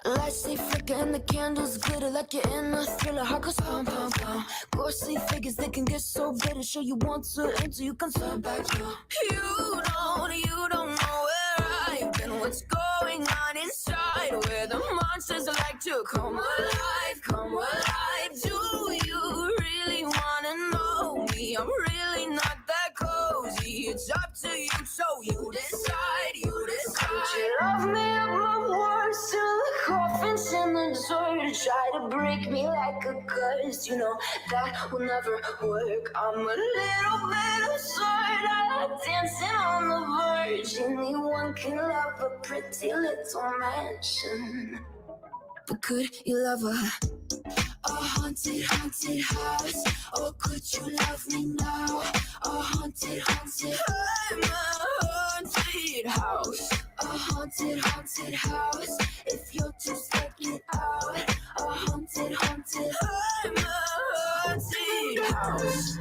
Lights they flicker and the candles glitter like you're in a thriller. Heart goes pound, pound, pound. Ghostly figures, they can get so bitter. Sure you want to until you can turn back. You don't know where I've been. What's going on inside? Where the monsters like to come alive, come alive. Do you really wanna know me? I'm really not that cozy. It's up to you, so you decide, you decide. Would you love me at my worst till the coffins in the dirt? Try to break me like a curse, you know that will never work. I'm a little bit absurd. I like dancing on the verge. Anyone can love a pretty little mansion, but could you love a haunted, haunted house? Or could you love me now? A haunted, haunted, I'm a haunted house. A haunted, haunted house. If you're too scared, get out. A haunted, haunted, I'm a haunted house.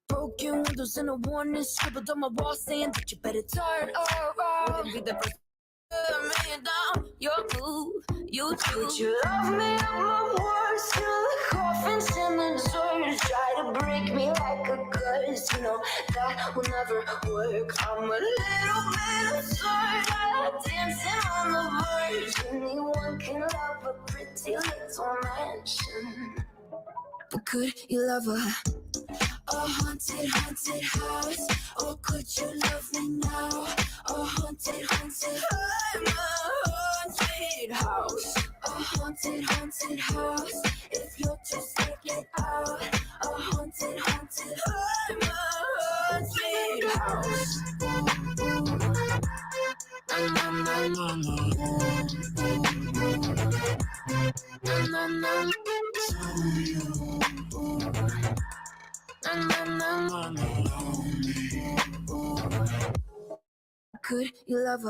Broken windows and a warning scribbled on my wall saying that you better turn around. Wouldn't be the first man down your move, you too. Would you love me at my worst till the coffins in the dirt? Try to break me like a curse, you know that will never work. I'm a little bit absurd. I like dancing on the verge. Anyone can love a pretty little mansion, but could you love a haunted, haunted house? Or could you love me now? A haunted, haunted, I'm a haunted house. A haunted, haunted house. If you're too scared, get out. A haunted, haunted, I'm a haunted house. Could you love a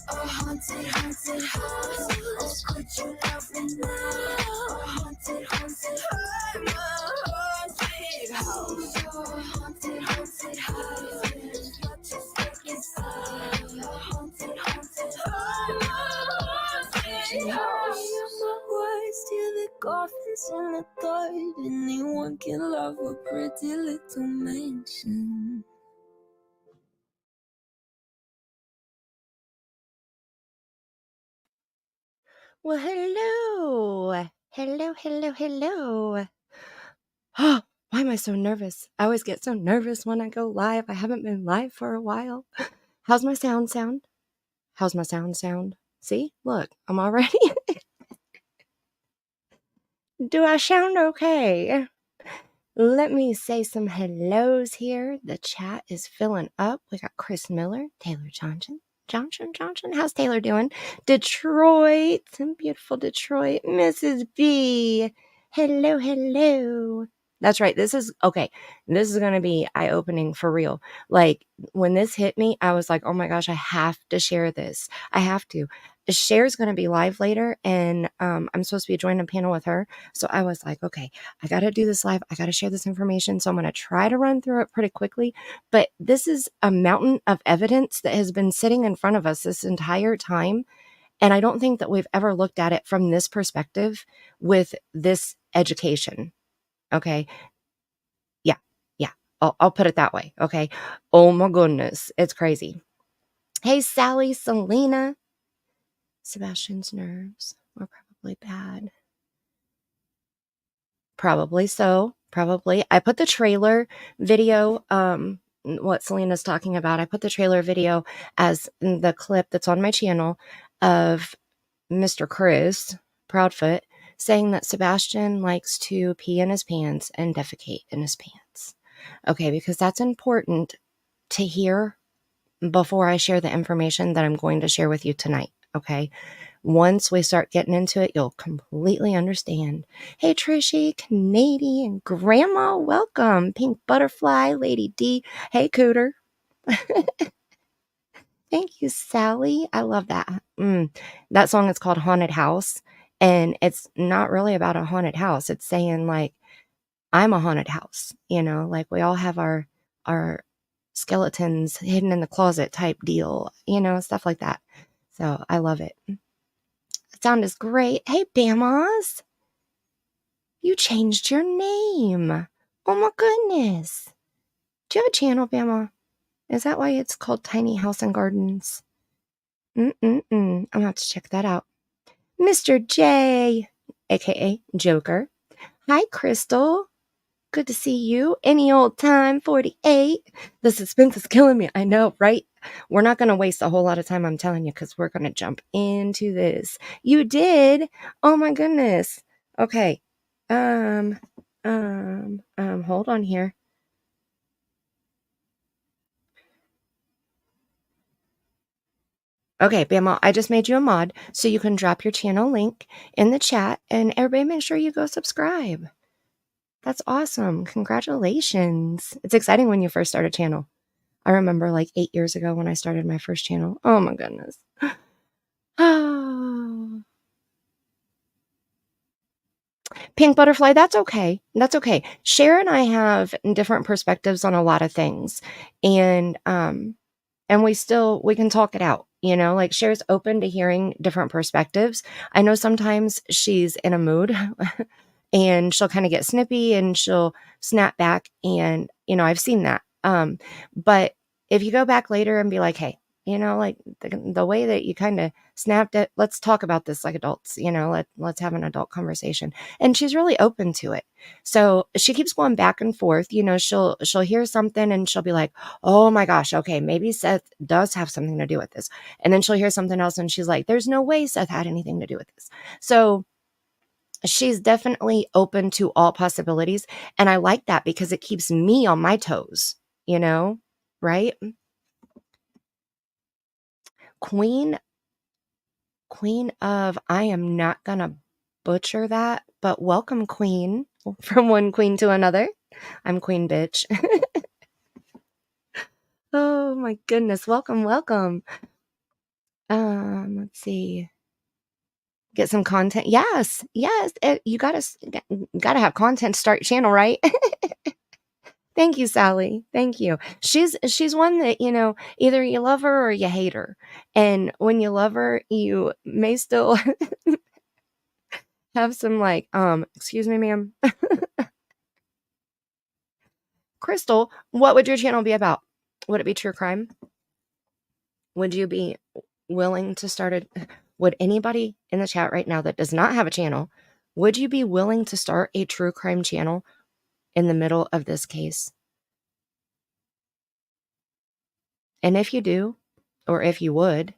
haunted, haunted house? Or could you love me now? A haunted, haunted, I'm a haunted house. A haunted, haunted house. You're just like inside. A haunted, haunted, I'm a haunted house. My words till the coffins in the dark. Anyone can love a pretty little mansion. Well, hello. Hello. Oh, why am I so nervous? I always get so nervous when I go live. I haven't been live for a while. How's my sound? How's my sound? See? Look, I'm already... Do I sound okay? Let me say some hellos here. The chat is filling up. We got Chris Miller, Taylor Johnson. How's Taylor doing? Detroit, some beautiful Detroit. Mrs. B. Hello. That's right. This is going to be eye-opening for real. Like, when this hit me, I was like, oh my gosh, I have to share this. I have to. Cher's going to be live later, and I'm supposed to be joining a panel with her. So I was like, okay, I got to do this live. I got to share this information. So I'm going to try to run through it pretty quickly. But this is a mountain of evidence that has been sitting in front of us this entire time. And I don't think that we've ever looked at it from this perspective with this education. Okay. Yeah. I'll put it that way. Okay. Oh my goodness. It's crazy. Hey, Sally, Selena. Sebastian's nerves are probably bad. Probably so. Probably. I put the trailer video, what Selena's talking about. I put the trailer video as the clip that's on my channel of Mr. Chris Proudfoot saying that Sebastian likes to pee in his pants and defecate in his pants. Okay, because that's important to hear before I share the information that I'm going to share with you tonight. Okay. Once we start getting into it, you'll completely understand. Hey, Trishy, Canadian Grandma, welcome. Pink Butterfly, Lady D. Hey, Cooter. Thank you, Sally. I love that. That song is called Haunted House, and it's not really about a haunted house. It's saying, like, I'm a haunted house, like we all have our skeletons hidden in the closet type deal, stuff like that. So I love it. The sound is great. Hey, Bama's. You changed your name. Oh my goodness. Do you have a channel, Bama? Is that why it's called Tiny House and Gardens? I'm gonna have to check that out. Mr. J, aka Joker. Hi, Crystal. Good to see you. Any old time, 48. The suspense is killing me. I know, right? We're not going to waste a whole lot of time, I'm telling you, because we're going to jump into this. You did? Oh my goodness. Okay. Hold on here. Okay, Bama, I just made you a mod, so you can drop your channel link in the chat, and everybody make sure you go subscribe. That's awesome. Congratulations. It's exciting when you first start a channel. I remember like 8 years ago when I started my first channel. Oh my goodness. Pink butterfly, that's okay. That's okay. Cher and I have different perspectives on a lot of things. And we can talk it out, like Cher's open to hearing different perspectives. I know sometimes she's in a mood and she'll kind of get snippy and she'll snap back, and I've seen that. But if you go back later and be like, hey, like the way that you kind of snapped it, let's talk about this like adults, let's have an adult conversation. And she's really open to it. So she keeps going back and forth. She'll hear something and she'll be like, oh my gosh, okay, maybe Seth does have something to do with this. And then she'll hear something else and she's like, there's no way Seth had anything to do with this. So she's definitely open to all possibilities. And I like that because it keeps me on my toes, right? Queen of, I am not gonna butcher that, but welcome, Queen, from one queen to another. I'm Queen Bitch. Oh my goodness. Welcome. Let's see. Get some content. Yes. You gotta have content to start your channel, right? Thank you, Sally. Thank you. She's one that, either you love her or you hate her. And when you love her, you may still have some like, excuse me, ma'am. Crystal, what would your channel be about? Would it be true crime? Would you be willing to start would anybody in the chat right now that does not have a channel, would you be willing to start a true crime channel in the middle of this case? And if you do, or if you would,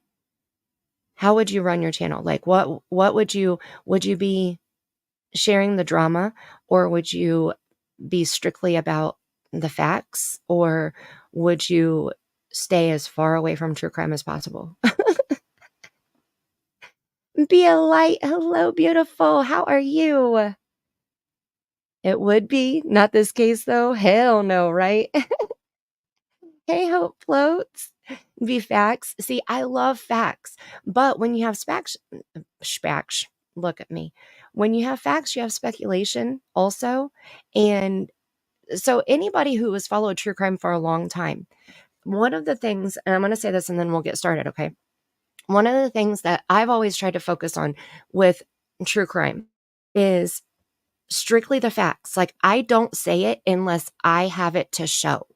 how would you run your channel? Like what would you be sharing the drama, or would you be strictly about the facts, or would you stay as far away from true crime as possible? Be a light. Hello, beautiful. How are you? It would be. Not this case, though. Hell no, right? Hey, Hope Floats. Be facts. See, I love facts. But when you have spacs, look at me. When you have facts, you have speculation also. And so anybody who has followed true crime for a long time, one of the things, and I'm going to say this and then we'll get started, okay? One of the things that I've always tried to focus on with true crime is strictly the facts. Like, I don't say it unless I have it to show.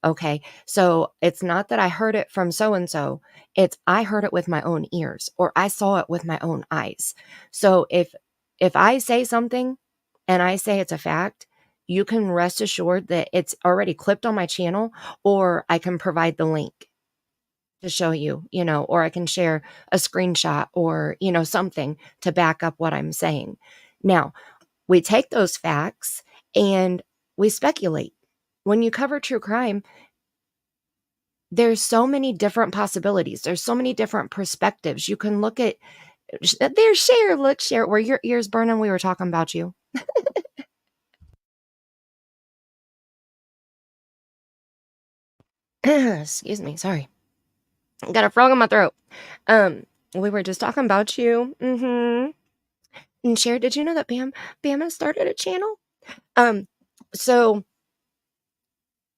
Okay. So it's not that I heard it from so-and-so. It's I heard it with my own ears, or I saw it with my own eyes. So if I say something and I say it's a fact, you can rest assured that it's already clipped on my channel, or I can provide the link to show you, or I can share a screenshot or, something to back up what I'm saying. Now, we take those facts and we speculate. When you cover true crime, there's so many different possibilities. There's so many different perspectives. You can look at, there's Cher, look, Cher, were your ears burning? We were talking about you. Excuse me, sorry. Got a frog in my throat. We were just talking about you. And Cher, did you know that Bam has started a channel? So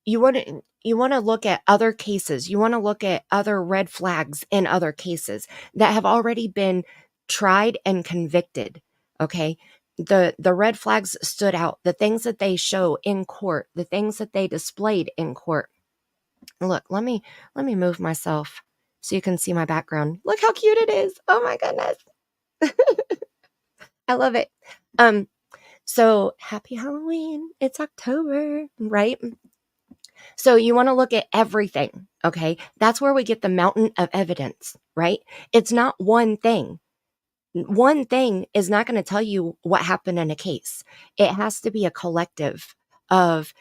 you want to look at other cases. You want to look at other red flags in other cases that have already been tried and convicted. Okay. The red flags stood out, the things that they show in court, the things that they displayed in court. Look, let me move myself so you can see my background. Look how cute it is. Oh my goodness. I love it. So happy Halloween. It's October, right? So you want to look at everything, okay? That's where we get the mountain of evidence, right? It's not one thing. One thing is not going to tell you what happened in a case. It has to be a collective of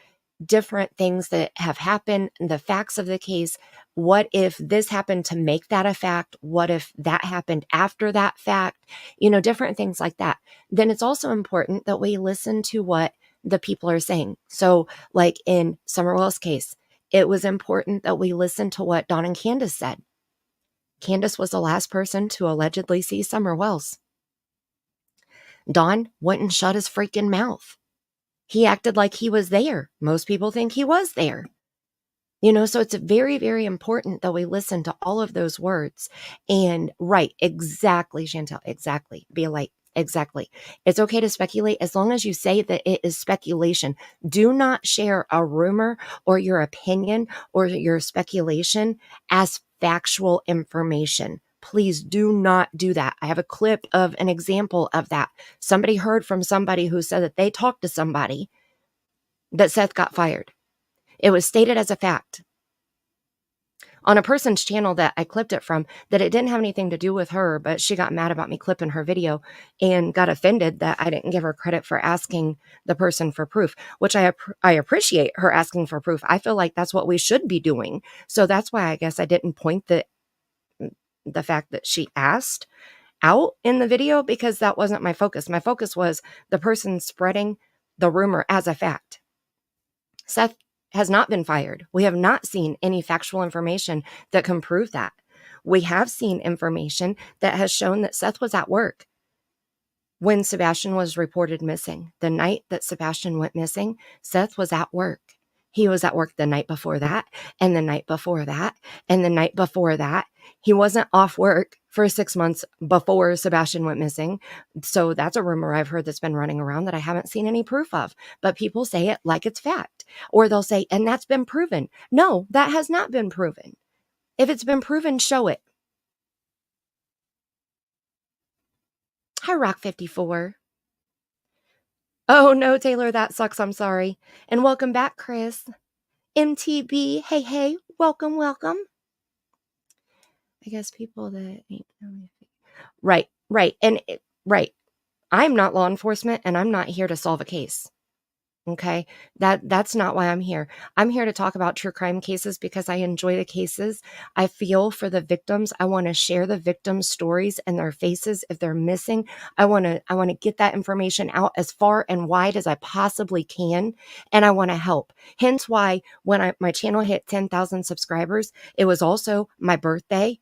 different things that have happened, the facts of the case. What if this happened to make that a fact? What if that happened after that fact? Different things like that. Then it's also important that we listen to what the people are saying. So like in Summerwell's case, it was important that we listen to what Dawn and Candace said. Candace was the last person to allegedly see Summer Wells. Dawn wouldn't shut his freaking mouth. He acted like he was there. Most people think he was there. So it's very, very important that we listen to all of those words. And right, exactly, Chantel, exactly. Be a light, exactly. It's okay to speculate as long as you say that it is speculation. Do not share a rumor or your opinion or your speculation as factual information. Please do not do that. I have a clip of an example of that. Somebody heard from somebody who said that they talked to somebody that Seth got fired. It was stated as a fact on a person's channel that I clipped it from, that it didn't have anything to do with her, but she got mad about me clipping her video and got offended that I didn't give her credit for asking the person for proof, which I appreciate her asking for proof. I feel like that's what we should be doing. So that's why I guess I didn't point the fact that she asked out in the video, because that wasn't my focus. My focus was the person spreading the rumor as a fact. Seth has not been fired. We have not seen any factual information that can prove that. We have seen information that has shown that Seth was at work when Sebastian was reported missing. The night that Sebastian went missing, Seth was at work. He was at work the night before that, and the night before that, and the night before that. He wasn't off work for 6 months before Sebastian went missing. So that's a rumor I've heard that's been running around that I haven't seen any proof of. But people say it like it's fact. Or they'll say, and that's been proven. No, that has not been proven. If it's been proven, show it. Hi, Rock54. Oh no, Taylor, that sucks. I'm sorry. And welcome back, Chris. MTB, hey, welcome. I guess people that ain't right. And right. I'm not law enforcement and I'm not here to solve a case. Okay. That's not why I'm here. I'm here to talk about true crime cases because I enjoy the cases. I feel for the victims. I want to share the victims' stories and their faces if they're missing. I want to get that information out as far and wide as I possibly can, and I want to help. Hence why when my channel hit 10,000 subscribers, it was also my birthday,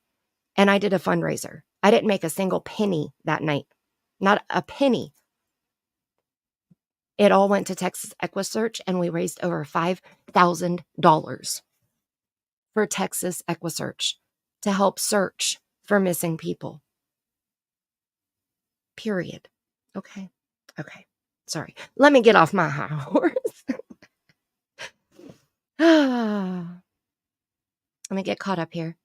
and I did a fundraiser. I didn't make a single penny that night. Not a penny. It all went to Texas EquiSearch, and we raised over $5,000 for Texas EquiSearch to help search for missing people. Period. Okay. Sorry. Let me get off my high horse. Let me get caught up here.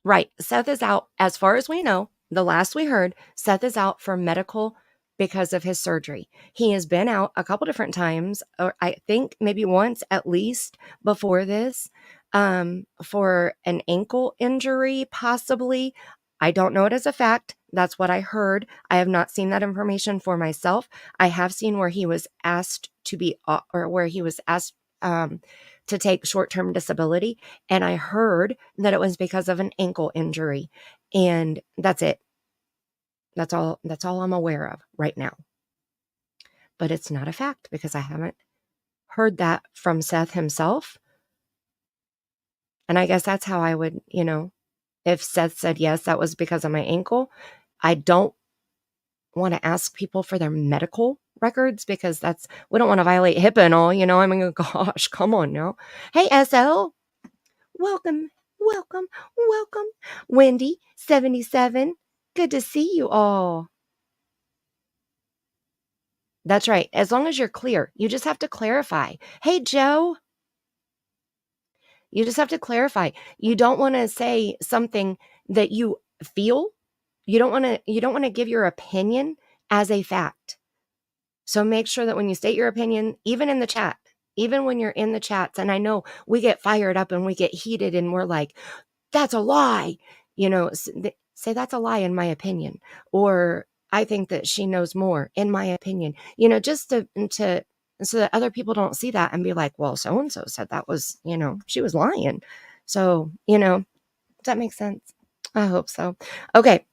Right. Seth is out, as far as we know. The last we heard, Seth is out for medical because of his surgery. He has been out a couple different times, or I think maybe once at least before this, for an ankle injury, possibly. I don't know it as a fact. That's what I heard. I have not seen that information for myself. I have seen where he was asked to be, or where he was asked to take short-term disability. And I heard that it was because of an ankle injury. And that's it. That's all I'm aware of right now. But it's not a fact because I haven't heard that from Seth himself. And I guess that's how I would, if Seth said, yes, that was because of my ankle, I don't want to ask people for their medical records because we don't want to violate HIPAA and all, I mean, gosh, come on now. Hey, SL, welcome, welcome, welcome. Wendy, 77, good to see you all. That's right. As long as you're clear, you just have to clarify. Hey, Joe, you just have to clarify. You don't want to say something that you feel. You don't want to give your opinion as a fact. So make sure that when you state your opinion, even in the chat, even when you're in the chats, and I know we get fired up and we get heated and we're like, that's a lie, say that's a lie in my opinion, or I think that she knows more in my opinion, just to so that other people don't see that and be like, well, so-and-so said that was, she was lying. So, does that make sense? I hope so. Okay.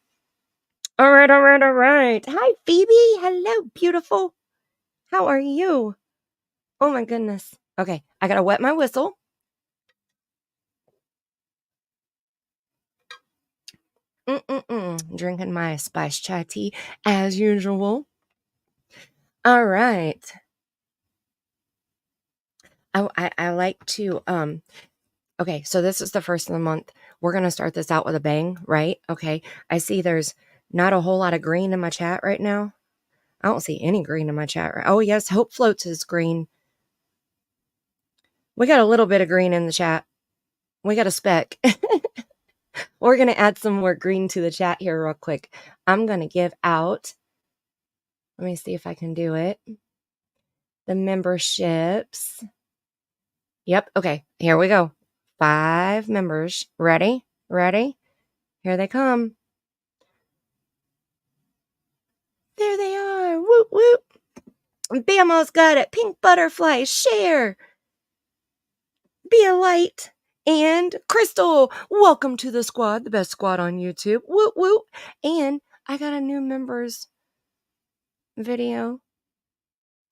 All right. Hi, Phoebe. Hello, beautiful. How are you? Oh my goodness. Okay, I gotta wet my whistle. Drinking my spice chai tea as usual. All right. I like to okay, so this is the first of the month. We're gonna start this out with a bang, right? Okay. I see there's not a whole lot of green in my chat right now. I don't see any green in my chat. Oh yes, Hope Floats is green. We got a little bit of green in the chat. We got a speck. We're going to add some more green to the chat here real quick. I'm going to give out, let me see if I can do it, the memberships. Yep. Okay. Here we go. 5 members. Ready? Here they come. There they are. Whoop, whoop. Bama's got it. Pink butterfly. Share. Be a light. And Crystal, welcome to the squad, the best squad on YouTube. Whoop, whoop. And I got a new members video.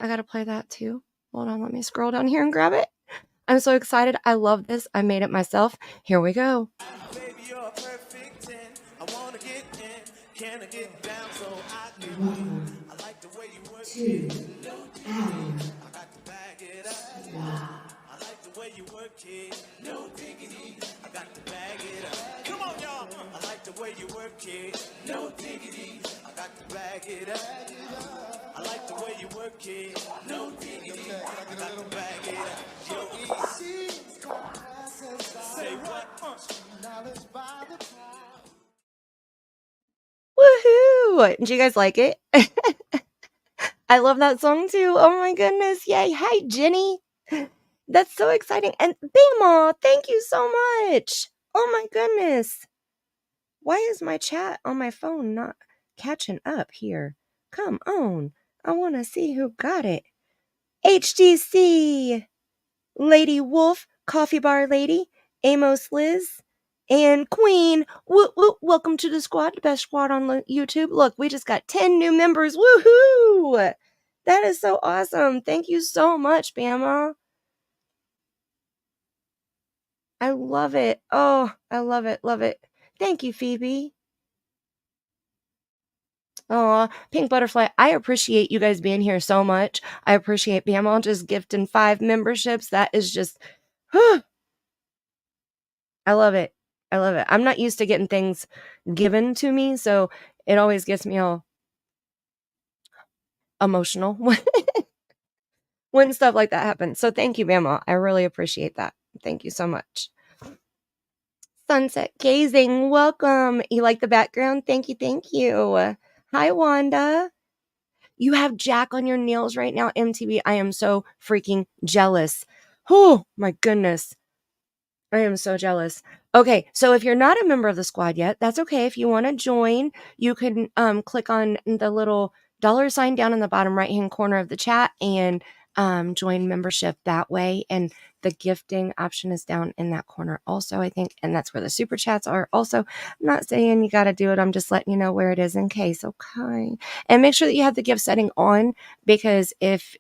I got to play that too. Hold on, let me scroll down here and grab it. I'm so excited. I love this. I made it myself. Here we go. Baby, you're a perfect 10. I want to get in. Can I get down so I can? I like the way you work it. I got to bag it up. I like the way you work it. No diggity. I got to bag it up. Come on, y'all. I like the way you work it. No diggity. I got to bag it up. I like the way you work it. No diggity. I got to bag it up. Yo, easy. Say what? Woohoo! Did you guys like it? I love that song too. Oh my goodness. Yay. Hi, Jenny. That's so exciting. And Bama, thank you so much. Oh my goodness. Why is my chat on my phone not catching up here? Come on. I want to see who got it. HDC, Lady Wolf, Coffee Bar Lady, Amos Liz, and Queen. Woo, woo, welcome to the squad, the best squad on YouTube. Look, we just got 10 new members. Woohoo! That is so awesome. Thank you so much, Bama. I love it. Oh, I love it. Love it. Thank you, Phoebe. Oh, Pink Butterfly, I appreciate you guys being here so much. I appreciate Bama just gifting 5 memberships. That is just, I love it. I love it. I'm not used to getting things given to me, so it always gets me all emotional when stuff like that happens. So thank you, Bama. I really appreciate that. Thank you so much. Sunset Gazing, welcome. You like the background? Thank you, thank you. Hi, Wanda. You have Jack on your nails right now, MTV. I am so freaking jealous. Oh, my goodness. I am so jealous. Okay, so if you're not a member of the squad yet, that's okay. If you want to join, you can click on the little $sign down in the bottom right-hand corner of the chat and join membership that way. And the gifting option is down in that corner also, I think. And that's where the super chats are also. I'm not saying you got to do it. I'm just letting you know where it is in case. Okay. And make sure that you have the gift setting on, because if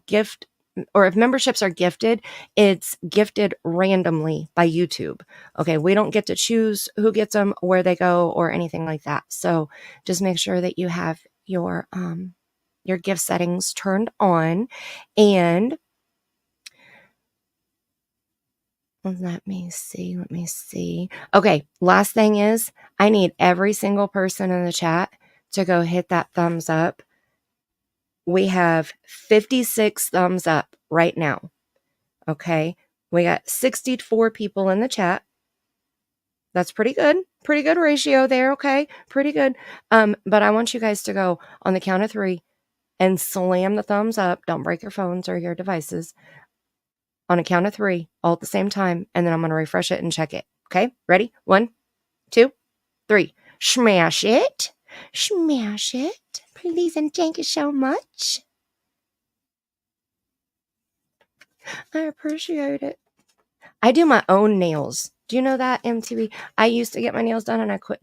gift or if memberships are gifted, it's gifted randomly by YouTube. Okay, we don't get to choose who gets them, where they go, or anything like that. So just make sure that you have your gift settings turned on. And let me see. Okay, last thing is I need every single person in the chat to go hit that thumbs up. We have 56 thumbs up right now. Okay, we got 64 people in the chat. That's pretty good. Pretty good ratio there, okay? Pretty good. But I want you guys to go on the count of 3 and slam the thumbs up. Don't break your phones or your devices. On a count of 3, all at the same time, and then I'm going to refresh it and check it. Okay? Ready? 1, 2, 3. Smash it. Smash it. Please and thank you so much. I appreciate it. I do my own nails. Do you know that, MTV? I used to get my nails done and I quit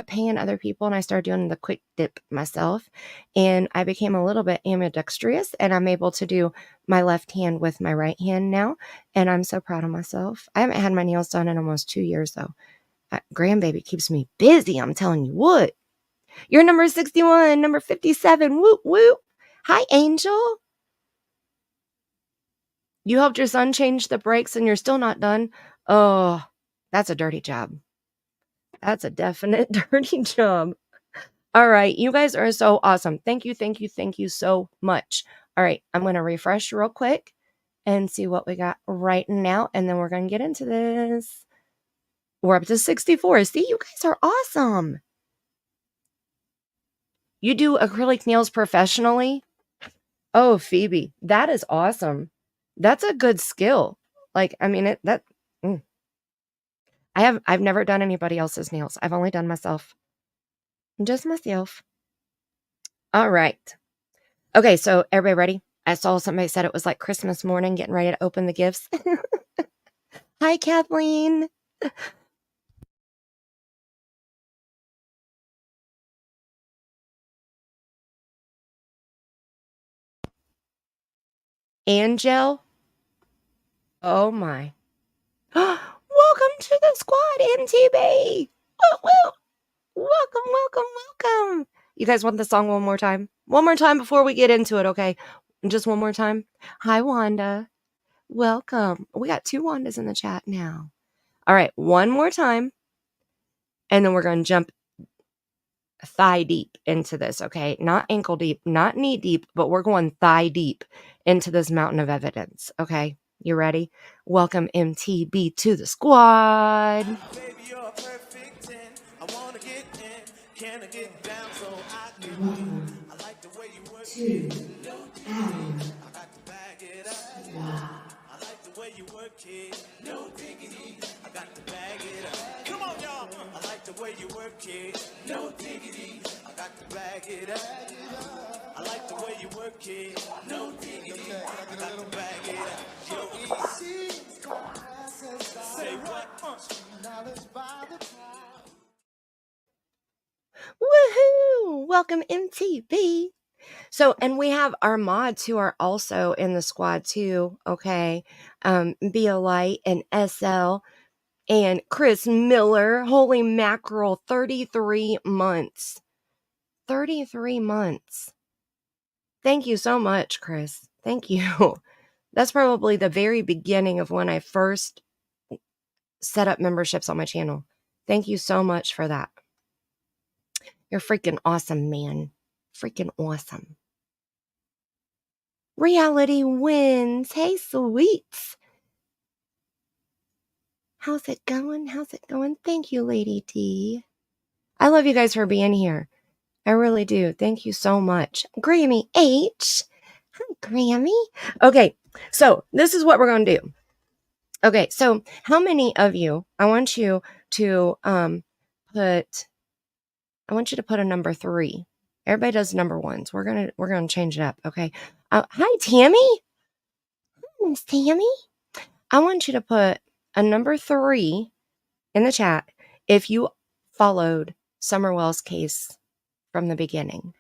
paying other people and I started doing the quick dip myself. And I became a little bit ambidextrous and I'm able to do my left hand with my right hand now. And I'm so proud of myself. I haven't had my nails done in almost 2 years though. Grandbaby keeps me busy. I'm telling you what. You're number 61, number 57. Whoop, whoop. Hi, Angel. You helped your son change the brakes and you're still not done. Oh, that's a dirty job. That's a definite dirty job. All right. You guys are so awesome. Thank you. Thank you. Thank you so much. All right. I'm going to refresh real quick and see what we got right now. And then we're going to get into this. We're up to 64. See, you guys are awesome. You do acrylic nails professionally? Oh, Phoebe, that is awesome. That's a good skill. Like, I mean, I've never done anybody else's nails. I've only done myself. Just myself. All right. Okay, so everybody ready? I saw somebody said it was like Christmas morning, getting ready to open the gifts. Hi, Kathleen. Angel. Oh my. Welcome to the squad, MTB. Woo, woo. Welcome. You guys want the song one more time? One more time before we get into it, okay? Just one more time. Hi, Wanda. Welcome. We got 2 Wandas in the chat now. All right, one more time. And then we're going to jump thigh deep into this, okay? Not ankle deep, not knee deep, but we're going thigh deep into this mountain of evidence, okay? You ready? Welcome, MTB, to the squad. Baby, you're a perfect 10. I wanna get in. Can I get down so I can? I like the way you work it. I got to bag it up. I like the way you work it. No diggity. I got to bag it up. Come on, y'all. I like the way you work it. No diggity. I got to bag it up. I like the way you work it. No diggity. I got to bag it up. Yo, easy. Say what? Woohoo! Welcome, MTB. So, and we have our mods who are also in the squad too, okay? Be a Light and SL and Chris Miller. Holy mackerel, 33 months. 33 months. Thank you so much, Chris. Thank you. That's probably the very beginning of when I first set up memberships on my channel. Thank you so much for that. You're freaking awesome, man. Freaking awesome. Reality wins. Hey, sweets. How's it going? How's it going? Thank you, Lady T. I love you guys for being here. I really do. Thank you so much. Grammy H. Hi, Grammy. Okay, so this is what we're going to do. Okay, so how many of you, I want you to put a number 3. Everybody does number 1s. We're gonna change it up. Okay. Hi, Tammy. Miss Tammy. I want you to put a number 3 in the chat if you followed Summerwell's case from the beginning.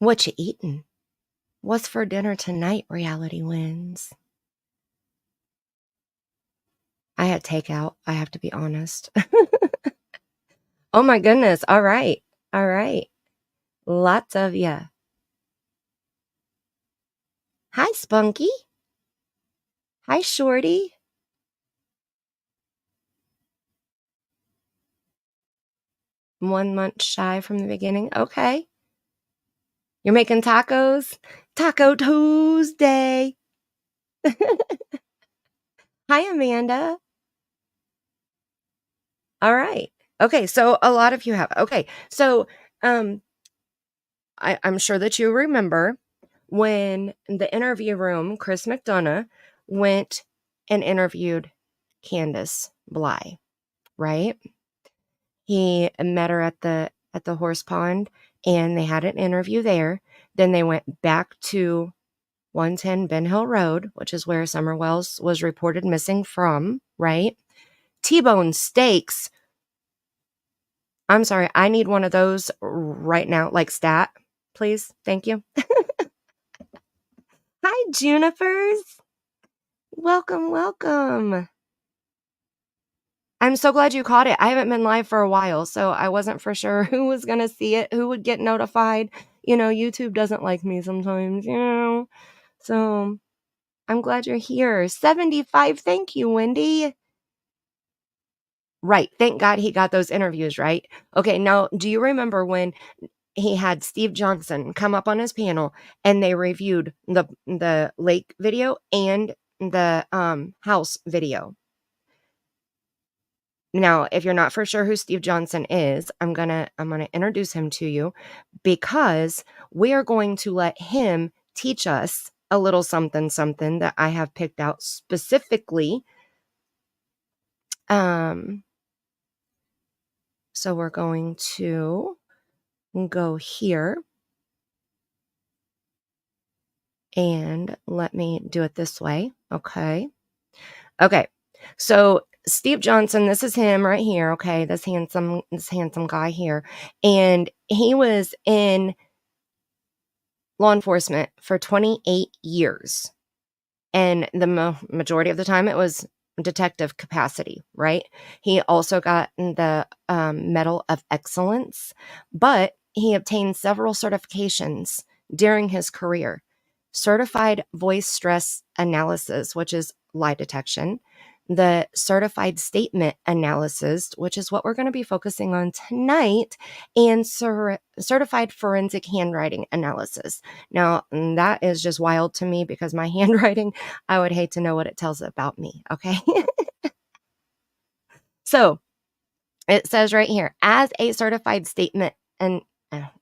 What you eating? What's for dinner tonight? Reality wins. I had takeout. I have to be honest. Oh my goodness. All right. All right. Lots of ya. Hi, Spunky. Hi, Shorty. One month shy from the beginning. Okay. You're making tacos? Taco Tuesday. Hi, Amanda. All right. Okay. So a lot of you have. Okay. So, I'm sure that you remember when the interview room, Chris McDonough went and interviewed Candace Bly, right? He met her at the horse pond and they had an interview there. Then they went back to 110 Ben Hill Road, which is where Summer Wells was reported missing from, right? T-bone steaks. I'm sorry, I need one of those right now, like stat, please. Thank you. Hi, Junipers. Welcome, welcome. I'm so glad you caught it. I haven't been live for a while, so I wasn't for sure who was going to see it, who would get notified. You know, YouTube doesn't like me sometimes, you know. So I'm glad you're here. 75. Thank you, Wendy. Right. Thank God he got those interviews, right? Okay. Now, do you remember when he had Steve Johnson come up on his panel and they reviewed the lake video and the house video? Now, if you're not for sure who Steve Johnson is, I'm gonna introduce him to you because we are going to let him teach us a little something that I have picked out specifically. So we're going to go here and let me do it this way. Okay. So Steve Johnson, this is him right here. Okay. This handsome guy here. And he was in law enforcement for 28 years. And the majority of the time it was detective capacity, right? He also got the Medal of Excellence, but he obtained several certifications during his career. Certified voice stress analysis, which is lie detection, the certified statement analysis, which is what we're going to be focusing on tonight, and certified forensic handwriting analysis. Now, that is just wild to me because my handwriting, I would hate to know what it tells about me, okay? So, it says right here, as a certified statement and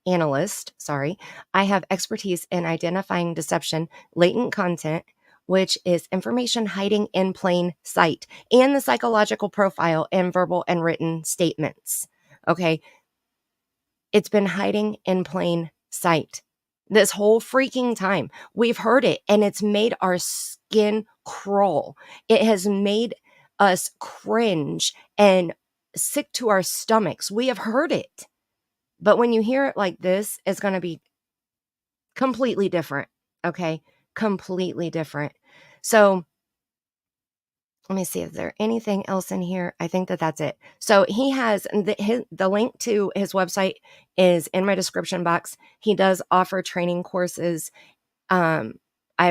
analyst, I have expertise in identifying deception, latent content, which is information hiding in plain sight, and the psychological profile in verbal and written statements. Okay. It's been hiding in plain sight this whole freaking time. We've heard it and it's made our skin crawl. It has made us cringe and sick to our stomachs. We have heard it. But when you hear it like this, it's going to be completely different. Okay. Completely different. So let me see. Is there anything else in here? I think that's it. So he has the link to his website is in my description box. He does offer training courses. I've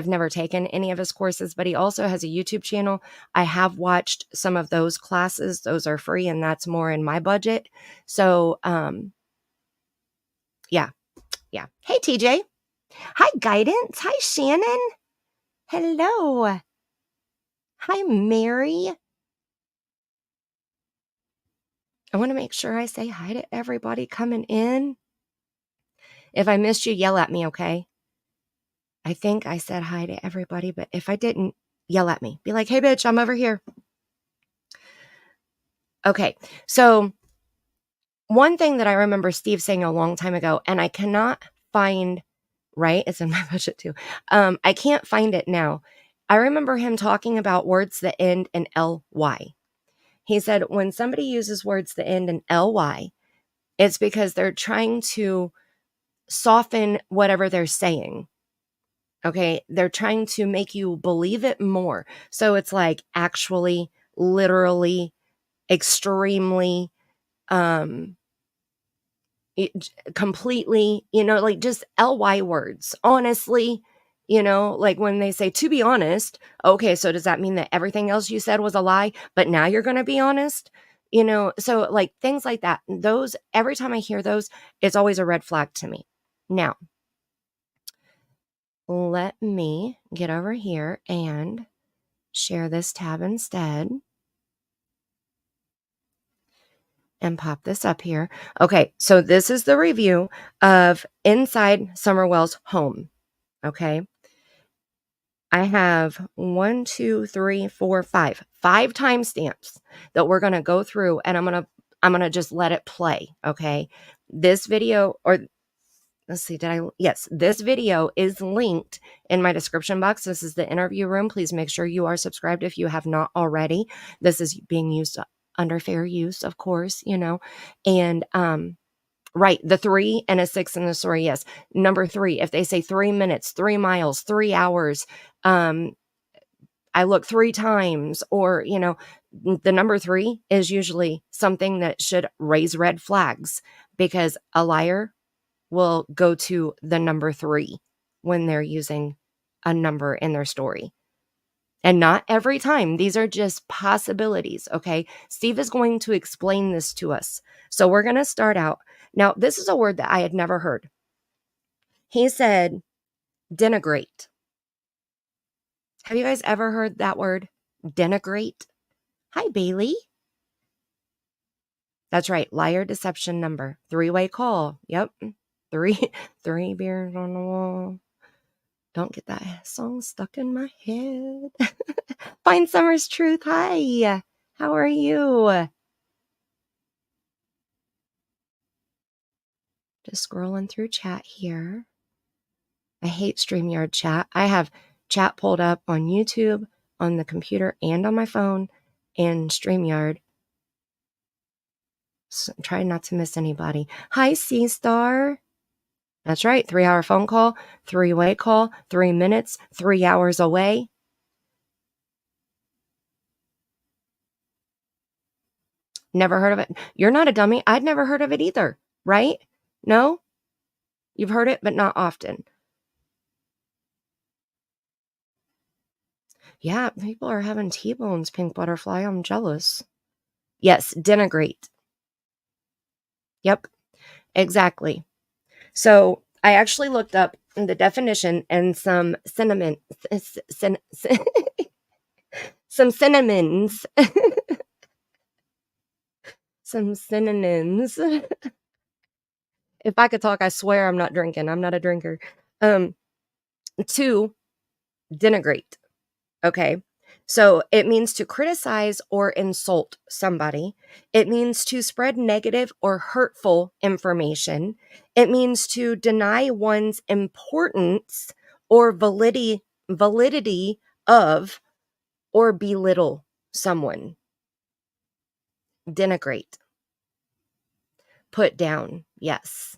never taken any of his courses, but he also has a YouTube channel. I have watched some of those classes. Those are free and that's more in my budget. So, yeah. Hey, TJ. Hi, Guidance. Hi, Shannon. Hello. Hi, Mary. I want to make sure I say hi to everybody coming in. If I missed you, yell at me, okay? I think I said hi to everybody, but if I didn't, yell at me. Be like, hey, bitch, I'm over here. Okay, so one thing that I remember Steve saying a long time ago, and I cannot find, right? It's in my budget too. I can't find it now. I remember him talking about words that end in ly. He said when somebody uses words that end in ly, it's because they're trying to soften whatever they're saying. Okay, they're trying to make you believe it more. So it's like actually, literally, extremely, completely, like just ly words. Honestly, like when they say to be honest, okay, so does that mean that everything else you said was a lie, but now you're going to be honest? So like things like that. Those, every time I hear those, it's always a red flag to me. Now, let me get over here and share this tab instead and pop this up here. Okay, so this is the review of Inside Summerwell's Home. Okay. I have 5 timestamps that we're going to go through, and I'm going to just let it play. Okay. This video, or let's see, yes, this video is linked in my description box. This is the interview room. Please make sure you are subscribed if you have not already. This is being used under fair use, of course, and, right, the 3 and a 6 in the story, yes. Number 3, if they say 3 minutes, 3 miles, 3 hours, I look 3 times, or, the number 3 is usually something that should raise red flags, because a liar will go to the number 3 when they're using a number in their story. And not every time. These are just possibilities, okay? Steve is going to explain this to us. So we're going to start out. Now, this is a word that I had never heard. He said denigrate. Have you guys ever heard that word? Denigrate? Hi, Bailey. That's right. Liar, deception, number. 3-way call. Yep. Three beers on the wall. Don't get that song stuck in my head. Find Summer's Truth. Hi. How are you? Just scrolling through chat here. I hate StreamYard chat. I have chat pulled up on YouTube, on the computer, and on my phone, and StreamYard. So try not to miss anybody. Hi, C-Star. That's right. 3-hour phone call, 3-way call, 3 minutes, 3 hours away. Never heard of it. You're not a dummy. I'd never heard of it either, right? No? You've heard it, but not often. Yeah, people are having T-bones, Pink Butterfly. I'm jealous. Yes, denigrate. Yep, exactly. So I actually looked up the definition and some synonyms. Some synonyms. Some synonyms. If I could talk, I swear I'm not drinking. I'm not a drinker. To denigrate. Okay. So it means to criticize or insult somebody. It means to spread negative or hurtful information. It means to deny one's importance or validity of, or belittle someone. Denigrate. Put down. Yes.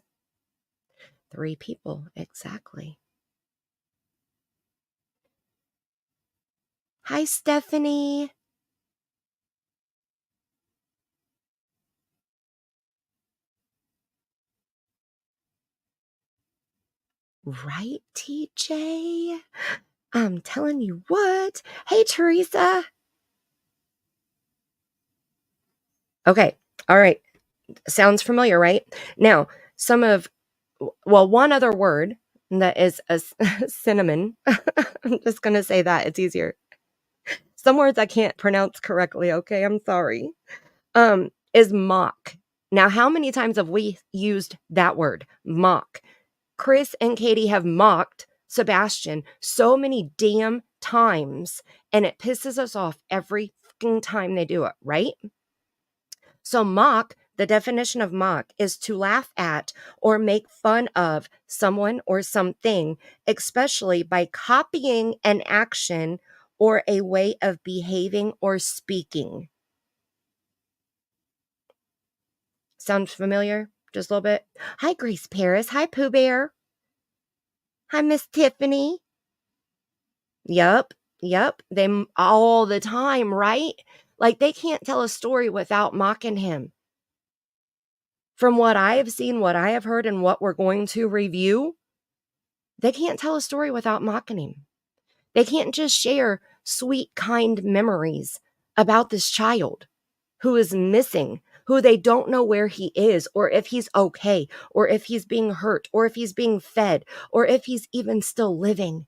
3 people. Exactly. Hi, Stephanie. Right, TJ? I'm telling you what. Hey, Teresa. Okay. All right. Sounds familiar, right? Now, one other word that is a cinnamon. I'm just going to say that. It's easier. Some words I can't pronounce correctly, okay? I'm sorry. Is mock. Now, how many times have we used that word? Mock. Chris and Katie have mocked Sebastian so many damn times, and it pisses us off every fucking time they do it, right? So mock, the definition of mock is to laugh at or make fun of someone or something, especially by copying an action or a way of behaving or speaking. Sound familiar? just a little bit. Hi, Grace Paris. Hi, Pooh Bear. Hi, Miss Tiffany. Yep. They all the time, right? Like, they can't tell a story without mocking him. From what I have seen, what I have heard, and what we're going to review, they can't tell a story without mocking him. They can't just share sweet, kind memories about this child who is missing, who they don't know where he is, or if he's okay, or if he's being hurt, or if he's being fed, or if he's even still living.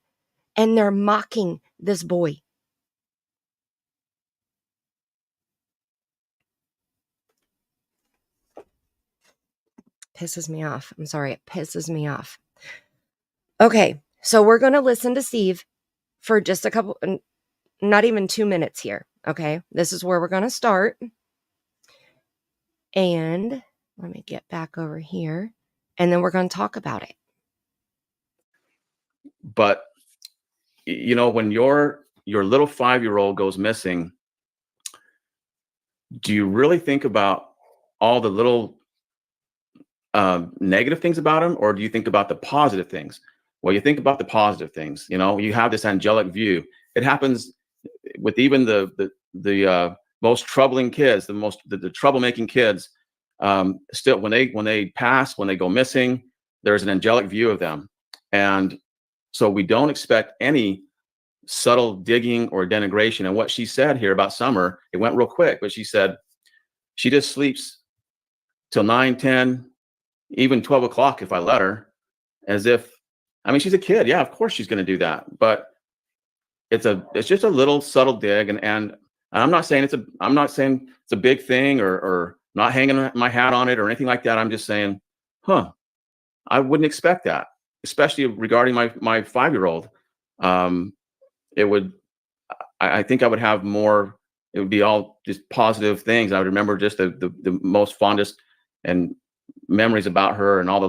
And they're mocking this boy. Pisses me off. I'm sorry, it pisses me off. Okay, so we're going to listen to Steve for just a couple, not even 2 minutes here. Okay, this is where we're going to start. And let me get back over here, and then we're going to talk about it. But, you know, when your little 5-year-old goes missing, do you really think about all the little negative things about him, or do you think about the positive things? Well, you think about the positive things. You know, you have this angelic view. It happens with even the most troubling kids, the troublemaking kids. Still, when they pass, when they go missing, there's an angelic view of them, and so we don't expect any subtle digging or denigration. And what she said here about Summer, it went real quick, but she said she just sleeps till 9, 10, even 12 o'clock if I let her, as if, I mean, she's a kid. Yeah, of course she's going to do that. But it's just a little subtle dig. And I'm not saying it's a big thing or not hanging my hat on it or anything like that. I'm just saying, I wouldn't expect that, especially regarding my 5-year-old. I think I would have more, it would be all just positive things. I would remember just the most fondest and memories about her, and all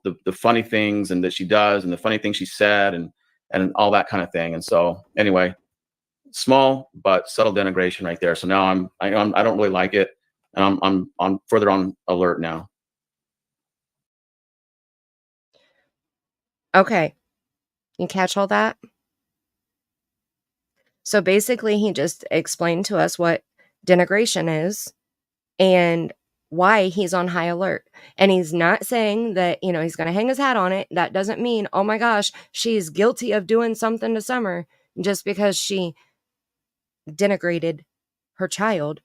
the funny things and that she does, and the funny things she said, and all that kind of thing. And so anyway, small but subtle denigration right there. So now I don't really like it, and I'm further on alert now. Okay, you catch all that? So basically, he just explained to us what denigration is and why he's on high alert. And he's not saying that, he's going to hang his hat on it. That doesn't mean, oh my gosh, she's guilty of doing something to Summer just because she denigrated her child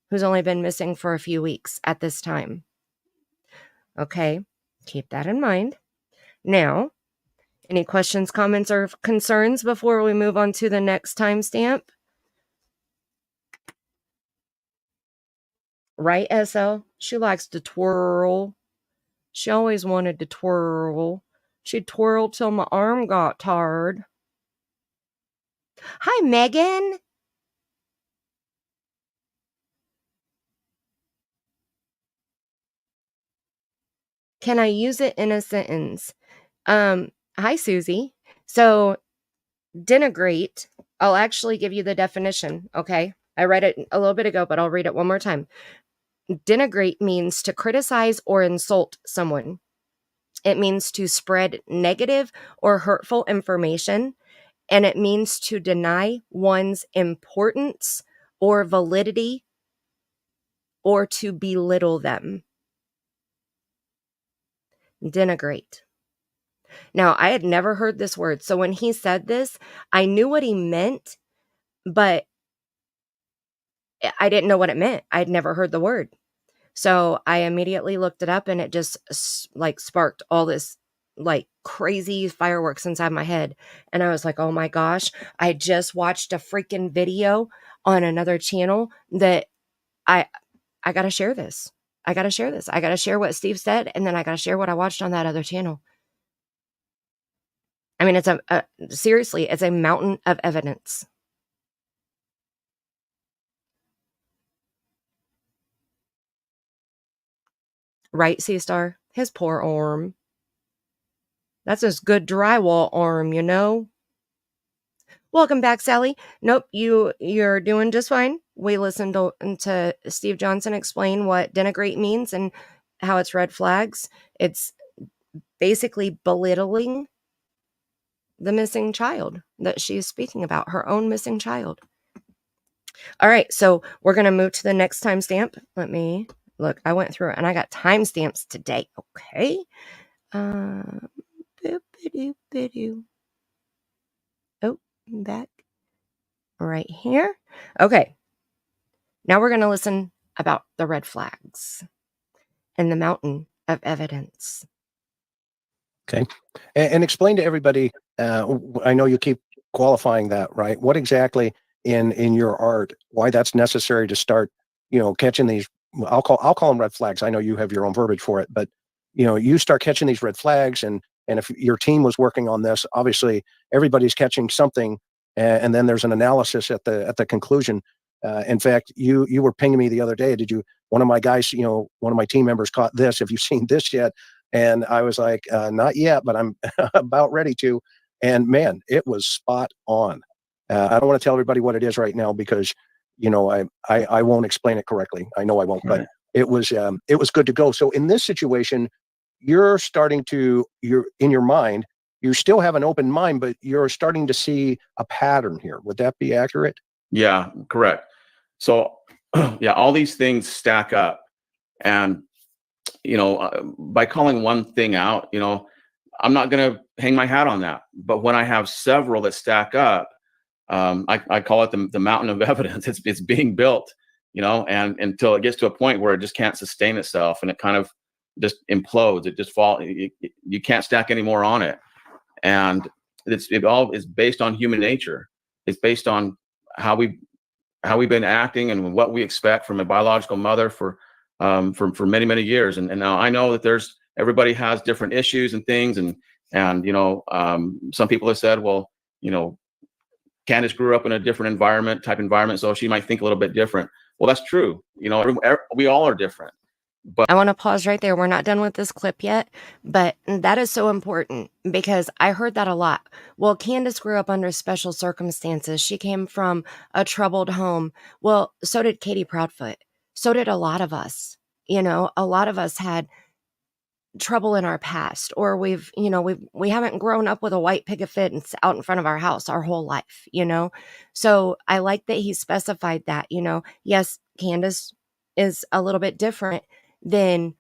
who's only been missing for a few weeks at this time. Okay, keep that in mind. Now, any questions, comments, or concerns before we move on to the next timestamp? Right, SL? She likes to twirl. She always wanted to twirl. She'd twirl till my arm got tired. Hi, Megan. Can I use it in a sentence? Hi, Susie. So, denigrate, I'll actually give you the definition, okay? I read it a little bit ago, but I'll read it one more time. Denigrate means to criticize or insult someone. It means to spread negative or hurtful information, and it means to deny one's importance or validity or to belittle them. Denigrate. Now, I had never heard this word, so when he said this, I knew what he meant, but I didn't know what it meant. I'd never heard the word. So I immediately looked it up, and it just sparked all this crazy fireworks inside my head. And I was like, oh my gosh, I just watched a freaking video on another channel that I got to share this. I got to share this. I got to share what Steve said, and then I got to share what I watched on that other channel. I mean, it's seriously, it's a mountain of evidence. Right, C-Star? His poor arm. That's his good drywall arm, Welcome back, Sally. Nope, you're doing just fine. We listened to Steve Johnson explain what denigrate means, and how it's red flags. It's basically belittling the missing child that she is speaking about, her own missing child. All right, so we're going to move to the next timestamp. Let me look. I went through it and I got timestamps today. Okay. Oh, back right here. Okay. Now we're going to listen about the red flags and the mountain of evidence. Okay. And explain to everybody, I know you keep qualifying that, right? What exactly in your art, why that's necessary to start, catching these, I'll call them red flags. I know you have your own verbiage for it, but you start catching these red flags, and if your team was working on this, obviously everybody's catching something, and then there's an analysis at the conclusion. In fact, you were pinging me the other day. One of my guys, one of my team members caught this. Have you seen this yet? And I was like, not yet, but I'm about ready to. And man, it was spot on. I don't want to tell everybody what it is right now because, I won't explain it correctly. I know I won't, but it was good to go. So in this situation, you're in your mind, you still have an open mind, but you're starting to see a pattern here. Would that be accurate? Yeah, correct. So yeah, all these things stack up, and by calling one thing out, I'm not going to hang my hat on that. But when I have several that stack up, I call it the mountain of evidence. It's being built, and until it gets to a point where it just can't sustain itself and it kind of just implodes. It just falls. You can't stack any more on it. And it all is based on human nature. It's based on how we've been acting and what we expect from a biological mother for many, many years. And now I know that everybody has different issues and things. And some people have said, well, Candace grew up in a different environment, so she might think a little bit different. Well, that's true. We all are different. But I want to pause right there. We're not done with this clip yet, but that is so important because I heard that a lot. Well, Candace grew up under special circumstances. She came from a troubled home. Well, so did Katie Proudfoot. So did a lot of us. A lot of us had trouble in our past, or we haven't grown up with a white picket fence out in front of our house our whole life, So I like that he specified that, yes, Candace is a little bit different than,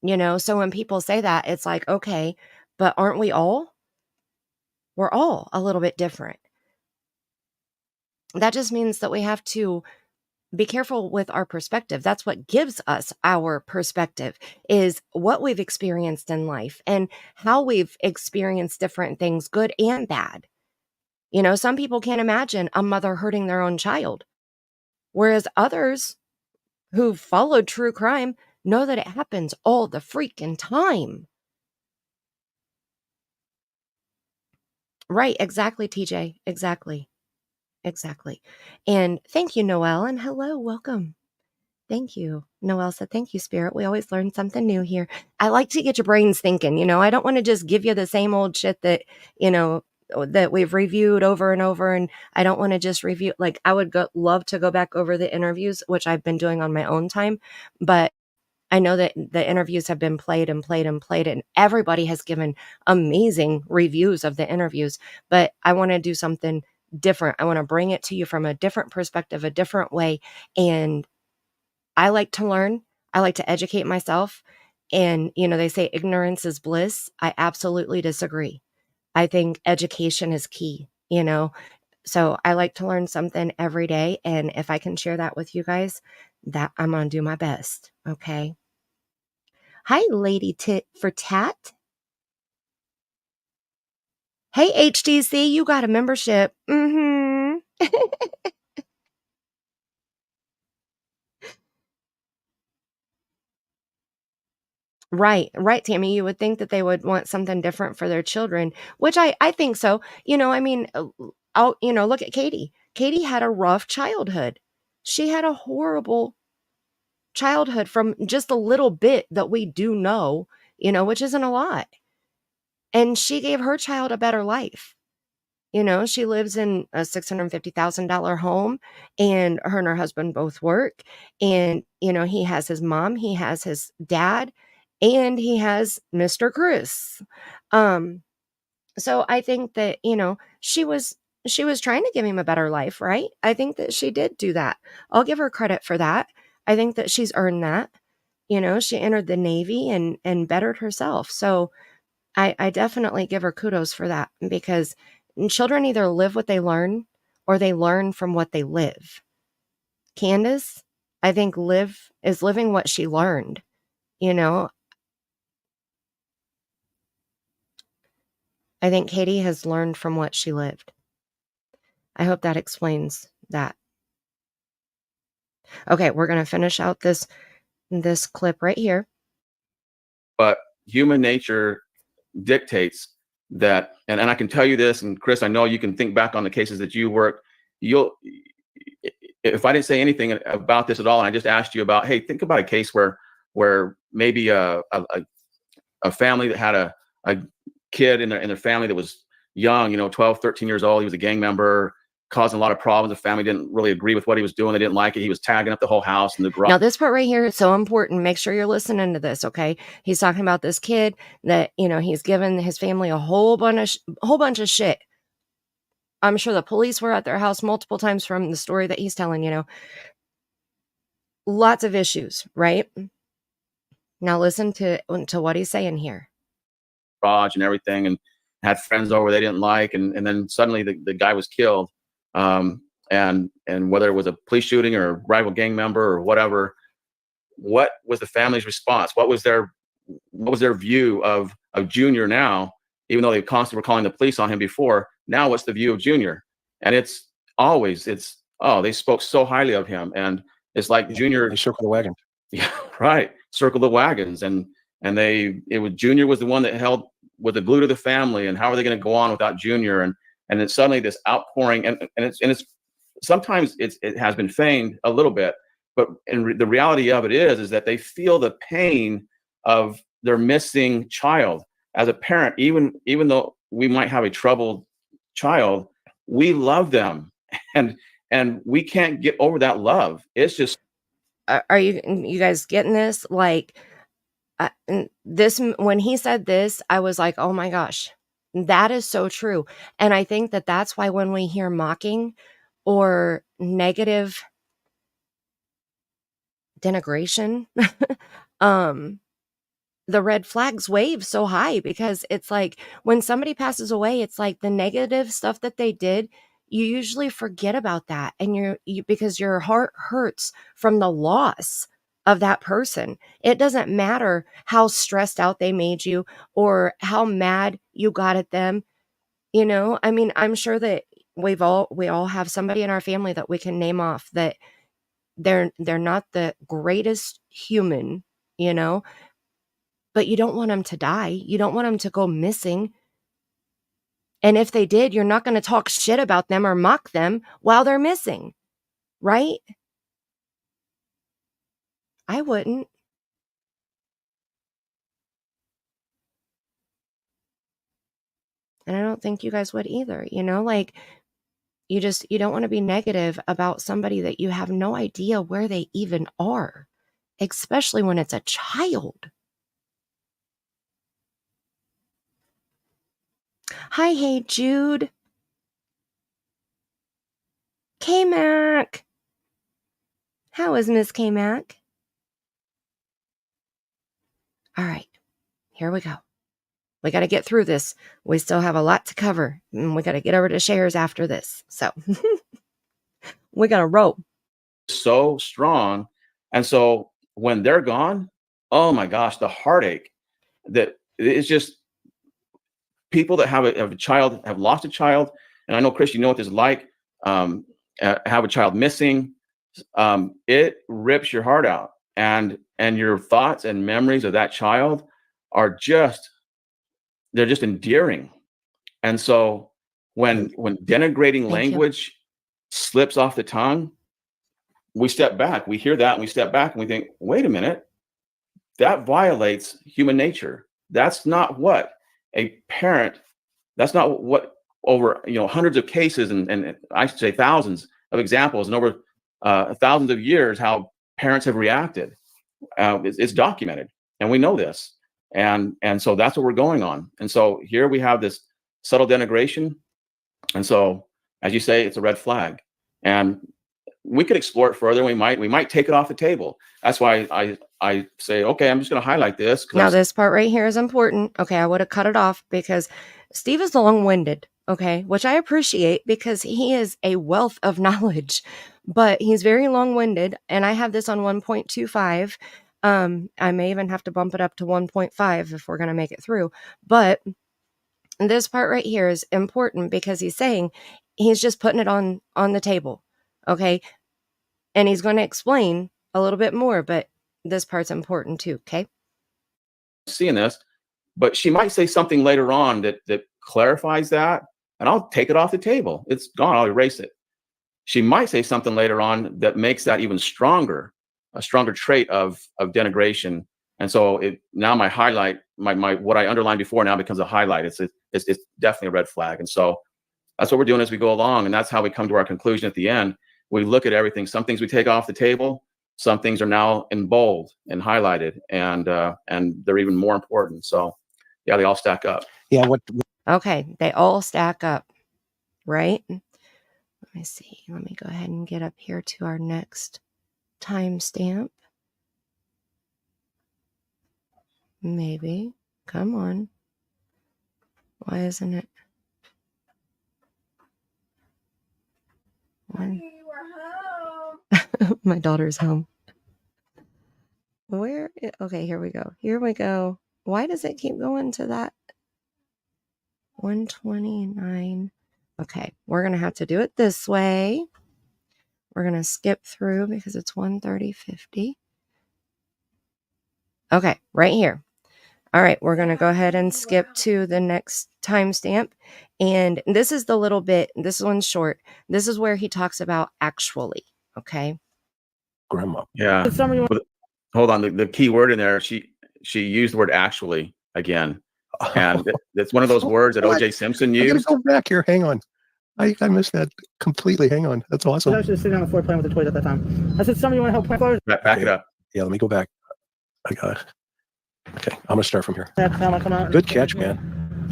so when people say that, it's like, okay, but aren't we all? We're all a little bit different. That just means that we have to be careful with our perspective. That's what gives us our perspective, is what we've experienced in life and how we've experienced different things, good and bad. Some people can't imagine a mother hurting their own child, whereas others who followed true crime know that it happens all the freaking time. Right, exactly, TJ, exactly. And thank you, Noelle, and hello, welcome. Thank you. Noelle said, thank you, Spirit. We always learn something new here. I like to get your brains thinking, I don't want to just give you the same old shit that, that we've reviewed over and over. And I don't want to just review, like I would love to go back over the interviews, which I've been doing on my own time. But I know that the interviews have been played, and everybody has given amazing reviews of the interviews. But I want to do something different. I want to bring it to you from a different perspective, a different way. And I like to learn. I like to educate myself. And, they say ignorance is bliss. I absolutely disagree. I think education is key, So I like to learn something every day. And if I can share that with you guys, that I'm going to do my best. Okay. Hi, Lady Tit for Tat. Hey, HTC, you got a membership. Right, Tammy. You would think that they would want something different for their children, which I think so. Look at Katie. Katie had a rough childhood. She had a horrible childhood from just a little bit that we do know, which isn't a lot. And she gave her child a better life. You know, she lives in a $650,000 home, and her husband both work. And, you know, he has his mom, he has his dad, and he has Mr. Chris. So I think that, you know, she was trying to give him a better life, right? I think that she did do that. I'll give her credit for that. I think that she's earned that. You know, she entered the Navy and bettered herself. So I definitely give her kudos for that, because children either live what they learn or they learn from what they live. Candace, I think, is living what she learned. You know, I think Katie has learned from what she lived. I hope that explains that. Okay, we're going to finish out this clip right here. But human nature dictates that, and I can tell you this, and Chris, I know you can think back on the cases that you worked. If I didn't say anything about this at all, and I just asked you about, hey, think about a case where maybe a family that had a kid in their family that was young, 12, 13 years old. He was a gang member, causing a lot of problems. The family didn't really agree with what he was doing. They didn't like it. He was tagging up the whole house in the garage. Now, this part right here is so important. Make sure you're listening to this, okay? He's talking about this kid that, he's given his family a whole bunch of shit. I'm sure the police were at their house multiple times from the story that he's telling, Lots of issues, right? Now listen to what he's saying here. Garage and everything, and had friends over they didn't like, and then suddenly the guy was killed. And whether it was a police shooting or a rival gang member or whatever, what was the family's response? What was their view of Junior now? Even though they constantly were calling the police on him before, now what's the view of Junior? And it's they spoke so highly of him, and it's like Junior. They circle the wagons. Yeah, right. Circle the wagons, and Junior was the one that held with the glue to the family, and how are they going to go on without Junior? And then suddenly this outpouring, and it's sometimes it has been feigned a little bit, but the reality of it is that they feel the pain of their missing child. As a parent, even though we might have a troubled child, we love them, and we can't get over that love. It's just. Are you guys getting this? Like, this, when he said this, I was like, oh my gosh, that is so true. And I think that that's why when we hear mocking or negative denigration, the red flags wave so high, because it's like when somebody passes away, it's like the negative stuff that they did, you usually forget about that, and because your heart hurts from the loss of that person. It doesn't matter how stressed out they made you or how mad you got at them. I mean, I'm sure that we all have somebody in our family that we can name off that they're not the greatest human, but you don't want them to die. You don't want them to go missing. And if they did, you're not going to talk shit about them or mock them while they're missing, right? I wouldn't. And I don't think you guys would either. Like, you don't want to be negative about somebody that you have no idea where they even are, especially when it's a child. Hi, hey, Jude. K-Mac. How is Miss K-Mac? All right, here we go. We got to get through this. We still have a lot to cover, and we got to get over to shares after this. So we got to roll. So strong. And so when they're gone, oh my gosh, the heartache that it's just. People that have a child, have lost a child, and I know, Chris, you know what this is like, have a child missing, it rips your heart out, and your thoughts and memories of that child are they're just endearing. And so when denigrating language slips off the tongue, we step back, we hear that, and we step back and we think, wait a minute, that violates human nature. That's not what a parent, that's not what over, hundreds of cases and I should say thousands of examples and over thousands of years how parents have reacted. It's documented, and we know this. And so that's what we're going on. And so here we have this subtle denigration. And so, as you say, it's a red flag. And we could explore it further. We might take it off the table. That's why I say, okay, I'm just going to highlight this. Now, this part right here is important. Okay, I would have cut it off because Steve is long-winded, okay, which I appreciate because he is a wealth of knowledge, but he's very long-winded, and I have this on 1.25. I may even have to bump it up to 1.5 if we're going to make it through. But this part right here is important because he's saying he's just putting it on the table, okay? And he's going to explain a little bit more, but this part's important too, okay? Seeing this, but she might say something later on that clarifies that, and I'll take it off the table. It's gone. I'll erase it. She might say something later on that makes that even stronger, a stronger trait of denigration. And so now my highlight, my what I underlined before now becomes a highlight. It's definitely a red flag. And so that's what we're doing as we go along, and that's how we come to our conclusion at the end. We look at everything. Some things we take off the table. Some things are now in bold and highlighted, and they're even more important. So, yeah, they all stack up. Yeah. Okay, they all stack up, right? Let me see. Let me go ahead and get up here to our next timestamp. Maybe. Come on. Why isn't it? My daughter's home. Okay, here we go. Here we go. Why does it keep going to that? 129. Okay, we're going to have to do it this way. We're going to skip through because it's 130.50. Okay, right here. All right, we're going to go ahead and skip to the next timestamp. And this is the little bit, this one's short. This is where he talks about actually, okay? Grandma. Yeah. Hold on. The key word in there, she used the word actually again. And it's one of those words that O.J. Simpson used. I gotta go back here. Hang on. I missed that completely. Hang on. That's awesome. I was actually sitting on the floor playing with the toys at that time. I said, "Somebody want to help plant flowers?" Back it up. Yeah, let me go back. I got it. Okay, I'm gonna start from here. Come out. Good catch, man.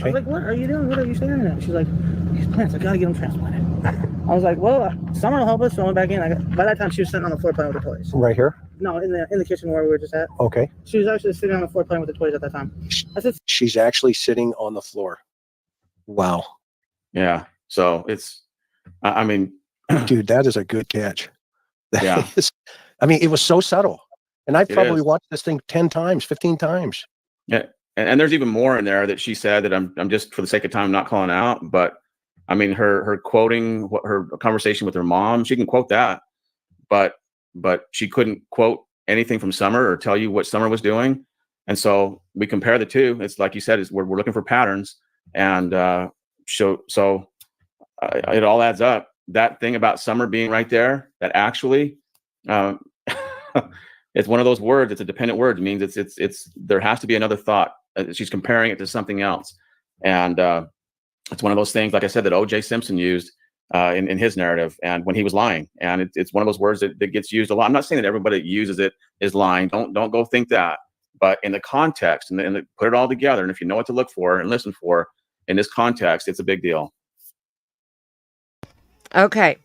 I was like, "What are you doing? What are you staring at?" She's like, "These plants, I gotta get them transplanted." I was like, "Well, summer will help us." So I went back in. By that time, she was sitting on the floor playing with the toys. Right here? No, in the kitchen where we were just at. Okay. She was actually sitting on the floor playing with the toys at that time. I said, she's actually sitting on the floor. Wow. Yeah. So it's, I mean, dude, that is a good catch. Yeah. I mean, it was so subtle. And I've probably watched this thing 10 times, 15 times. Yeah. And there's even more in there that she said that I'm just, for the sake of time, not calling out. But I mean, her quoting her conversation with her mom, she can quote that, but she couldn't quote anything from Summer or tell you what Summer was doing. And so we compare the two. It's like you said, we're looking for patterns, and so it all adds up. That thing about Summer being right there, that actually, it's one of those words. It's a dependent word. It means it's there has to be another thought. She's comparing it to something else, and it's one of those things, like I said, that O.J. Simpson used in his narrative, and when he was lying. And it's one of those words that gets used a lot. I'm not saying that everybody that uses it is lying. Don't go think that. But in the context, and put it all together, and if you know what to look for and listen for in this context, it's a big deal. Okay,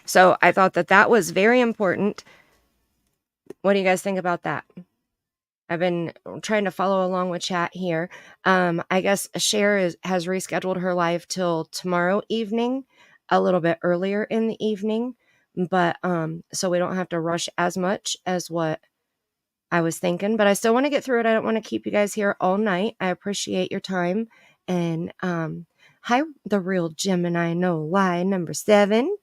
so I thought that was very important. What do you guys think about that? I've been trying to follow along with chat here. I guess Cher has rescheduled her live till tomorrow evening, a little bit earlier in the evening, but so we don't have to rush as much as what I was thinking, but I still want to get through it. I don't want to keep you guys here all night. I appreciate your time. And hi, the real Gemini no lie number 7.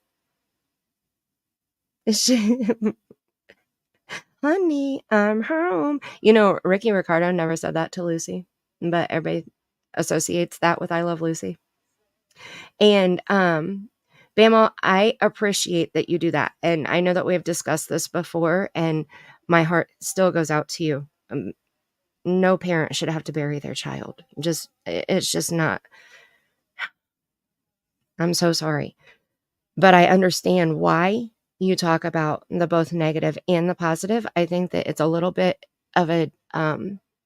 Honey, I'm home. You know, Ricky Ricardo never said that to Lucy, but everybody associates that with I Love Lucy. And Bama, I appreciate that you do that. And I know that we have discussed this before, and my heart still goes out to you. No parent should have to bury their child. It's just not. I'm so sorry. But I understand why you talk about the both negative and the positive. I think that it's a little bit of a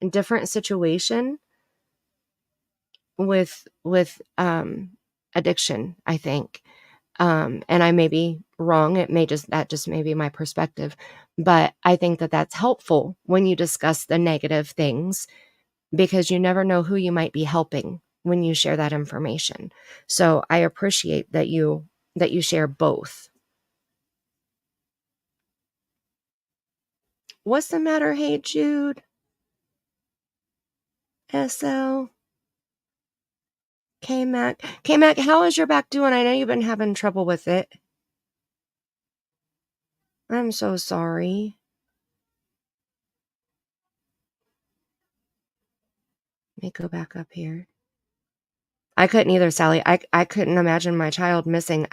different situation with addiction, I think. And I may be wrong. That just may be my perspective, but I think that that's helpful when you discuss the negative things, because you never know who you might be helping when you share that information. So I appreciate that you share both. What's the matter? Hey, Jude. SL. K-Mac. K-Mac, how is your back doing? I know you've been having trouble with it. I'm so sorry. Let me go back up here. I couldn't either, Sally. I couldn't imagine my child missing.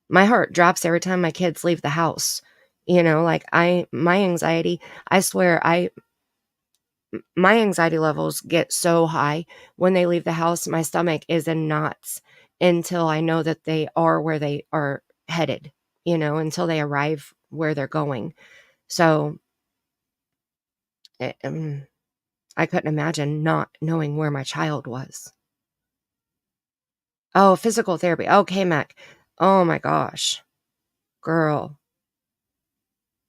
My heart drops every time my kids leave the house. You know, like my anxiety, I swear, my anxiety levels get so high when they leave the house. My stomach is in knots until I know that they are where they are headed, you know, until they arrive where they're going. So I couldn't imagine not knowing where my child was. Oh, physical therapy. Okay, Mac. Oh my gosh. Girl.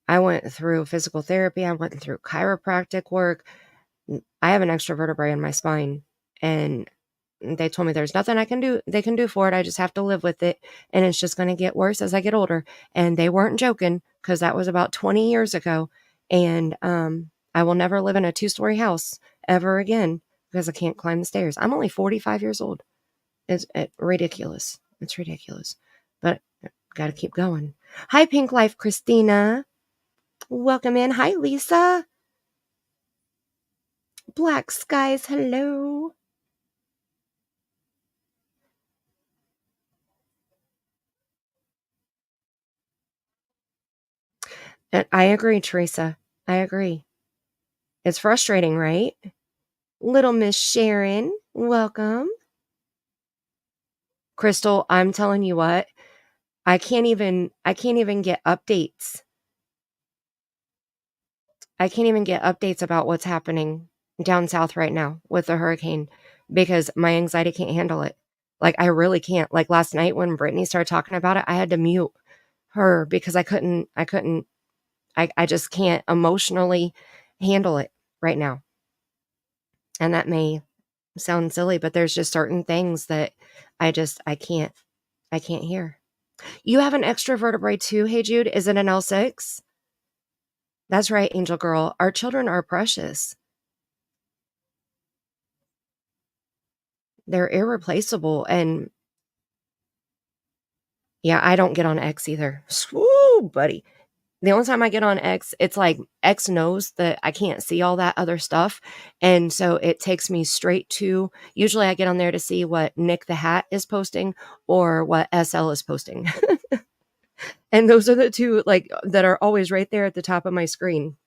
I went through physical therapy. I went through chiropractic work. I have an extra vertebrae in my spine, and they told me there's nothing they can do for it. I just have to live with it, and it's just going to get worse as I get older. And they weren't joking, because that was about 20 years ago. And I will never live in a 2-story house ever again because I can't climb the stairs. I'm only 45 years old. It's ridiculous. It's ridiculous. But got to keep going. Hi, Pink Life Christina. Welcome in. Hi, Lisa. Black Skies, hello. And I agree, Teresa. I agree. It's frustrating, right? Little Miss Sharon, welcome. Crystal, I'm telling you what, I can't even get updates. I can't even get updates about what's happening down south right now with the hurricane, because my anxiety can't handle it. Like, I really can't. Like last night when Brittany started talking about it, I had to mute her because I just can't emotionally handle it right now. And that may sound silly, but there's just certain things that I can't hear. You have an extra vertebrae too, hey Jude? Is it an L6? That's right, Angel Girl. Our children are precious. They're irreplaceable. And yeah, I don't get on X either. Woo, buddy. The only time I get on X, it's like X knows that I can't see all that other stuff. And so it takes me straight to, usually I get on there to see what Nick the Hat is posting or what SL is posting. And those are the two like that are always right there at the top of my screen.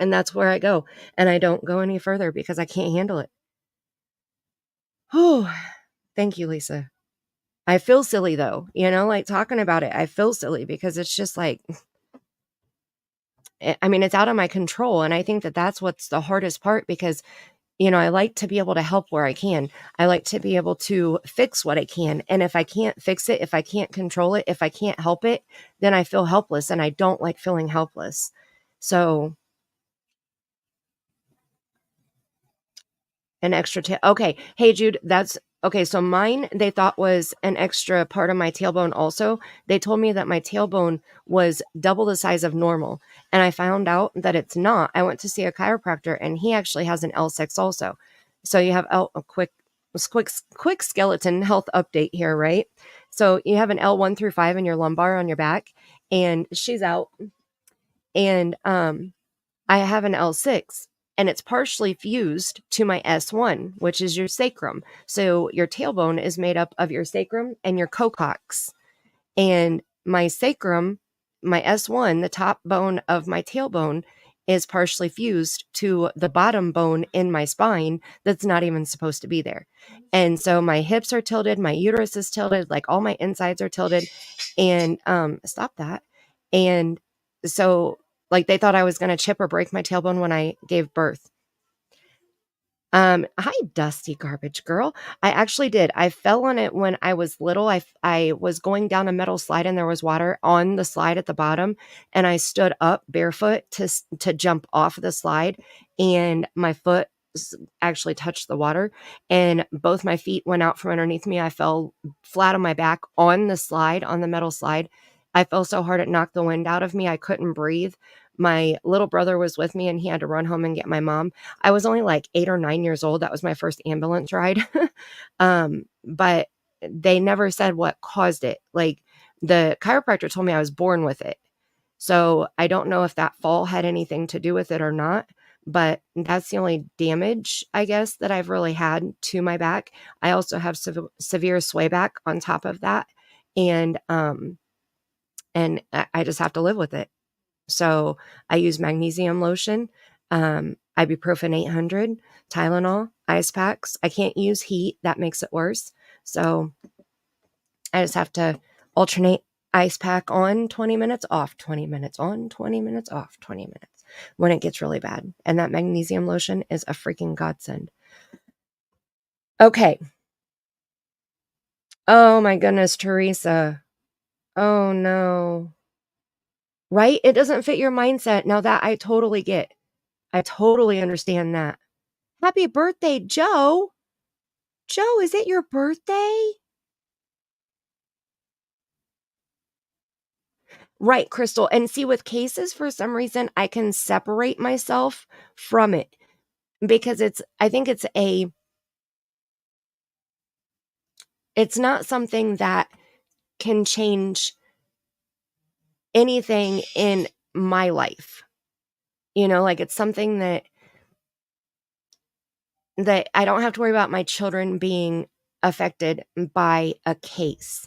And that's where I go. And I don't go any further because I can't handle it. Oh, thank you, Lisa. I feel silly though, you know, like talking about it, I feel silly because it's just like, I mean, it's out of my control. And I think that that's what's the hardest part, because, you know, I like to be able to help where I can. I like to be able to fix what I can. And if I can't fix it, if I can't control it, if I can't help it, then I feel helpless, and I don't like feeling helpless. So an extra okay. Hey, Jude, that's okay. So mine, they thought was an extra part of my tailbone also. They told me that my tailbone was double the size of normal. And I found out that it's not. I went to see a chiropractor, and he actually has an L6 also. So you have a quick skeleton health update here, right? So you have an L1 through 5 in your lumbar on your back, and she's out. And I have an L6, and it's partially fused to my S1, which is your sacrum. So your tailbone is made up of your sacrum and your cocox. And my sacrum, my S1, the top bone of my tailbone, is partially fused to the bottom bone in my spine that's not even supposed to be there. And so my hips are tilted, my uterus is tilted, like all my insides are tilted. And stop that. And so like they thought I was going to chip or break my tailbone when I gave birth. Hi, Dusty Garbage Girl. I actually did. I fell on it when I was little. I was going down a metal slide and there was water on the slide at the bottom, and I stood up barefoot to jump off the slide, and my foot actually touched the water, and both my feet went out from underneath me. I fell flat on my back on the slide, on the metal slide. I fell so hard it knocked the wind out of me. I couldn't breathe. My little brother was with me and he had to run home and get my mom. I was only like 8 or 9 years old. That was my first ambulance ride. But they never said what caused it. Like the chiropractor told me I was born with it. So I don't know if that fall had anything to do with it or not, but that's the only damage, I guess, that I've really had to my back. I also have severe sway back on top of that. And I just have to live with it. So I use magnesium lotion, ibuprofen 800, Tylenol, ice packs. I can't use heat. That makes it worse. So I just have to alternate ice pack on 20 minutes, off 20 minutes, on 20 minutes, off 20 minutes when it gets really bad. And that magnesium lotion is a freaking godsend. Okay. Oh my goodness, Teresa. Oh no. Right? It doesn't fit your mindset. Now that I totally get. I totally understand that. Happy birthday, Joe. Joe, is it your birthday? Right, Crystal. And see, with cases, for some reason, I can separate myself from it because I think it's not something that can change anything in my life. Like it's something that I don't have to worry about my children being affected by a case.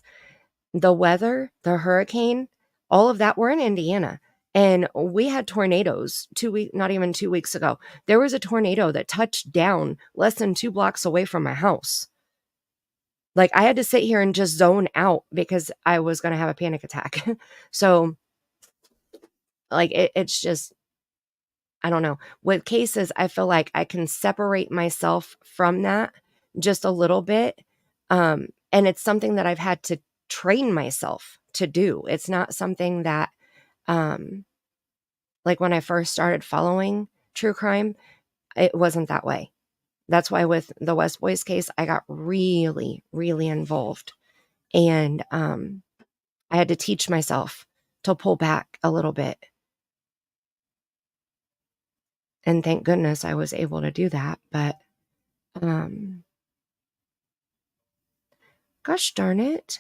The weather, the hurricane, all of that, we're in Indiana and we had tornadoes not even 2 weeks ago. There was a tornado that touched down less than 2 blocks away from my house. Like I had to sit here and just zone out because I was going to have a panic attack. So like it's just, I don't know. With cases, I feel like I can separate myself from that just a little bit. And it's something that I've had to train myself to do. It's not something that, like when I first started following true crime, it wasn't that way. That's why with the West Boys case, I got really, really involved. And I had to teach myself to pull back a little bit. And thank goodness I was able to do that. But gosh darn it.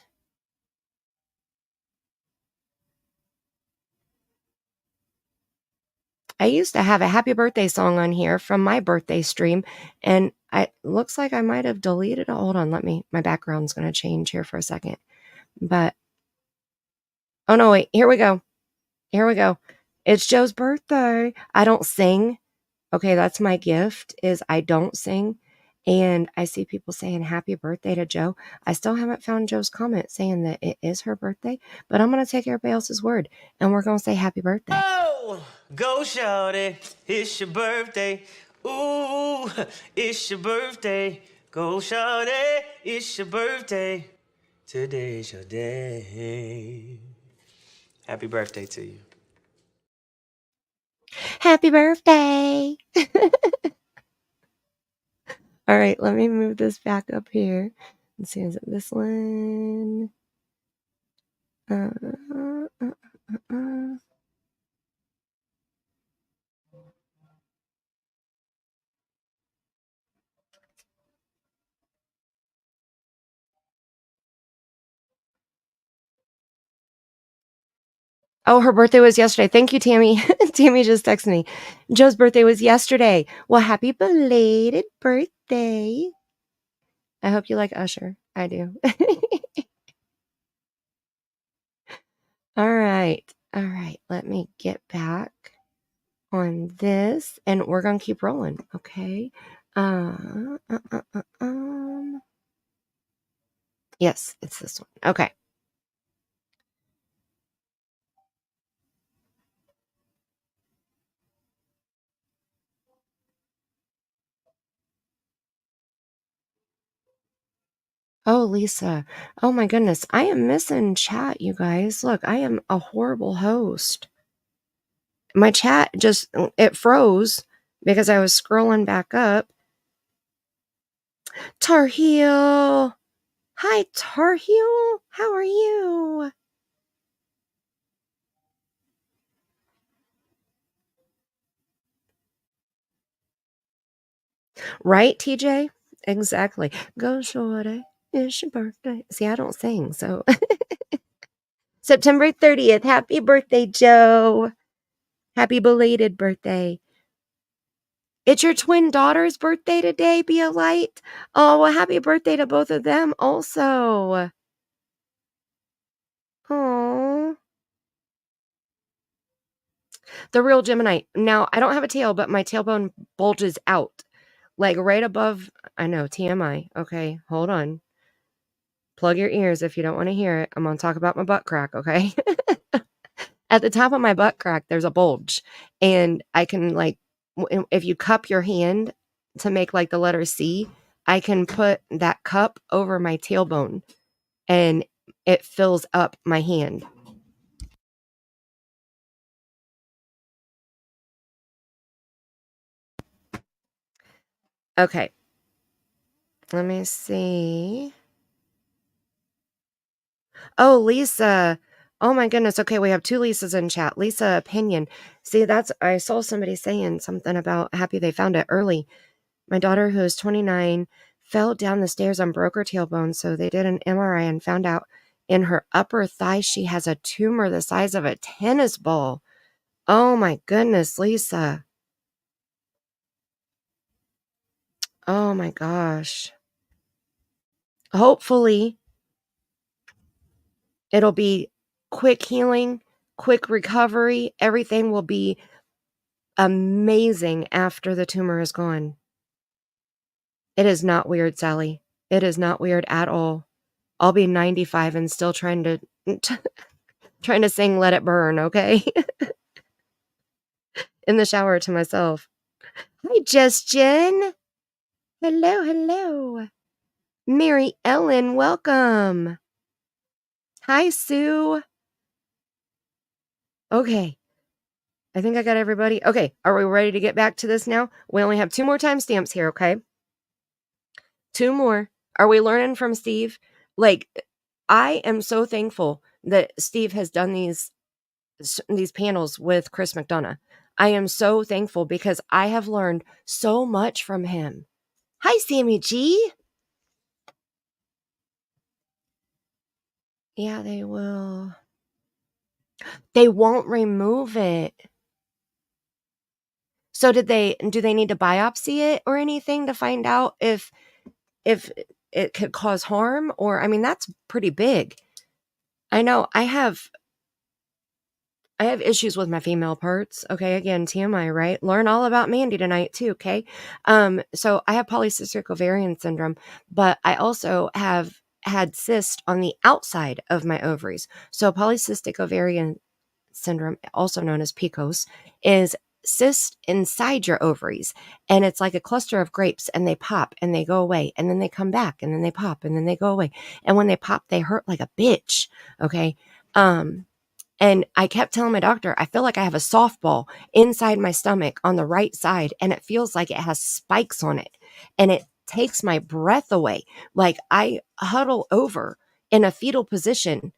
I used to have a happy birthday song on here from my birthday stream, and it looks like I might have deleted it. Hold on, my background's going to change here for a second. But, oh no, wait, here we go. It's Joe's birthday. I don't sing. Okay, that's my gift, is I don't sing. And I see people saying happy birthday to Joe. I still haven't found Joe's comment saying that it is her birthday, but I'm going to take everybody else's word and we're going to say happy birthday. Oh, go shawty, it's your birthday. Ooh, it's your birthday. Go shawty, it's your birthday. Today's your day. Happy birthday to you. Happy birthday. All right, let me move this back up here. Let's see, is it this one? Oh, her birthday was yesterday. Thank you, Tammy. Tammy just texted me. Joe's birthday was yesterday. Well, happy belated birthday. I hope you like Usher. I do. All right. Let me get back on this, and we're going to keep rolling, okay? Yes, it's this one. Okay. Oh, Lisa. Oh my goodness. I am missing chat, you guys. Look, I am a horrible host. My chat just, it froze because I was scrolling back up. Tar Heel. Hi, Tar Heel. How are you? Right, TJ? Exactly. Go shorty. It's your birthday. See, I don't sing, so. September 30th. Happy birthday, Joe. Happy belated birthday. It's your twin daughter's birthday today, Be a Light. Oh, well, happy birthday to both of them also. Oh. The real Gemini. Now, I don't have a tail, but my tailbone bulges out. Like right above, I know, TMI. Okay, hold on. Plug your ears if you don't want to hear it. I'm going to talk about my butt crack, okay? At the top of my butt crack, there's a bulge. And I can, like, if you cup your hand to make, like, the letter C, I can put that cup over my tailbone and it fills up my hand. Okay. Let me see. Oh, Lisa. Oh my goodness. Okay, we have two Lisas in chat. Lisa Opinion. See, I saw somebody saying something about happy they found it early. My daughter, who is 29, fell down the stairs and broke her tailbone, so they did an MRI and found out in her upper thigh she has a tumor the size of a tennis ball. Oh my goodness, Lisa. Oh my gosh. Hopefully, it'll be quick healing, quick recovery. Everything will be amazing after the tumor is gone. It is not weird, Sally. It is not weird at all. I'll be 95 and still trying to sing Let It Burn, okay? In the shower to myself. Hi, Justin. Hello, hello. Mary Ellen, welcome. Hi, Sue. Okay. I think I got everybody. Okay, are we ready to get back to this now? We only have 2 more timestamps here, okay? 2 more. Are we learning from Steve? Like, I am so thankful that Steve has done these panels with Chris McDonough. I am so thankful because I have learned so much from him. Hi, Sammy G. Yeah, they will. They won't remove it. So do they need to biopsy it or anything to find out if it could cause harm? Or, I mean, that's pretty big. I know I have issues with my female parts. Okay, again, TMI, right? Learn all about Mandy tonight too, okay? So I have polycystic ovarian syndrome, but I also have had cyst on the outside of my ovaries. So polycystic ovarian syndrome, also known as PCOS, is cyst inside your ovaries, and it's like a cluster of grapes, and they pop and they go away, and then they come back, and then they pop and then they go away, and when they pop they hurt like a bitch. Okay. And I kept telling my doctor, I feel like I have a softball inside my stomach on the right side, and it feels like it has spikes on it, and it takes my breath away. Like I huddle over in a fetal position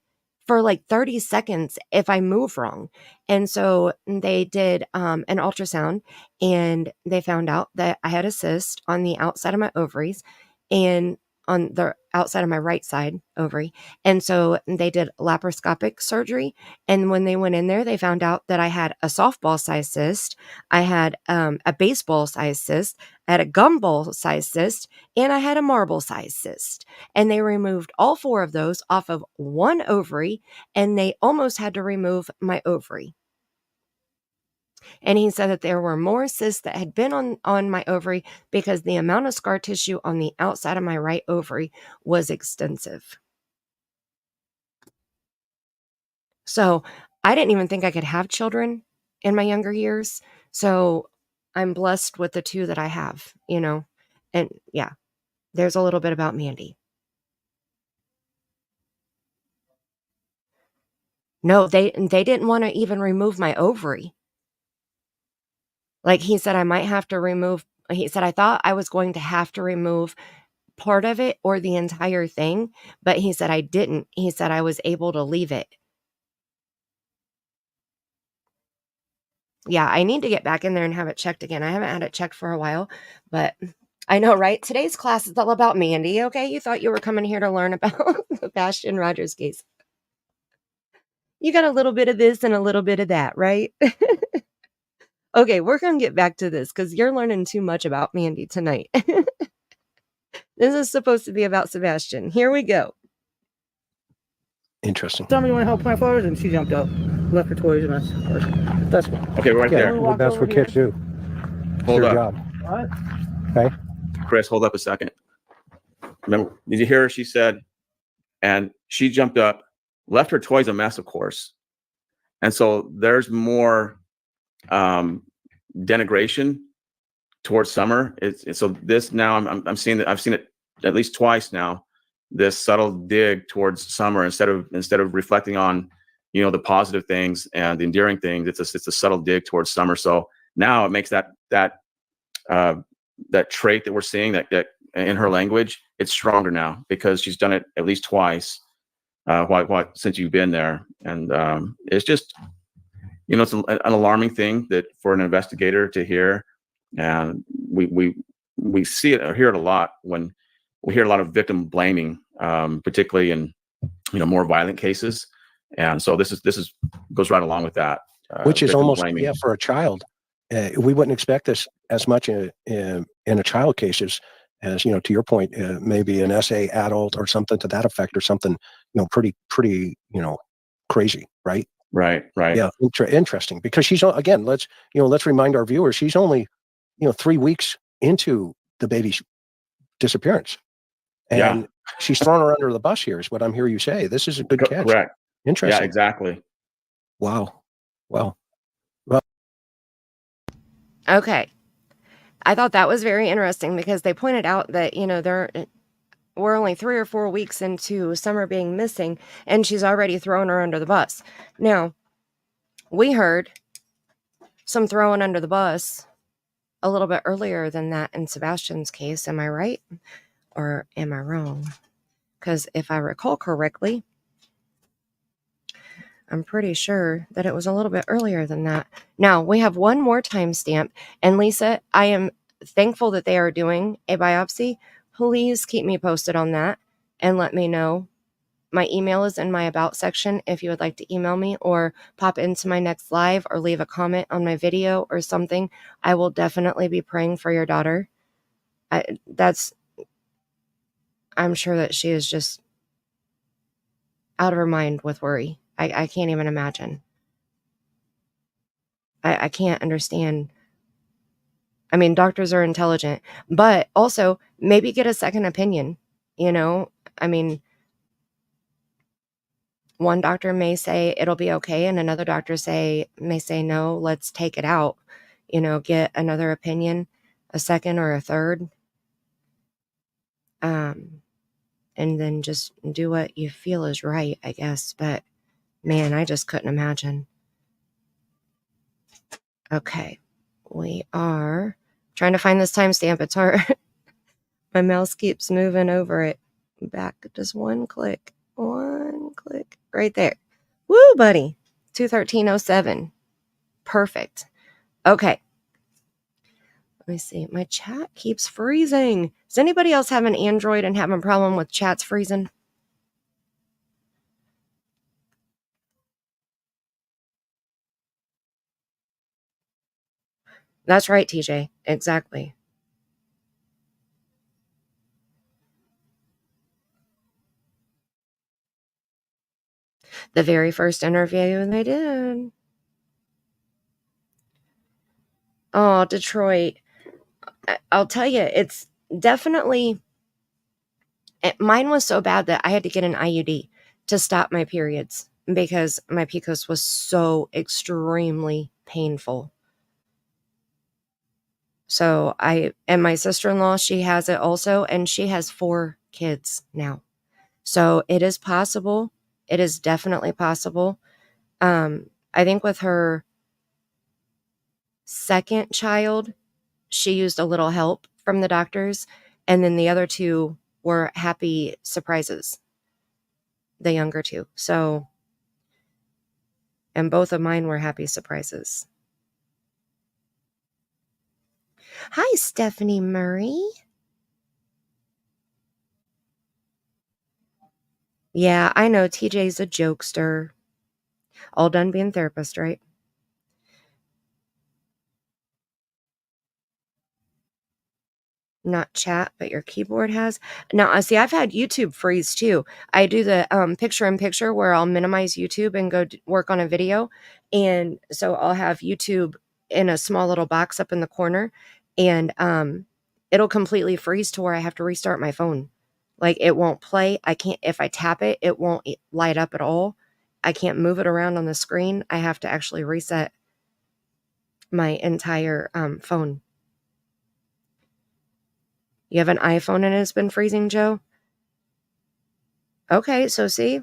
for like 30 seconds if I move wrong. And so they did an ultrasound, and they found out that I had a cyst on the outside of my ovaries and on the outside of my right side ovary. And so they did laparoscopic surgery. And when they went in there, they found out that I had a softball size cyst. I had a baseball size cyst. I had a gumball size cyst, and I had a marble size cyst. And they removed all 4 of those off of one ovary, and they almost had to remove my ovary. And he said that there were more cysts that had been on my ovary because the amount of scar tissue on the outside of my right ovary was extensive. So I didn't even think I could have children in my younger years. So I'm blessed with the 2 that I have, you know. And yeah, there's a little bit about Mandy. No, they didn't want to even remove my ovary. Like he said, I might have to remove. He said, I thought I was going to have to remove part of it or the entire thing, but he said I didn't. He said I was able to leave it. Yeah, I need to get back in there and have it checked again. I haven't had it checked for a while, but I know, right? Today's class is all about Mandy, okay? You thought you were coming here to learn about the Sebastian Rogers case. You got a little bit of this and a little bit of that, right? Okay, we're going to get back to this because you're learning too much about Mandy tonight. This is supposed to be about Sebastian. Here we go. Interesting. Somebody want to help plant flowers, and she jumped up, left her toys, and that's what. Okay, we're right Yeah, there. well, that's what kids do. It's Hold their up. job. What? Okay. Chris, hold up a second. Remember, did you hear her? She said, and she jumped up, left her toys a mess, of course. And so there's more denigration towards Summer. So this now I'm seeing that. I've seen it at least twice now. This subtle dig towards Summer instead of reflecting on, the positive things and the endearing things. It's a subtle dig towards Summer. So now it makes that trait that we're seeing that in her language, it's stronger now because she's done it at least twice. Since you've been there, and it's just, it's an alarming thing that for an investigator to hear, and we see it or hear it a lot when we hear a lot of victim blaming, particularly in more violent cases, and so this is goes right along with that, which is almost blaming. For a child. We wouldn't expect this as much in a child cases as, to your point, maybe an SA adult or something to that effect, or something, pretty, crazy, right? Right. Yeah, interesting, because she's, again, let's remind our viewers, she's only, 3 weeks into the baby's disappearance, and she's thrown her under the bus here, is what I'm hearing you say. This is a good catch. Correct. Interesting. Yeah, exactly. Wow. Well, Okay. I thought that was very interesting because they pointed out that, we're only 3 or 4 weeks into Summer being missing, and she's already thrown her under the bus. Now, we heard some throwing under the bus a little bit earlier than that in Sebastian's case. Am I right? Or am I wrong? Because if I recall correctly, I'm pretty sure that it was a little bit earlier than that. Now, we have one more timestamp. And Lisa, I am thankful that they are doing a biopsy. Please keep me posted on that and let me know. My email is in my about section if you would like to email me or pop into my next live or leave a comment on my video or something. I will definitely be praying for your daughter. I'm sure that she is just out of her mind with worry. I can't even imagine. I can't understand. I mean, doctors are intelligent, but also maybe get a second opinion, I mean, one doctor may say it'll be okay, and another doctor may say, no, let's take it out, get another opinion, a second or a third, and then just do what you feel is right, I guess. But man, I just couldn't imagine. Okay. We are trying to find this timestamp. It's hard. My mouse keeps moving over it. Back just one click. Right there. Woo, buddy. 21307. Perfect. Okay. Let me see. My chat keeps freezing. Does anybody else have an Android and having a problem with chats freezing? That's right, TJ. Exactly. The very first interview they did. Oh, Detroit. I'll tell you, it's definitely, mine was so bad that I had to get an IUD to stop my periods because my PCOS was so extremely painful. So and my sister-in-law, she has it also, and she has 4 kids now. So it is possible. It is definitely possible. I think with her second child, she used a little help from the doctors, and then the other 2 were happy surprises, the younger 2. So, and both of mine were happy surprises. Hi, Stephanie Murray. Yeah, I know TJ's a jokester. All done being therapist, right? Not chat, but your keyboard has. Now, see, I've had YouTube freeze too. I do the picture-in-picture where I'll minimize YouTube and go work on a video. And so I'll have YouTube in a small little box up in the corner, and it'll completely freeze to where I have to restart my phone. Like, it won't play. I can't, if I tap it, it won't light up at all. I can't move it around on the screen. I have to actually reset my entire phone. You have an iPhone and it's been freezing, Joe? Okay, so see?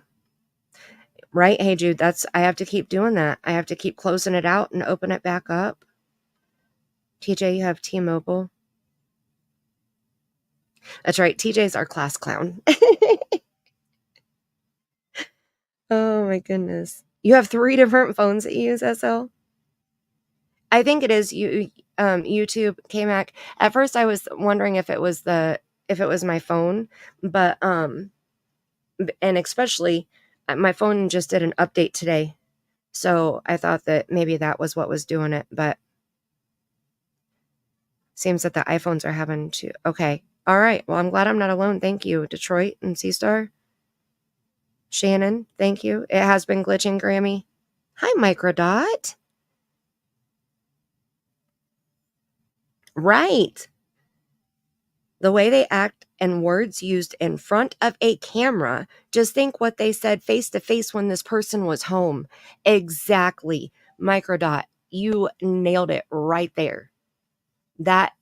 Right? Hey, Jude, I have to keep doing that. I have to keep closing it out and open it back up. TJ, you have T-Mobile. That's right. TJ's our class clown. Oh, my goodness. You have 3 different phones that you use, SL? I think it is YouTube, KMac. At first, I was wondering if it was my phone, but and especially my phone just did an update today, so I thought that maybe that was what was doing it. But seems that the iPhones are having to. Okay, all right. Well, I'm glad I'm not alone. Thank you, Detroit and C-Star. Shannon, thank you. It has been glitching, Grammy. Hi, Microdot. Right. The way they act and words used in front of a camera. Just think what they said face to face when this person was home. Exactly. Microdot. You nailed it right there. That,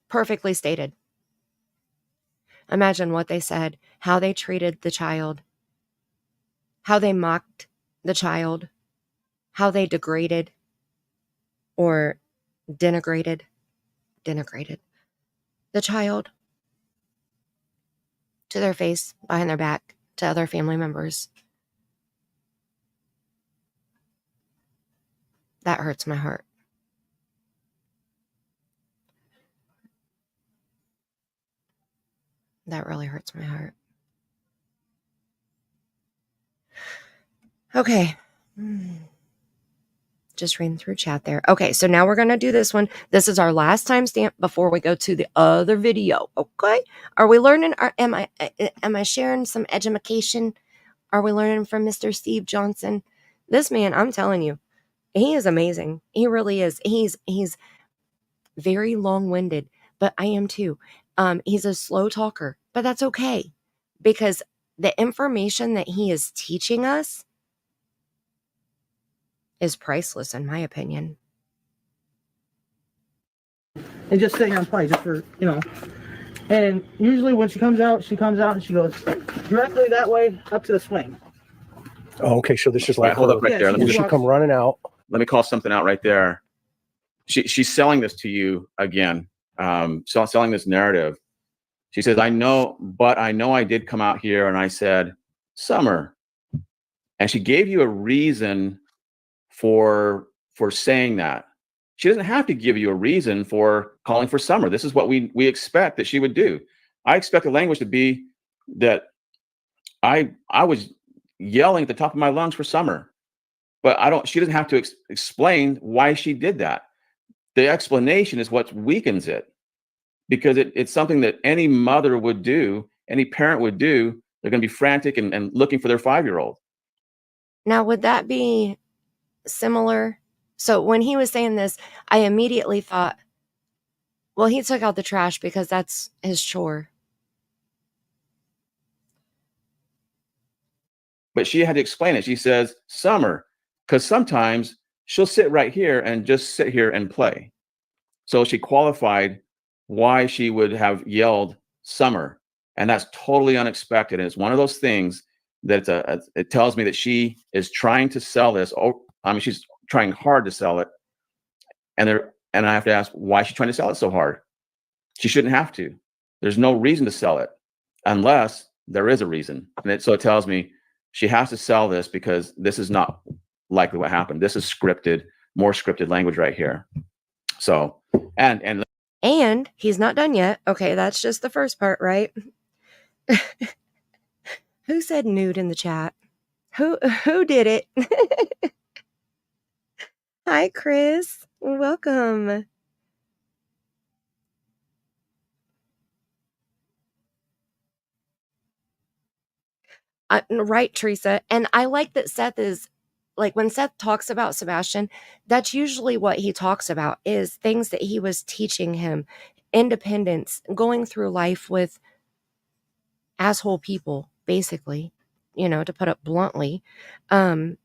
perfectly stated. Imagine what they said, how they treated the child, how they mocked the child, how they degraded or denigrated the child to their face, behind their back, to other family members. That hurts my heart. That really hurts my heart. Okay. Just reading through chat there. Okay, so now we're going to do this one. This is our last timestamp before we go to the other video. Okay? Are we learning? Am I sharing some education? Are we learning from Mr. Steve Johnson? This man, I'm telling you, he is amazing. He really is. He's very long-winded, but I am too. He's a slow talker, but that's okay because the information that he is teaching us is priceless, in my opinion. And just sit here and play, just for, And usually when she comes out and she goes directly that way up to the swing. Oh, okay. So this is like, hold up right there. Will she come running out? Let me call something out right there. She's selling this to you again. Selling this narrative. She says, I know I did come out here and I said, Summer. And she gave you a reason for saying that. She doesn't have to give you a reason for calling for Summer. This is what we expect that she would do. I expect the language to be that I was yelling at the top of my lungs for Summer, but she doesn't have to explain why she did that. The explanation is what weakens it, because it's something that any mother would do, any parent would do. They're going to be frantic and looking for their 5-year-old. Now, would that be similar? So when he was saying this, I immediately thought, well, he took out the trash because that's his chore. But she had to explain it. She says, Summer, because sometimes she'll sit right here and just sit here and play. So she qualified why she would have yelled Summer. And that's totally unexpected. And it's one of those things that it tells me that she is trying to sell this. Oh, I mean, she's trying hard to sell it. And I have to ask, why is she trying to sell it so hard? She shouldn't have to. There's no reason to sell it unless there is a reason. And so it tells me she has to sell this because this is not likely what happened. This is scripted, more scripted language right here. So, and he's not done yet. Okay, that's just the first part, right? Who said nude in the chat? Who did it? Hi, Chris. Welcome. Right, Teresa. And I like that Seth is, like, when Seth talks about Sebastian, that's usually what he talks about, is things that he was teaching him, independence, going through life with asshole people, basically, to put it bluntly, and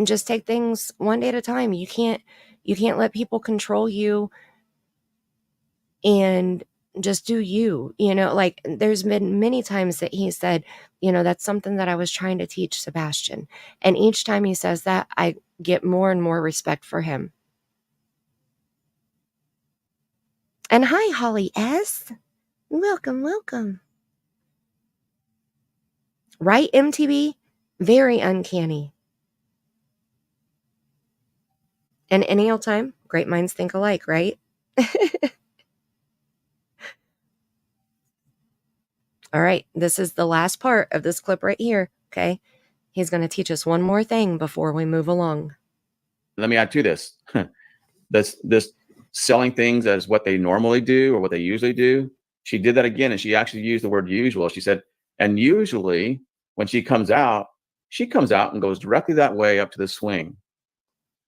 just take things one day at a time. You can't let people control you and just do you, like there's been many times that he said, that's something that I was trying to teach Sebastian. And each time he says that, I get more and more respect for him. And hi, Holly S. Welcome, welcome. Right, MTV? Very uncanny. And any old time, great minds think alike, right? All right, this is the last part of this clip right here, okay? He's going to teach us one more thing before we move along. Let me add to this. This selling things as what they normally do or what they usually do. She did that again, and she actually used the word usual. She said, and usually when she comes out and goes directly that way up to the swing.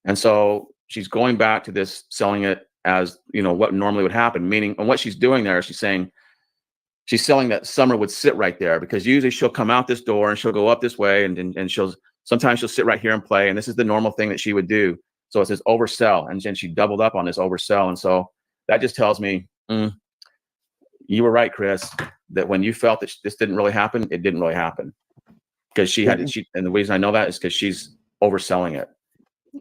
And so she's going back to this selling it as, what normally would happen, meaning, and what she's doing there, she's saying, she's selling that Summer would sit right there, because usually she'll come out this door and she'll go up this way, and sometimes she'll sit right here and play. And this is the normal thing that she would do. So it says oversell, and then she doubled up on this oversell. And so that just tells me, you were right, Chris, that when you felt that this didn't really happen, it didn't really happen, because and the reason I know that is because she's overselling it.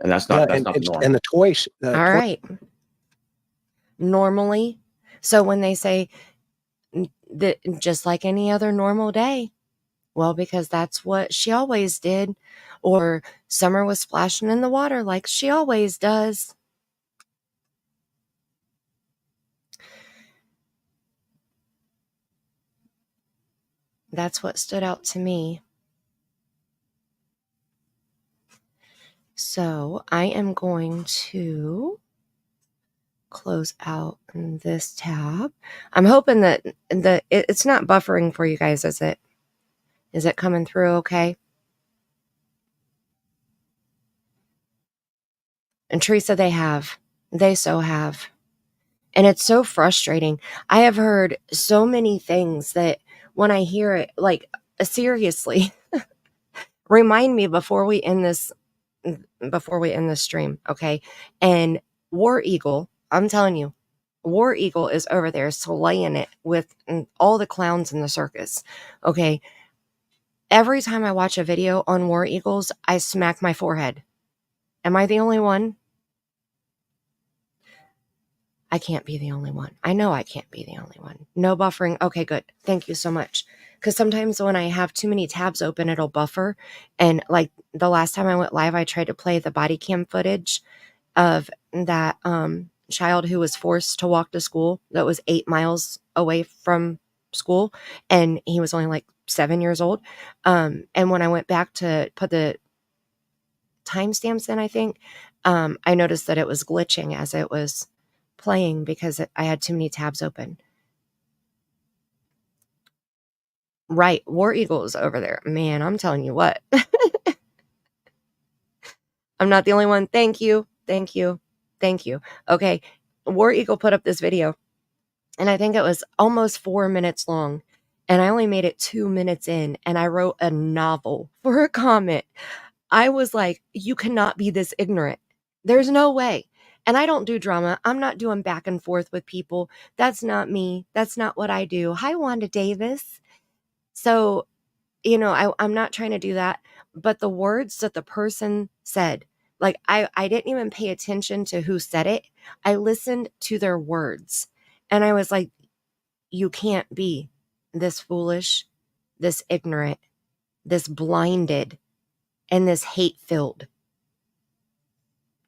And that's not normal. And the toys. All right. Normally. So when they say that just like any other normal day, well, because that's what she always did. Or Summer was splashing in the water like she always does. That's what stood out to me. So I am going to close out this tab. I'm hoping that it's not buffering for you guys, is it? Is it coming through okay? And Teresa, they so have. And it's so frustrating. I have heard so many things that when I hear it, like, seriously, remind me before we end this stream, okay? And War Eagle, I'm telling you, War Eagle is over there slaying it with all the clowns in the circus, okay? Every time I watch a video on War Eagles, I smack my forehead. Am I the only one? I can't be the only one. I know I can't be the only one. No buffering. Okay, good. Thank you so much. Because sometimes when I have too many tabs open, it'll buffer. And like the last time I went live, I tried to play the body cam footage of that child who was forced to walk to school that was 8 miles away from school. And he was only like 7 years old. And when I went back to put the timestamps in, I think, I noticed that it was glitching as it was playing because I had too many tabs open. Right, War Eagle is over there. Man, I'm telling you what. I'm not the only one. Thank you. Thank you. Thank you. Okay. War Eagle put up this video, and I think it was almost 4 minutes long. And I only made it 2 minutes in, and I wrote a novel for a comment. I was like, you cannot be this ignorant. There's no way. And I don't do drama. I'm not doing back and forth with people. That's not me. That's not what I do. Hi, Wanda Davis. So, you know, I'm not trying to do that. But the words that the person said, like, I didn't even pay attention to who said it. I listened to their words. And I was like, you can't be this foolish, this ignorant, this blinded, and this hate-filled.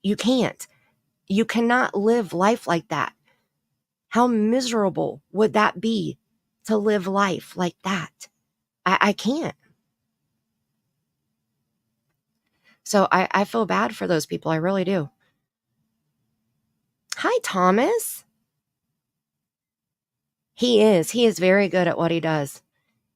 You can't. You cannot live life like that. How miserable would that be to live life like that? I can't. So I feel bad for those people. I really do. Hi, Thomas. He is very good at what he does.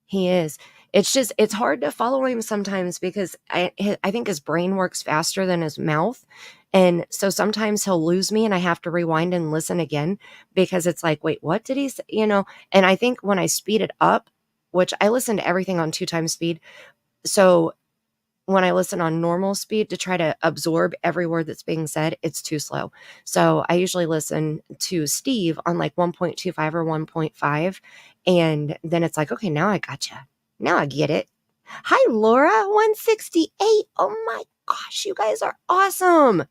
He is. It's hard to follow him sometimes because I think his brain works faster than his mouth. And so sometimes he'll lose me and I have to rewind and listen again because it's like, wait, what did he say? You know, and I think when I speed it up, which I listen to everything on 2x speed. So when I listen on normal speed to try to absorb every word that's being said, it's too slow. So I usually listen to Steve on like 1.25 or 1.5. And then it's like, okay, now I gotcha. Now I get it. Hi, Laura, 168. Oh my gosh, you guys are awesome.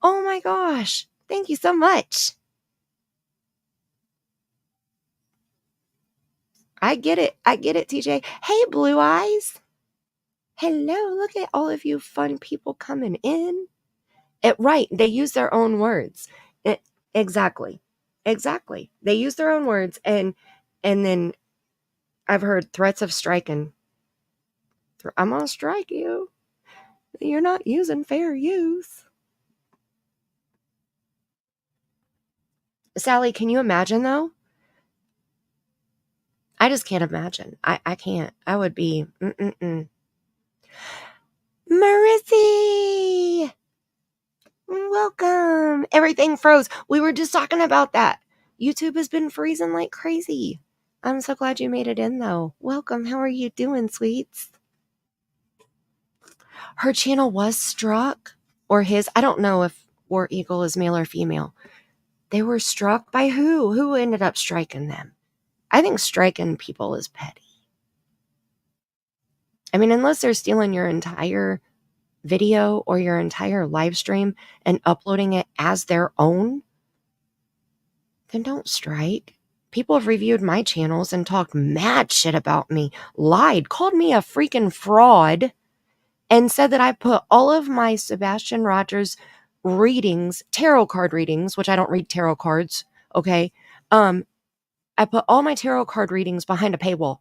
Oh my gosh. Thank you so much. I get it. I get it, TJ. Hey, Blue Eyes. Hello. Look at all of you fun people coming in. Right. They use their own words. Exactly. Exactly. They use their own words. And then I've heard threats of striking. I'm going to strike you. You're not using fair use. Sally, can you imagine though? I just can't imagine. I can't. I would be. Marissy! Welcome. Everything froze. We were just talking about that. YouTube has been freezing like crazy. I'm so glad you made it in though. Welcome. How are you doing, sweets? Her channel was struck, or his. I don't know if War Eagle is male or female. They were struck by who? Who ended up striking them? I think striking people is petty. I mean, unless they're stealing your entire video or your entire live stream and uploading it as their own, then don't strike. People have reviewed my channels and talked mad shit about me, lied, called me a freaking fraud, and said that I put all of my Sebastian Rogers readings, tarot card readings, which I don't read tarot cards, okay? I put all my tarot card readings behind a paywall.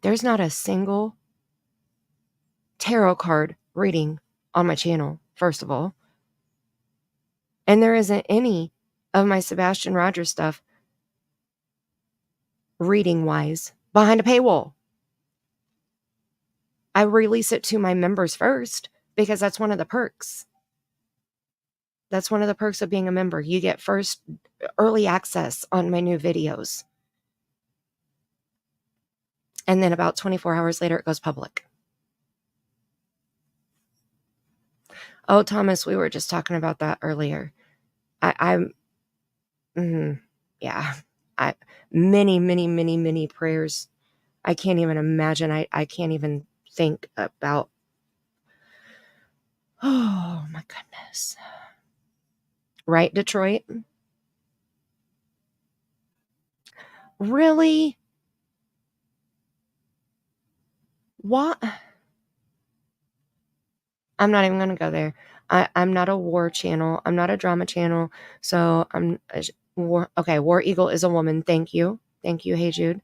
There's not a single tarot card reading on my channel, first of all. And there isn't any of my Sebastian Rogers stuff, reading-wise, behind a paywall. I release it to my members first because that's one of the perks. That's one of the perks of being a member. You get first early access on my new videos. And then about 24 hours later, it goes public. Oh, Thomas, we were just talking about that earlier. Many prayers. I can't even imagine. I can't even think about. Oh my goodness. Right, Detroit? Really? What? I'm not even going to go there. I'm not a war channel. I'm not a drama channel. So War Eagle is a woman. Thank you. Thank you. Hey, Jude.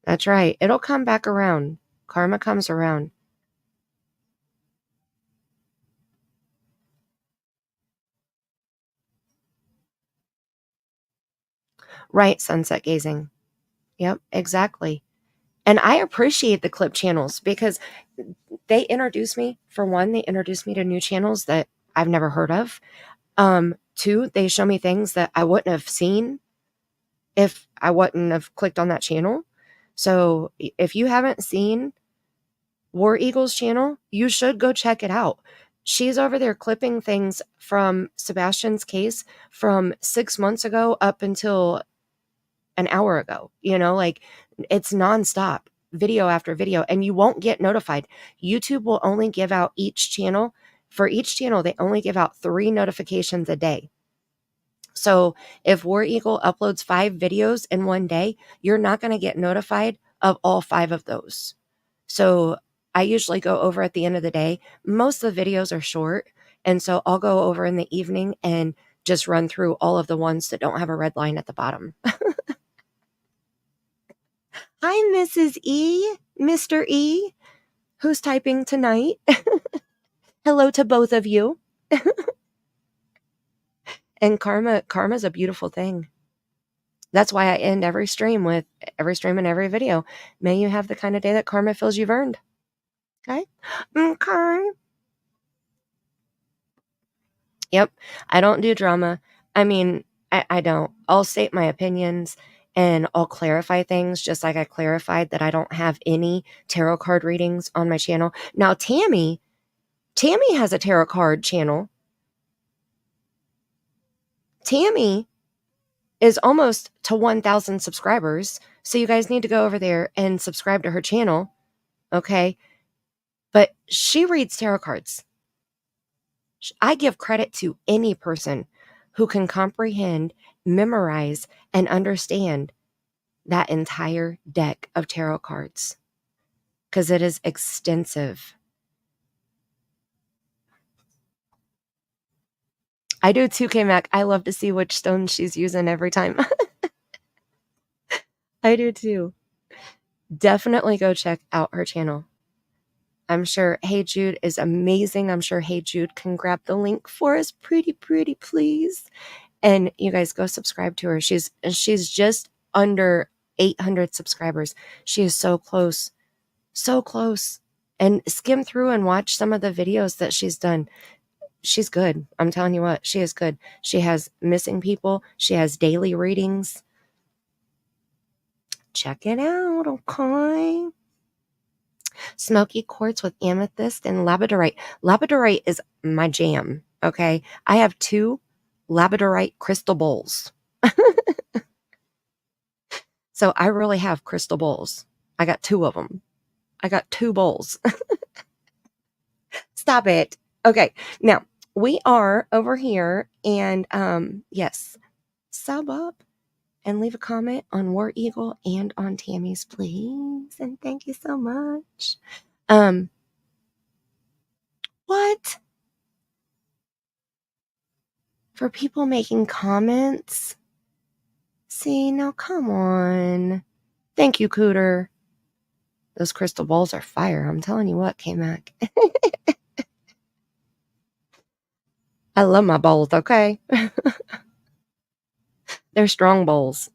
That's right. It'll come back around. Karma comes around. Right, sunset gazing. Yep, exactly. And I appreciate the clip channels because they introduce me, for one, they introduce me to new channels that I've never heard of. Two, they show me things that I wouldn't have seen if I wouldn't have clicked on that channel. So if you haven't seen War Eagle's channel, you should go check it out. She's over there clipping things from Sebastian's case from 6 months ago up until an hour ago. You know, like it's nonstop, video after video, and you won't get notified. YouTube will only give out each channel. For each channel, they only give out 3 notifications a day. So if War Eagle uploads 5 videos in one day, you're not going to get notified of all 5 of those. So I usually go over at the end of the day. Most of the videos are short. And so I'll go over in the evening and just run through all of the ones that don't have a red line at the bottom. Hi, Mrs. E, Mr. E, who's typing tonight. Hello to both of you. And karma's a beautiful thing. That's why I end every stream and every video. May you have the kind of day that karma feels you've earned. Okay? Okay. Yep. I don't do drama. I mean, I don't. I'll state my opinions and I'll clarify things just like I clarified that I don't have any tarot card readings on my channel. Now, Tammy has a tarot card channel. Tammy is almost to 1,000 subscribers. So you guys need to go over there and subscribe to her channel. Okay? But she reads tarot cards. I give credit to any person who can comprehend, memorize, and understand that entire deck of tarot cards because it is extensive. I do too, K-Mac. I love to see which stone she's using every time. I do too. Definitely go check out her channel. I'm sure Hey Jude is amazing. I'm sure Hey Jude can grab the link for us pretty, please. And you guys go subscribe to her. She's just under 800 subscribers. She is so close. So close. And skim through and watch some of the videos that she's done. She's good. I'm telling you what, she is good. She has missing people. She has daily readings. Check it out, okay? Smoky quartz with amethyst and labradorite. Labradorite is my jam, okay? I have 2 labradorite crystal bowls. So I really have crystal bowls. I got 2 of them. I got 2 bowls. Stop it. Okay, now we are over here and yes, sub up and leave a comment on War Eagle and on Tammy's, please. And thank you so much. What? For people making comments? See, now come on. Thank you, Cooter. Those crystal balls are fire. I'm telling you what, K-Mac. I love my bowls, okay? They're strong bowls.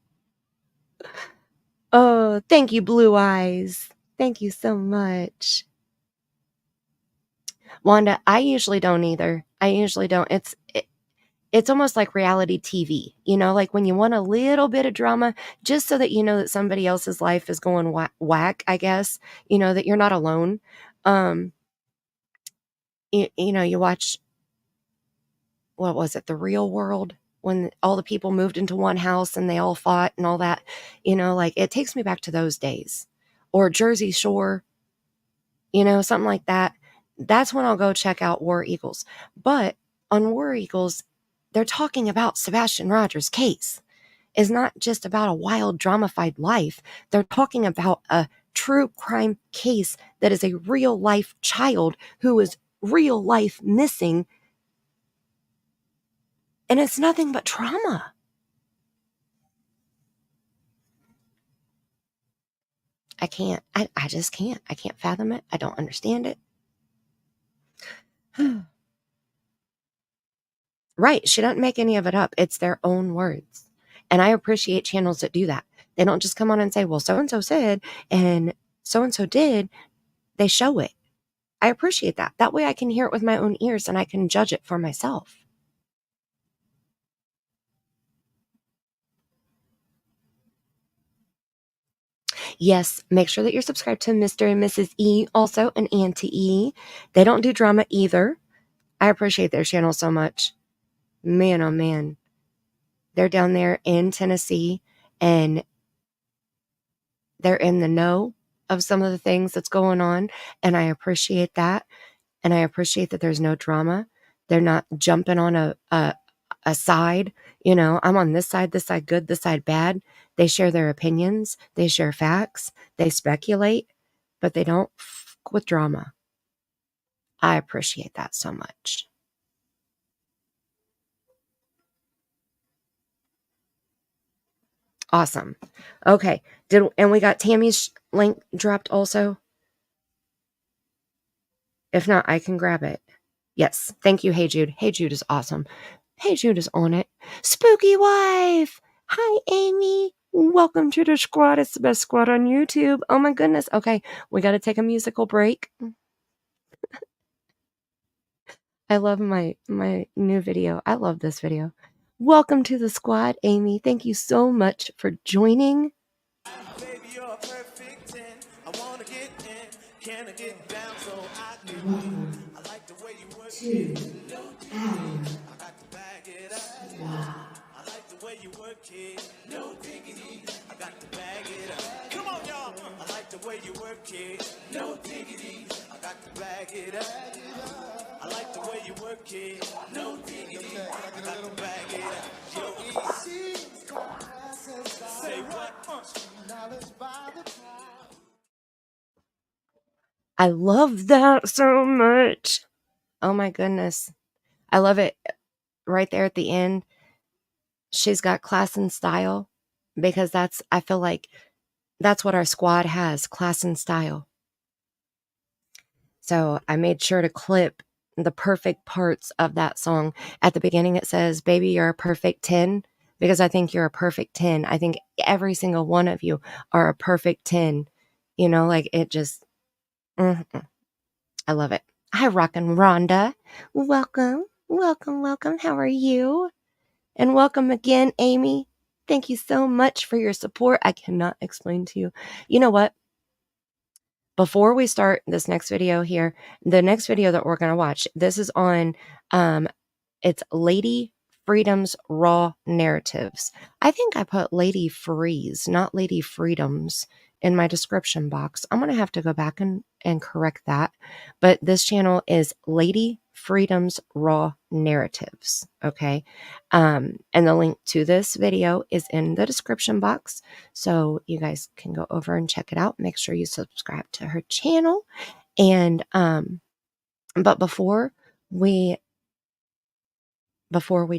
Oh, thank you, Blue Eyes. Thank you so much. Wanda, I usually don't either. I usually don't. It's almost like reality TV, you know, like when you want a little bit of drama, just so that you know that somebody else's life is going whack, I guess, you know, that you're not alone. You know, you watch, what was it, The Real World, when all the people moved into one house and they all fought and all that, you know, like it takes me back to those days. Or Jersey Shore, you know, something like that. That's when I'll go check out War Eagles. But on War Eagles, they're talking about Sebastian Rogers' case. It's not just about a wild, dramified life. They're talking about a true crime case that is a real life child who is real life missing. And it's nothing but trauma. I can't. I just can't. I can't fathom it. I don't understand it. Right. She doesn't make any of it up. It's their own words. And I appreciate channels that do that They don't just come on and say, well, so-and-so said, and so-and-so did. They show it. I appreciate that. That way I can hear it with my own ears and I can judge it for myself. Yes, make sure that you're subscribed to Mr. and Mrs. E also, and Auntie E. They don't do drama either. I appreciate their channel so much. Man, oh man. They're down there in Tennessee and they're in the know of some of the things that's going on. And I appreciate that. And I appreciate that there's no drama. They're not jumping on a side. You know, I'm on this side good, this side bad. They share their opinions. They share facts. They speculate, but they don't fuck with drama. I appreciate that so much. Awesome. Okay. And we got Tammy's link dropped also. If not, I can grab it. Yes. Thank you. Hey Jude. Hey Jude is awesome. Hey Jude is on it. Spooky wife. Hi Amy. Welcome to the squad. It's the best squad on YouTube. Oh my goodness. Okay. We got to take a musical break. I love my new video. I love this video. Welcome to the squad, Amy. Thank you so much for joining. Baby, you're a perfect 10. I wanna get in. Can I get down so I can? I like the way you work. I got to bag it up. I like the way you work it. No diggity. I got to bag it up. Come on, y'all. I like the way you work it. No diggity. I got to bag it up. I like the way you work it. No diggity. I got to bag it up. Yo, say what? I love that so much. Oh my goodness. I love it right there at the end. She's got class and style because I feel like that's what our squad has, class and style. So I made sure to clip the perfect parts of that song. At the beginning, it says, baby, you're a perfect 10, because I think you're a perfect 10. I think every single one of you are a perfect 10. You know, like it just, I love it. Hi, Rockin' Rhonda. Welcome, welcome, welcome. How are you? And welcome again, Amy. Thank you so much for your support. I cannot explain to you. You know what? Before we start this next video here, the next video that we're going to watch, this is on, it's Lady Freedom's Raw Narratives. I think I put Lady Freeze, not Lady Freedoms, in my description box. I'm going to have to go back and correct that. But this channel is Lady Freedom's Raw Narratives. Okay. And the link to this video is in the description box. So you guys can go over and check it out. Make sure you subscribe to her channel. And, but before we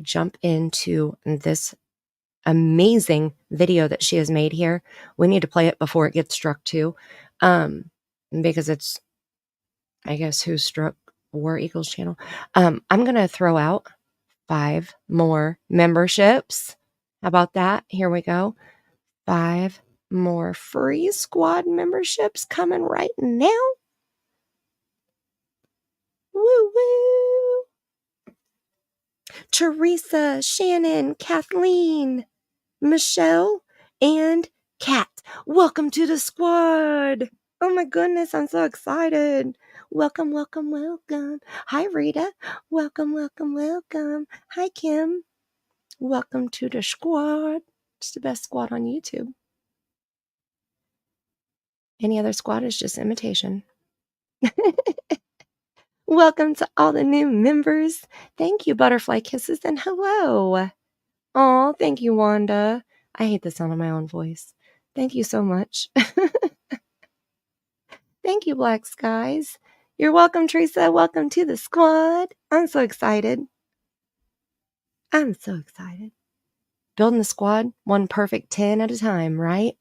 jump into this amazing video that she has made here, we need to play it before it gets struck too. Because it's, I guess, who struck War Eagles channel. I'm going to throw out 5 more memberships. How about that? Here we go. 5 more free squad memberships coming right now. Woo woo. Teresa, Shannon, Kathleen, Michelle, and Kat. Welcome to the squad. Oh my goodness, I'm so excited. Welcome, welcome, welcome. Hi, Rita. Welcome, welcome, welcome. Hi, Kim. Welcome to the squad. It's the best squad on YouTube. Any other squad is just imitation. Welcome to all the new members. Thank you, Butterfly Kisses, and hello. Oh, thank you, Wanda. I hate the sound of my own voice. Thank you so much. Thank you, Black Skies. You're welcome, Teresa. Welcome to the squad. I'm so excited. I'm so excited. Building the squad, one perfect 10 at a time, right?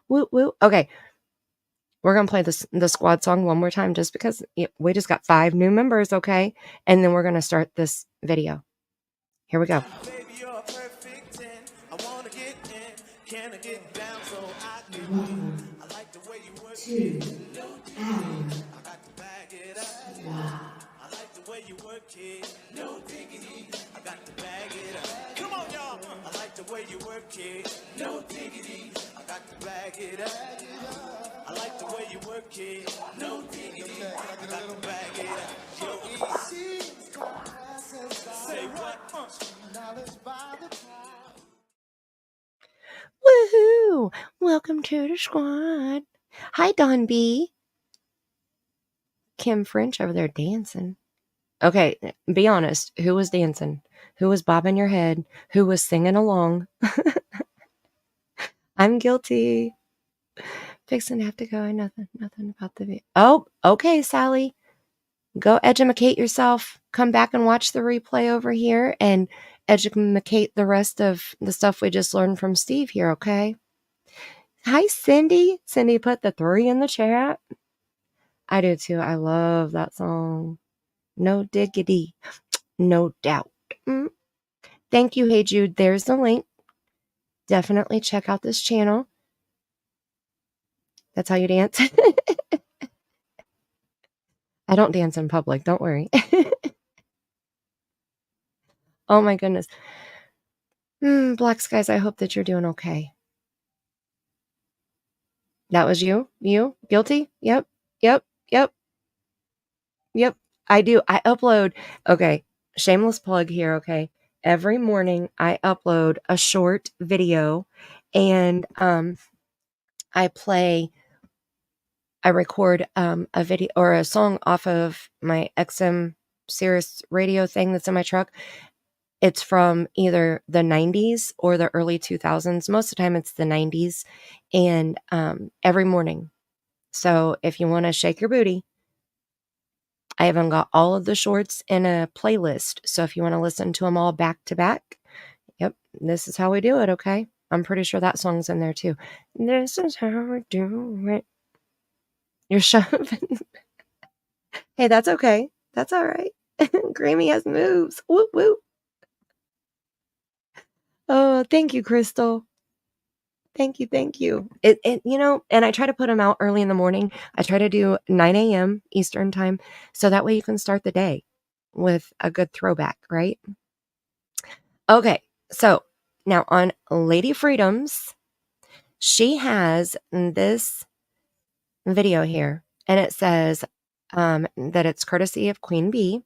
Woo woo. Okay. We're going to play the squad song one more time just because we just got 5 new members, okay? And then we're going to start this video. Here we go. Baby, you're a perfect 10. I wanna get in. Can I Welcome to our squad. I like the way you work it, no diggity. I got to bag it up. Come on, y'all. I like the way you work it, no diggity. I got to bag it up. I like the way you work it, no diggity. I got to bag it up. Yo, say what? Woohoo! Welcome to the squad. Hi, Don B. Kim French over there dancing. Okay, be honest. Who was dancing? Who was bobbing your head? Who was singing along? I'm guilty. Fixing to have to go. Nothing about the video. Oh, okay, Sally. Go educate yourself. Come back and watch the replay over here and educate the rest of the stuff we just learned from Steve here, okay? Hi, Cindy. Cindy put the 3 in the chat. I do too. I love that song. No diggity. No doubt. Thank you, Hey Jude. There's the link. Definitely check out this channel. That's how you dance. I don't dance in public. Don't worry. Oh my goodness. Black Skies, I hope that you're doing okay. That was you? You? Guilty? Yep. I do. I upload. Okay. Shameless plug here. Okay. Every morning I upload a short video and I record a video or a song off of my XM Sirius radio thing that's in my truck. It's from either the 90s or the early 2000s. Most of the time it's the 90s and every morning. So if you want to shake your booty, I haven't got all of the shorts in a playlist. So if you want to listen to them all back to back, yep, this is how we do it, okay? I'm pretty sure that song's in there too. This is how we do it. You're shoving. Hey, that's okay. That's all right. Grammy has moves. Whoop, whoop. Oh, thank you, Crystal. Thank you. And I try to put them out early in the morning. I try to do 9 a.m. Eastern time. So that way you can start the day with a good throwback, right? Okay. So now on Lady Freedoms, she has this video here and it says that it's courtesy of Queen Bee.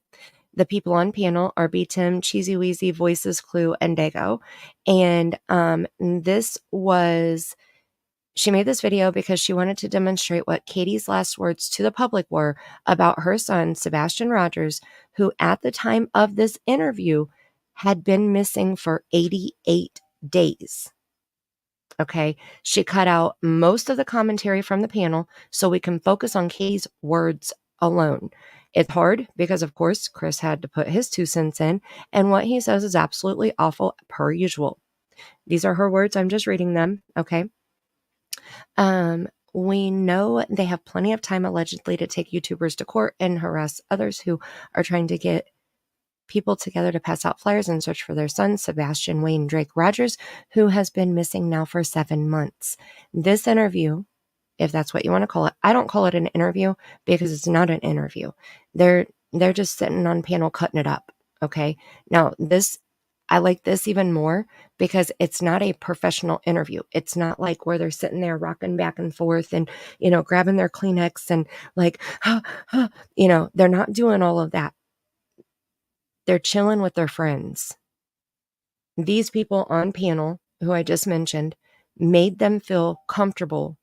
The people on panel are B. Tim, Cheesy Weezy, Voices, Clue, and Dago. And she made this video because she wanted to demonstrate what Katie's last words to the public were about her son, Sebastian Rogers, who at the time of this interview had been missing for 88 days. Okay. She cut out most of the commentary from the panel so we can focus on Katie's words alone. It's hard because, of course, Chris had to put his 2 cents in, and what he says is absolutely awful per usual. These are her words. I'm just reading them. Okay. We know they have plenty of time allegedly to take YouTubers to court and harass others who are trying to get people together to pass out flyers and search for their son, Sebastian Wayne Drake Rogers, who has been missing now for 7 months. This interview, if that's what you want to call it, I don't call it an interview because it's not an interview. They're just sitting on panel cutting it up. Okay. Now I like this even more because it's not a professional interview. It's not like where they're sitting there rocking back and forth and, grabbing their Kleenex and like, they're not doing all of that. They're chilling with their friends. These people on panel, who I just mentioned, made them feel comfortable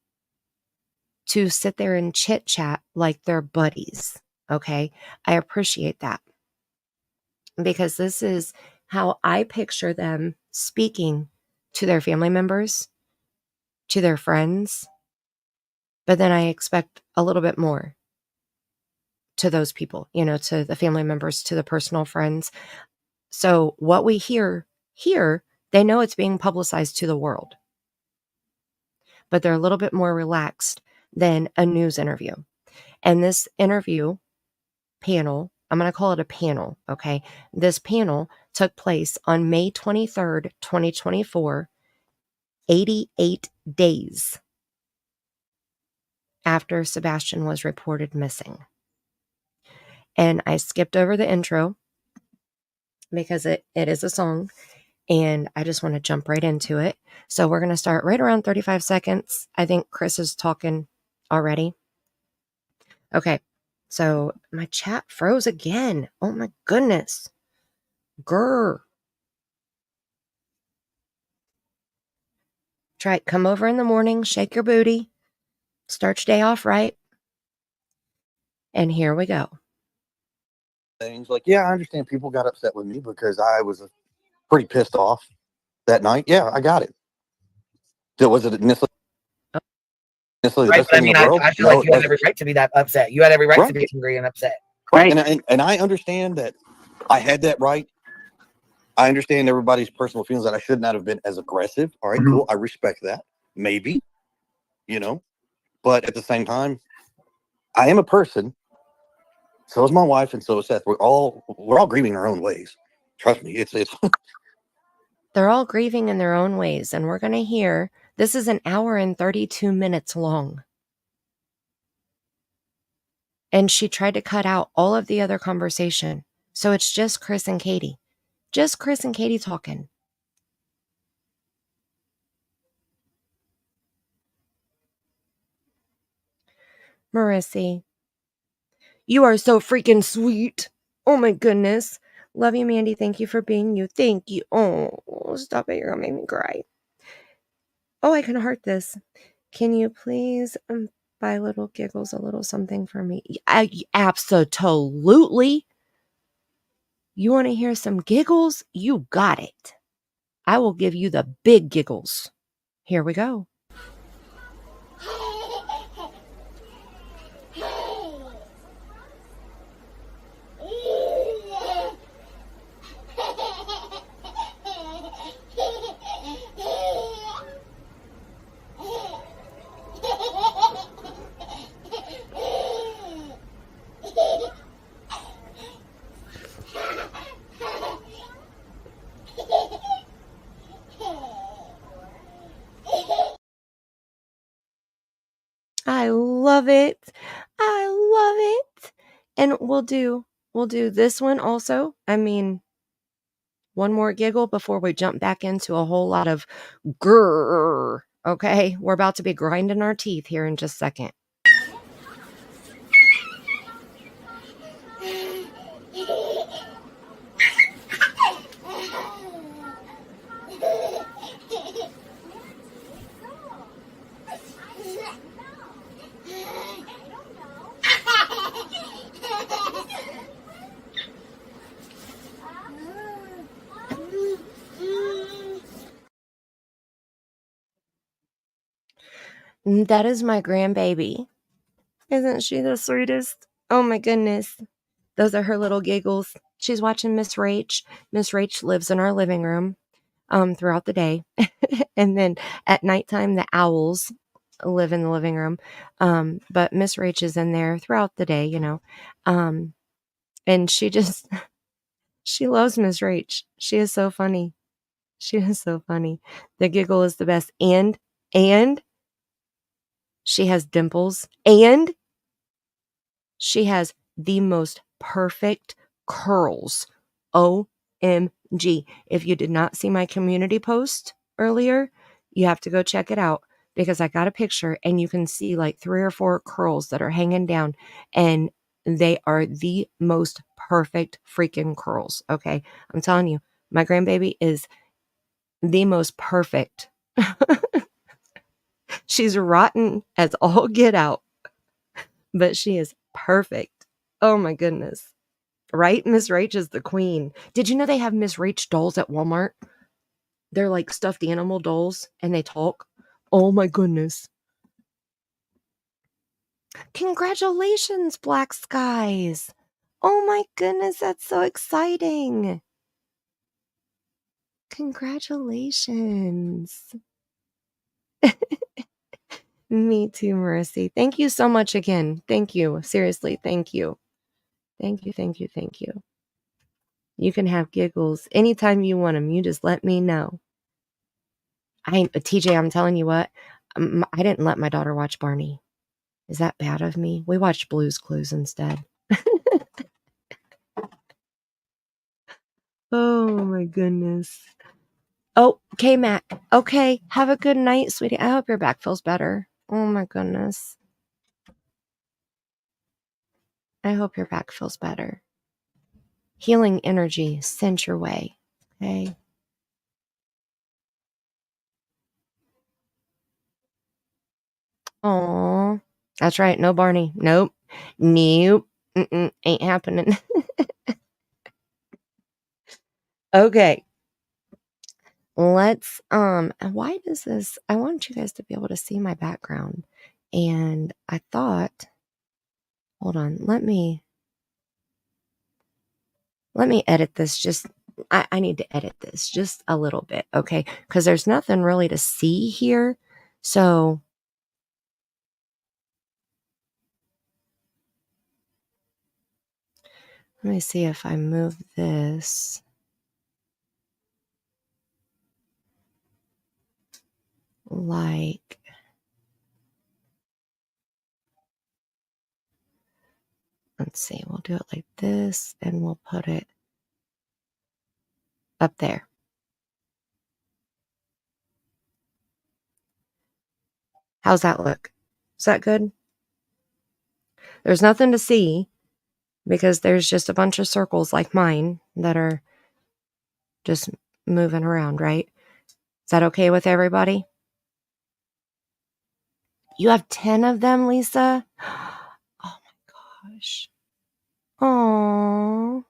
to sit there and chit chat like they're buddies. Okay. I appreciate that because this is how I picture them speaking to their family members, to their friends, but then I expect a little bit more to those people, to the family members, to the personal friends. So what we hear here, they know it's being publicized to the world, but they're a little bit more relaxed than a news interview. And this interview panel, I'm going to call it a panel, okay? This panel took place on May 23rd, 2024, 88 days after Sebastian was reported missing. And I skipped over the intro because it is a song, and I just want to jump right into it. So we're going to start right around 35 seconds. I think Chris is talking already. Okay, so my chat froze again. Oh my goodness. Grr. Try it. Come over in the morning, shake your booty, start your day off right. And here we go. Things like, yeah, I understand people got upset with me because I was pretty pissed off that night. Yeah, I got it. Was it necessarily the Right, best but I thing in mean, the world? I feel No, like it you had wasn't. every right to be that upset. You had every right to Right. be angry and upset. Right. And I understand that I had that right. I understand everybody's personal feelings that I should not have been as aggressive. All right, cool. I respect that. Maybe, you know, but at the same time, I am a person. So is my wife, and so is Seth. We're all grieving our own ways. Trust me, it's They're all grieving in their own ways, and we're going to hear this is an hour and 32 minutes long. And she tried to cut out all of the other conversation. So it's just Chris and Katie. Just Chris and Katie talking. Marissy, you are so freaking sweet. Oh my goodness. Love you, Mandy. Thank you for being you. Thank you. Oh, stop it. You're going to make me cry. Oh, I can heart this. Can you please buy little giggles, a little something for me? Absolutely. You want to hear some giggles? You got it. I will give you the big giggles. Here we go. I love it. I love it. And we'll do this one also. I mean, one more giggle before we jump back into a whole lot of grrr. Okay, we're about to be grinding our teeth here in just a second. That is my grandbaby. Isn't she the sweetest? Oh my goodness. Those are her little giggles. She's watching Miss Rach. Miss Rach lives in our living room throughout the day. And then at nighttime, the owls live in the living room. But Miss Rach is in there throughout the day, you know. And she just, she loves Miss Rach. She is so funny. She is so funny. The giggle is the best. And she has dimples. And she has the most perfect curls. OMG. If you did not see my community post earlier, you have to go check it out because I got a picture and you can see like 3 or 4 curls that are hanging down and they are the most perfect freaking curls. Okay. I'm telling you, my grandbaby is the most perfect. She's rotten as all get out, but she is perfect. Oh my goodness. Right? Miss Rach is the queen. Did you know they have Miss Rach dolls at Walmart? They're like stuffed animal dolls and they talk. Oh my goodness. Congratulations, Black Skies. Oh my goodness, that's so exciting. Congratulations. Me too, Marissy. Thank you so much again. Thank you. Seriously, thank you. Thank you, thank you, thank you. You can have giggles anytime you want them. You just let me know. TJ, I'm telling you what, I didn't let my daughter watch Barney. Is that bad of me? We watched Blue's Clues instead. Oh my goodness. Oh, K-Mac. Okay, have a good night, sweetie. I hope your back feels better. Oh my goodness. I hope your back feels better. Healing energy sent your way. Okay. Oh, that's right. No Barney. Nope. Nope. Ain't happening. Okay. Let's why does this I want you guys to be able to see my background. And I thought, hold on, let me edit this just I need to edit this just a little bit, okay? Because there's nothing really to see here. So let me see if I move this. Like, let's see, we'll do it like this and we'll put it up there. How's that look? Is that good? There's nothing to see because there's just a bunch of circles like mine that are just moving around, right? Is that okay with everybody? You have 10 of them, Lisa? Oh my gosh. Aww.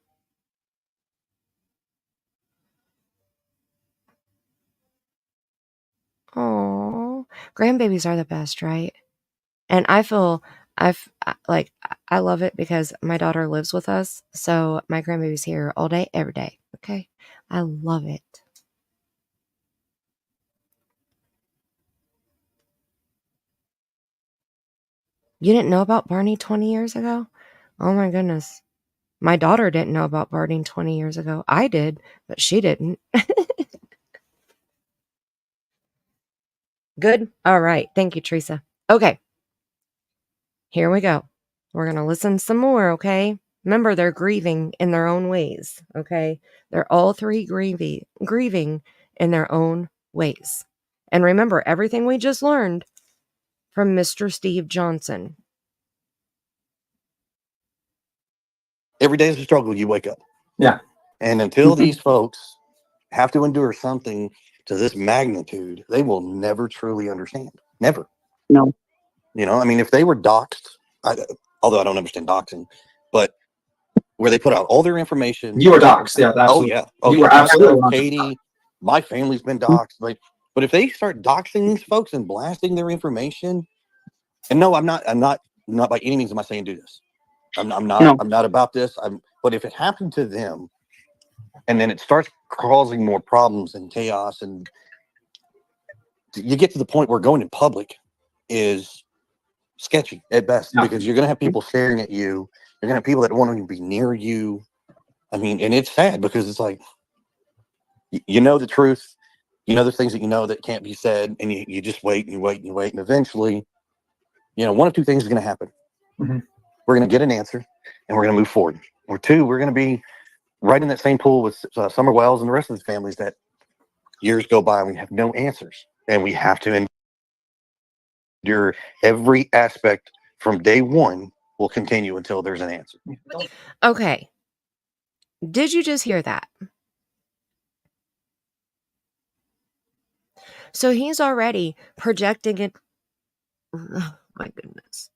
Aww. Grandbabies are the best, right? And I feel I love it because my daughter lives with us. So my grandbaby's here all day, every day. Okay. I love it. You didn't know about Barney 20 years ago? Oh my goodness. My daughter didn't know about Barney 20 years ago. I did, but she didn't. Good? All right. Thank you, Teresa. Okay. Here we go. We're going to listen some more, okay? Remember, they're grieving in their own ways, okay? They're all three grieving in their own ways. And remember, everything we just learned from Mr. Steve Johnson. Every day is a struggle. You wake up. Yeah. And until these folks have to endure something to this magnitude, they will never truly understand. Never. No. You know, I mean, if they were doxxed, although I don't understand doxing, but where they put out all their information. You were doxxed. Yeah. Oh, Absolutely. yeah. Oh, You yeah. were absolutely Myself, 100%. Katie, my family's been doxxed. But if they start doxing these folks and blasting their information, and no, I'm not by any means am I saying do this. I'm not about this. But if it happened to them, and then it starts causing more problems and chaos, and you get to the point where going in public is sketchy at best, because you're going to have people staring at you. You're going to have people that don't want to be near you. I mean, and it's sad because it's like, you know the truth. You know the things that you know that can't be said, and you just wait and you wait and you wait, and eventually, you know, one of two things is going to happen. Mm-hmm. We're going to get an answer, and we're going to move forward. Or two, we're going to be right in that same pool with Summer Wells and the rest of the families that years go by and we have no answers, and we have to endure every aspect from day one. Will continue until there's an answer. Okay. Did you just hear that? So he's already projecting it. Oh my goodness.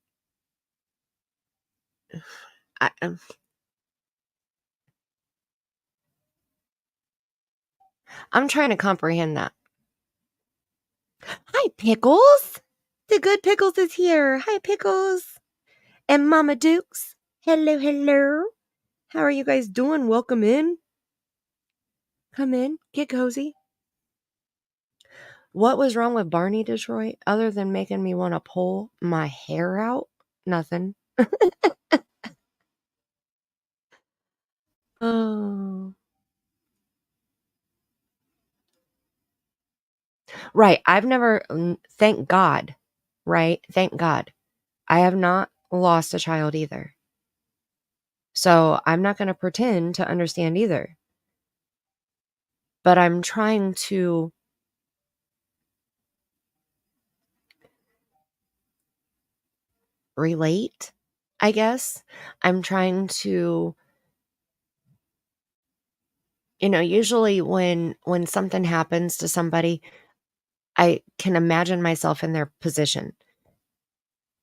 I'm trying to comprehend that. Hi, Pickles. The good Pickles is here. Hi, Pickles. And Mama Dukes. Hello, hello. How are you guys doing? Welcome in. Come in. Get cozy. What was wrong with Barney, Detroit, other than making me want to pull my hair out? Nothing. Oh. Right. I've never, thank God, right? Thank God. I have not lost a child either. So I'm not going to pretend to understand either. But I'm trying to relate, I guess. I'm trying to, usually when something happens to somebody, I can imagine myself in their position.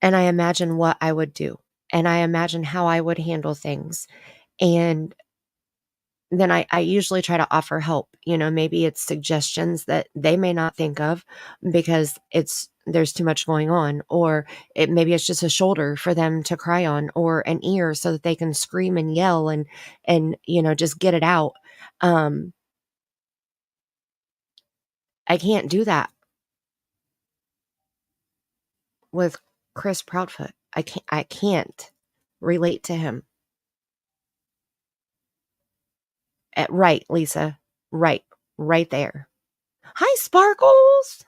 And I imagine what I would do. And I imagine how I would handle things. And then I usually try to offer help. Maybe it's suggestions that they may not think of because there's too much going on, or maybe it's just a shoulder for them to cry on, or an ear so that they can scream and yell and just get it out. I can't do that with Chris Proudfoot. I can't relate to him. Right, Lisa. Right there. Hi, Sparkles.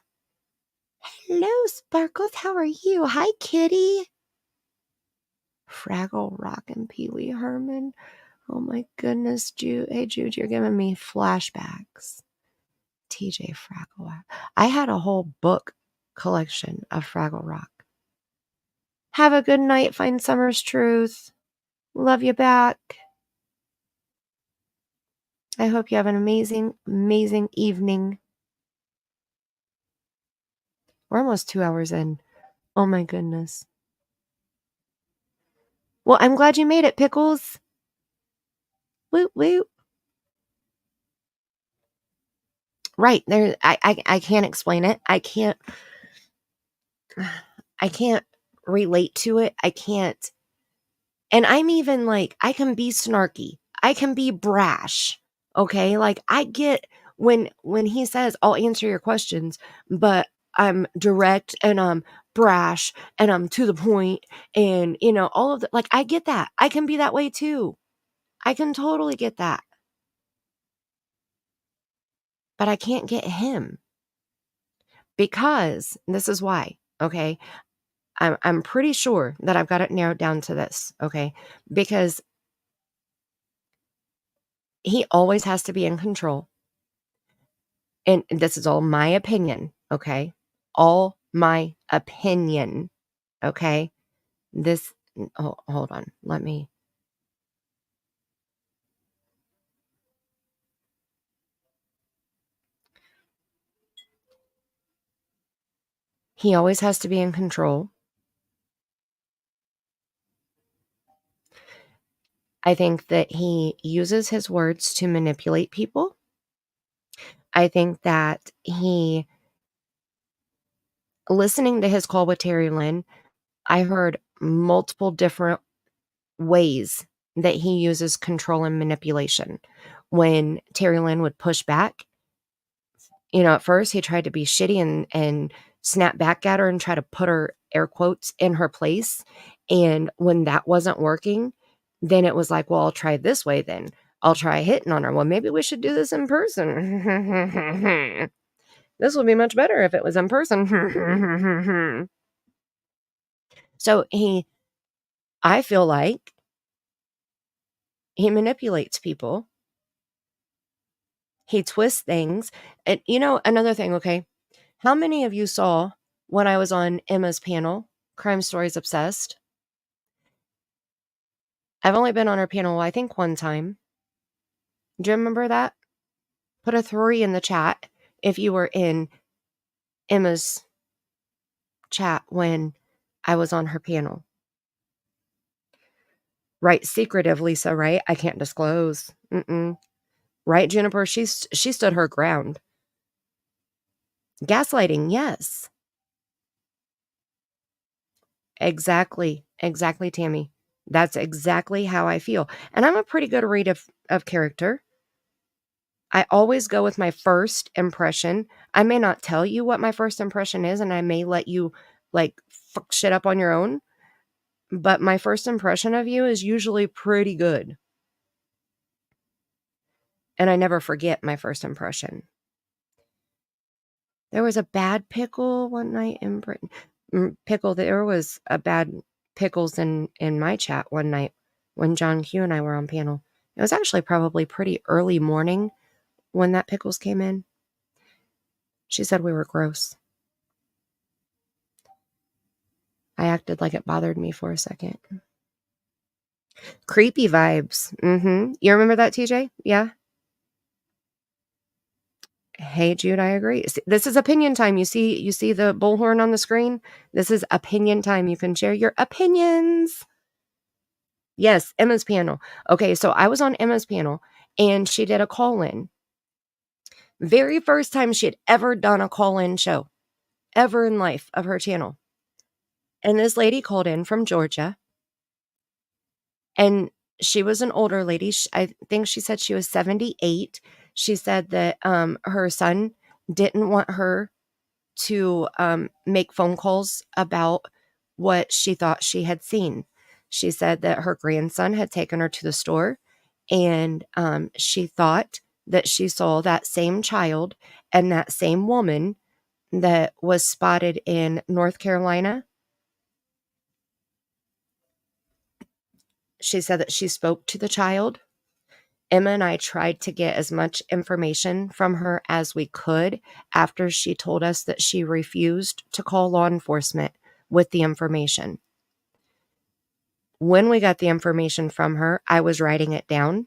Hello, Sparkles. How are you? Hi, Kitty. Fraggle Rock and Pee Wee Herman. Oh my goodness, Jude. Hey, Jude, you're giving me flashbacks. TJ Fraggle Rock. I had a whole book collection of Fraggle Rock. Have a good night, Find Summer's Truth. Love you back. I hope you have an amazing, amazing evening. We're almost 2 hours in. Oh my goodness. Well, I'm glad you made it, Pickles. Woot woot. Right. There I can't explain it. I can't relate to it. I can't. And I'm even like, I can be snarky. I can be brash. Okay? Like I get when he says, "I'll answer your questions," but I'm direct and I'm brash and I'm to the point and all of that. Like I get that. I can be that way too. I can totally get that. But I can't get him. Because this is why, okay? I'm pretty sure that I've got it narrowed down to this, okay? Because he always has to be in control. And this is all my opinion, okay? All my opinion, okay? This, hold on. He always has to be in control. I think that he uses his words to manipulate people. I think that listening to his call with Terry Lynn, I heard multiple different ways that he uses control and manipulation. When Terry Lynn would push back, at first he tried to be shitty and snap back at her and try to put her, air quotes, in her place. And when that wasn't working, then it was like, well, I'll try this way then. I'll try hitting on her. Well, maybe we should do this in person. This would be much better if it was in person. So I feel like he manipulates people. He twists things. And another thing, okay? How many of you saw when I was on Emma's panel, Crime Stories Obsessed? I've only been on her panel, I think, one time. Do you remember that? Put a 3 in the chat if you were in Emma's chat when I was on her panel. Right, secretive, Lisa, right? I can't disclose. Right, Juniper? She stood her ground. Gaslighting, yes. Exactly, Tammy. That's exactly how I feel. And I'm a pretty good read of character. I always go with my first impression. I may not tell you what my first impression is, and I may let you fuck shit up on your own. But my first impression of you is usually pretty good. And I never forget my first impression. There was a bad pickle one night in Britain. Pickle, there was a bad pickles in my chat one night when John Q and I were on panel. It was actually probably pretty early morning when that pickles came in. She said we were gross. I acted like it bothered me for a second. Creepy vibes. You remember that, TJ? Yeah. Hey, Jude, I agree. This is opinion time. You see the bullhorn on the screen? This is opinion time. You can share your opinions. Yes, Emma's panel. Okay, so I was on Emma's panel, and she did a call-in. Very first time she had ever done a call-in show, ever in life of her channel. And this lady called in from Georgia, and she was an older lady. I think she said she was 78. She said that her son didn't want her to make phone calls about what she thought she had seen. She said that her grandson had taken her to the store, and she thought that she saw that same child and that same woman that was spotted in North Carolina. She said that she spoke to the child. Emma and I tried to get as much information from her as we could after she told us that she refused to call law enforcement with the information. When we got the information from her, I was writing it down.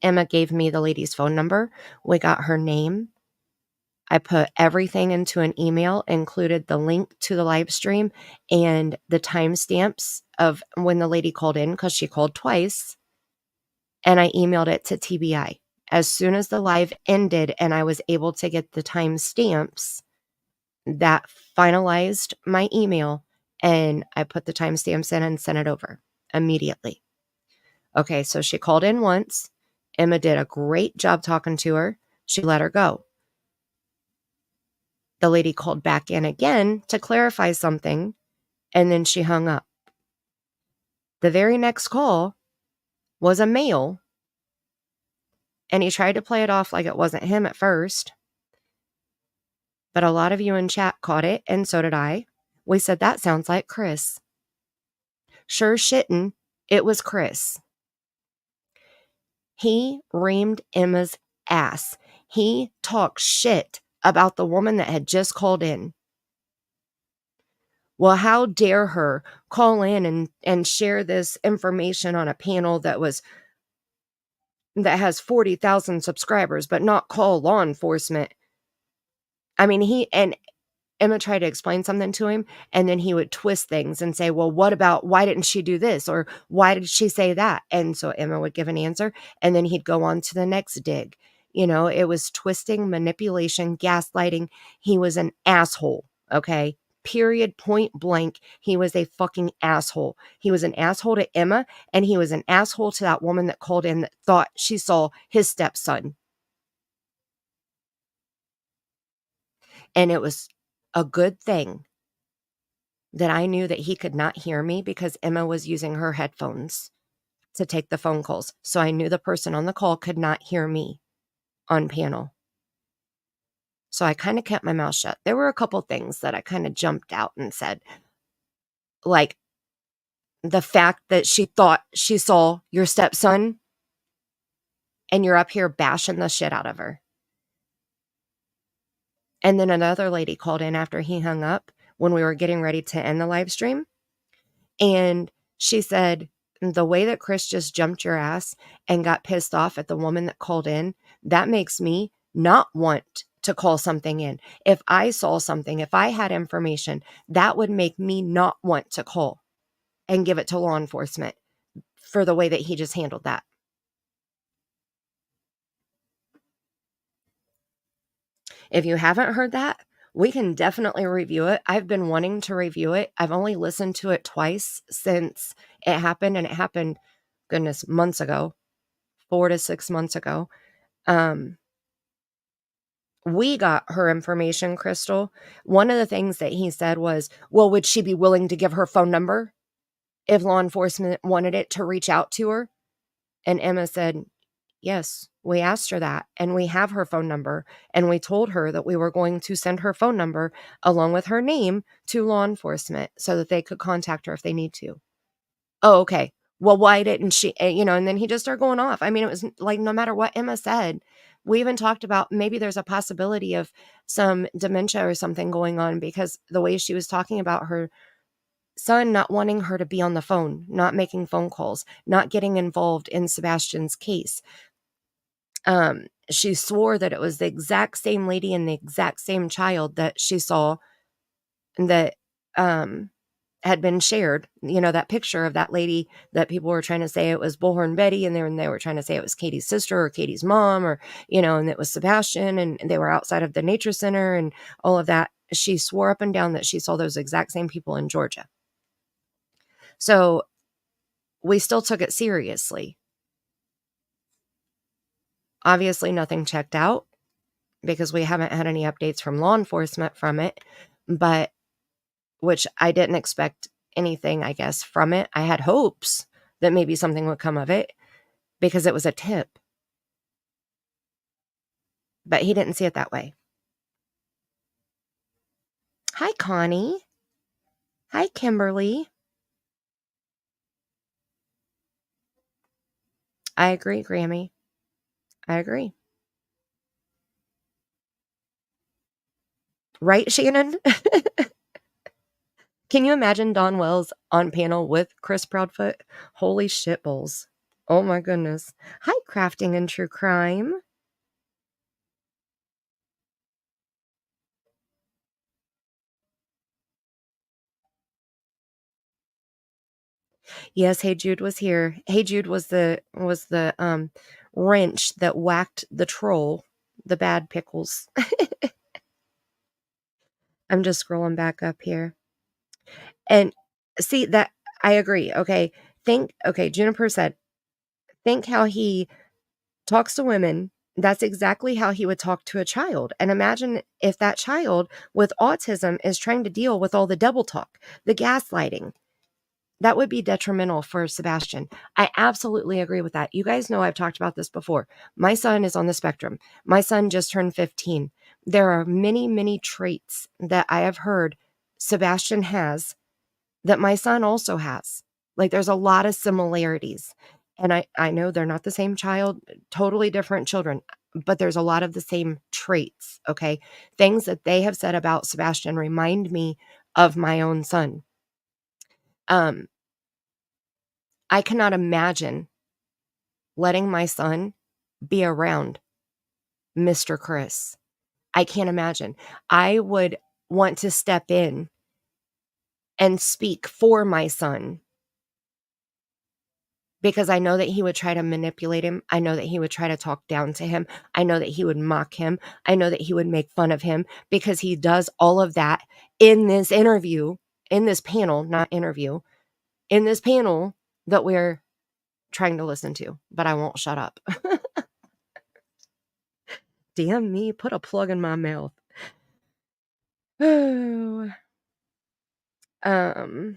Emma gave me the lady's phone number. We got her name. I put everything into an email, included the link to the live stream and the timestamps of when the lady called in, because she called twice. And I emailed it to TBI. As soon as the live ended and I was able to get the timestamps, that finalized my email, and I put the timestamps in and sent it over immediately. Okay, so she called in once. Emma did a great job talking to her. She let her go. The lady called back in again to clarify something, and then she hung up. The very next call was a male, and he tried to play it off like it wasn't him at first. But a lot of you in chat caught it, and so did I. We said, that sounds like Chris. Sure shittin', it was Chris. He reamed Emma's ass. He talked shit about the woman that had just called in. Well, how dare her call in and share this information on a panel that has 40,000 subscribers, but not call law enforcement. I mean, Emma tried to explain something to him, and then he would twist things and say, well, what about, why didn't she do this? Or why did she say that? And so Emma would give an answer, and then he'd go on to the next dig. You know, it was twisting, manipulation, gaslighting. He was an asshole, okay? Period, point blank. He was a fucking asshole. He was an asshole to Emma, and he was an asshole to that woman that called in that thought she saw his stepson. And it was a good thing that I knew that he could not hear me, because Emma was using her headphones to take the phone calls. So I knew the person on the call could not hear me on panel. So I kind of kept my mouth shut. There were a couple things that I kind of jumped out and said, like the fact that she thought she saw your stepson, and you're up here bashing the shit out of her. And then another lady called in after he hung up when we were getting ready to end the live stream. And she said, the way that Chris just jumped your ass and got pissed off at the woman that called in, that makes me not want to call something in. If I saw something, if I had information, that would make me not want to call and give it to law enforcement for the way that he just handled that. If you haven't heard that, we can definitely review it. I've been wanting to review it. I've only listened to it twice since it happened, and it happened, goodness, months ago, 4 to 6 months ago. We got her information, Crystal. One of the things that he said was, well, would she be willing to give her phone number if law enforcement wanted it to reach out to her? And Emma said, Yes, we asked her that, and we have her phone number, and we told her that we were going to send her phone number along with her name to law enforcement so that they could contact her if they need to. Oh, okay. Well, why didn't she, and then he just started going off. I mean, it was like, no matter what Emma said, we even talked about maybe there's a possibility of some dementia or something going on, because the way she was talking about her son not wanting her to be on the phone, not making phone calls, not getting involved in Sebastian's case. She swore that it was the exact same lady and the exact same child that she saw that had been shared. That picture of that lady that people were trying to say it was Bullhorn Betty, and they were trying to say it was Katie's sister or Katie's mom, or and it was Sebastian, and they were outside of the nature center and all of that. She swore up and down that she saw those exact same people in Georgia. So we still took it seriously. Obviously, nothing checked out because we haven't had any updates from law enforcement from it, but which I didn't expect anything, I guess, from it. I had hopes that maybe something would come of it because it was a tip. But he didn't see it that way. Hi, Connie. Hi, Kimberly. I agree, Grammy. I agree. Right, Shannon? Can you imagine Don Wells on panel with Chris Proudfoot? Holy shit balls. Oh my goodness. Hi, Crafting and True Crime. Yes, Hey Jude was here. Hey Jude was the wrench that whacked the troll, the bad pickles. I'm just scrolling back up here. And see that I agree. Okay. Juniper said, think how he talks to women. That's exactly how he would talk to a child. And imagine if that child with autism is trying to deal with all the double talk, the gaslighting. That would be detrimental for Sebastian. I absolutely agree with that. You guys know I've talked about this before. My son is on the spectrum. My son just turned 15. There are many, many traits that I have heard Sebastian has that my son also has. Like, there's a lot of similarities. And I know they're not the same child, totally different children, but there's a lot of the same traits, okay? Things that they have said about Sebastian remind me of my own son. I cannot imagine letting my son be around Mr. Chris. I can't imagine. I would want to step in and speak for my son because I know that he would try to manipulate him. I know that he would try to talk down to him. I know that he would mock him. I know that he would make fun of him because he does all of that in this interview, in this panel, not interview, in this panel that we're trying to listen to, but I won't shut up. Damn me, put a plug in my mouth. Oh. I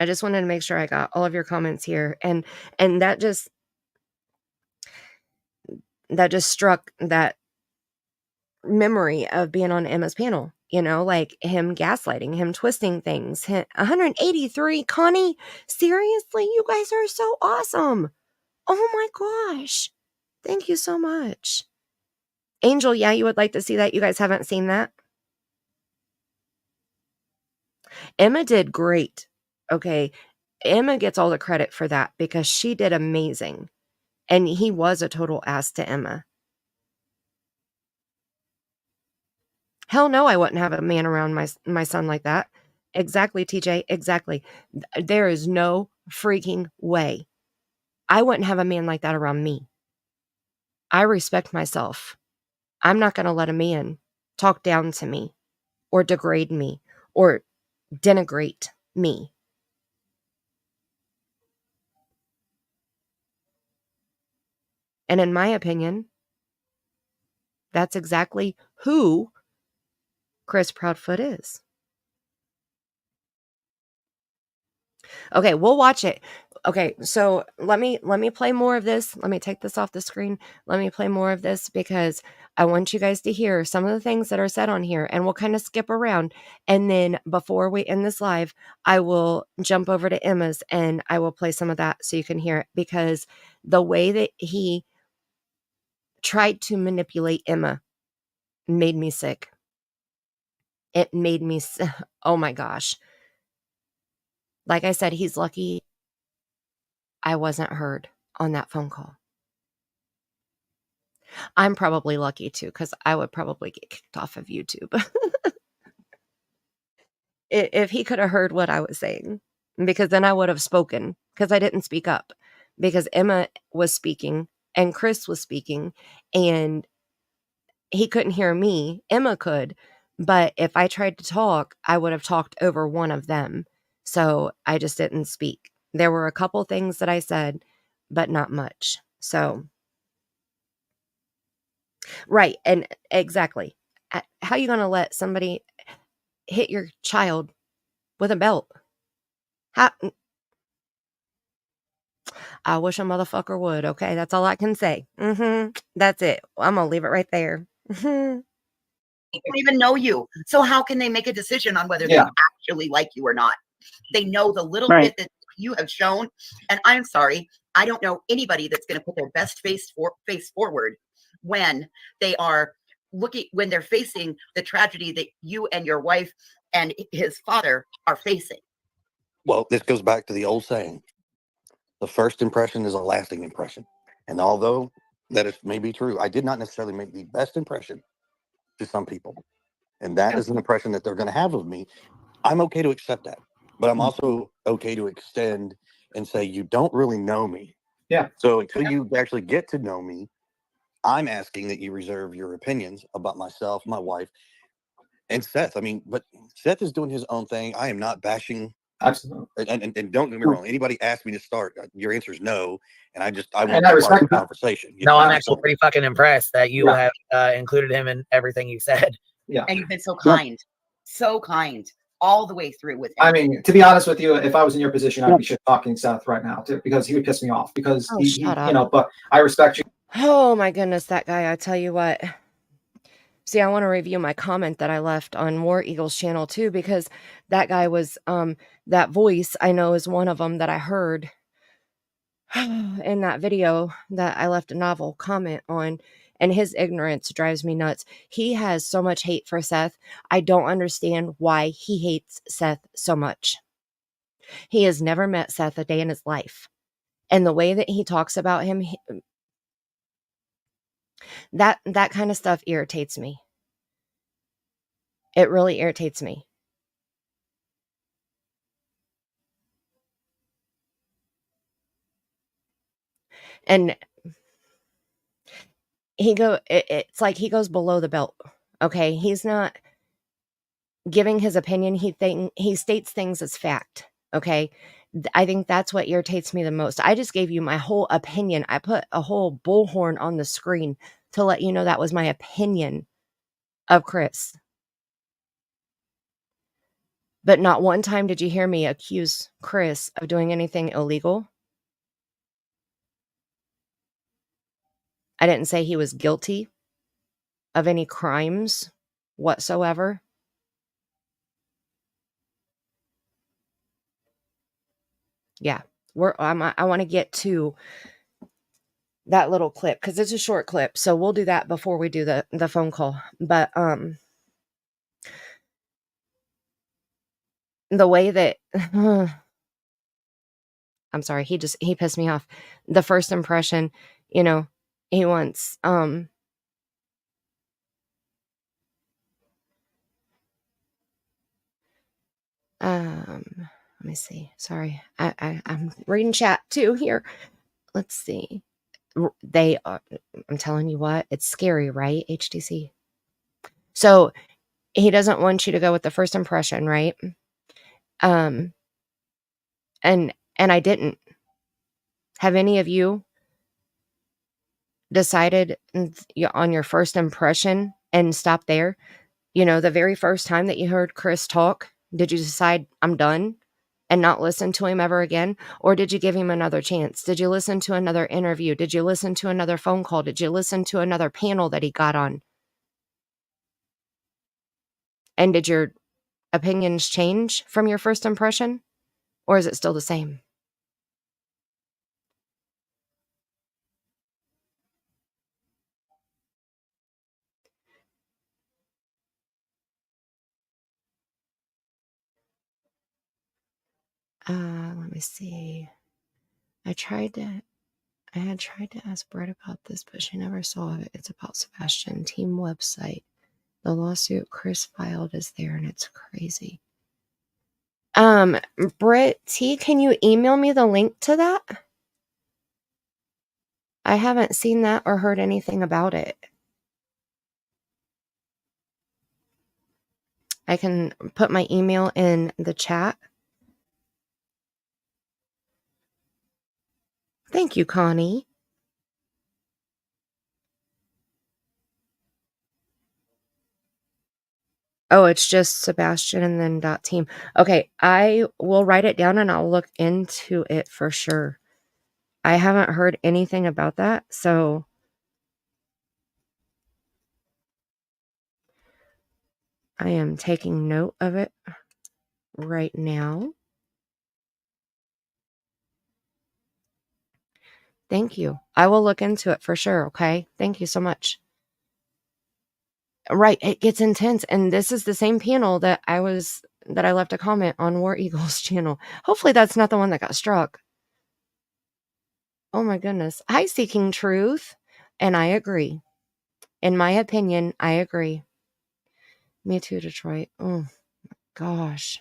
just wanted to make sure I got all of your comments here, and that just struck that memory of being on Emma's panel, like him gaslighting, him twisting things. 183, Connie, seriously, you guys are so awesome. Oh my gosh. Thank you so much. Angel, yeah, you would like to see that. You guys haven't seen that? Emma did great. Okay. Emma gets all the credit for that because she did amazing. And he was a total ass to Emma. Hell no, I wouldn't have a man around my son like that. Exactly, TJ. Exactly. There is no freaking way. I wouldn't have a man like that around me. I respect myself. I'm not going to let a man talk down to me or degrade me or denigrate me. And in my opinion, that's exactly who Chris Proudfoot is. Okay, we'll watch it. Okay, so let me play more of this. Let me take this off the screen. Let me play more of this because I want you guys to hear some of the things that are said on here, and we'll kind of skip around. And then before we end this live, I will jump over to Emma's and I will play some of that so you can hear it, because the way that he tried to manipulate Emma made me sick. It made me oh my gosh. Like I said, he's lucky I wasn't heard on that phone call. I'm probably lucky too, because I would probably get kicked off of YouTube if he could have heard what I was saying, because then I would have spoken, because I didn't speak up, because Emma was speaking and Chris was speaking and he couldn't hear me. Emma could, but if I tried to talk, I would have talked over one of them. So I just didn't speak. There were a couple things that I said, but not much. So, right. And exactly. How you going to let somebody hit your child with a belt? How? I wish a motherfucker would. Okay. That's all I can say. That's it. I'm going to leave it right there. They don't even know you. So how can they make a decision on whether they actually like you or not? They know the little bit that you have shown. And I'm sorry, I don't know anybody that's going to put their best face forward when they are when they're facing the tragedy that you and your wife and his father are facing. Well, this goes back to the old saying, the first impression is a lasting impression. And although that is maybe true, I did not necessarily make the best impression to some people. And that is an impression that they're going to have of me. I'm okay to accept that. But I'm also okay to extend and say, you don't really know me. Yeah. So until you actually get to know me, I'm asking that you reserve your opinions about myself, my wife, and Seth. I mean, but Seth is doing his own thing. I am not bashing. Absolutely. And don't get me wrong. Anybody asked me to start, your answer is no. And I want I to respect the that. conversation. No, I'm actually pretty fucking impressed that you have included him in everything you said. Yeah. And you've been so kind. So kind. All the way through with him. I mean, to be honest with you, if I was in your position, I'd be shit talking Seth right now too, because he would piss me off. Because he shut up. you know, but I respect you. Oh my goodness, that guy! I tell you what. See, I want to review my comment that I left on War Eagle's channel too, because that guy was that voice I know is one of them that I heard in that video that I left a novel comment on. And his ignorance drives me nuts. He has so much hate for Seth. I don't understand why he hates Seth so much. He has never met Seth a day in his life. And the way that he talks about him, that kind of stuff irritates me. It really irritates me. And it's like he goes below the belt. Okay. He's not giving his opinion. He states things as fact. Okay. I think that's what irritates me the most. I just gave you my whole opinion. I put a whole bullhorn on the screen to let you know that was my opinion of Chris. But not one time did you hear me accuse Chris of doing anything illegal. I didn't say he was guilty of any crimes whatsoever. Yeah, I want to get to that little clip because it's a short clip. So we'll do that before we do the phone call. But the way that I'm sorry, he pissed me off. The first impression, you know, he wants let me see. Sorry. I'm reading chat too here. Let's see. They are, I'm telling you what, it's scary, right? HTC. So he doesn't want you to go with the first impression, right? And I didn't. Have any of you decided on your first impression and stop there? You know, the very first time that you heard Chris talk, did you decide I'm done? and not listen to him ever again? Or did you give him another chance? Did you listen to another interview? Did you listen to another phone call? Did you listen to another panel that he got on? And did your opinions change from your first impression? Or is it still the same? Let me see. I had tried to ask Brett about this, but she never saw it. It's about Sebastian. Team website. The lawsuit Chris filed is there, and it's crazy. Britt T, can you email me the link to that? I haven't seen that or heard anything about it. I can put my email in the chat. Thank you, Connie. Oh, it's just Sebastian and then .team. Okay, I will write it down and I'll look into it for sure. I haven't heard anything about that, so I am taking note of it right now. Thank you. I will look into it for sure, okay? Thank you so much. Right, it gets intense, and this is the same panel that I left a comment on War Eagle's channel. Hopefully that's not the one that got struck. Oh my goodness. Hi, Seeking Truth. And I agree. In my opinion, I agree. Me too, Detroit. Oh gosh.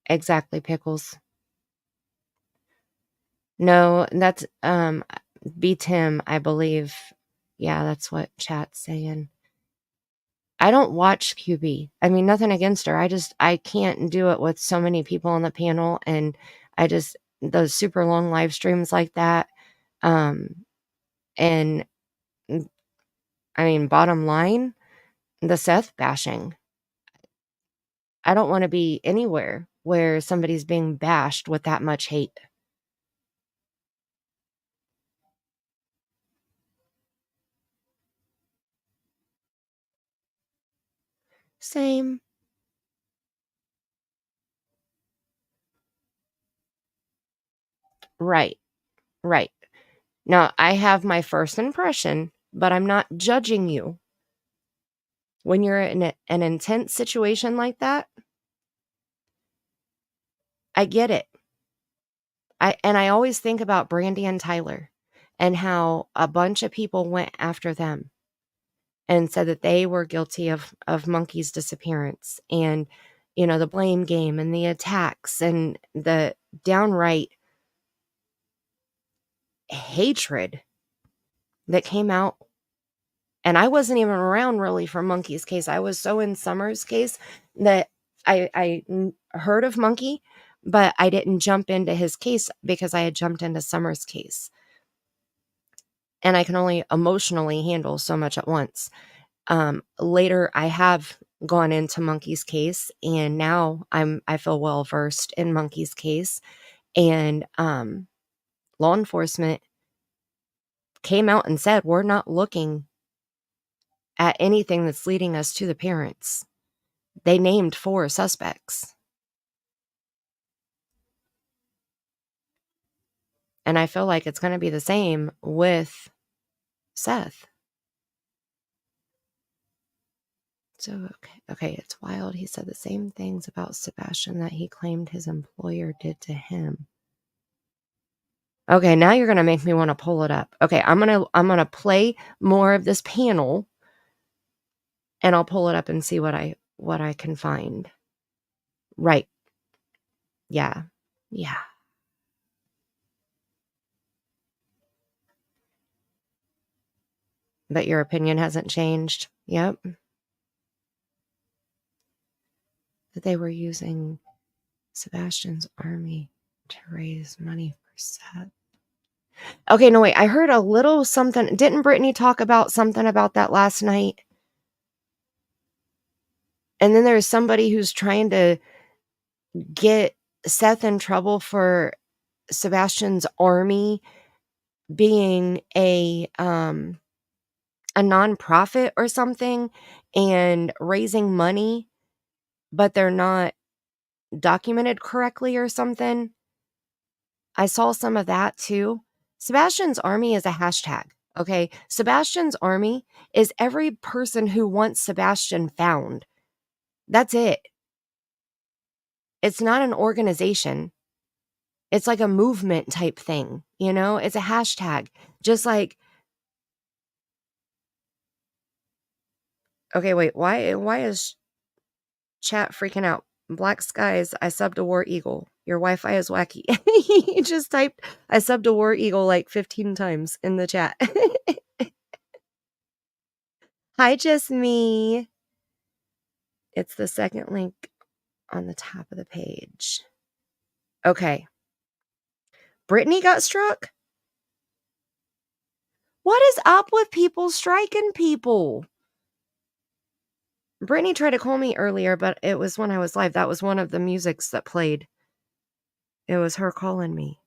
Exactly, Pickles. No, that's B Tim, I believe. Yeah, that's what chat's saying. I don't watch QB. I mean, nothing against her. I can't do it with so many people on the panel, and those super long live streams like that. And I mean, bottom line, the Seth bashing. I don't want to be anywhere where somebody's being bashed with that much hate. Same. Right. Right. Now, I have my first impression, but I'm not judging you. When you're in an intense situation like that, I get it. I always think about Brandy and Tyler and how a bunch of people went after them and said that they were guilty of Monkey's disappearance, and the blame game and the attacks and the downright hatred that came out. And I wasn't even around really for Monkey's case. I was so in Summer's case that I heard of Monkey, but I didn't jump into his case because I had jumped into Summer's case. And I can only emotionally handle so much at once. Later, I have gone into Monkey's case, and now I feel well versed in Monkey's case. And law enforcement came out and said, we're not looking at anything that's leading us to the parents. They named 4 suspects. And I feel like it's going to be the same with Seth. So, okay, it's wild. He said the same things about Sebastian that he claimed his employer did to him. Okay, now you're going to make me want to pull it up. Okay, I'm going to play more of this panel, and I'll pull it up and see what I can find. Right. Yeah. Yeah. But your opinion hasn't changed. Yep. That they were using Sebastian's army to raise money for Seth. Okay, no, wait. I heard a little something. Didn't Brittany talk about something about that last night? And then there's somebody who's trying to get Seth in trouble for Sebastian's army being a nonprofit or something and raising money, but they're not documented correctly or something. I saw some of that too. Sebastian's army is a hashtag. Okay. Sebastian's army is every person who wants Sebastian found. That's it. It's not an organization. It's like a movement type thing. You know, it's a hashtag. Just like, okay, wait, why is chat freaking out? Black skies, I subbed a War Eagle. Your Wi-Fi is wacky. He just typed, I subbed a War Eagle like 15 times in the chat. Hi, just me. It's the second link on the top of the page. Okay. Brittany got struck? What is up with people striking people? Brittany tried to call me earlier, but it was when I was live. That was one of the musics that played. It was her calling me.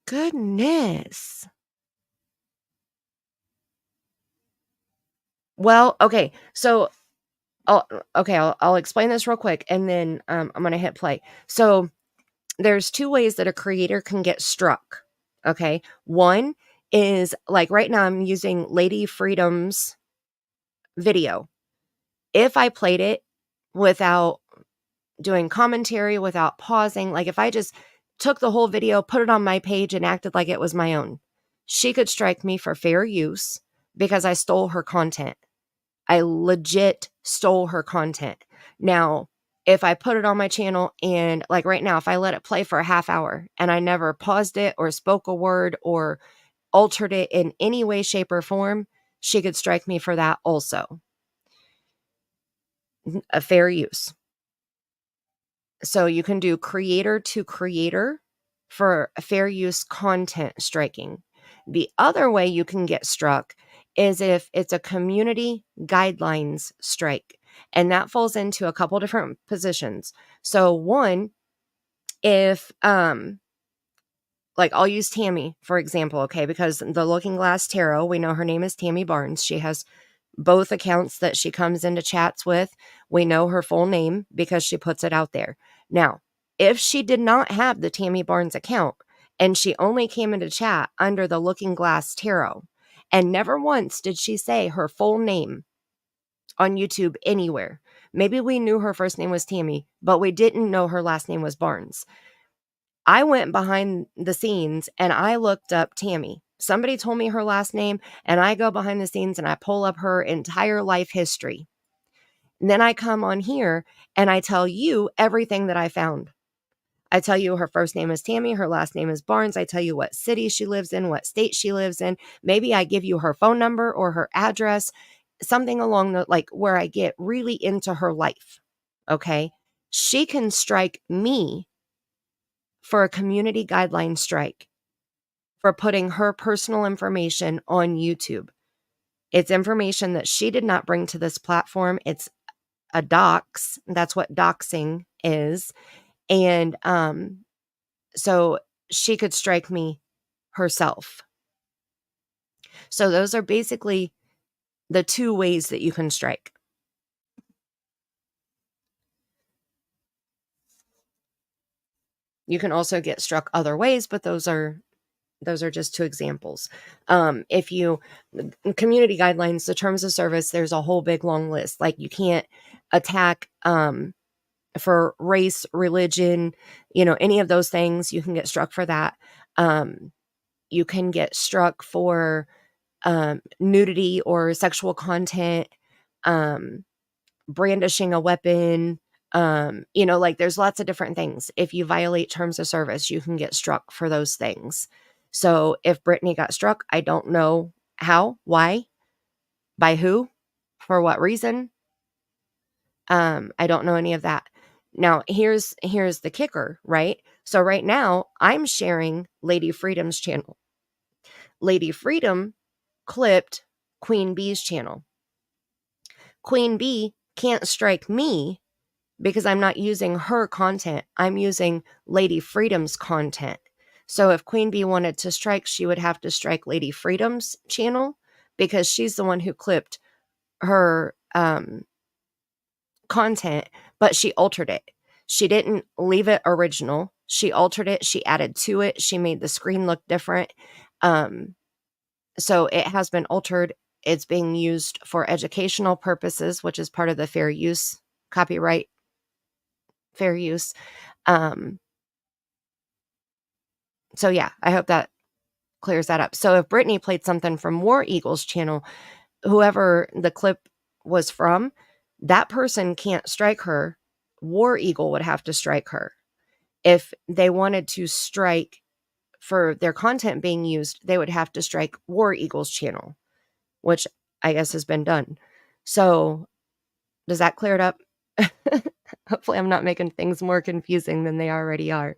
Goodness. Well, okay. So, I'll explain this real quick, and then I'm going to hit play. So, there's two ways that a creator can get struck. Okay. One is like right now I'm using Lady Freedom's video. If I played it without doing commentary, without pausing, like if I just took the whole video, put it on my page and acted like it was my own, she could strike me for fair use because I stole her content. I legit stole her content. Now, if I put it on my channel and like right now, if I let it play for a half hour and I never paused it or spoke a word or altered it in any way, shape, or form, she could strike me for that also. A fair use. So you can do creator to creator for fair use content striking. The other way you can get struck is if it's a community guidelines strike. And that falls into a couple different positions. So one, if like I'll use Tammy, for example, okay, because the Looking Glass Tarot, we know her name is Tammy Barnes. She has both accounts that she comes into chats with. We know her full name because she puts it out there. Now, if she did not have the Tammy Barnes account and she only came into chat under the Looking Glass Tarot, and never once did she say her full name on YouTube anywhere. Maybe we knew her first name was Tammy, but we didn't know her last name was Barnes. I went behind the scenes and I looked up Tammy. Somebody told me her last name, and I go behind the scenes and I pull up her entire life history. And then I come on here and I tell you everything that I found. I tell you her first name is Tammy, her last name is Barnes. I tell you what city she lives in, what state she lives in. Maybe I give you her phone number or her address, something along the like where I get really into her life. Okay. She can strike me for a community guideline strike for putting her personal information on YouTube. It's information that she did not bring to this platform. It's a dox. That's what doxing is. And so she could strike me herself. So those are basically the two ways that you can strike. You can also get struck other ways, but those are just two examples. If you community guidelines, the terms of service, there's a whole big long list. Like you can't attack for race, religion, any of those things. You can get struck for that. You can get struck for nudity or sexual content, brandishing a weapon. Like there's lots of different things. If you violate terms of service, you can get struck for those things. So if Brittany got struck, I don't know how, why, by who, for what reason. I don't know any of that. Now, here's the kicker, right? So right now, I'm sharing Lady Freedom's channel. Lady Freedom clipped Queen Bee's channel. Queen Bee can't strike me because I'm not using her content. I'm using Lady Freedom's content. So if Queen Bee wanted to strike, she would have to strike Lady Freedom's channel because she's the one who clipped her content, but she altered it. She didn't leave it original. She altered it. She added to it. She made the screen look different. So it has been altered. It's being used for educational purposes, which is part of the fair use, copyright fair use. So yeah, I hope that clears that up. So if Brittany played something from War Eagle's channel, whoever the clip was from, that person can't strike her. War Eagle would have to strike her. If they wanted to strike for their content being used, they would have to strike War Eagle's channel, which I guess has been done. So does that clear it up? Hopefully I'm not making things more confusing than they already are.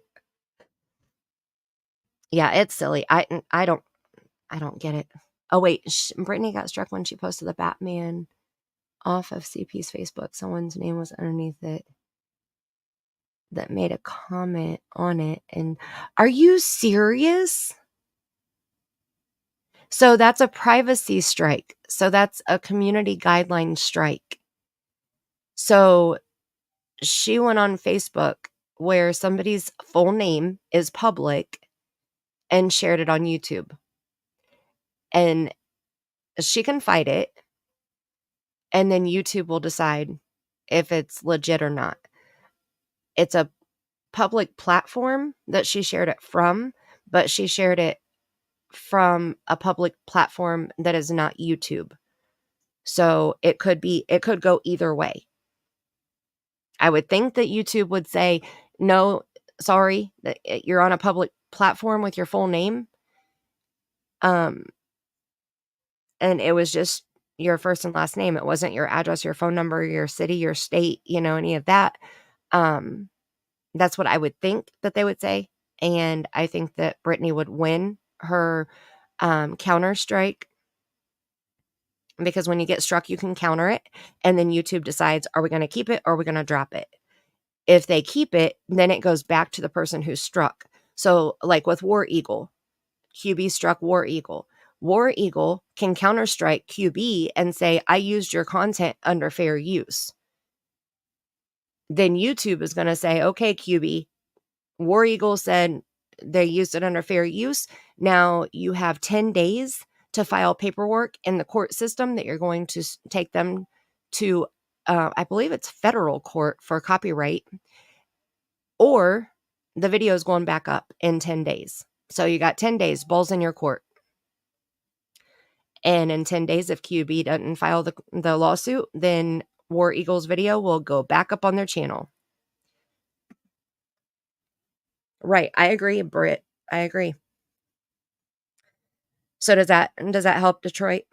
Yeah, it's silly. I don't get it. Oh wait, Brittany got struck when she posted the Batman off of CP's Facebook. Someone's name was underneath it that made a comment on it. And are you serious? So that's a privacy strike. So that's a community guideline strike. So she went on Facebook where somebody's full name is public and shared it on YouTube. And she can fight it. And then YouTube will decide if it's legit or not. It's a public platform that she shared it from, but she shared it from a public platform that is not YouTube. So it could go either way. I would think that YouTube would say, no, sorry, that you're on a public platform with your full name. And it was just your first and last name. It wasn't your address, your phone number, your city, your state, any of that. That's what I would think that they would say. And I think that Brittany would win her counter strike, because when you get struck, you can counter it. And then YouTube decides, are we going to keep it or are we going to drop it? If they keep it, then it goes back to the person who struck. So like with War Eagle, QB struck War Eagle. War Eagle can counter strike QB and say, I used your content under fair use. Then YouTube is going to say, okay, QB, War Eagle said they used it under fair use. Now you have 10 days to file paperwork in the court system that you're going to take them to, I believe it's federal court for copyright, or the video is going back up in 10 days. So you got 10 days, balls in your court. And in 10 days, if QB doesn't file the lawsuit, then War Eagle's video will go back up on their channel. Right. I agree, Britt. I agree. So does that help Detroit?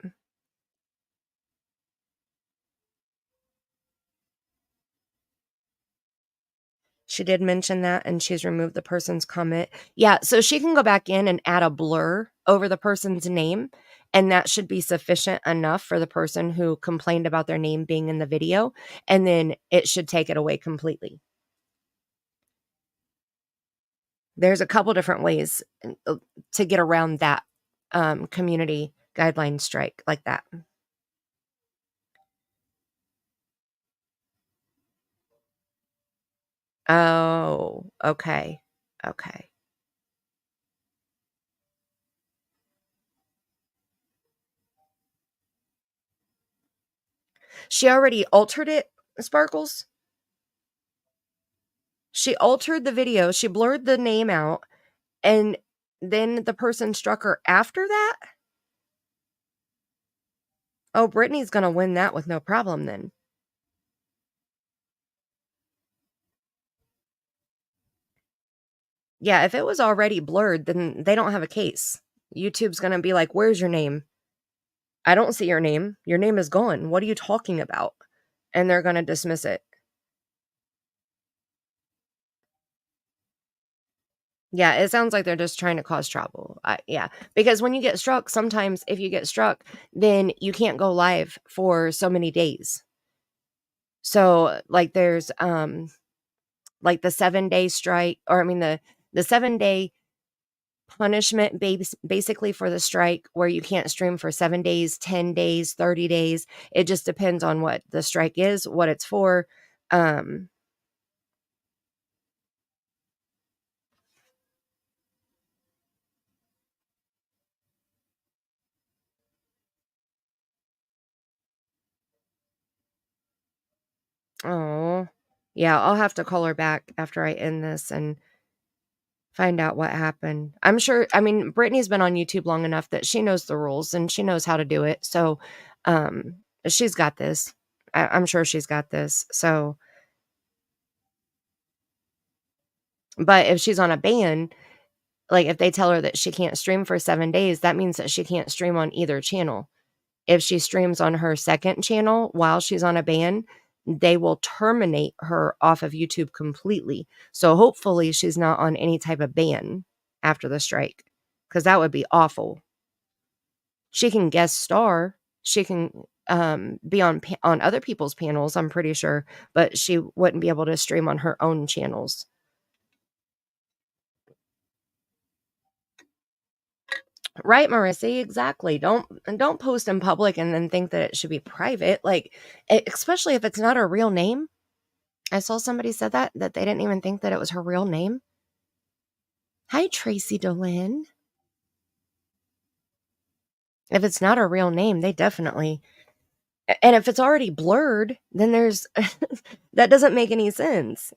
She did mention that, and she's removed the person's comment. Yeah, so she can go back in and add a blur over the person's name, and that should be sufficient enough for the person who complained about their name being in the video, and then it should take it away completely. There's a couple different ways to get around that community guideline strike like that. Oh, okay. Okay. She already altered it, Sparkles. She altered the video. She blurred the name out, and then the person struck her after that? Oh, Brittany's going to win that with no problem then. Yeah, if it was already blurred, then they don't have a case. YouTube's going to be like, where's your name? I don't see your name. Your name is gone. What are you talking about? And they're going to dismiss it. Yeah, it sounds like they're just trying to cause trouble. Yeah, because when you get struck, sometimes if you get struck, then you can't go live for so many days. So like there's like the 7-day strike, or I mean the 7-day punishment basically for the strike, where you can't stream for 7 days, 10 days, 30 days. It just depends on what the strike is, what it's for. Oh, yeah, I'll have to call her back after I end this and find out what happened. I'm sure, I mean, Brittany's been on YouTube long enough that she knows the rules and she knows how to do it. So, she's got this. I'm sure she's got this. So, but if she's on a ban, like if they tell her that she can't stream for 7 days, that means that she can't stream on either channel. If she streams on her second channel while she's on a ban, they will terminate her off of YouTube completely. So hopefully she's not on any type of ban after the strike, because that would be awful. She can guest star. She can be on other people's panels, I'm pretty sure, but she wouldn't be able to stream on her own channels. Right, Marissa, exactly. Don't post in public and then think that it should be private. Like, especially if it's not her real name. I saw somebody said that they didn't even think that it was her real name. Hi, Tracy Dolan. If it's not her real name, they definitely. And if it's already blurred, then there's that doesn't make any sense.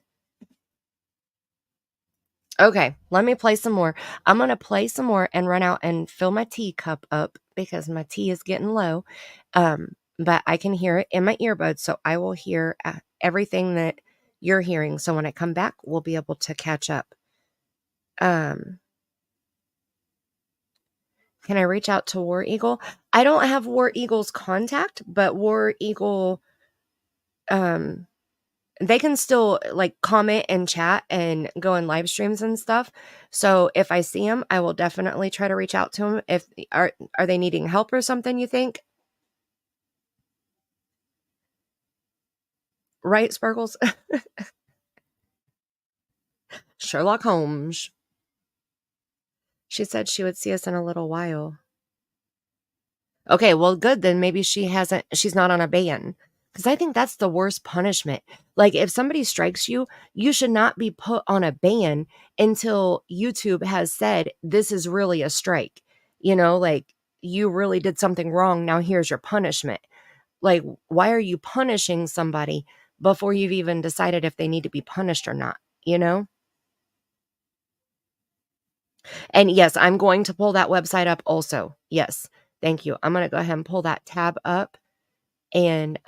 Okay, let me play some more. I'm going to play some more and run out and fill my teacup up because my tea is getting low. But I can hear it in my earbuds, so I will hear everything that you're hearing. So when I come back, we'll be able to catch up. Can I reach out to War Eagle? I don't have War Eagle's contact, but War Eagle, they can still like comment and chat and go in live streams and stuff. So if I see them, I will definitely try to reach out to them. If are they needing help or something, you think? Right, Sparkles? Sherlock Holmes. She said she would see us in a little while. Okay, well, good. Then maybe she's not on a ban. Because I think that's the worst punishment. Like, if somebody strikes you, you should not be put on a ban until YouTube has said, this is really a strike. You know, like, you really did something wrong. Now here's your punishment. Like, why are you punishing somebody before you've even decided if they need to be punished or not? You know? And yes, I'm going to pull that website up also. Yes. Thank you. I'm going to go ahead and pull that tab up and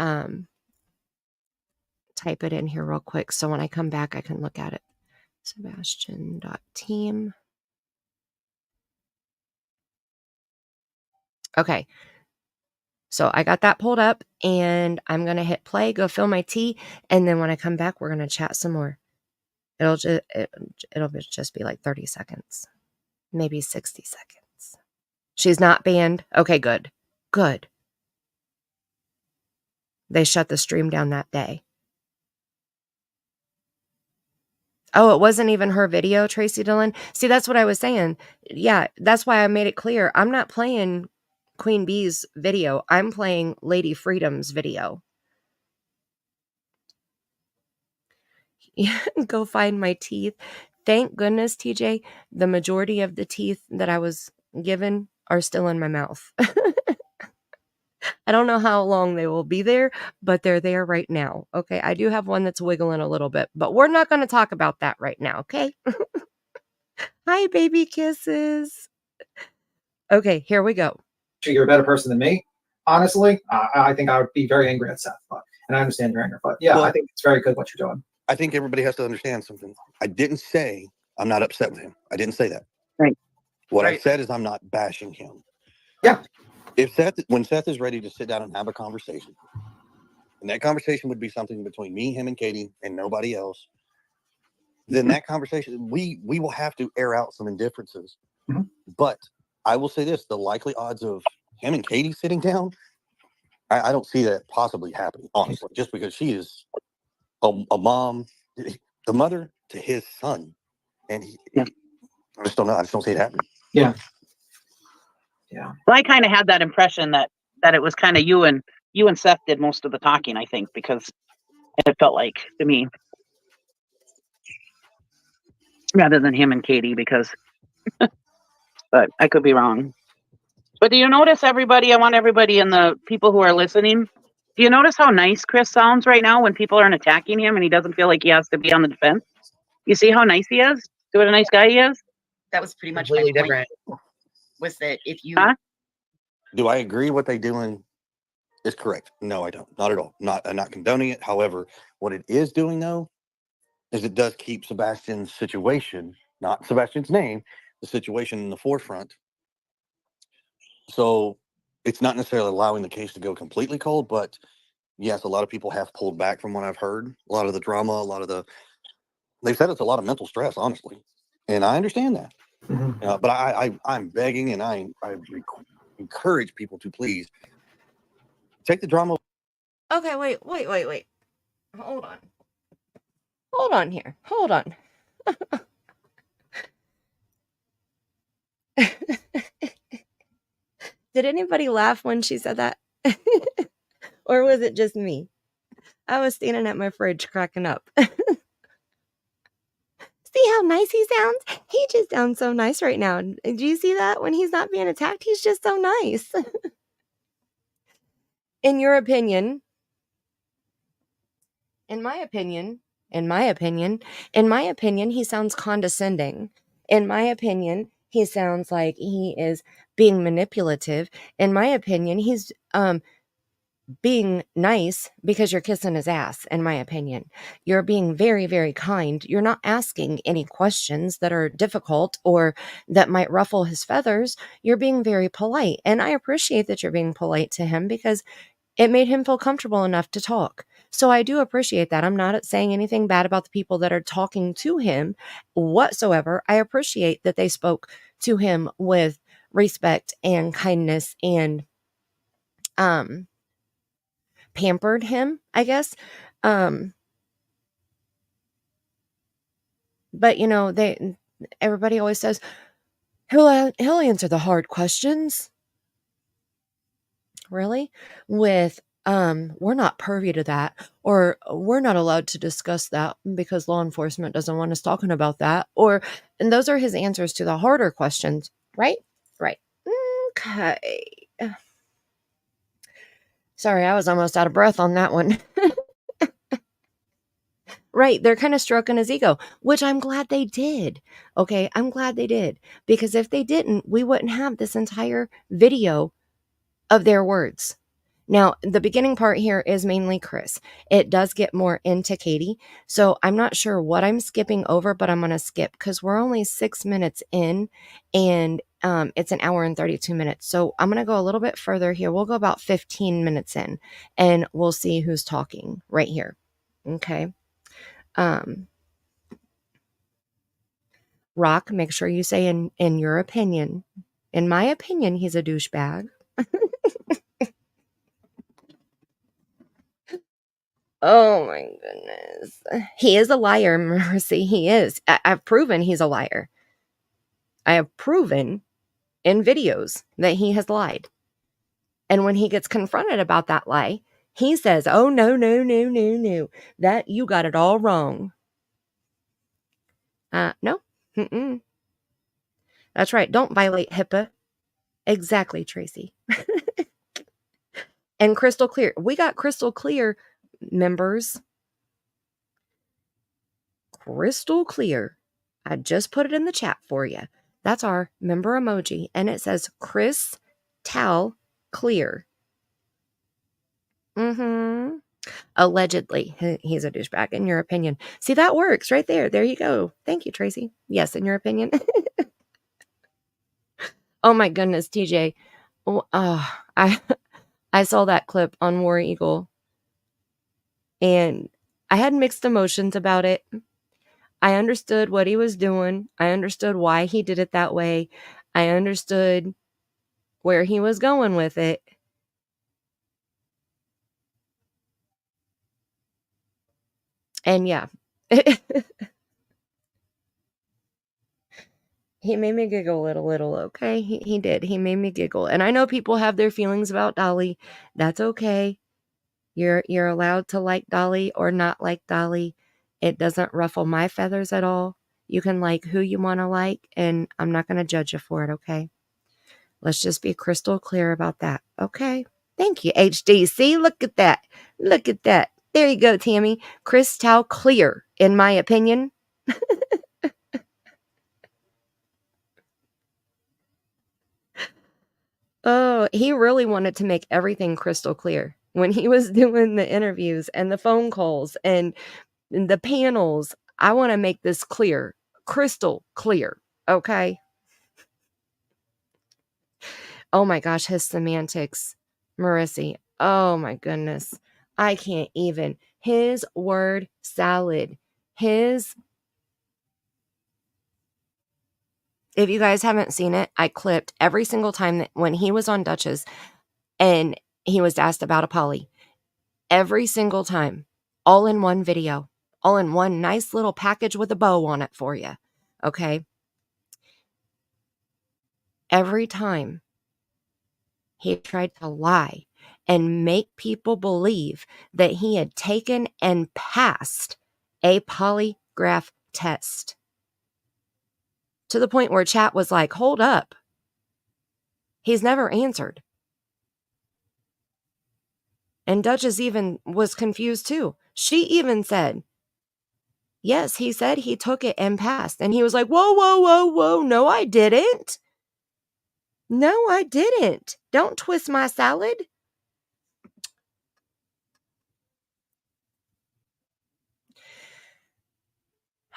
type it in here real quick. So when I come back, I can look at it. Sebastian.team. Okay. So I got that pulled up and I'm going to hit play, go fill my tea. And then when I come back, we're going to chat some more. It'll just be like 30 seconds, maybe 60 seconds. She's not banned. Okay, good. Good. They shut the stream down that day. Oh, it wasn't even her video, Tracy Dillon. See, that's what I was saying. Yeah, that's why I made it clear. I'm not playing Queen Bee's video. I'm playing Lady Freedom's video. Go find my teeth. Thank goodness, TJ, the majority of the teeth that I was given are still in my mouth. I don't know how long they will be there, but they're there right now. Okay, I do have one that's wiggling a little bit, but we're not going to talk about that right now, okay? Hi, baby kisses. Okay, here we go. You're a better person than me. Honestly, I think I would be very angry at Seth, and I understand your anger, but yeah, Well, I think it's very good what you're doing. I think everybody has to understand something. I didn't say I'm not upset with him. I didn't say that. Right. What I Right. said is I'm not bashing him. Yeah. When Seth is ready to sit down and have a conversation, and that conversation would be something between me, him, and Katie, and nobody else, then that conversation, we will have to air out some indifferences. Mhm. But I will say this, the likely odds of him and Katie sitting down, I don't see that possibly happening, honestly, just because she is a mom, the mother to his son. And I just don't know. I just don't see it happening. Yeah. Well, I kind of had that impression that it was kind of you and Seth did most of the talking, I think, because it felt like to me, rather than him and Katie, because, but I could be wrong. But do you notice, everybody? I want everybody and the people who are listening. Do you notice how nice Chris sounds right now when people aren't attacking him and he doesn't feel like he has to be on the defense? You see how nice he is? See what a nice guy he is? That was pretty much Completely my point. different. Was that if you Huh? Do I agree what they doing is correct? No, I don't. Not at all. I'm not condoning it. However, what it is doing though is it does keep Sebastian's situation, not Sebastian's name, the situation in the forefront. So it's not necessarily allowing the case to go completely cold, but yes, a lot of people have pulled back from what I've heard. A lot of the drama, they've said it's a lot of mental stress, honestly. And I understand that. Mhm. But I'm begging and I encourage people to please take the drama. Okay, wait. Hold on here. Hold on. Did anybody laugh when she said that? Or was it just me? I was standing at my fridge cracking up. See how nice he sounds? He just sounds so nice right now. Do you see that? When he's not being attacked, he's just so nice. In your opinion, in my opinion, he sounds condescending. In my opinion, he sounds like he is being manipulative. In my opinion, he's being nice because you're kissing his ass. In my opinion, you're being very, very kind. You're not asking any questions that are difficult or that might ruffle his feathers. You're being very polite. And I appreciate that you're being polite to him because it made him feel comfortable enough to talk. So I do appreciate that. I'm not saying anything bad about the people that are talking to him whatsoever. I appreciate that they spoke to him with respect and kindness and pampered him, I guess. But you know, everybody always says he'll answer the hard questions. Really? With we're not privy to that, or we're not allowed to discuss that because law enforcement doesn't want us talking about that, and those are his answers to the harder questions, right? Right. Okay. Sorry, I was almost out of breath on that one. Right, they're kind of stroking his ego, which I'm glad they did. Okay, I'm glad they did, because if they didn't, we wouldn't have this entire video of their words. Now, the beginning part here is mainly Chris. It does get more into Katie. So I'm not sure what I'm skipping over, but I'm going to skip because we're only 6 minutes in and it's an hour and 32 minutes. So I'm going to go a little bit further here. We'll go about 15 minutes in and we'll see who's talking right here. Okay. Rock, make sure you say in your opinion. In my opinion, he's a douchebag. Oh my goodness. He is a liar, Mercy. He is. I've proven he's a liar. I have proven in videos that he has lied. And when he gets confronted about that lie, he says, oh, no. That you got it all wrong. No. Mm-mm. That's right. Don't violate HIPAA. Exactly, Tracy. And crystal clear. We got crystal clear, members. Crystal clear. I just put it in the chat for you. That's our member emoji. And it says Chris Tal Clear. Allegedly. He's a douchebag, in your opinion. See, that works right there. There you go. Thank you, Tracy. Yes, in your opinion. Oh my goodness, TJ. I saw that clip on War Eagle. And I had mixed emotions about it. I understood what he was doing. I understood why he did it that way. I understood where he was going with it. And yeah. He made me giggle a little, okay? He did. He made me giggle. And I know people have their feelings about Dolly. That's okay. You're allowed to like Dolly or not like Dolly. It doesn't ruffle my feathers at all. You can like who you want to like, and I'm not going to judge you for it, okay? Let's just be crystal clear about that, okay? Thank you, HDC. Look at that. Look at that. There you go, Tammy. Crystal clear, in my opinion. Oh, he really wanted to make everything crystal clear when he was doing the interviews and the phone calls and the panels. I want to make this clear, crystal clear, okay? Oh my gosh, his semantics, Marissy. Oh my goodness. I can't even. His word salad. If you guys haven't seen it, I clipped every single time that when he was on Duchess and he was asked about a poly. Every single time. All in one video. All in one nice little package with a bow on it for you. Okay? Every time he tried to lie and make people believe that he had taken and passed a polygraph test. To the point where chat was like, hold up. He's never answered. And Duchess even was confused too. She even said, yes, he said he took it and passed. And he was like, whoa, whoa, whoa, whoa. No, I didn't. No, I didn't. Don't twist my salad.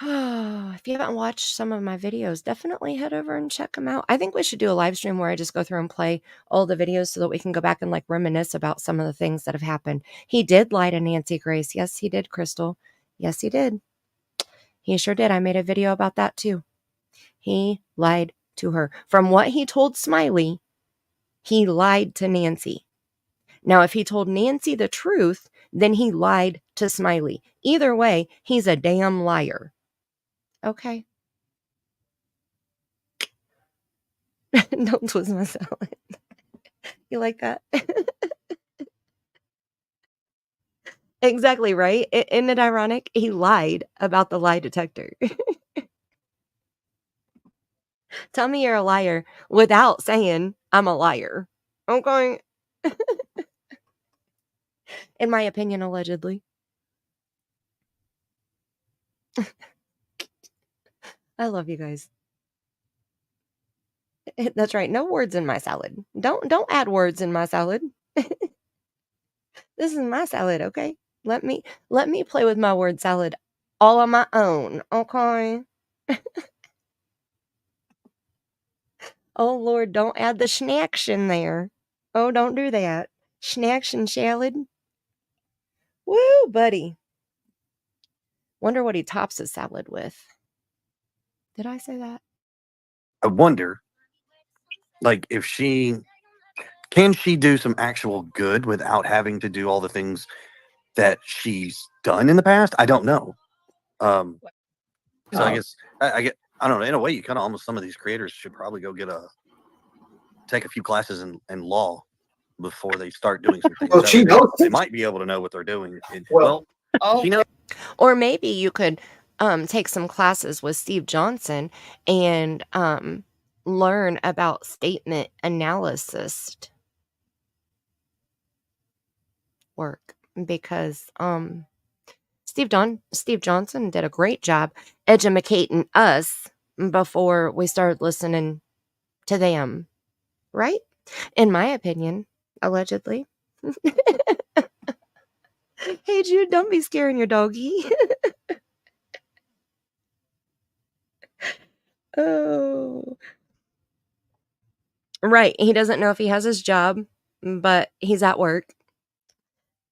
If you haven't watched some of my videos, definitely head over and check them out. I think we should do a live stream where I just go through and play all the videos so that we can go back and like reminisce about some of the things that have happened. He did lie to Nancy Grace. Yes, he did, Crystal. Yes, he did. He sure did. I made a video about that too. He lied to her. From what he told Smiley, he lied to Nancy. Now, if he told Nancy the truth, then he lied to Smiley. Either way, he's a damn liar. Okay. Don't twist my salad. You like that? Exactly, right? Isn't it ironic? He lied about the lie detector. Tell me you're a liar without saying I'm a liar. Okay. In my opinion, allegedly. I love you guys. That's right. No words in my salad. Don't add words in my salad. This is my salad, okay? Let me play with my word salad all on my own, okay? Oh Lord, don't add the snacks in there. Oh, don't do that. Snacks and salad. Woo, buddy. Wonder what he tops his salad with. Did I say that? I wonder, like, if can she do some actual good without having to do all the things that she's done in the past? I don't know. So I guess I don't know. In a way, you kind of almost, some of these creators should probably go take a few classes in law before they start doing some things. Well, she knows. They might be able to know what they're doing. She knows. Or maybe you could take some classes with Steve Johnson and learn about statement analysis work, because Steve Johnson did a great job educating us before we started listening to them, right? In my opinion, allegedly. Hey Jude, don't be scaring your doggy. Oh. Right. He doesn't know if he has his job, but he's at work.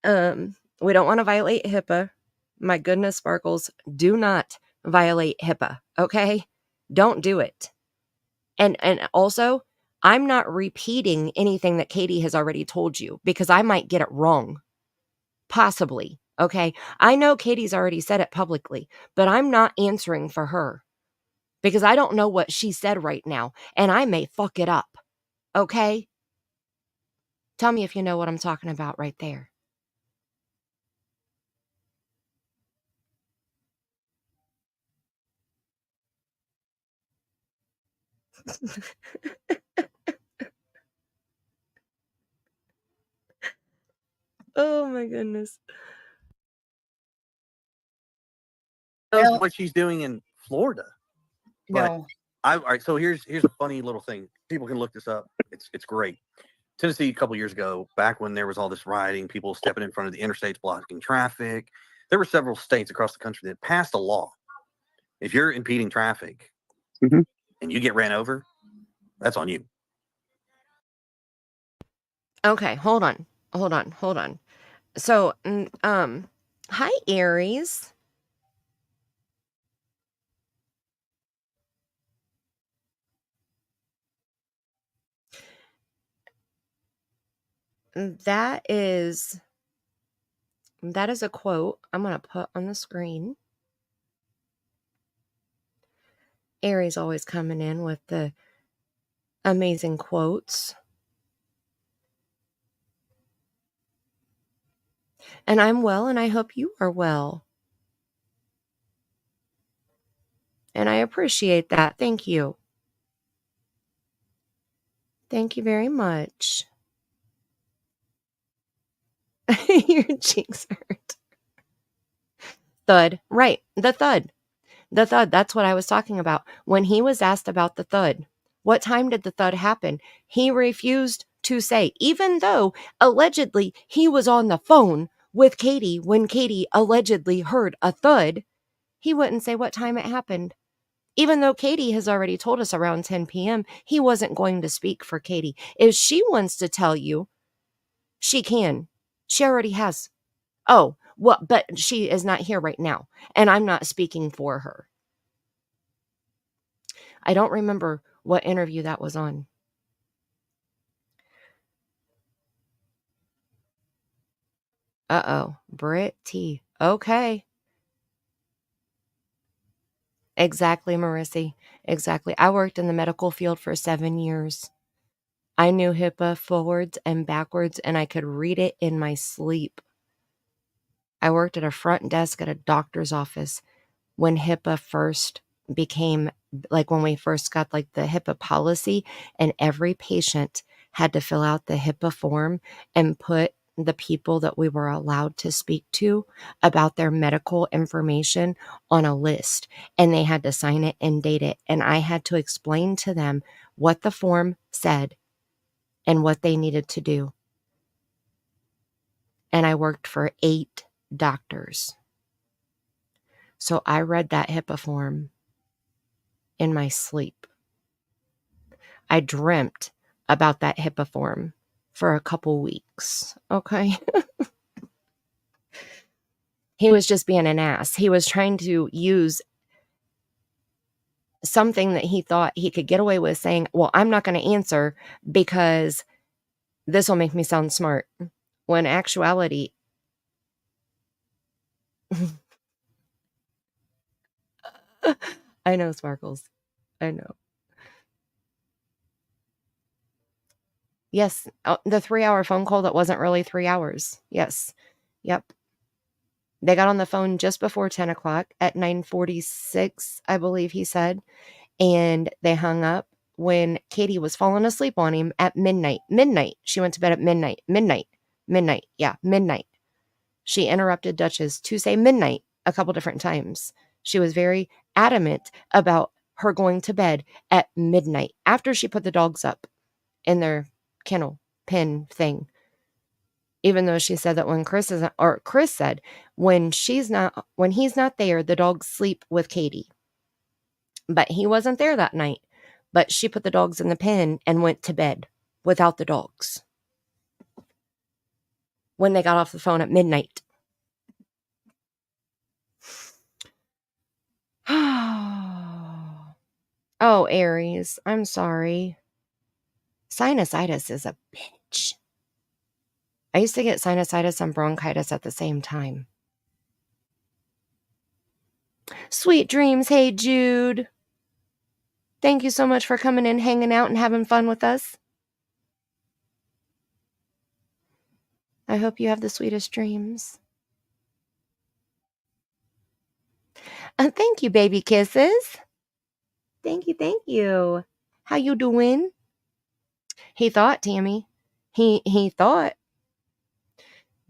We don't want to violate HIPAA. My goodness, Sparkles, do not violate HIPAA, okay? Don't do it. And also, I'm not repeating anything that Katie has already told you because I might get it wrong. Possibly, okay? I know Katie's already said it publicly, but I'm not answering for her because I don't know what she said right now, and I may fuck it up, okay? Tell me if you know what I'm talking about right there. Oh my goodness. Knows what she's doing in Florida. But No. all right, so here's a funny little thing. People can look this up. It's great. Tennessee, a couple years ago, back when there was all this rioting, people stepping in front of the interstates, blocking traffic. There were several states across the country that passed a law. If you're impeding traffic and you get ran over, that's on you. Okay, hold on. So, hi Aries. That is a quote I'm going to put on the screen. Aries always coming in with the amazing quotes. And I'm well, and I hope you are well. And I appreciate that. Thank you. Thank you very much. Your cheeks hurt. Thud. Right. The thud. The thud. That's what I was talking about. When he was asked about the thud, what time did the thud happen? He refused to say, even though allegedly he was on the phone with Katie when Katie allegedly heard a thud, he wouldn't say what time it happened. Even though Katie has already told us around 10 p.m., he wasn't going to speak for Katie. If she wants to tell you, she can. She already has. Oh, well, but she is not here right now, and I'm not speaking for her. I don't remember what interview that was on. Uh-oh. Britt T. Okay. Exactly, Marissy. Exactly. I worked in the medical field for 7 years. I knew HIPAA forwards and backwards, and I could read it in my sleep. I worked at a front desk at a doctor's office when HIPAA first became, like when we first got like the HIPAA policy, and every patient had to fill out the HIPAA form and put the people that we were allowed to speak to about their medical information on a list, and they had to sign it and date it. And I had to explain to them what the form said and what they needed to do. And I worked for 8 doctors. So I read that HIPAA form in my sleep. I dreamt about that HIPAA form for a couple weeks. Okay. He was just being an ass. He was trying to use something that he thought he could get away with saying, well, I'm not going to answer because this will make me sound smart. When in actuality, I know, Sparkles. I know. Yes, the 3-hour phone call that wasn't really 3 hours. Yes. Yep. They got on the phone just before 10 o'clock at 9:46, I believe he said. And they hung up when Katie was falling asleep on him at midnight. She went to bed at midnight. Yeah, midnight. She interrupted Duchess to say midnight a couple different times. She was very adamant about her going to bed at midnight after she put the dogs up in their kennel pen thing. Even though she said that when Chris said when he's not there, the dogs sleep with Katie. But he wasn't there that night. But she put the dogs in the pen and went to bed without the dogs when they got off the phone at midnight. Oh, Aries, I'm sorry. Sinusitis is a bitch. I used to get sinusitis and bronchitis at the same time. Sweet dreams. Hey, Jude. Thank you so much for coming in, hanging out, and having fun with us. I hope you have the sweetest dreams. Thank you, baby kisses. Thank you, thank you. How you doing? He thought, Tammy. He thought.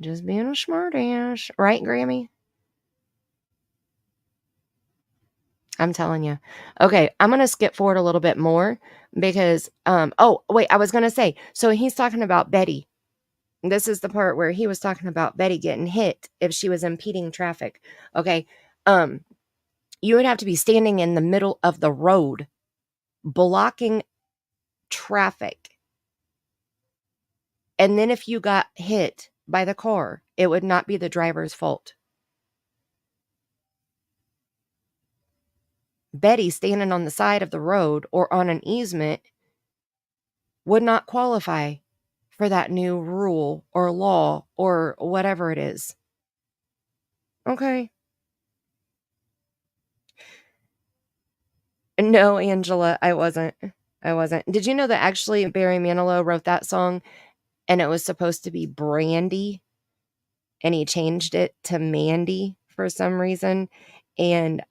Just being a smartass. Right, Grammy? I'm telling you. Okay, I'm going to skip forward a little bit more because, oh, wait, I was going to say, so he's talking about Betty. This is the part where he was talking about Betty getting hit if she was impeding traffic. Okay, you would have to be standing in the middle of the road, blocking traffic. And then if you got hit by the car, it would not be the driver's fault. Betty standing on the side of the road or on an easement would not qualify for that new rule or law or whatever it is. Okay. No, Angela, I wasn't. Did you know that actually Barry Manilow wrote that song and it was supposed to be Brandy and he changed it to Mandy for some reason? And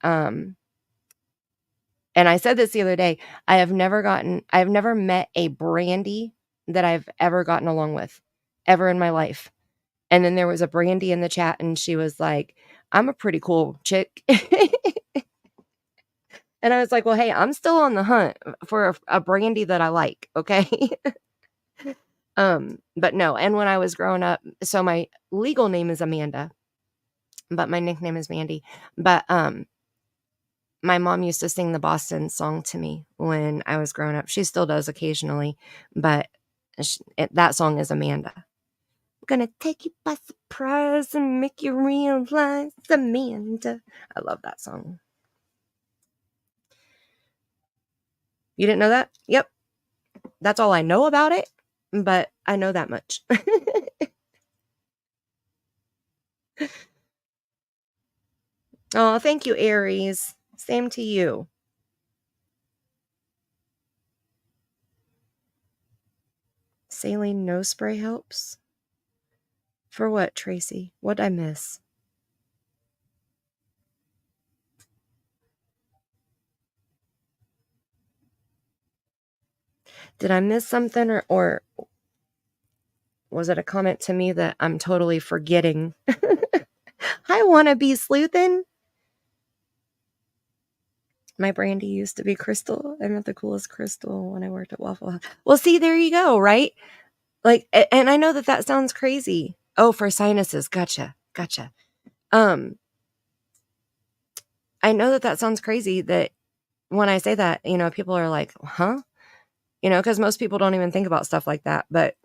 I said this the other day, I've never met a Brandy that I've ever gotten along with, ever in my life. And then there was a Brandy in the chat and she was like, I'm a pretty cool chick. And I was like, well, hey, I'm still on the hunt for a Brandy that I like, okay? But no, and when I was growing up, so my legal name is Amanda, but my nickname is Mandy. But my mom used to sing the Boston song to me when I was growing up. She still does occasionally, but that song is Amanda. I'm gonna take you by surprise and make you realize Amanda. I love that song. You didn't know that? Yep. That's all I know about it, but I know that much. Oh, thank you, Aries. Same to you. Saline nose spray helps? For what, Tracy? What'd I miss? Did I miss something or was it a comment to me that I'm totally forgetting? I want to be sleuthin'. My Brandy used to be Crystal. I met the coolest Crystal when I worked at Waffle House. Well, see, there you go, right? Like, and I know that sounds crazy. Oh, for sinuses. Gotcha. I know that sounds crazy that when I say that, people are like, huh? Because most people don't even think about stuff like that. But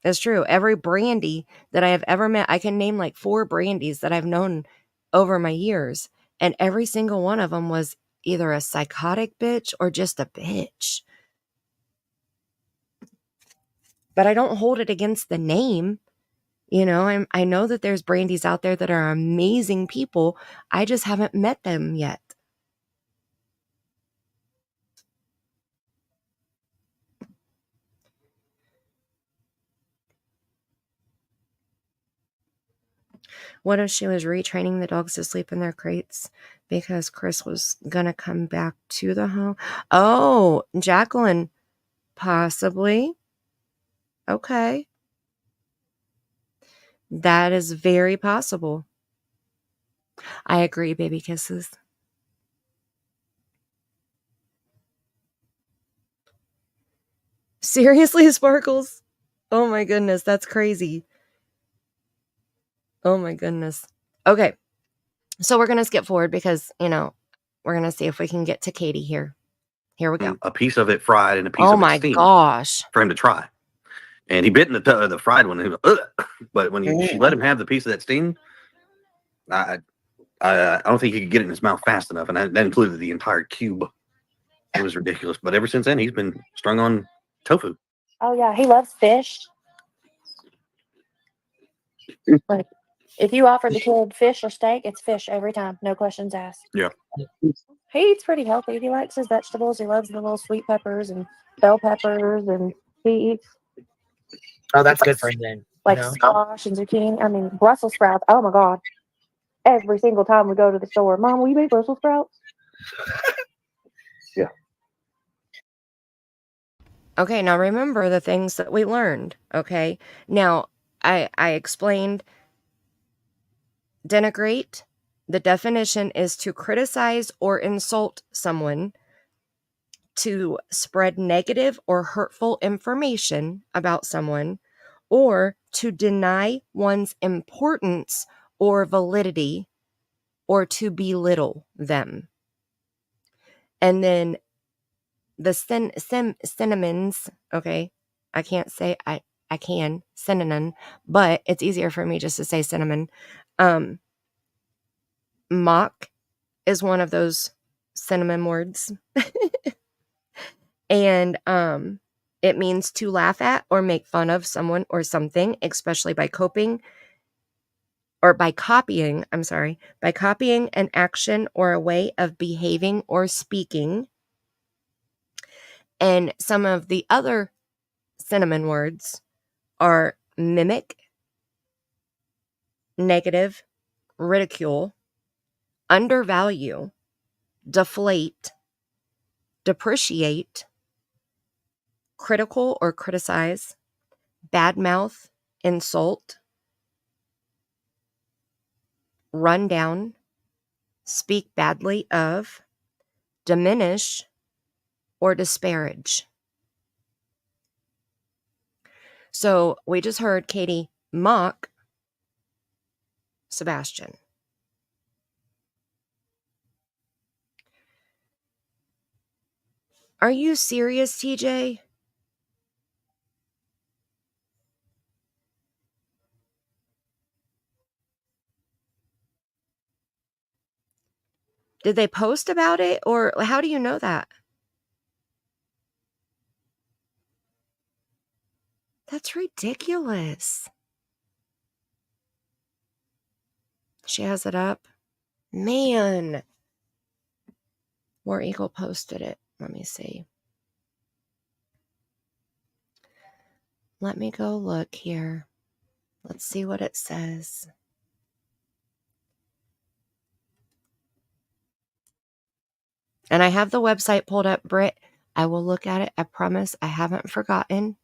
it's true. Every Brandy that I have ever met, I can name like 4 Brandies that I've known over my years. And every single one of them was either a psychotic bitch or just a bitch. But I don't hold it against the name. I know that there's Brandies out there that are amazing people. I just haven't met them yet. What if she was retraining the dogs to sleep in their crates because Chris was going to come back to the home? Oh, Jacqueline, possibly. Okay. That is very possible. I agree, baby kisses. Seriously, Sparkles? Oh my goodness, that's crazy. Oh my goodness. Okay. So we're going to skip forward because, we're going to see if we can get to Katie here. Here we go. A piece of it fried and a piece of it steamed. Oh my gosh. For him to try. And he bit in the fried one. And he was, ugh. But when she let him have the piece of that steamed, I don't think he could get it in his mouth fast enough. And that included the entire cube. It was ridiculous. But ever since then, he's been strung on tofu. Oh yeah, he loves fish. Like, if you offer the kid fish or steak, it's fish every time, no questions asked. Yeah. He eats pretty healthy. He likes his vegetables. He loves the little sweet peppers and bell peppers, and he eats Oh, that's good for him then. like squash and zucchini. I mean, Brussels sprouts. Oh my God! Every single time we go to the store, Mom, will you make Brussels sprouts? Yeah. Okay, now remember the things that we learned. Okay, now I explained denigrate. The definition is to criticize or insult someone, to spread negative or hurtful information about someone, or to deny one's importance or validity, or to belittle them. And then the synonyms, okay, I can't say, I can, synonym, but it's easier for me just to say cinnamon. Mock is one of those synonym words. And it means to laugh at or make fun of someone or something, especially by copying an action or a way of behaving or speaking. And some of the other synonym words are mimic, negative, ridicule, undervalue, deflate, depreciate, critical or criticize, badmouth, insult, run down, speak badly of, diminish, or disparage. So we just heard Katie mock Sebastian. Are you serious, TJ? Did they post about it, or how do you know that? That's ridiculous. She has it up. Man. War Eagle posted it. Let me see. Let me go look here. Let's see what it says. And I have the website pulled up, Britt. I will look at it. I promise I haven't forgotten.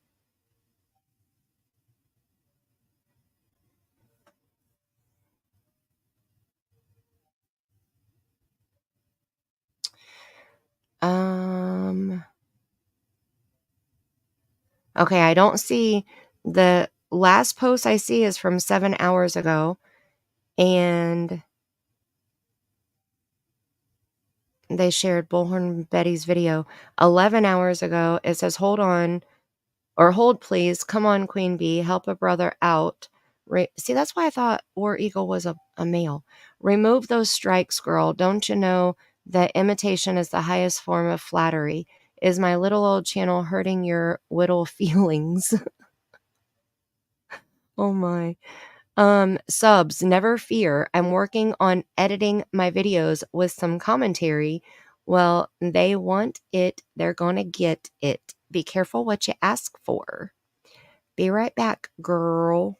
Okay, I don't see, the last post I see is from 7 hours ago, and they shared Bullhorn Betty's video 11 hours ago. It says, hold on, or hold please, come on Queen Bee, help a brother out. See, that's why I thought War Eagle was a male. Remove those strikes, girl. Don't you know that imitation is the highest form of flattery? Is my little old channel hurting your little feelings? Oh my. Subs, never fear. I'm working on editing my videos with some commentary. Well, they want it. They're gonna get it. Be careful what you ask for. Be right back, girl.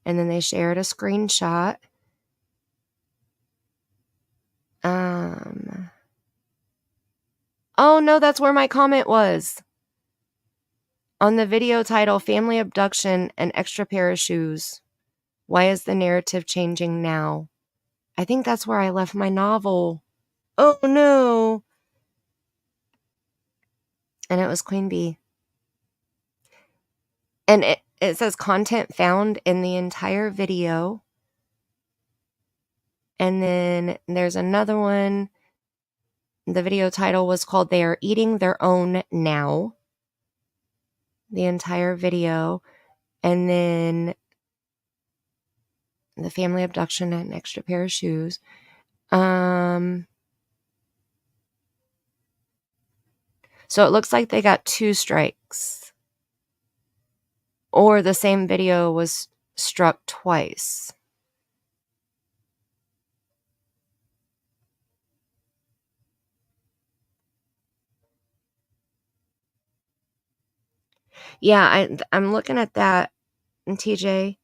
And then they shared a screenshot. Oh no, that's where my comment was. On the video title, Family Abduction, an extra pair of shoes. Why is the narrative changing now? I think that's where I left my novel. Oh no. And it was Queen Bee. And it says content found in the entire video. And then there's another one. The video title was called They Are Eating Their Own Now. The entire video. And then the family abduction and an extra pair of shoes. So it looks like they got 2 strikes. Or the same video was struck twice. Yeah, I'm looking at that, TJ.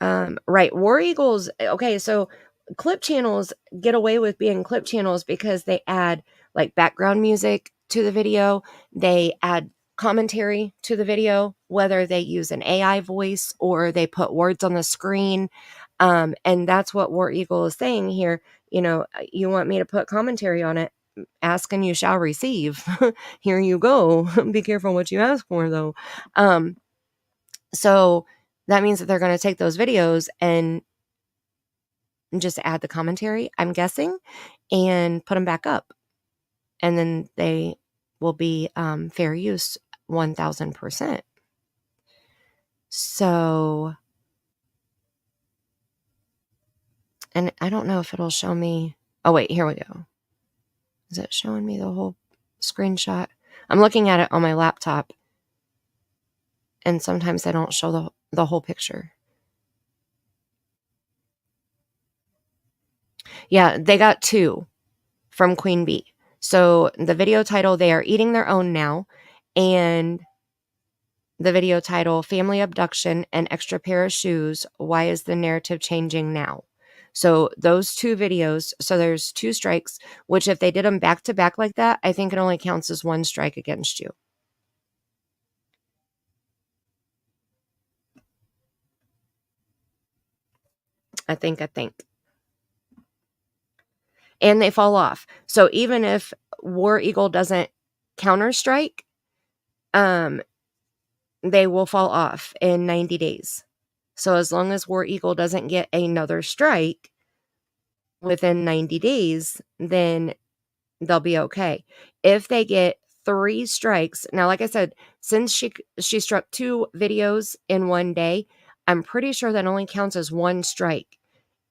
Right, War Eagles. Okay, so clip channels get away with being clip channels because they add like background music to the video. They add commentary to the video, whether they use an AI voice or they put words on the screen. And that's what War Eagle is saying here. You know, you want me to put commentary on it? Ask and you shall receive. Here you go. Be careful what you ask for, though. So that means that they're going to take those videos and just add the commentary, I'm guessing, and put them back up. And then they will be fair use 1000%. So, and I don't know if it'll show me. Oh, wait, here we go. Is it showing me the whole screenshot? I'm looking at it on my laptop, and sometimes they don't show the whole picture. Yeah, they got 2 from Queen Bee. So the video title, They Are Eating Their Own Now, and the video title, Family Abduction and Extra Pair of Shoes, Why is the Narrative Changing Now? So those 2 videos, so there's 2 strikes, which if they did them back to back like that, I think it only counts as 1 strike against you. I think. And they fall off. So even if War Eagle doesn't counter strike, they will fall off in 90 days. So as long as War Eagle doesn't get another strike within 90 days, then they'll be okay. If they get 3 strikes, now, like I said, since she struck 2 videos in one day, I'm pretty sure that only counts as 1 strike.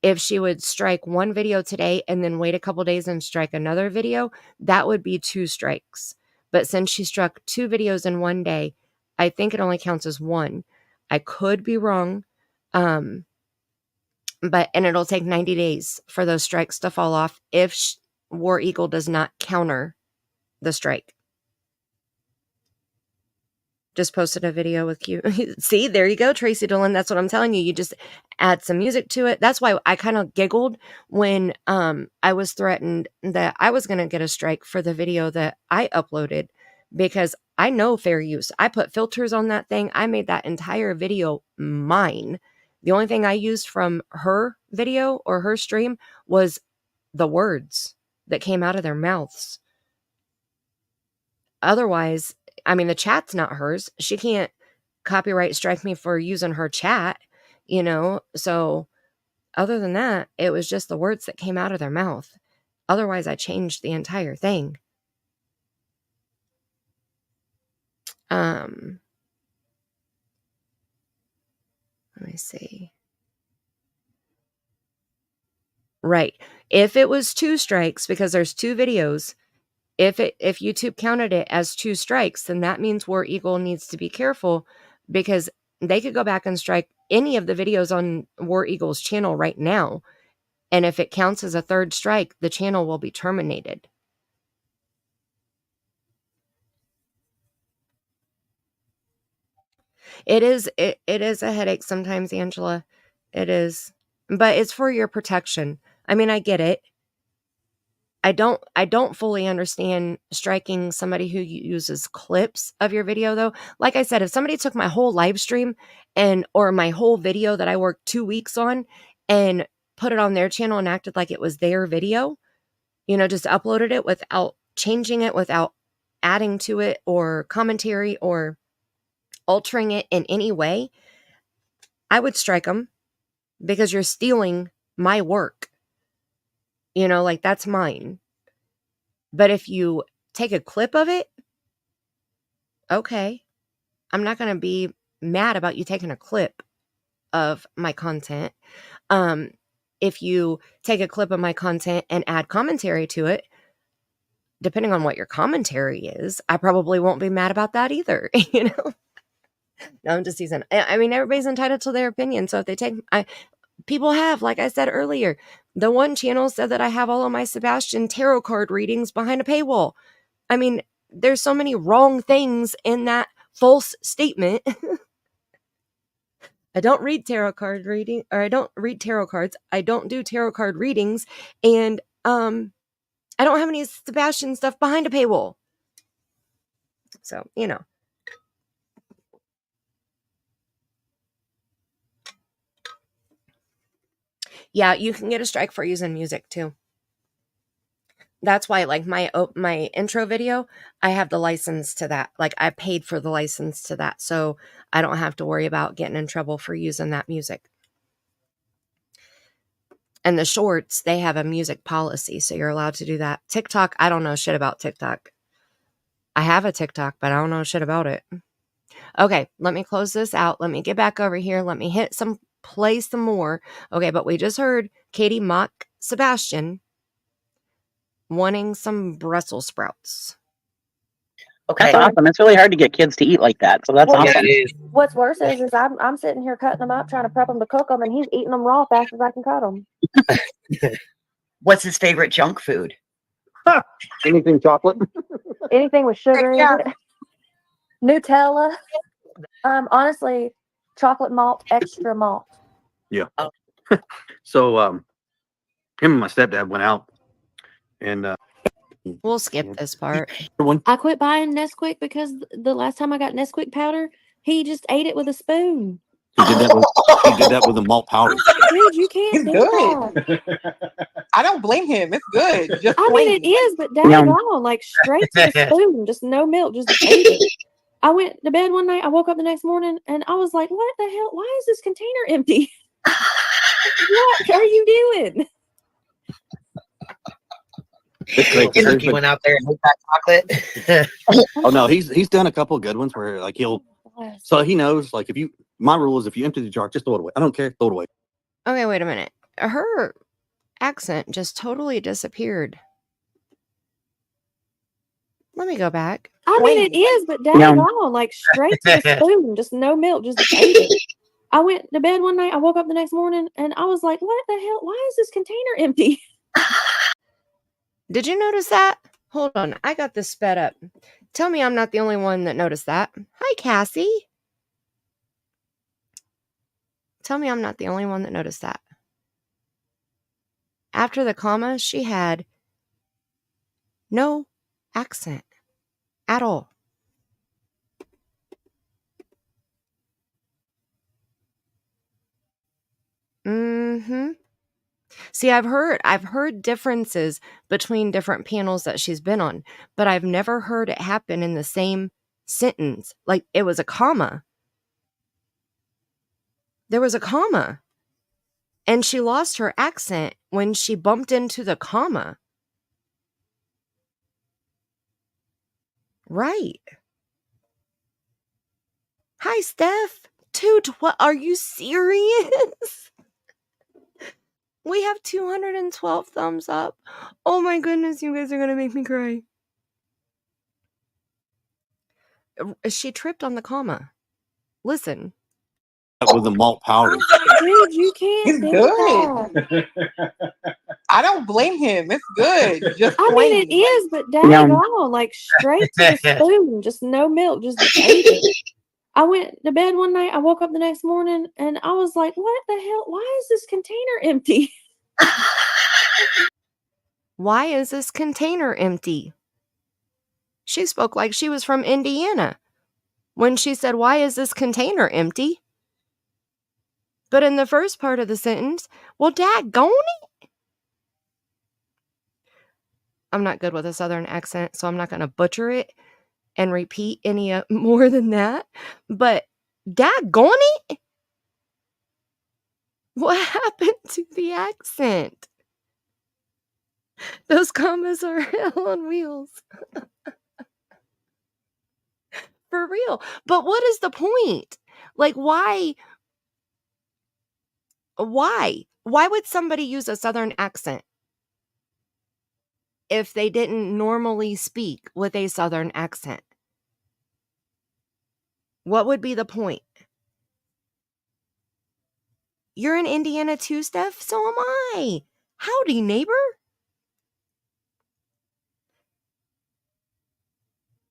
If she would strike 1 video today and then wait a couple days and strike another video, that would be 2 strikes. But since she struck 2 videos in one day, I think it only counts as 1. I could be wrong. And it'll take 90 days for those strikes to fall off if War Eagle does not counter the strike. Just posted a video with Q. See, there you go, Tracy Dillon. That's what I'm telling you. You just add some music to it. That's why I kind of giggled when I was threatened that I was going to get a strike for the video that I uploaded, because I know fair use. I put filters on that thing. I made that entire video mine. The only thing I used from her video or her stream was the words that came out of their mouths. Otherwise, I mean, the chat's not hers. She can't copyright strike me for using her chat, you know? So other than that, it was just the words that came out of their mouth. Otherwise, I changed the entire thing. Let me see. Right. If it was 2 strikes, because there's 2 videos, if YouTube counted it as 2 strikes, then that means War Eagle needs to be careful, because they could go back and strike any of the videos on War Eagle's channel right now. And if it counts as a 3rd strike, the channel will be terminated. It is a headache sometimes, Angela. It is. But it's for your protection. I mean, I get it. I don't fully understand striking somebody who uses clips of your video, though. Like I said, if somebody took my whole live stream or my whole video that I worked 2 weeks on and put it on their channel and acted like it was their video, you know, just uploaded it without changing it, without adding to it or commentary or altering it in any way, I would strike them, because you're stealing my work. You know, like, that's mine. But if you take a clip of it, okay, I'm not going to be mad about you taking a clip of my content. If you take a clip of my content and add commentary to it, depending on what your commentary is, I probably won't be mad about that either. You know, no, I'm just teasing. I mean, everybody's entitled to their opinion. So if they take, people have, like I said earlier, the one channel said that I have all of my Sebastian tarot card readings behind a paywall. I mean, there's so many wrong things in that false statement. I don't read tarot card reading, or I don't read tarot cards. I don't do tarot card readings, and I don't have any Sebastian stuff behind a paywall. So, you know. Yeah, you can get a strike for using music too. That's why, like, my intro video, I have the license to that. Like, I paid for the license to that, so I don't have to worry about getting in trouble for using that music. And the shorts, they have a music policy, so you're allowed to do that. TikTok, I don't know shit about TikTok. I have a TikTok, but I don't know shit about it. Okay, let me close this out. Let me get back over here. Let me play some more. Okay, but we just heard Katie mock Sebastian wanting some Brussels sprouts. Okay. That's awesome. It's really hard to get kids to eat like that. So that's awesome. What's worse is I'm sitting here cutting them up, trying to prep them to cook them, and he's eating them raw fast as I can cut them. What's his favorite junk food? Anything chocolate? Anything with sugar in it. Nutella. Honestly, chocolate malt, extra malt. Yeah. So him and my stepdad went out, and we'll skip this part. I quit buying Nesquik because the last time I got Nesquik powder, he just ate it with a spoon. He did that with the malt powder. Dude, you can't do that. I don't blame him. It's good. Just I mean, it is, but daggone, like straight to the spoon, just no milk, just ate it. I went to bed one night. I woke up the next morning, and I was like, "What the hell? Why is this container empty? What are you doing?" He went out there and ate that chocolate. Oh no, he's done a couple of good ones where like so he knows, like, my rule is if you empty the jar, just throw it away. I don't care, throw it away. Okay, wait a minute. Her accent just totally disappeared. Let me go back. I mean, it is, but daggone, like straight to the spoon, just no milk, just ate it. I went to bed one night. I woke up the next morning, and I was like, "What the hell? Why is this container empty?" Did you notice that? Hold on, I got this sped up. Tell me I'm not the only one that noticed that. Hi, Cassie. Tell me I'm not the only one that noticed that. After the comma, she had no accent at all. Mm-hmm. See, I've heard differences between different panels that she's been on, but I've never heard it happen in the same sentence. Like, it was a comma. There was a comma. And she lost her accent when she bumped into the comma. Right. Hi, Steph. 212. Are you serious? We have 212 thumbs up. Oh my goodness, you guys are going to make me cry. She tripped on the comma. Listen. With the malt powder. Dude, you can't do that. I don't blame him. It's good. Just I mean, it is, but daggone, like straight to the spoon, just no milk, just ate it. I went to bed one night. I woke up the next morning, and I was like, "What the hell? Why is this container empty?" Why is this container empty? She spoke like she was from Indiana when she said, "Why is this container empty?" But in the first part of the sentence, well, daggone it. I'm not good with a Southern accent, so I'm not going to butcher it and repeat any more than that. But daggone it. What happened to the accent? Those commas are hell on wheels. For real. But what is the point? Like, why? Why would somebody use a Southern accent? if they didn't normally speak with a Southern accent? What would be the point? You're in Indiana too, Steph? So am I. Howdy, neighbor.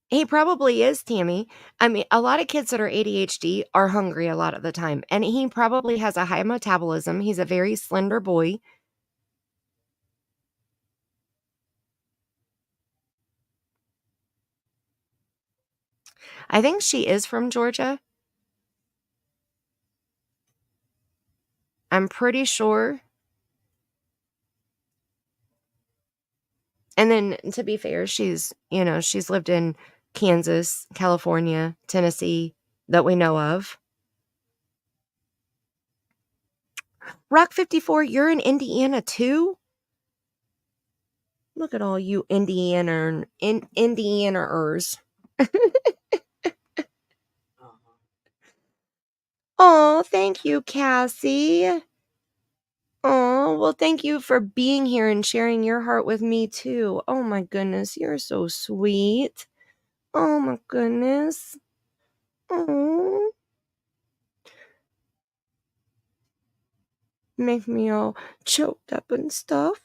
He probably is, Tammy. I mean, a lot of kids that are ADHD are hungry a lot of the time, and he probably has a high metabolism. He's a very slender boy. I think she is from Georgia. I'm pretty sure. And then, to be fair, she's lived in Kansas, California, Tennessee, that we know of. Rock 54, you're in Indiana too? Look at all you Indianers. Oh, thank you, Cassie. Oh, well, thank you for being here and sharing your heart with me too. Oh my goodness, you're so sweet. Oh my goodness. Oh. Make me all choked up and stuff.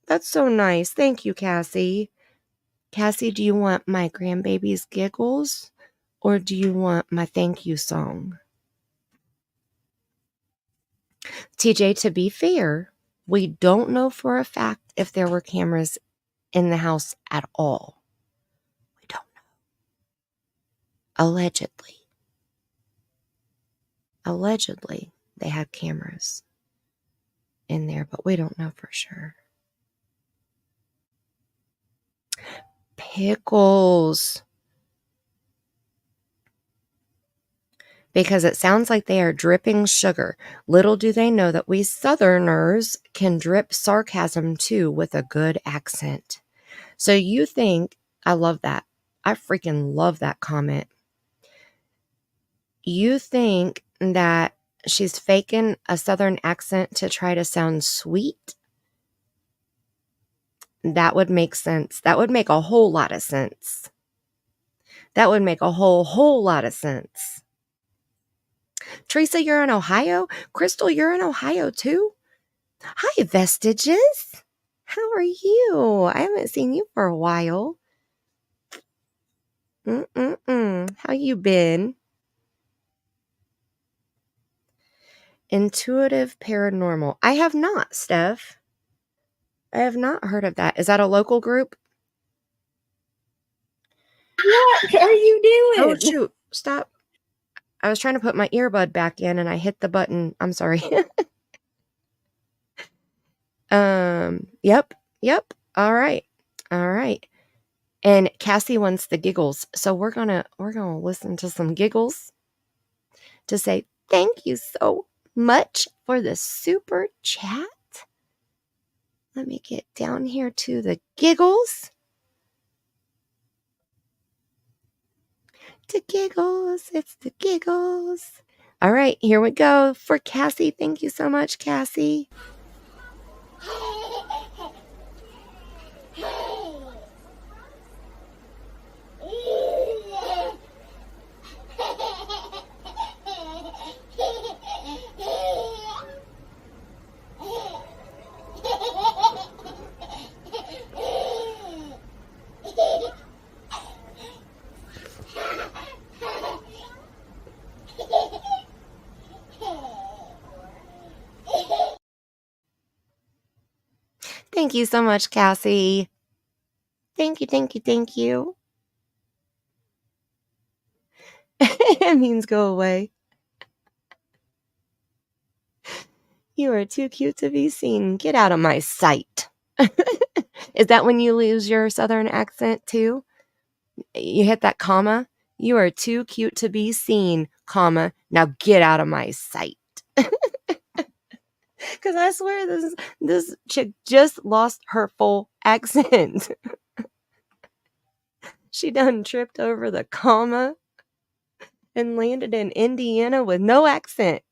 That's so nice. Thank you, Cassie. Cassie, do you want my grandbaby's giggles or do you want my thank you song? TJ, to be fair, we don't know for a fact if there were cameras in the house at all. We don't know. Allegedly, they had cameras in there, but we don't know for sure. Pickles. Because it sounds like they are dripping sugar. Little do they know that we Southerners can drip sarcasm too with a good accent. So you think, I love that. I freaking love that comment. You think that she's faking a Southern accent to try to sound sweet? That would make sense. That would make a whole lot of sense. That would make a whole lot of sense. Teresa, you're in Ohio? Crystal, you're in Ohio too? Hi, Vestiges. How are you? I haven't seen you for a while. How you been? Intuitive paranormal. I have not, Steph. I have not heard of that. Is that a local group? What are you doing? Oh, shoot. Stop. I was trying to put my earbud back in and I hit the button. I'm sorry. Yep. All right. And Cassie wants the giggles. So we're gonna listen to some giggles to say thank you so much for the super chat. Let me get down here to the giggles. The giggles. It's the giggles. All right, here we go for Cassie. Thank you so much, Cassie. Thank you so much, Cassie. Thank you. It means go away. You are too cute to be seen. Get out of my sight. Is that when you lose your Southern accent too? You hit that comma? You are too cute to be seen, comma. Now get out of my sight. Because I swear this chick just lost her full accent. She done tripped over the comma and landed in Indiana with no accent.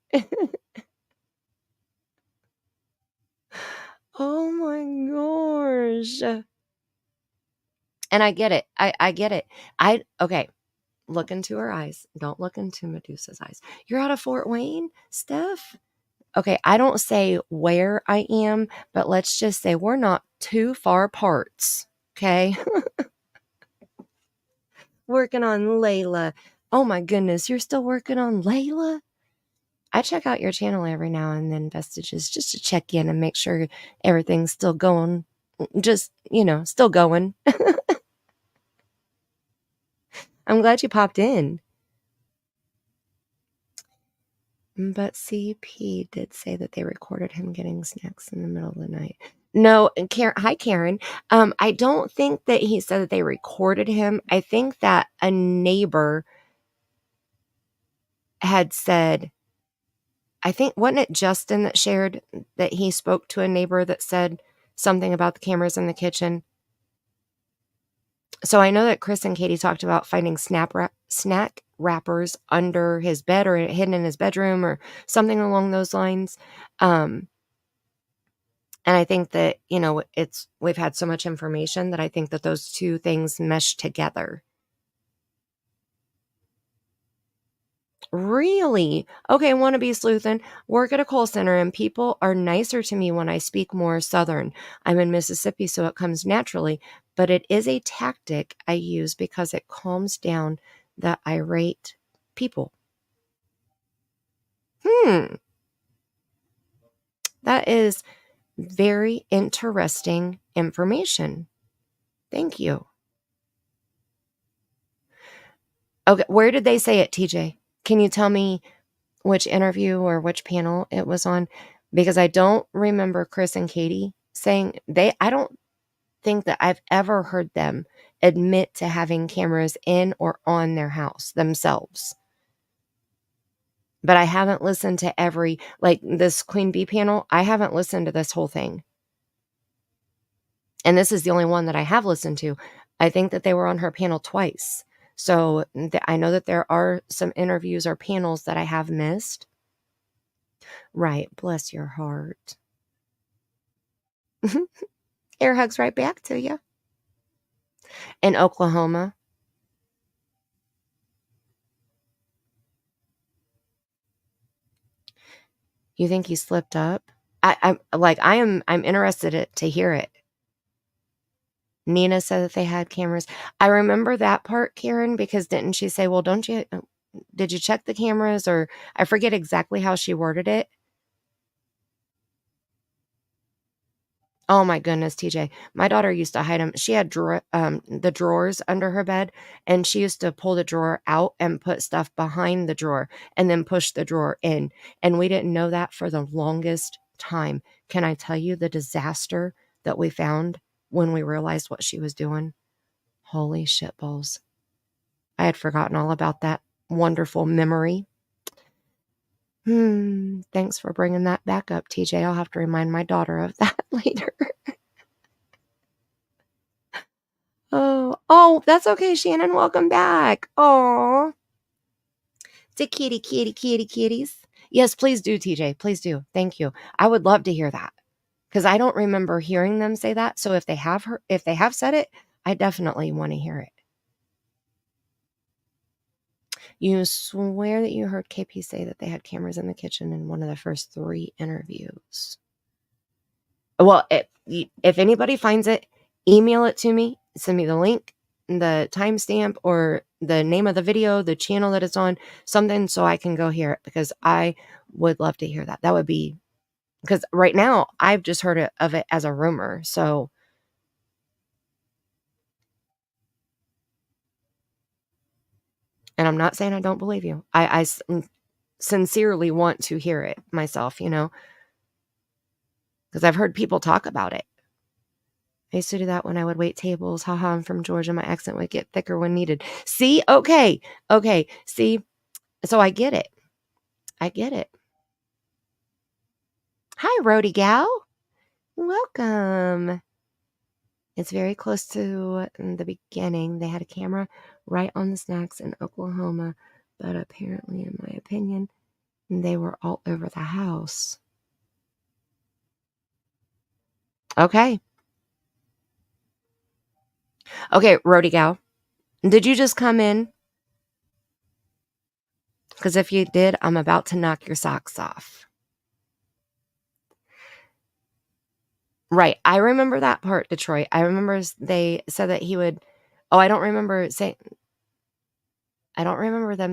Oh my gosh. And I get it. I get it. Okay. Look into her eyes. Don't look into Medusa's eyes. You're out of Fort Wayne, Steph? Okay, I don't say where I am, but let's just say we're not too far apart. Okay? Working on Layla. Oh my goodness, you're still working on Layla? I check out your channel every now and then, Vestiges, just to check in and make sure everything's still going. Just, still going. I'm glad you popped in. But CP did say that they recorded him getting snacks in the middle of the night. No, and hi, Karen. I don't think that he said that they recorded him. I think that a neighbor had said, I think, wasn't it Justin that shared that he spoke to a neighbor that said something about the cameras in the kitchen? So I know that Chris and Katie talked about finding snack wrappers under his bed or hidden in his bedroom or something along those lines. And I think that, we've had so much information that I think that those two things mesh together. Really? Okay, wannabe sleuthin'. Work at a call center and people are nicer to me when I speak more Southern. I'm in Mississippi, so it comes naturally, but it is a tactic I use because it calms down the irate people. That is very interesting information. Thank you. Okay, where did they say it, TJ? Can you tell me which interview or which panel it was on? Because I don't remember Chris and Katie saying I don't think that I've ever heard them admit to having cameras in or on their house themselves. But I haven't listened to like this Queen Bee panel. I haven't listened to this whole thing. And this is the only one that I have listened to. I think that they were on her panel twice. So I know that there are some interviews or panels that I have missed. Right. Bless your heart. Air hugs right back to you. In Oklahoma. You think he slipped up? I'm interested to hear it. Nina said that they had cameras. I remember that part, Karen, because didn't she say, well, did you check the cameras? Or I forget exactly how she worded it. Oh my goodness, TJ. My daughter used to hide them. She had the drawers under her bed, and she used to pull the drawer out and put stuff behind the drawer and then push the drawer in. And we didn't know that for the longest time. Can I tell you the disaster that we found when we realized what she was doing? Holy shitballs. I had forgotten all about that wonderful memory. Thanks for bringing that back up, TJ. I'll have to remind my daughter of that later. Oh, that's okay, Shannon. Welcome back. Oh, to kitties. Yes, please do, TJ. Please do. Thank you. I would love to hear that because I don't remember hearing them say that. So if they have said it, I definitely want to hear it. You swear that you heard KP say that they had cameras in the kitchen in one of the first 3 interviews. Well, if anybody finds it, email it to me. Send me the link, the timestamp, or the name of the video, the channel that it's on, something so I can go hear it because I would love to hear that. That would be because right now I've just heard of it as a rumor. So and I'm not saying I don't believe you. I sincerely want to hear it myself, because I've heard people talk about it. I used to do that when I would wait tables. Haha, I'm from Georgia. My accent would get thicker when needed. See? Okay. See? So I get it. Hi, Rhodey gal. Welcome. It's very close to the beginning. They had a camera right on the snacks in Oklahoma, but apparently, in my opinion, they were all over the house. Okay. Okay, Rody Gal, did you just come in? Because if you did, I'm about to knock your socks off. Right. I remember that part, Detroit. I remember they said that he would. Oh, I don't remember them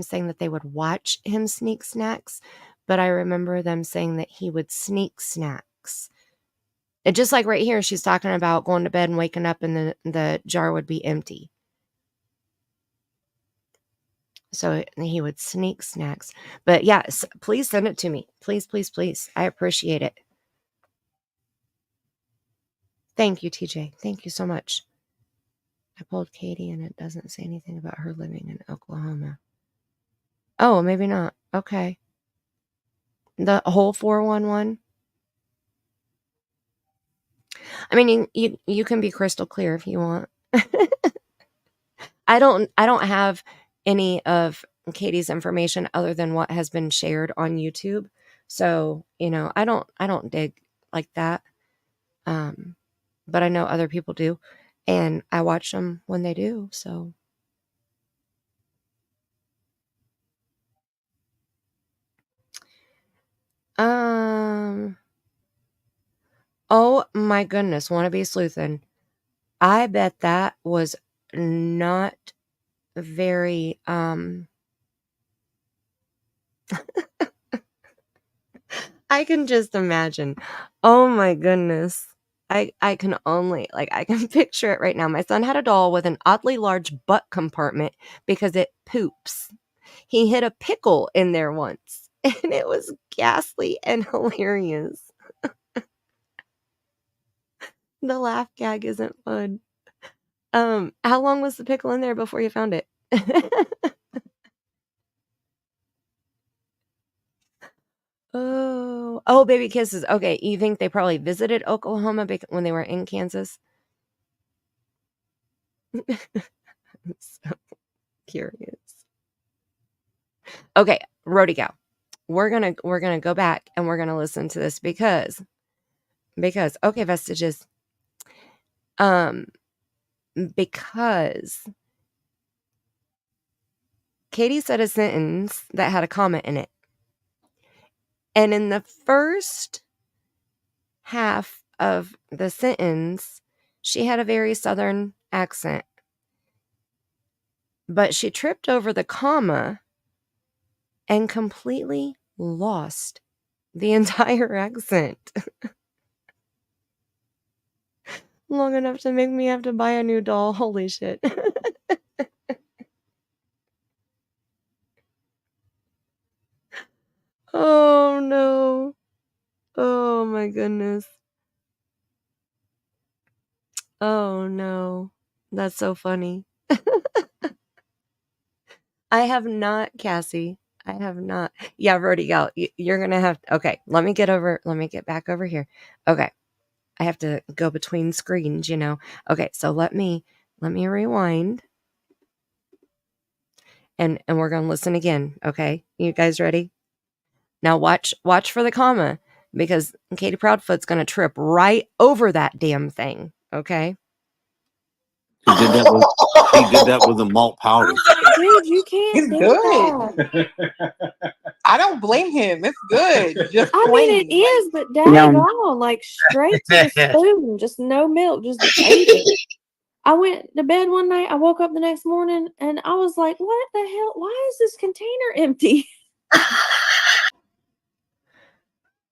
saying that they would watch him sneak snacks, but I remember them saying that he would sneak snacks. It just like right here, she's talking about going to bed and waking up and the jar would be empty. So he would sneak snacks. But yes, please send it to me. Please, please, please. I appreciate it. Thank you, TJ. Thank you so much. I pulled Katie and it doesn't say anything about her living in Oklahoma. Oh, maybe not. Okay. The whole 411. I mean, you can be crystal clear if you want. I don't have any of Katie's information other than what has been shared on YouTube. So, I don't dig like that. But I know other people do, and I watch them when they do. So, oh my goodness, wannabe sleuthin'. I bet that was not very I can just imagine. Oh my goodness. I can only I can picture it right now. My son had a doll with an oddly large butt compartment because it poops. He hid a pickle in there once, and it was ghastly and hilarious. The laugh gag isn't fun. How long was the pickle in there before you found it? Oh, baby kisses. Okay, you think they probably visited Oklahoma when they were in Kansas? I'm so curious. Okay, Rody Gal. We're gonna go back and we're gonna listen to this because okay, Vestiges. Because Katie said a sentence that had a comma in it. And in the first half of the sentence, she had a very Southern accent. But she tripped over the comma and completely lost the entire accent. Long enough to make me have to buy a new doll. Holy shit. Oh no. Oh my goodness. Oh no. That's so funny. I have not, Cassie. I have not. Yeah, Rody Gal, you're gonna have. Okay, let me get back over here. Okay, I have to go between screens. Okay, so let me rewind, and we're gonna listen again. Okay, you guys ready? Now watch for the comma because Katie Proudfoot's gonna trip right over that damn thing. Okay. He did that with a malt powder. Dude, you can't It's do good. that. I don't blame him. It's good. Just I mean, plain. it is, but Yum. daggone, straight to the spoon, just no milk, just ate it. I went to bed one night. I woke up the next morning, and I was like, "What the hell? Why is this container empty?"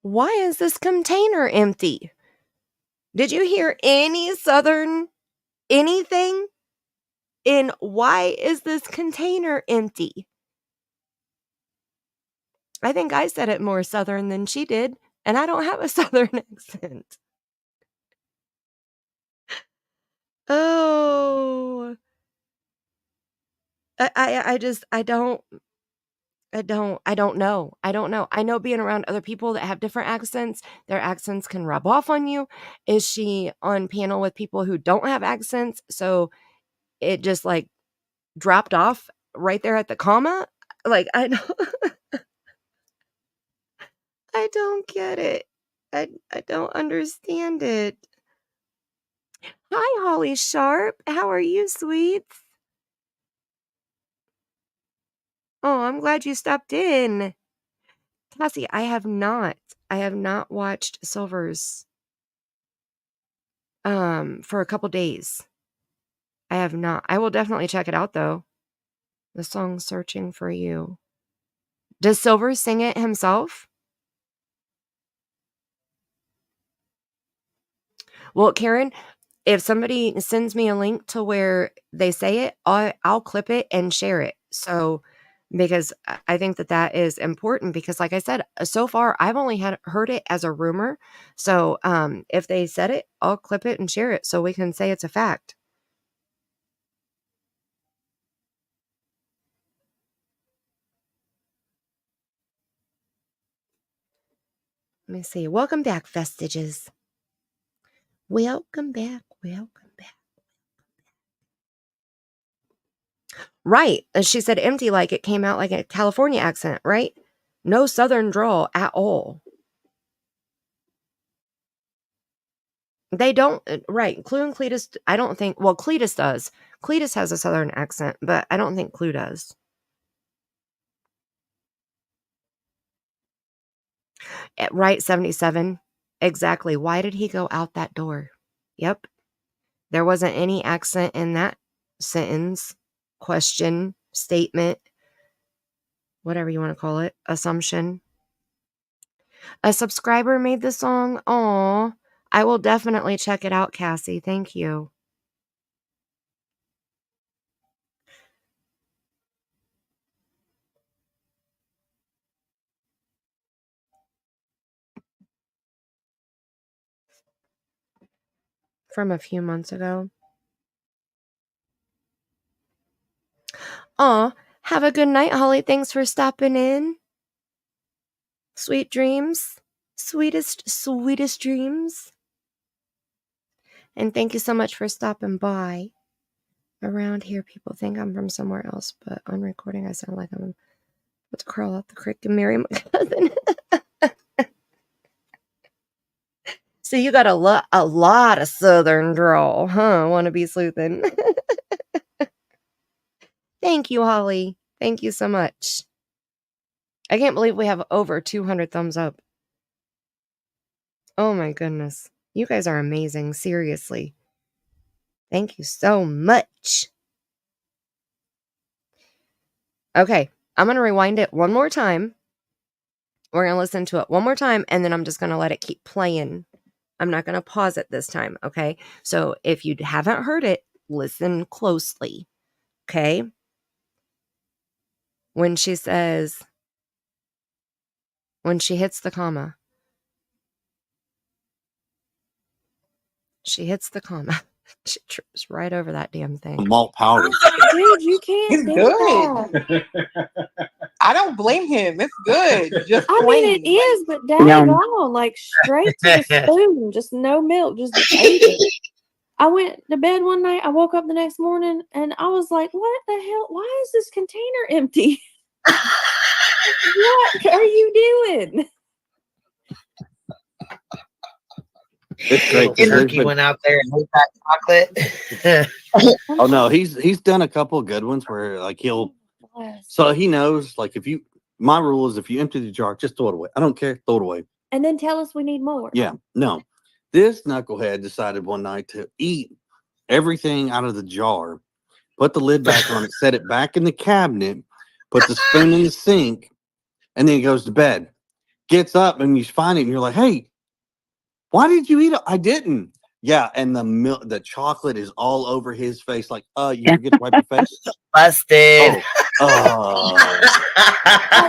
Why is this container empty? Did you hear any Southern anything in why is this container empty? I think I said it more Southern than she did, and I don't have a Southern accent. Oh. I don't know. I don't know. I know being around other people that have different accents, their accents can rub off on you. Is she on panel with people who don't have accents? So it just dropped off right there at the comma? I don't I don't get it. I don't understand it. Hi, Holly Sharp. How are you, sweets? Oh, I'm glad you stopped in. Cassie, I have not watched Silver's for a couple days. I have not. I will definitely check it out though. The song Searching for You. Does Silver sing it himself? Well, Karen, if somebody sends me a link to where they say it, I'll clip it and share it. So, because I think that is important because like I said, so far I've only heard it as a rumor. So, if they said it, I'll clip it and share it so we can say it's a fact. Let me see. Welcome back, Vestiges. Welcome back. Welcome back. Right. She said empty like it came out like a California accent, right? No Southern drawl at all. They don't, right. Clue and Cletus, I don't think, well, Cletus does. Cletus has a Southern accent, but I don't think Clue does. Right, 77. Exactly. Why did he go out that door? Yep. There wasn't any accent in that sentence, question, statement, whatever you want to call it, assumption. A subscriber made the song. Aw. I will definitely check it out, Cassie. Thank you. From a few months ago. Aw, have a good night, Holly. Thanks for stopping in. Sweet dreams. Sweetest dreams. And thank you so much for stopping by. Around here, people think I'm from somewhere else, but on recording, I sound like I'm about to crawl out the creek and marry my cousin. So you got a lot of Southern drawl, huh? Want to be sleuthing? Thank you, Holly. Thank you so much. I can't believe we have over 200 thumbs up. Oh my goodness. You guys are amazing. Seriously. Thank you so much. Okay. I'm going to rewind it one more time. We're going to listen to it one more time, and then I'm just going to let it keep playing. I'm not going to pause it this time, okay? So if you haven't heard it, listen closely, okay? When she says, when she hits the comma, she hits the comma. She trips right over that damn thing. Malt powder. Dude, you can't He's do good. that. I don't blame him. It's good. Just I mean, it plain. is, but dang on, like straight to the spoon, just no milk, just ate it. I went to bed one night. I woke up the next morning, and I was like, "What the hell? Why is this container empty? What are you doing?" It's great. Turkey went out there and ate that chocolate. Oh no, he's done a couple of good ones where like so he knows like if you my rule is if you empty the jar, just throw it away. I don't care, throw it away. And then tell us we need more. Yeah, no. This knucklehead decided one night to eat everything out of the jar, put the lid back on it, set it back in the cabinet, put the spoon in the sink, and then he goes to bed. Gets up and you find it and you're like, hey, why did you eat it? I didn't. Yeah, and the chocolate is all over his face. Like, you forget to wipe your face? Busted.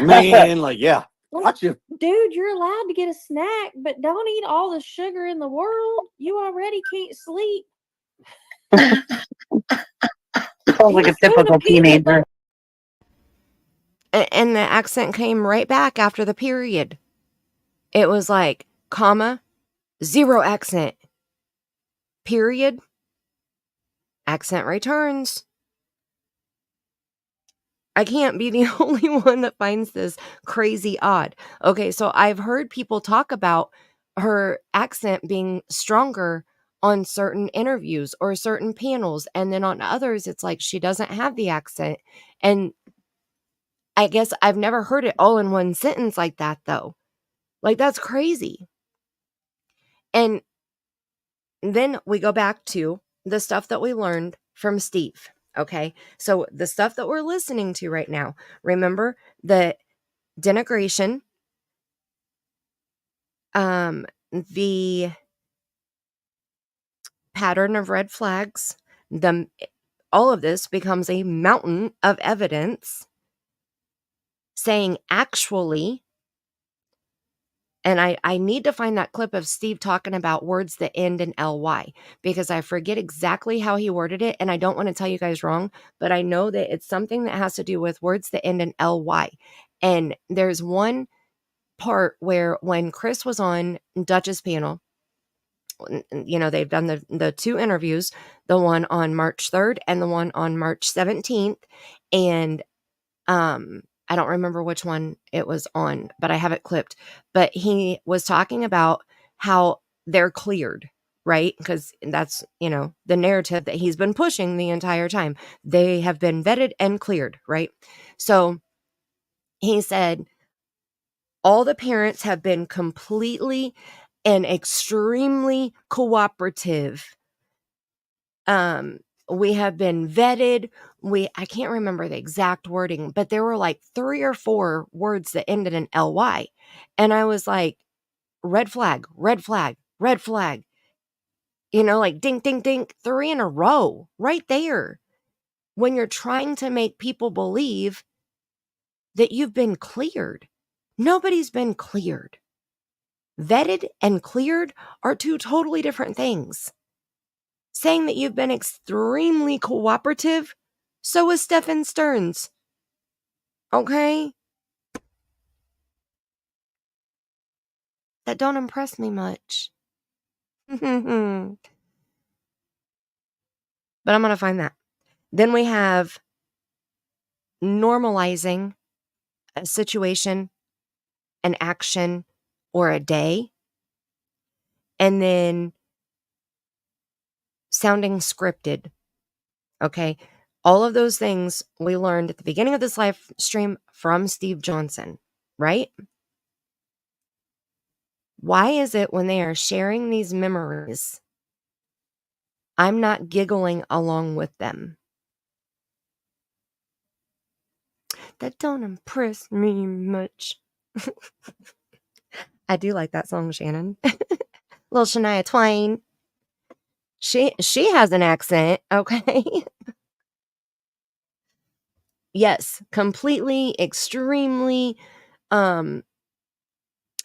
Man, like, yeah. Watch you. Dude, you're allowed to get a snack, but don't eat all the sugar in the world. You already can't sleep. Sounds like a typical teenager. And the accent came right back after the period. It was like, comma, 0 accent. Period. Accent returns. I can't be the only one that finds this crazy odd. Okay, so I've heard people talk about her accent being stronger on certain interviews or certain panels. And then on others, it's like she doesn't have the accent. And I guess I've never heard it all in one sentence like that, though. Like, that's crazy. And then we go back to the stuff that we learned from Steve. Okay. So the stuff that we're listening to right now, remember the denigration, the pattern of red flags, all of this becomes a mountain of evidence saying actually, and I need to find that clip of Steve talking about words that end in ly, because I forget exactly how he worded it, and I don't want to tell you guys wrong, but I know that it's something that has to do with words that end in ly. And there's one part where when Chris was on Dutch's panel, you know, they've done the two interviews, the one on March 3rd and the one on March 17th. And I don't remember which one it was on, but I have it clipped. But he was talking about how they're cleared, right? Because that's, you know, the narrative that he's been pushing the entire time. They have been vetted and cleared, right? So he said, all the parents have been completely and extremely cooperative. We have been vetted. I can't remember the exact wording, but there were like 3 or 4 words that ended in ly. And I was like, red flag, red flag, red flag. You know, like ding, ding, ding, 3 in a row right there. When you're trying to make people believe that you've been cleared. Nobody's been cleared. Vetted and cleared are 2 totally different things. Saying that you've been extremely cooperative, so is Stephen Stearns. Okay? That don't impress me much. But I'm going to find that. Then we have normalizing a situation, an action, or a day. And then sounding scripted. Okay? All of those things we learned at the beginning of this live stream from Steve Johnson, right? Why is it when they are sharing these memories, I'm not giggling along with them? That don't impress me much. I do like that song, Shannon. Little Shania Twain. She has an accent, okay? Yes, completely, extremely, I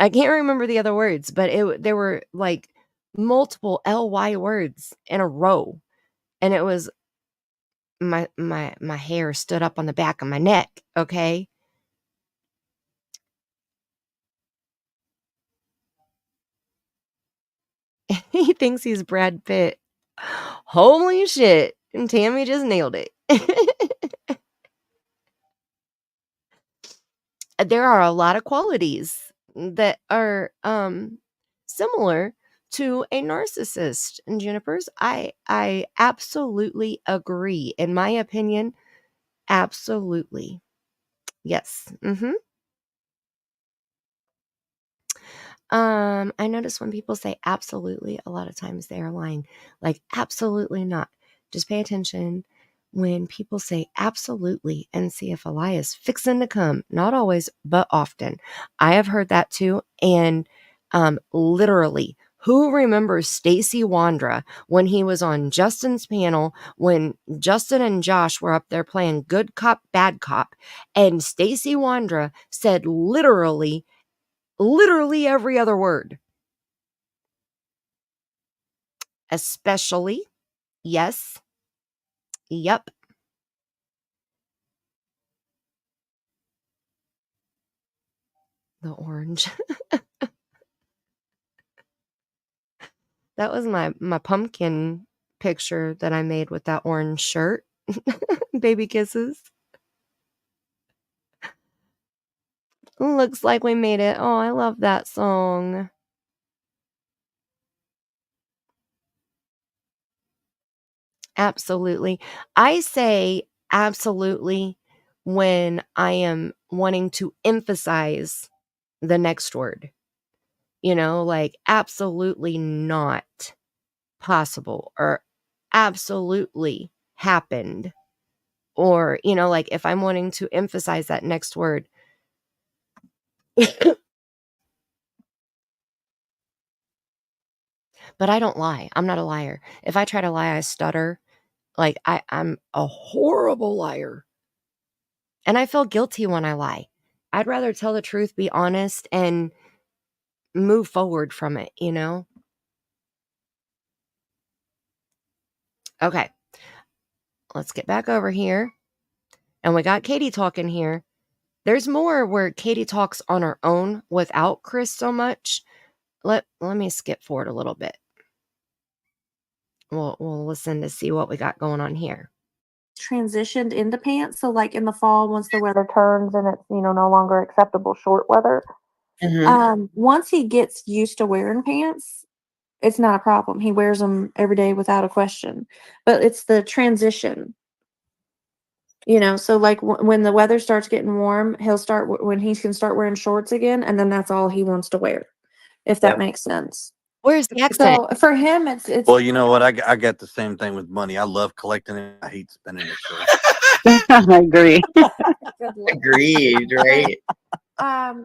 can't remember the other words, but there were like multiple ly words in a row. And it was my hair stood up on the back of my neck, okay? He thinks he's Brad Pitt. Holy shit. And Tammy just nailed it. There are a lot of qualities that are similar to a narcissist. And Jennifer's, I absolutely agree. In my opinion, absolutely. Yes. I notice when people say absolutely, a lot of times they are lying. Like, absolutely not. Just pay attention when people say absolutely and see if a lie is fixing to come. Not always, but often. I have heard that too. And literally, who remembers Stacey Wandra when he was on Justin's panel, when Justin and Josh were up there playing good cop, bad cop, and Stacey Wandra said literally every other word. Especially, yes, yep. The orange. That was my pumpkin picture that I made with that orange shirt. Baby kisses. Looks like we made it. Oh, I love that song. Absolutely. I say absolutely when I am wanting to emphasize the next word. Like absolutely not possible or absolutely happened. Or, like if I'm wanting to emphasize that next word. But I don't lie. I'm not a liar. If I try to lie, I stutter. Like I'm a horrible liar. And I feel guilty when I lie. I'd rather tell the truth, be honest, and move forward from it, Okay. Let's get back over here. And we got Katie talking here. There's more where Katie talks on her own without Chris so much. Let me skip forward a little bit. We'll listen to see what we got going on here. Transitioned into pants. So like in the fall, once the weather turns and it's, no longer acceptable short weather. Once he gets used to wearing pants, it's not a problem. He wears them every day without a question. But it's the transition. So like when the weather starts getting warm, he'll start when he can start wearing shorts again, and then that's all he wants to wear, if that makes sense. Where's the accent? So for him, it's Well, you know what? I got the same thing with money. I love collecting it. I hate spending it. So. I agree. Agreed, right?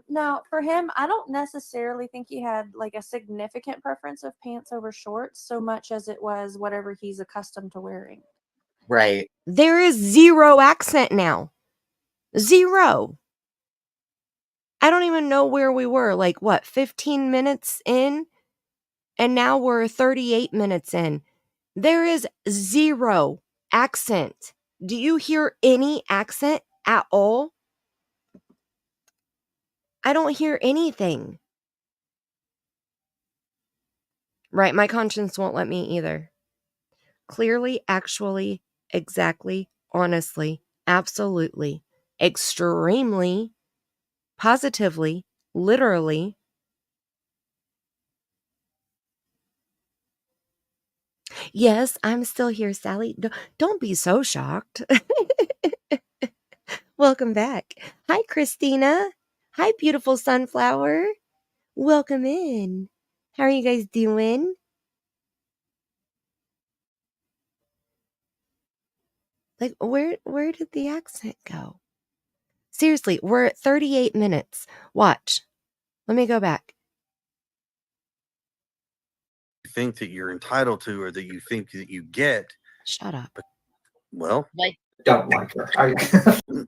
No, for him, I don't necessarily think he had like a significant preference of pants over shorts so much as it was whatever he's accustomed to wearing. Right. There is zero accent now. Zero. I don't even know where we were. Like, what, 15 minutes in? And now we're 38 minutes in. There is zero accent. Do you hear any accent at all? I don't hear anything. Right, my conscience won't let me either. Clearly, actually, exactly, honestly, absolutely, extremely, positively, literally. Yes, I'm still here, Sally. Don't be so shocked. Welcome back. Hi, Christina. Hi, beautiful sunflower. Welcome in. How are you guys doing? Like, where did the accent go? Seriously, we're at 38 minutes. Watch. Let me go back. You think that you're entitled to, or that you think that you get. Shut up. Well, Don't like her.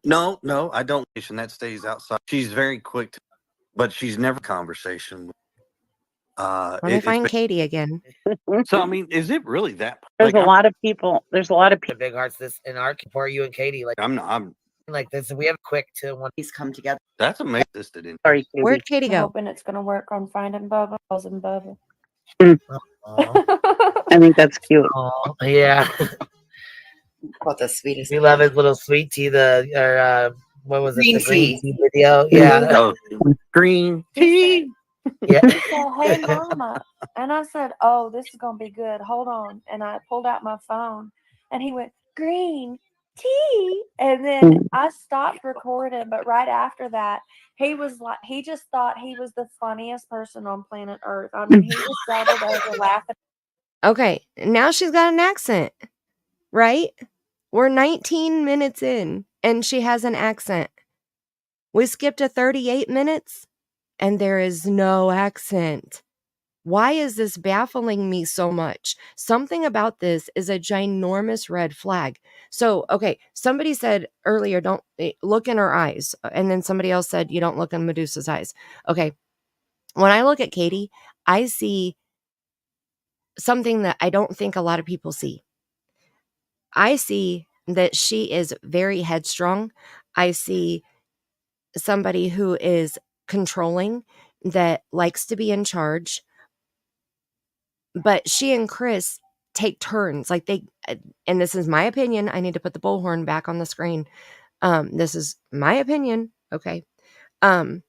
no, I don't. And that stays outside. She's very quick, but she's never conversation. Let me find Katie again. So I mean, is it really that? There's a lot of people. Big hearts. This in our for you and Katie. Like I'm like this. We have quick to when these come together. That's amazing. Sorry, Katie. Where'd Katie I'm go? hoping it's gonna work on finding Bubba. And Bubba. I think that's cute. Oh yeah. What the sweetest. We love his little sweet tea. What was Green it? The green tea. tea video. Yeah. Oh, green tea. Yeah. He said, "Hey, Mama," and I said, "Oh, this is gonna be good. Hold on." And I pulled out my phone, and he went, "Green tea," and then I stopped recording. But right after that, he was like, he just thought he was the funniest person on planet Earth. I mean, he just started over laughing. Okay, now she's got an accent, right? We're 19 minutes in, and she has an accent. We skipped to 38 minutes, and there is no accent. Why is this baffling me so much? Something about this is a ginormous red flag. So, okay, somebody said earlier, don't look in her eyes. And then somebody else said, you don't look in Medusa's eyes. Okay, when I look at Katie, I see something that I don't think a lot of people see. I see that she is very headstrong. I see somebody who is controlling, that likes to be in charge. But she and Chris take turns. Like and this is my opinion. I need to put the bullhorn back on the screen. This is my opinion. Okay. Let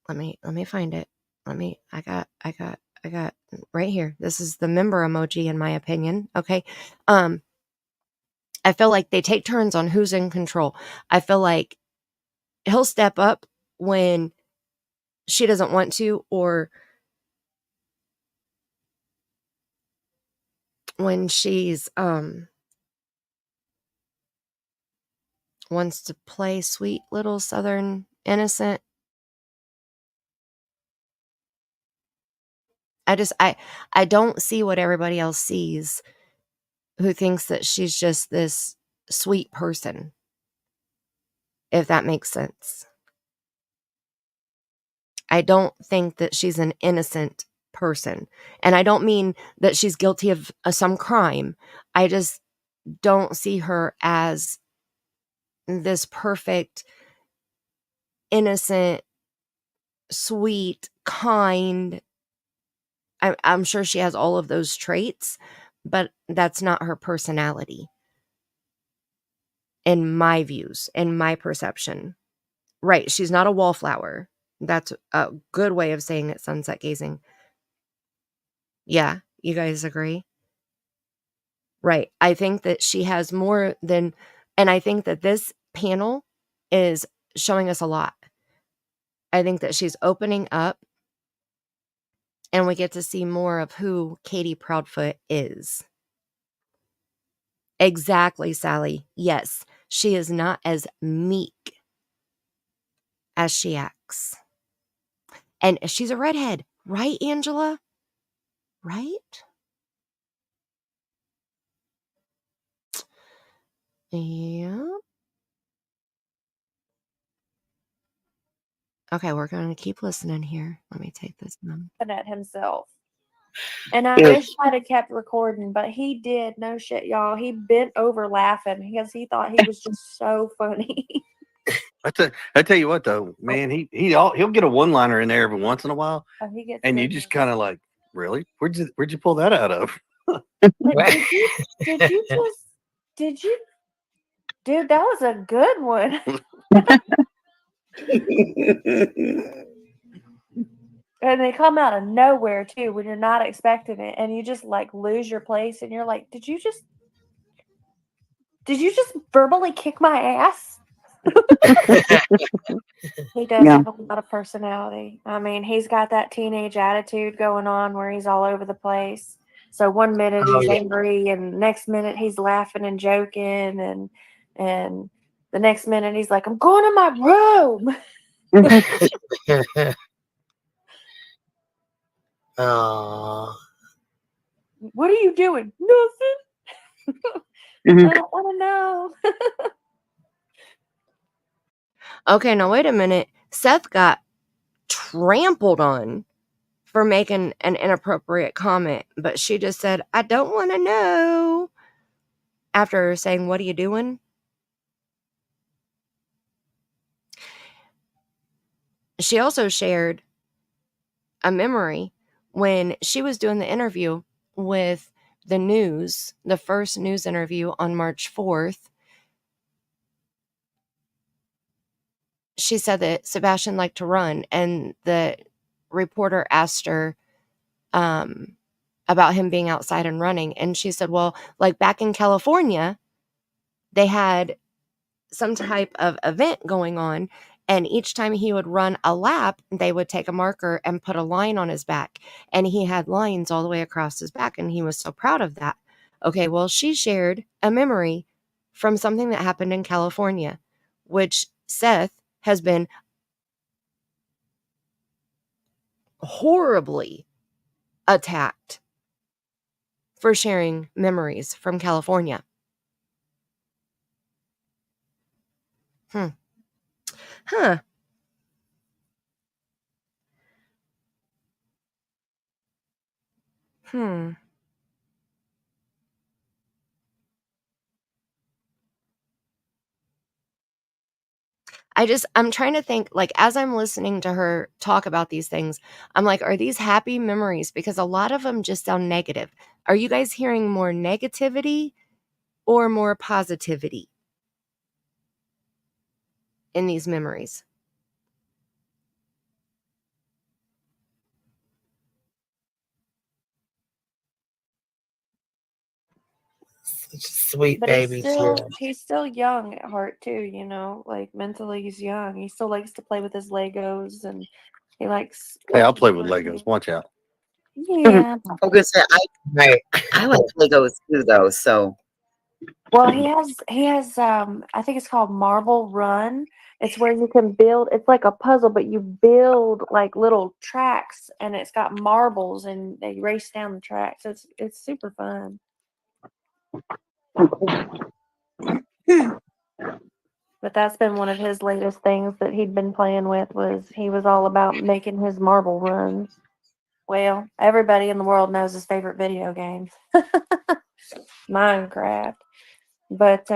me find it. I got I got right here. This is the member emoji, in my opinion. Okay. I feel like they take turns on who's in control. I feel like he'll step up when she doesn't want to, or when she's wants to play sweet little Southern innocent. I don't see what everybody else sees, who thinks that she's just this sweet person, if that makes sense. I don't think that she's an innocent person. And I don't mean that she's guilty of some crime. I just don't see her as this perfect, innocent, sweet, kind. I'm sure she has all of those traits, but that's not her personality, in my views, in my perception. Right, she's not a wallflower. That's a good way of saying it, sunset gazing. Yeah, you guys agree? Right. I think that she has more than, and I think that this panel is showing us a lot. I think that she's opening up, and we get to see more of who Katie Proudfoot is. Exactly, Sally. Yes, she is not as meek as she acts. And she's a redhead, right, Angela? Right? Yeah. Okay, we're going to keep listening here. Let me take this one. At himself. And I wish I'd have kept recording, but he did. No shit, y'all. He bent over laughing because he thought he was just so funny. I tell you what though, man, he'll get a one-liner in there every once in a while, Oh, he gets and good you just ones. kind of like, really? Where'd you pull that out of? Did you, dude, that was a good one. And they come out of nowhere too when you're not expecting it, and you just like lose your place, and you're like, did you just verbally kick my ass? He does have a lot of personality. I mean, he's got that teenage attitude going on where he's all over the place. So one minute he's angry, and next minute he's laughing and joking, and the next minute he's like, I'm going to my room. Aww. What are you doing? Nothing. I don't want to know. Okay, now wait a minute. Seth got trampled on for making an inappropriate comment, but she just said, I don't want to know. After saying, what are you doing? She also shared a memory when she was doing the interview with the news, the first news interview on March 4th. She said that Sebastian liked to run, and the reporter asked her about him being outside and running. And she said, well, like back in California, they had some type of event going on, and each time he would run a lap, they would take a marker and put a line on his back, and he had lines all the way across his back, and he was so proud of that. Okay, well, she shared a memory from something that happened in California, which Seth has been horribly attacked for sharing memories from California. Huh. I'm trying to think, like, as I'm listening to her talk about these things, I'm like, are these happy memories? Because a lot of them just sound negative. Are you guys hearing more negativity or more positivity in these memories? Sweet But babies. Yeah. he's still young at heart too, you know, like mentally he's young. He still likes to play with his Legos and he likes Hey, I'll watching play with cartoons. Legos. Watch out. Yeah. I was gonna say I like Legos too though. So Well, he has I think it's called Marble Run. It's where you can build, it's like a puzzle, but you build like little tracks and it's got marbles and they race down the tracks. It's super fun. But that's been one of his latest things that he'd been playing with was he was all about making his marble runs. Well, everybody in the world knows his favorite video game. Minecraft. But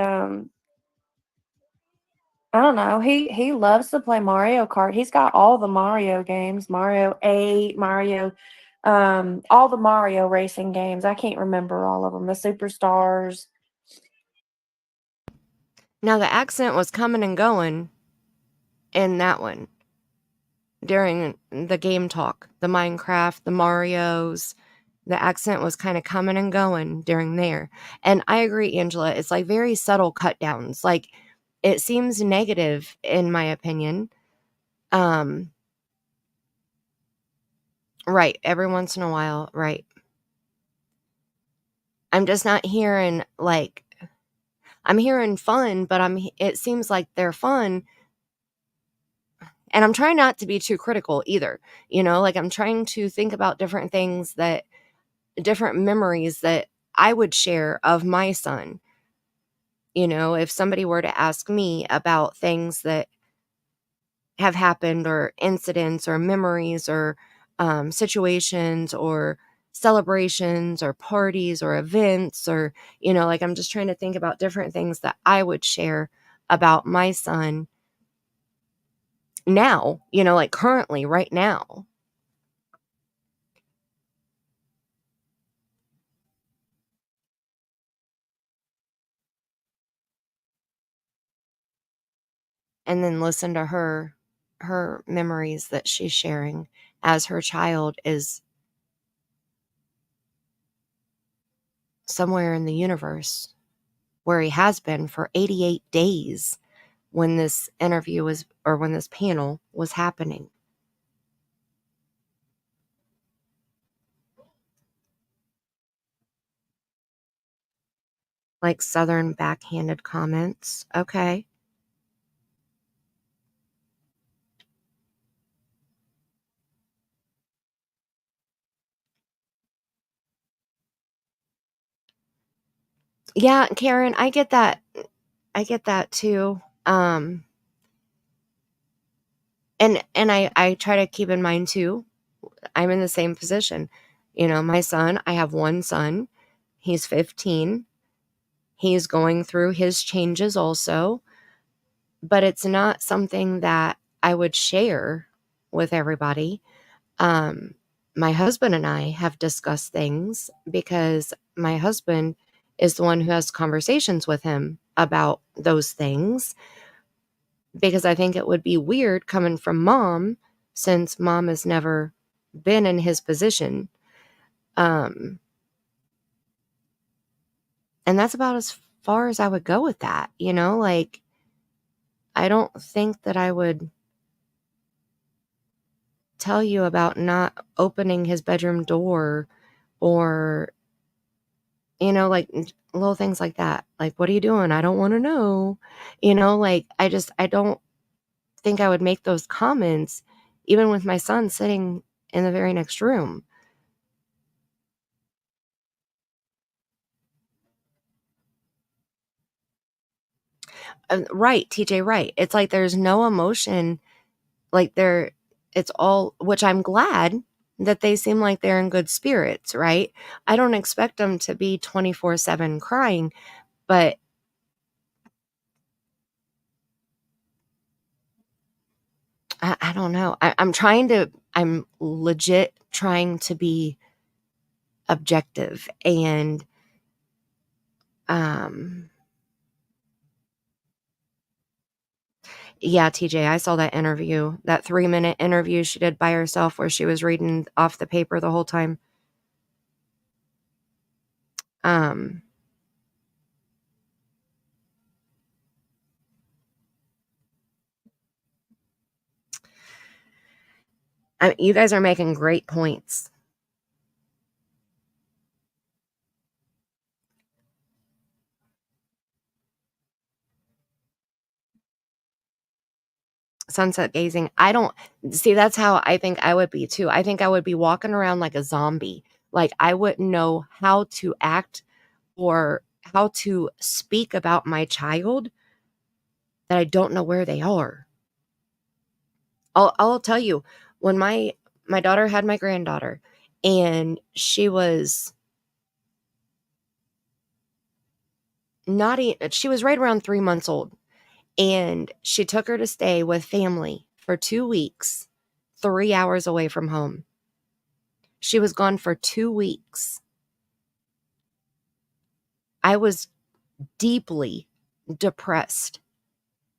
I don't know. He loves to play Mario Kart. He's got all the Mario games, Mario 8, Mario, all the Mario racing games. I can't remember all of them. The Superstars. Now the accent was coming and going in that one during the game talk, the Minecraft, the Marios. The accent was kind of coming and going during there. And I agree, Angela. It's like very subtle cut downs. Like it seems negative in my opinion. Right. Every once in a while. Right. I'm just not hearing like, I'm hearing fun, but it seems like they're fun. And I'm trying not to be too critical either. You know, like I'm trying to think about different things different memories that I would share of my son. You know, if somebody were to ask me about things that have happened or incidents or memories or situations or celebrations or parties or events or, you know, like I'm just trying to think about different things that I would share about my son now, you know, like currently right now. And then listen to her memories that she's sharing as her child is somewhere in the universe where he has been for 88 days when this interview was, or when this panel was happening. Like Southern backhanded comments. Okay. Yeah, Karen, I get that. I get that too. And I try to keep in mind too, I'm in the same position. You know, my son, I have one son. He's 15. He's going through his changes also, but it's not something that I would share with everybody. My husband and I have discussed things because my husband is the one who has conversations with him about those things, because I think it would be weird coming from mom, since mom has never been in his position. And that's about as far as I would go with that, you know, like I don't think that I would tell you about not opening his bedroom door or, you know, like little things like that. Like, what are you doing? I don't want to know. You know, like I don't think I would make those comments even with my son sitting in the very next room. Right, TJ, right. It's like there's no emotion, like it's all, which I'm glad that they seem like they're in good spirits, right? I don't expect them to be 24/7 crying, but I don't know. I'm legit trying to be objective and, um, yeah, TJ, I saw that interview, that 3-minute interview she did by herself where she was reading off the paper the whole time. Um, You guys are making great points. Sunset gazing. I don't see, that's how I think I would be too. I think I would be walking around like a zombie. Like I wouldn't know how to act or how to speak about my child that I don't know where they are. I'll tell you, when my daughter had my granddaughter and she was she was right around 3 months old, and she took her to stay with family for 2 weeks, 3 hours away from home. She was gone for 2 weeks. I was deeply depressed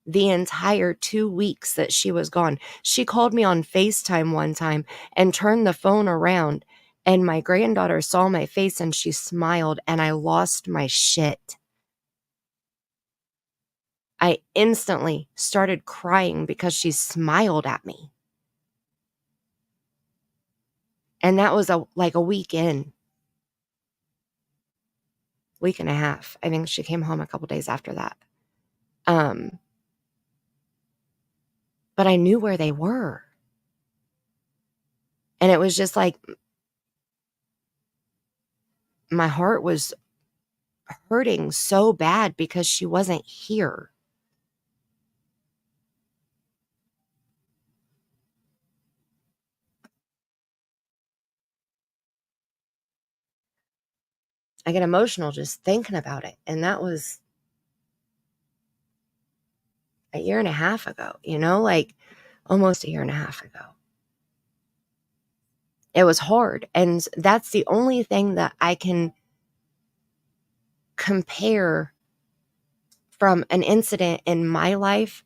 the entire 2 weeks that she was gone. She called me on FaceTime one time and turned the phone around, and my granddaughter saw my face and she smiled, and I lost my shit. I instantly started crying because she smiled at me. And that was like a week and a half. I think she came home a couple days after that. But I knew where they were. And it was just like my heart was hurting so bad because she wasn't here. I get emotional just thinking about it. And that was a year and a half ago, like almost a year and a half ago. It was hard. And that's the only thing that I can compare from an incident in my life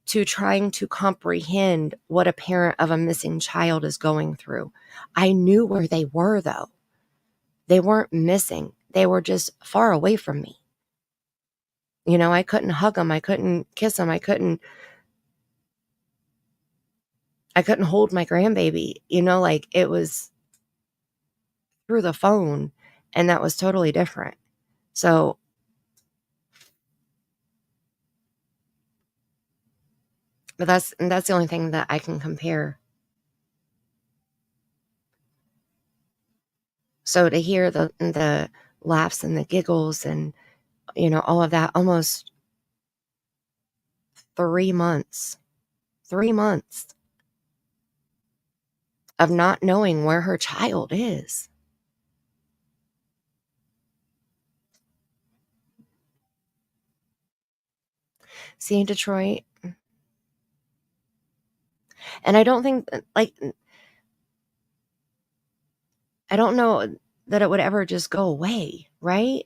to trying to comprehend what a parent of a missing child is going through. I knew where they were, though. They weren't missing. They were just far away from me. I couldn't hug them. I couldn't kiss them. I couldn't hold my grandbaby. Like it was through the phone, and that was totally different. So but that's the only thing that I can compare. So to hear the laughs and the giggles and all of that, almost 3 months of not knowing where her child is. See, Detroit, and I don't think, I don't know that it would ever just go away, right?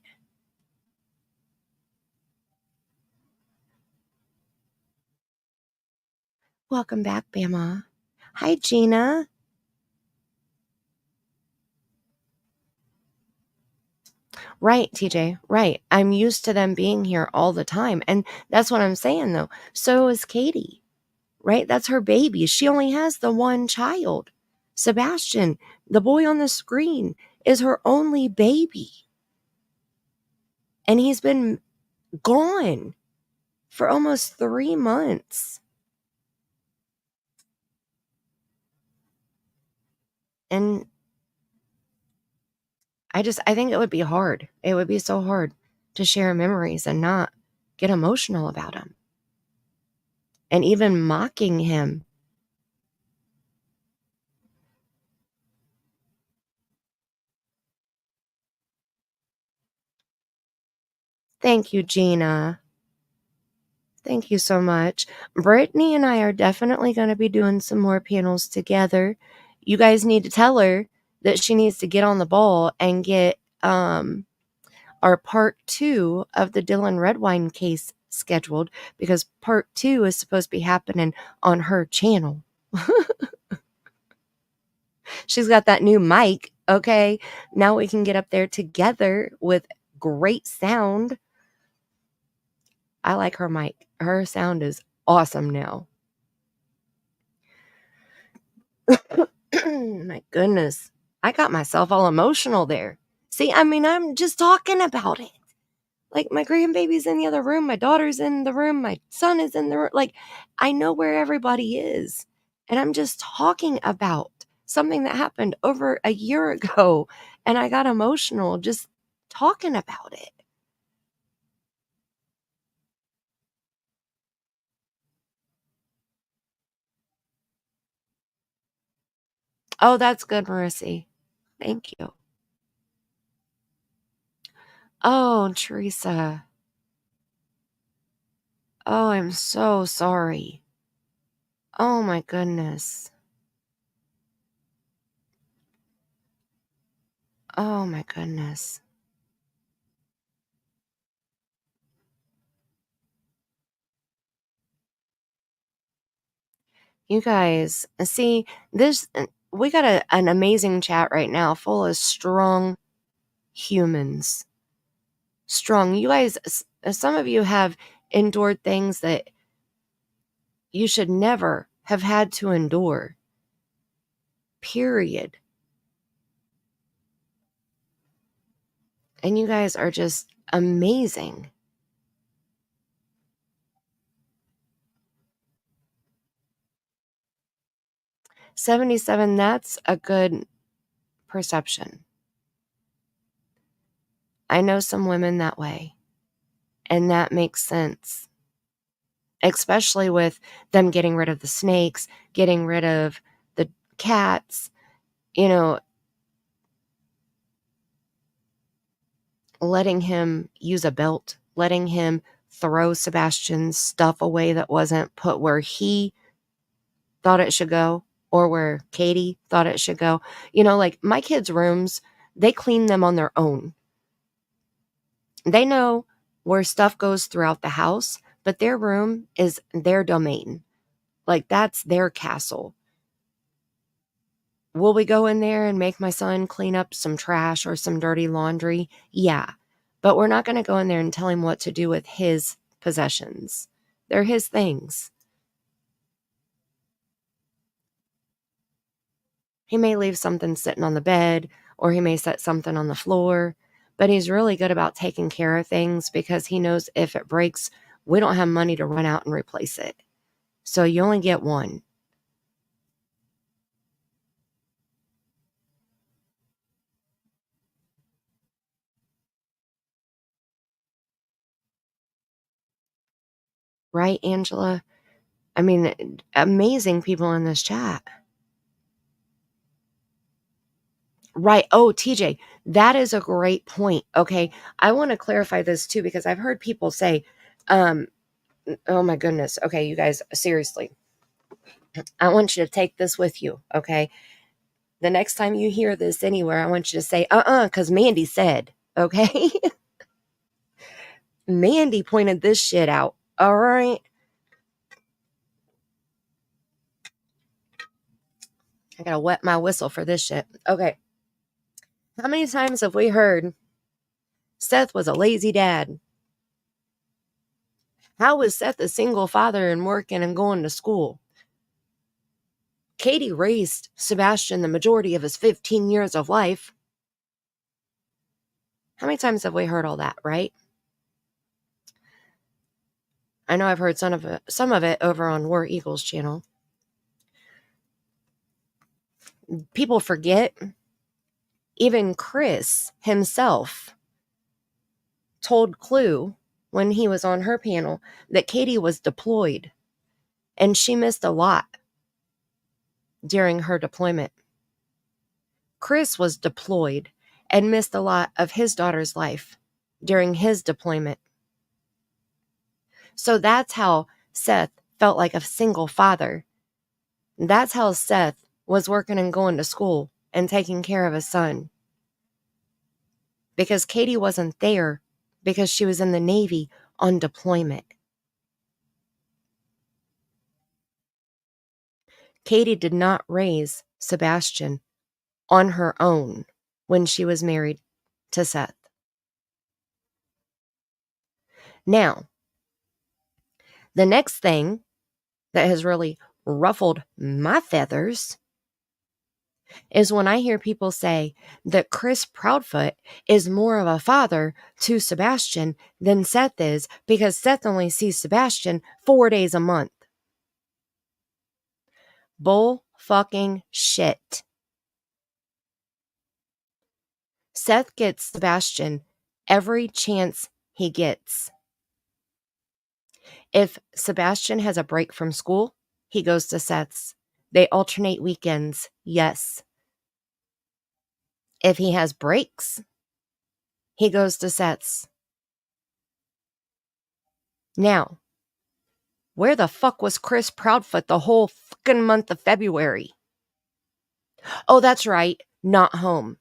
Welcome back, Bama. Hi, Gina. Right, TJ, right. I'm used to them being here all the time. And that's what I'm saying, though. So is Katie, right? That's her baby. She only has the one child. Sebastian, the boy on the screen, is her only baby. And he's been gone for almost 3 months. And I think it would be hard. It would be so hard to share memories and not get emotional about him. And even mocking him. Thank you, Gina. Thank you so much. Brittany and I are definitely going to be doing some more panels together. You guys need to tell her that she needs to get on the ball and get our part 2 of the Dylan Redwine case scheduled, because part 2 is supposed to be happening on her channel. She's got that new mic, okay? Now we can get up there together with great sound. I like her mic. Her sound is awesome now. My goodness. I got myself all emotional there. See, I mean, I'm just talking about it. Like, my grandbaby's in the other room. My daughter's in the room. My son is in the room. Like, I know where everybody is. And I'm just talking about something that happened over a year ago. And I got emotional just talking about it. Oh, that's good, Marissy. Thank you. Oh, Teresa. Oh, I'm so sorry. Oh, my goodness. Oh, my goodness. You guys, see, we got an amazing chat right now full of strong humans. Strong. You guys, some of you have endured things that you should never have had to endure. Period. And you guys are just amazing. $77, that's a good perception. I know some women that way, and that makes sense. Especially with them getting rid of the snakes, getting rid of the cats, letting him use a belt, letting him throw Sebastian's stuff away that wasn't put where he thought it should go or where Katie thought it should go. Like my kids' rooms, they clean them on their own. They know where stuff goes throughout the house, but their room is their domain. Like that's their castle. Will we go in there and make my son clean up some trash or some dirty laundry? Yeah. But we're not going to go in there and tell him what to do with his possessions. They're his things. He may leave something sitting on the bed or he may set something on the floor, but he's really good about taking care of things because he knows if it breaks, we don't have money to run out and replace it. So you only get one. Right, Angela? I mean, amazing people in this chat. Right. Oh, TJ, that is a great point. Okay. I want to clarify this too, because I've heard people say, oh my goodness. Okay. You guys, seriously, I want you to take this with you. Okay. The next time you hear this anywhere, I want you to say, because Mandy said, okay. Mandy pointed this shit out. All right. I got to wet my whistle for this shit. Okay. How many times have we heard Seth was a lazy dad? How was Seth a single father and working and going to school? Katie raised Sebastian the majority of his 15 years of life. How many times have we heard all that, right? I know I've heard some of it over on War Eagles channel. People forget, even Chris himself told Clue when he was on her panel that Katie was deployed and she missed a lot during her deployment. Chris was deployed and missed a lot of his daughter's life during his deployment. So that's how Seth felt like a single father. That's how Seth was working and going to school and taking care of his son. Because Katie wasn't there because she was in the Navy on deployment. Katie did not raise Sebastian on her own when she was married to Seth. Now, the next thing that has really ruffled my feathers is when I hear people say that Chris Proudfoot is more of a father to Sebastian than Seth is because Seth only sees Sebastian 4 days a month. Bull fucking shit. Seth gets Sebastian every chance he gets. If Sebastian has a break from school, he goes to Seth's. They alternate weekends, yes. If he has breaks, he goes to Seth's. Now, where the fuck was Chris Proudfoot the whole fucking month of February? Oh, that's right, not home.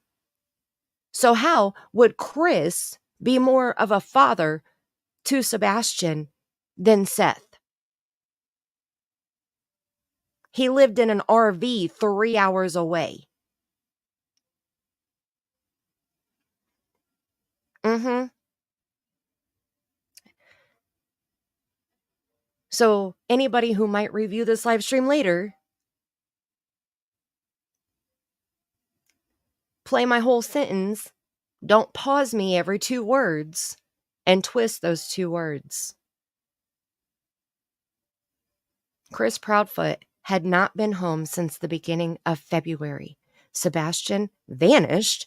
So how would Chris be more of a father to Sebastian than Seth? He lived in an RV 3 hours away. So anybody who might review this live stream later, play my whole sentence. Don't pause me every 2 words and twist those 2 words. Chris Proudfoot had not been home since the beginning of February. Sebastian vanished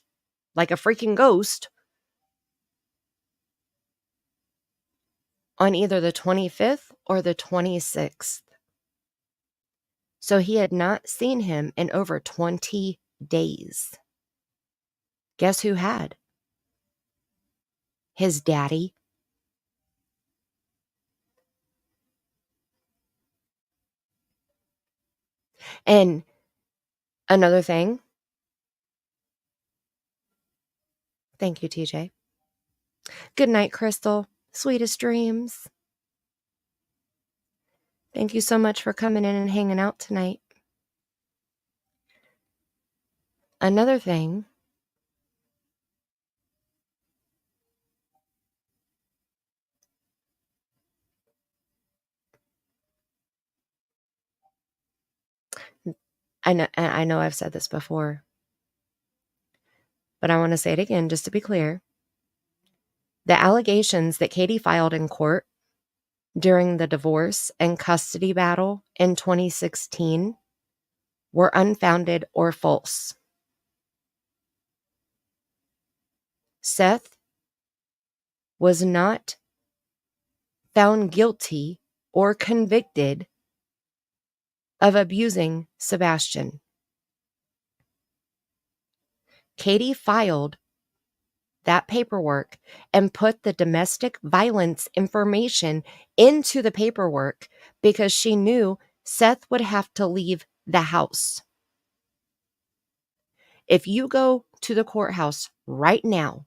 like a freaking ghost on either the 25th or the 26th. So he had not seen him in over 20 days. Guess who had? His daddy. And another thing. Thank you, TJ. Good night, Crystal. Sweetest dreams. Thank you so much for coming in and hanging out tonight. Another thing. I know I've said this before, but I want to say it again just to be clear. The allegations that Katie filed in court during the divorce and custody battle in 2016 were unfounded or false. Seth was not found guilty or convicted of abusing Sebastian. Katie filed that paperwork and put the domestic violence information into the paperwork because she knew Seth would have to leave the house. If you go to the courthouse right now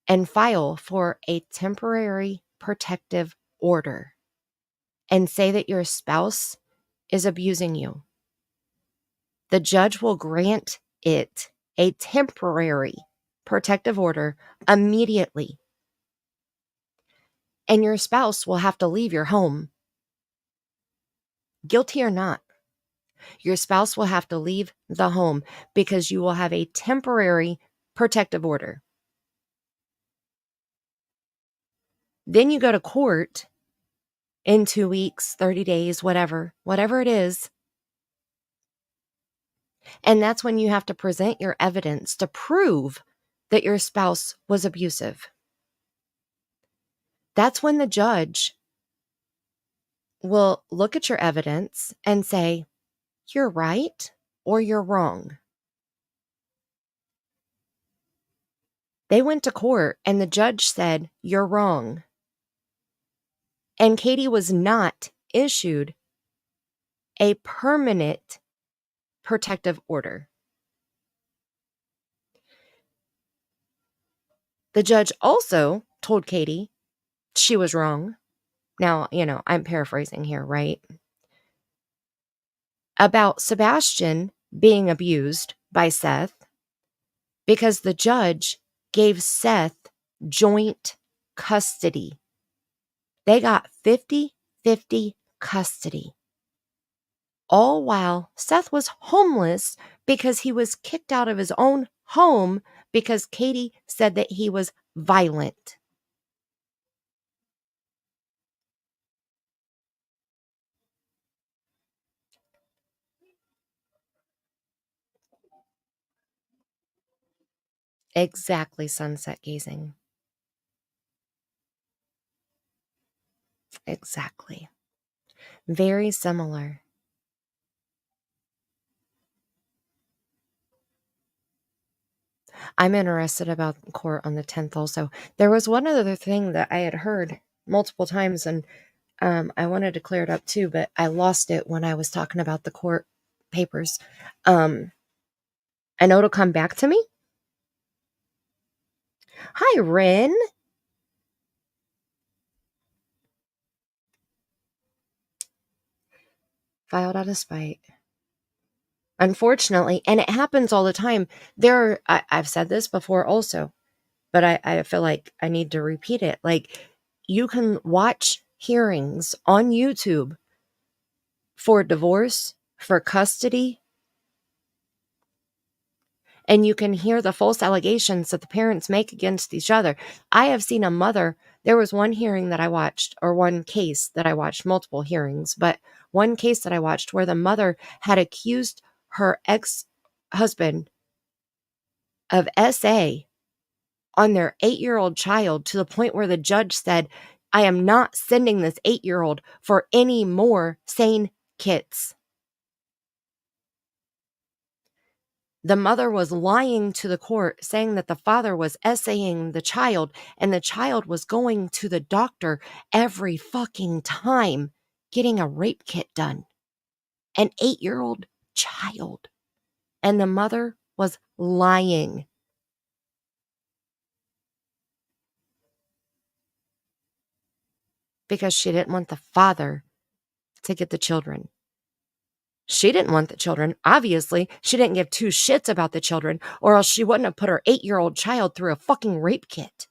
and file for a temporary protective order and say that your spouse is abusing you, the judge will grant it a temporary protective order immediately. And your spouse will have to leave your home. Guilty or not, your spouse will have to leave the home because you will have a temporary protective order. Then you go to court in 2 weeks, 30 days, whatever it is. And that's when you have to present your evidence to prove that your spouse was abusive. That's when the judge will look at your evidence and say, you're right or you're wrong. They went to court and the judge said, you're wrong. And Katie was not issued a permanent protective order. The judge also told Katie she was wrong. Now, I'm paraphrasing here, right? About Sebastian being abused by Seth because the judge gave Seth joint custody. They got 50-50 custody. all while Seth was homeless because he was kicked out of his own home because Katie said that he was violent. Exactly, sunset gazing. Exactly. Very similar. I'm interested about court on the 10th also. There was one other thing that I had heard multiple times, and I wanted to clear it up too, but I lost it when I was talking about the court papers. I know it'll come back to me. Hi, Rin. Filed out of spite. Unfortunately, and it happens all the time. I've said this before also, but I feel like I need to repeat it. Like, you can watch hearings on YouTube for divorce, for custody, and you can hear the false allegations that the parents make against each other. I have seen a mother. There was one hearing that I watched, or one case that I watched, multiple hearings, but one case that I watched where the mother had accused her ex-husband of SA on their 8-year-old child, to the point where the judge said, I am not sending this 8-year-old for any more sane kids. The mother was lying to the court, saying that the father was essaying the child, and the child was going to the doctor every fucking time getting a rape kit done. An 8-year-old child. And the mother was lying. Because she didn't want the father to get the children. She didn't want the children. Obviously, she didn't give two shits about the children, or else she wouldn't have put her 8-year-old child through a fucking rape kit.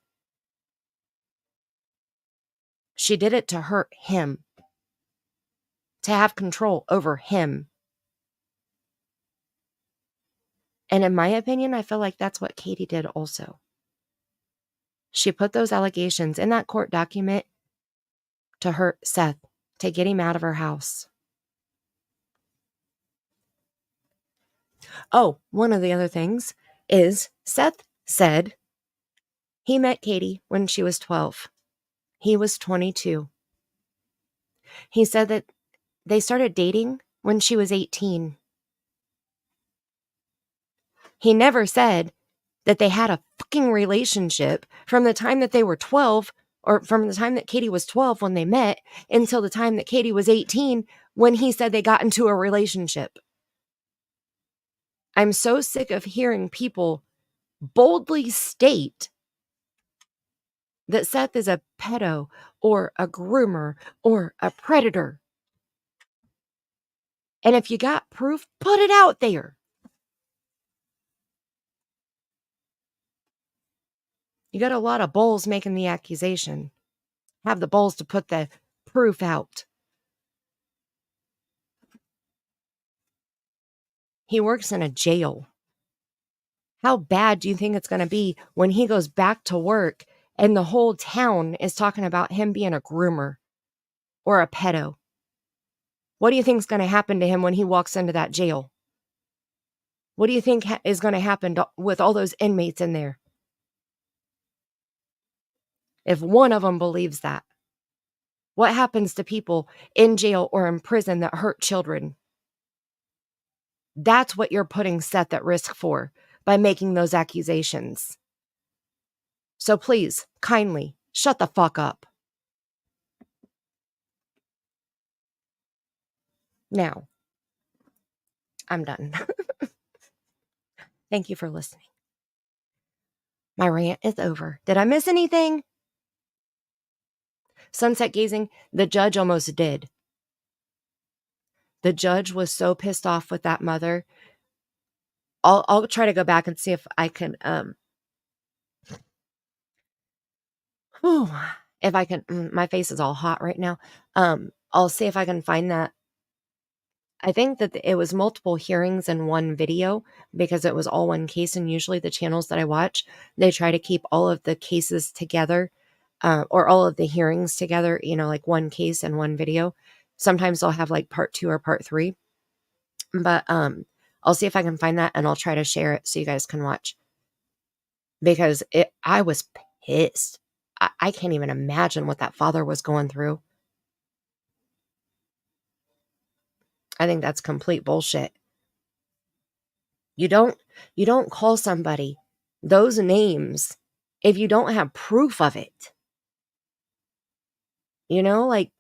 She did it to hurt him. To have control over him. And in my opinion, I feel like that's what Katie did also. She put those allegations in that court document to hurt Seth, to get him out of her house. Oh, one of the other things is Seth said he met Katie when she was 12. He was 22. He said that they started dating when she was 18. He never said that they had a fucking relationship from the time that they were 12, or from the time that Katie was 12 when they met, until the time that Katie was 18 when he said they got into a relationship. I'm so sick of hearing people boldly state that Seth is a pedo or a groomer or a predator. And if you got proof, put it out there. You got a lot of bulls making the accusation. Have the balls to put the proof out. He works in a jail. How bad do you think it's going to be when he goes back to work and the whole town is talking about him being a groomer or a pedo? What do you think is going to happen to him when he walks into that jail? What do you think is going to happen with all those inmates in there? If one of them believes that, what happens to people in jail or in prison that hurt children? That's what you're putting Seth at risk for by making those accusations. So please, kindly, shut the fuck up. Now, I'm done. Thank you for listening. My rant is over. Did I miss anything? Sunset gazing, the judge almost did. The judge was so pissed off with that mother. I'll try to go back and see if I can if I can, my face is all hot right now. I'll see if I can find that I think that it was multiple hearings in one video because it was all one case. And usually the channels that I watch, they try to keep all of the cases together, or all of the hearings together, like one case in one video. Sometimes they'll have like part 2 or part 3. But I'll see if I can find that and I'll try to share it so you guys can watch. Because I was pissed. I can't even imagine what that father was going through. I think that's complete bullshit. You don't call somebody those names if you don't have proof of it. Like,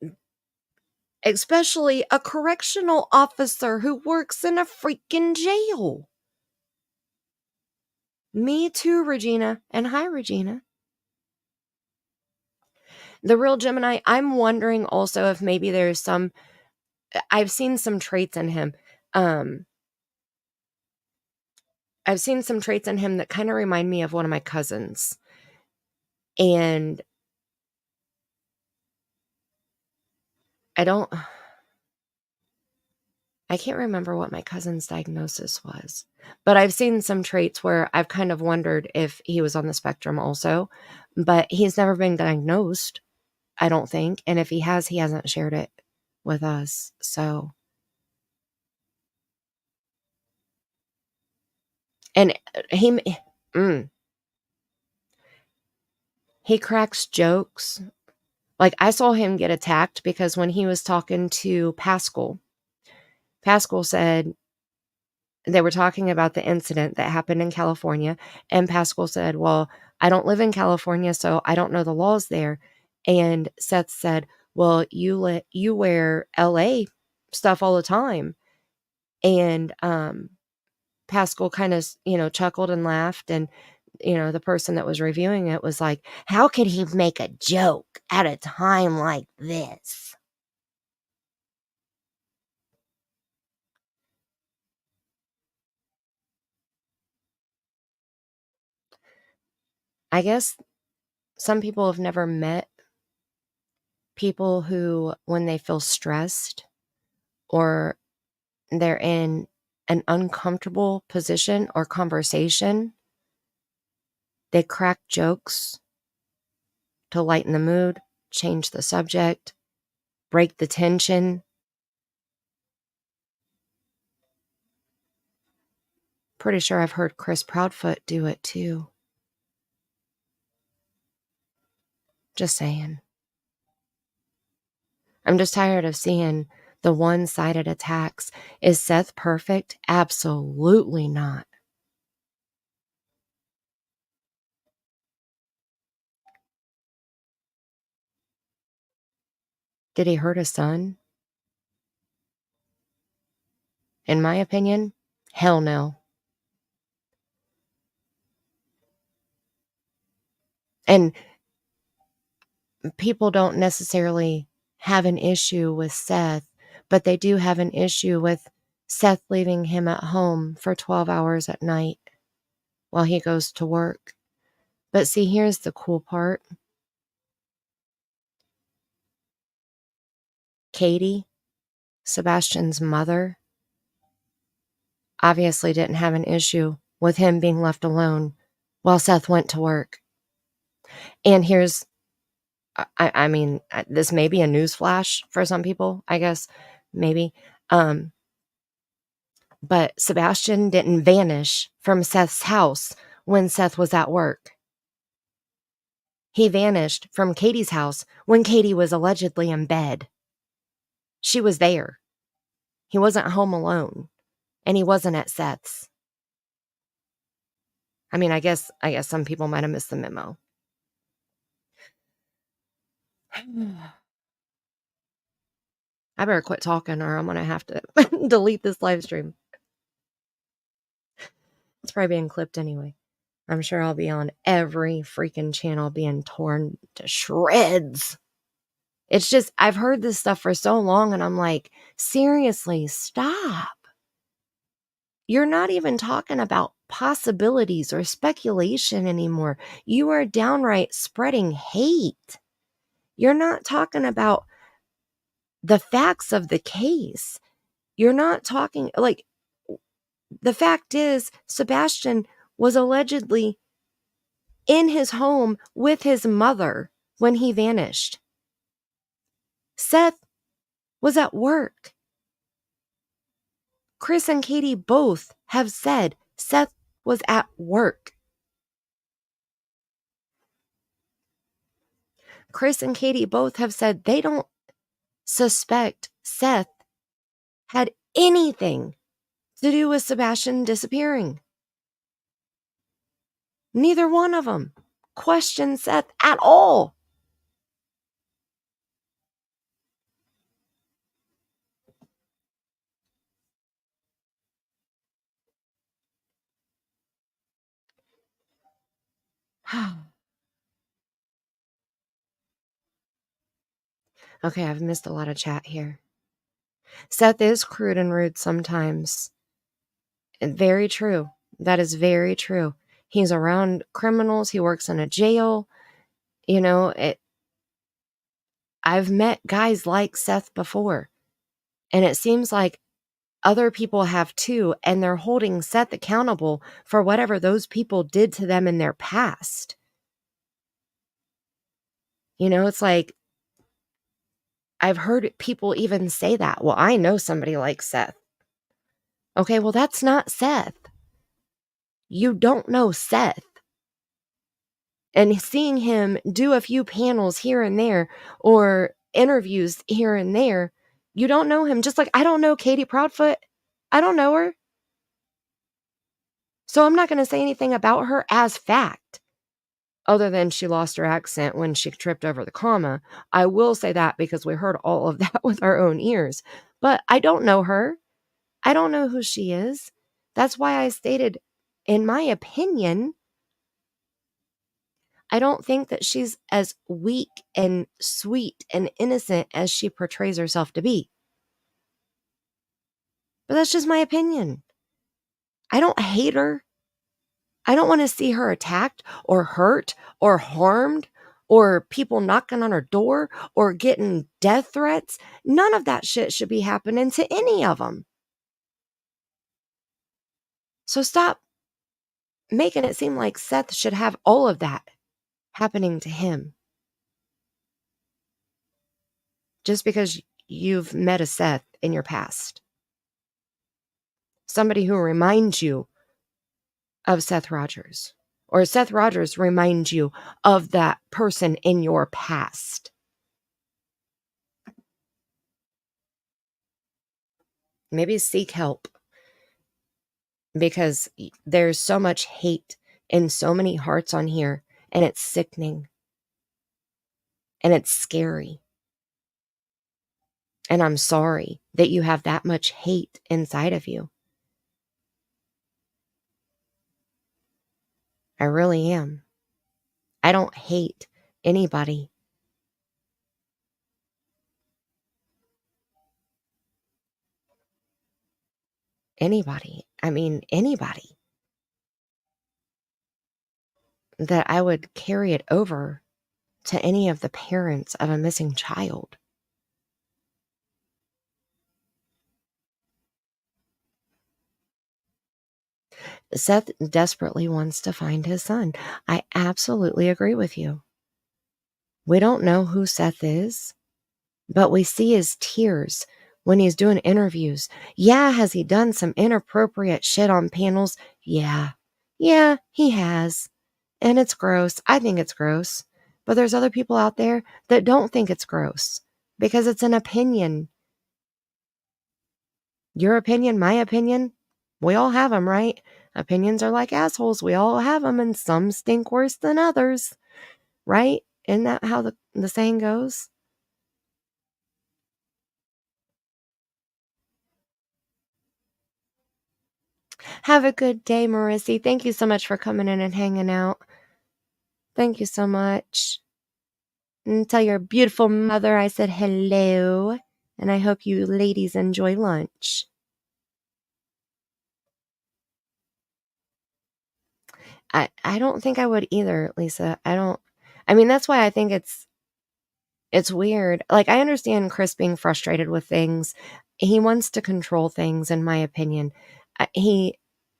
especially a correctional officer who works in a freaking jail. Me too, Regina. And hi, Regina. The real Gemini, I'm wondering also if maybe there's I've seen some traits in him. I've seen some traits in him that kind of remind me of one of my cousins. And I can't remember what my cousin's diagnosis was, but I've seen some traits where I've kind of wondered if he was on the spectrum also, but he's never been diagnosed, I don't think. And if he hasn't shared it with us. So, and he cracks jokes. Like, I saw him get attacked because when he was talking to Pascal said, they were talking about the incident that happened in California. And Pascal said, well, I don't live in California, so I don't know the laws there. And Seth said, well, you wear LA stuff all the time. And Pascal kind of, chuckled and laughed. And, the person that was reviewing it was like, how could he make a joke at a time like this? I guess some people have never met people who, when they feel stressed or they're in an uncomfortable position or conversation, they crack jokes to lighten the mood, change the subject, break the tension. Pretty sure I've heard Chris Proudfoot do it too. Just saying. I'm just tired of seeing the one-sided attacks. Is Seth perfect? Absolutely not. Did he hurt his son? In my opinion, hell no. And people don't necessarily have an issue with Seth, but they do have an issue with Seth leaving him at home for 12 hours at night while he goes to work. But see, here's the cool part. Katie, Sebastian's mother, obviously didn't have an issue with him being left alone while Seth went to work. And here's, I mean, this may be a newsflash for some people, I guess, maybe. But Sebastian didn't vanish from Seth's house when Seth was at work. He vanished from Katie's house when Katie was allegedly in bed. She was there. He wasn't home alone, and he wasn't at Seth's. I mean, I guess some people might have missed the memo. I better quit talking or I'm going to have to delete this live stream. It's probably being clipped anyway. I'm sure I'll be on every freaking channel being torn to shreds. It's just, I've heard this stuff for so long and I'm like, seriously, stop. You're not even talking about possibilities or speculation anymore. You are downright spreading hate. You're not talking about the facts of the case. You're not talking, like, the fact is, Sebastian was allegedly in his home with his mother when he vanished. Seth was at work. Chris and Katie both have said Seth was at work. Chris and Katie both have said they don't suspect Seth had anything to do with Sebastian disappearing. Neither one of them questioned Seth at all. Okay, I've missed a lot of chat here. Seth is crude and rude sometimes. Very true. That is very true. He's around criminals. He works in a jail. You know, I've met guys like Seth before, and it seems like other people have too, and they're holding Seth accountable for whatever those people did to them in their past. You know, it's like, I've heard people even say that. Well, I know somebody like Seth. Okay, well, that's not Seth. You don't know Seth. And seeing him do a few panels here and there or interviews here and there, you don't know him. Just like I don't know Katie Proudfoot. I don't know her. So I'm not going to say anything about her as fact, other than she lost her accent when she tripped over the comma. I will say that because we heard all of that with our own ears. But I don't know her. I don't know who she is. That's why I stated, in my opinion, I don't think that she's as weak and sweet and innocent as she portrays herself to be. But that's just my opinion. I don't hate her. I don't want to see her attacked or hurt or harmed or people knocking on her door or getting death threats. None of that shit should be happening to any of them. So stop making it seem like Seth should have all of that happening to him. Just because you've met a Seth in your past. Somebody who reminds you of Seth Rogers. Or Seth Rogers reminds you of that person in your past. Maybe seek help. Because there's so much hate in so many hearts on here. And it's sickening. And it's scary. And I'm sorry that you have that much hate inside of you. I really am. I don't hate anybody. Anybody. I mean, anybody. That I would carry it over to any of the parents of a missing child. Seth desperately wants to find his son. I absolutely agree with you. We don't know who Seth is, but we see his tears when he's doing interviews. Yeah, has he done some inappropriate shit on panels? Yeah. Yeah, he has. And it's gross. I think it's gross. But there's other people out there that don't think it's gross because it's an opinion. Your opinion, my opinion, we all have them, right? Opinions are like assholes. We all have them, and some stink worse than others, right? Isn't that how the saying goes? Have a good day, Marissy. Thank you so much for coming in and hanging out. Thank you so much. And tell your beautiful mother I said hello. And I hope you ladies enjoy lunch. I don't think I would either, Lisa. I mean, that's why I think it's weird. Like, I understand Chris being frustrated with things. He wants to control things, in my opinion. He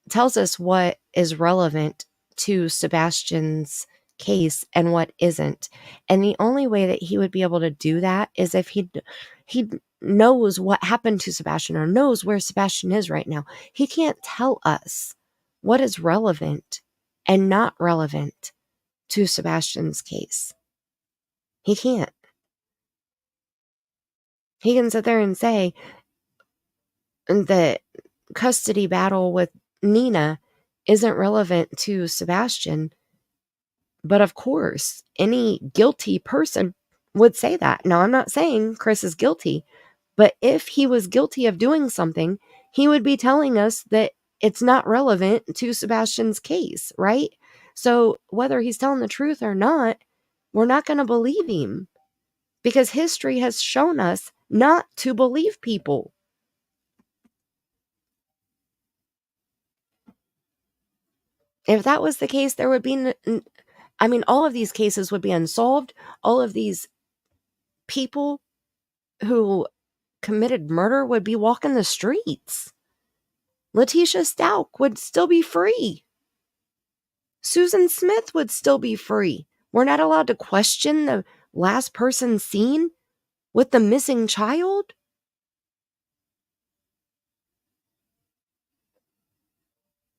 tells us what is relevant to Sebastian's case and what isn't. And the only way that he would be able to do that is if he knows what happened to Sebastian or knows where Sebastian is right now. He can't tell us what is relevant and not relevant to Sebastian's case. He can't. He can sit there and say the custody battle with Nina isn't relevant to Sebastian. But of course, any guilty person would say that. Now, I'm not saying Chris is guilty, but if he was guilty of doing something, he would be telling us that it's not relevant to Sebastian's case, right? So whether he's telling the truth or not, we're not going to believe him because history has shown us not to believe people. If that was the case, there would be, all of these cases would be unsolved. All of these people who committed murder would be walking the streets. Letitia Stout would still be free. Susan Smith would still be free. We're not allowed to question the last person seen with the missing child.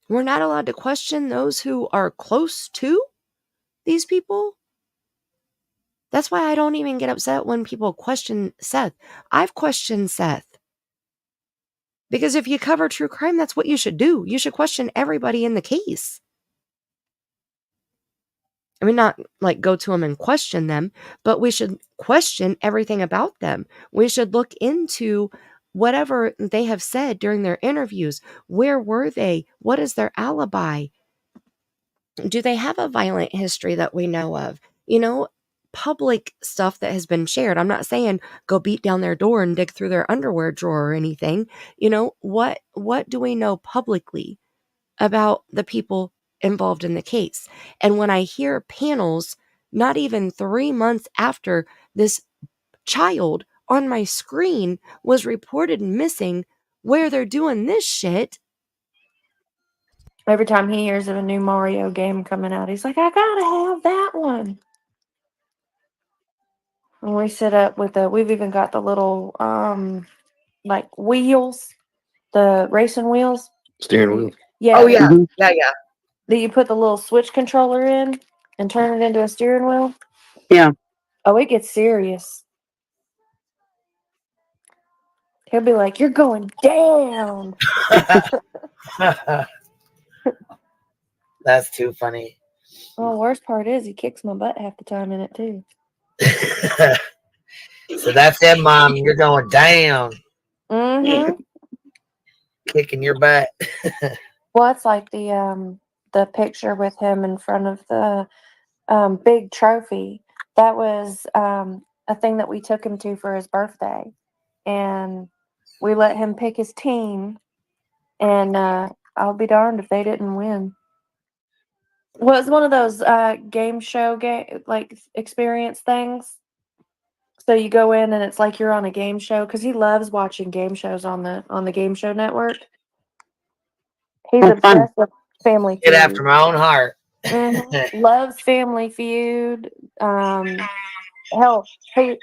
We're not allowed to question those who are close to these people. That's why I don't even get upset when people question Seth. I've questioned Seth. Because if you cover true crime, that's what you should do. You should question everybody in the case. I mean, not like go to them and question them, but we should question everything about them. We should look into whatever they have said during their interviews. Where were they? What is their alibi? Do they have a violent history that we know of? Public stuff that has been shared. I'm not saying go beat down their door and dig through their underwear drawer or anything. What do we know publicly about the people involved in the case? And when I hear panels, not even 3 months after this child on my screen was reported missing, where they're doing this shit. Every time he hears of a new Mario game coming out, he's like, I gotta have that one. And we sit up with we've even got the little, like wheels, the racing wheels. Steering wheel. Yeah. Oh yeah, yeah, yeah. That you put the little switch controller in and turn it into a steering wheel. Yeah. Oh, it gets serious. He'll be like, you're going down. That's too funny. Well, the worst part is he kicks my butt half the time in it, too. So that's it, Mom. You're going down. Mm-hmm. Kicking your butt. Well, it's like the picture with him in front of the big trophy. That was a thing that we took him to for his birthday. And we let him pick his team. And I'll be darned if they didn't win. Well, it's one of those game show experience things. So you go in and it's like you're on a game show because he loves watching game shows on the Game Show Network. He's obsessed with Family Feud. Get after my own heart. Mm-hmm. Loves Family Feud. Hell, he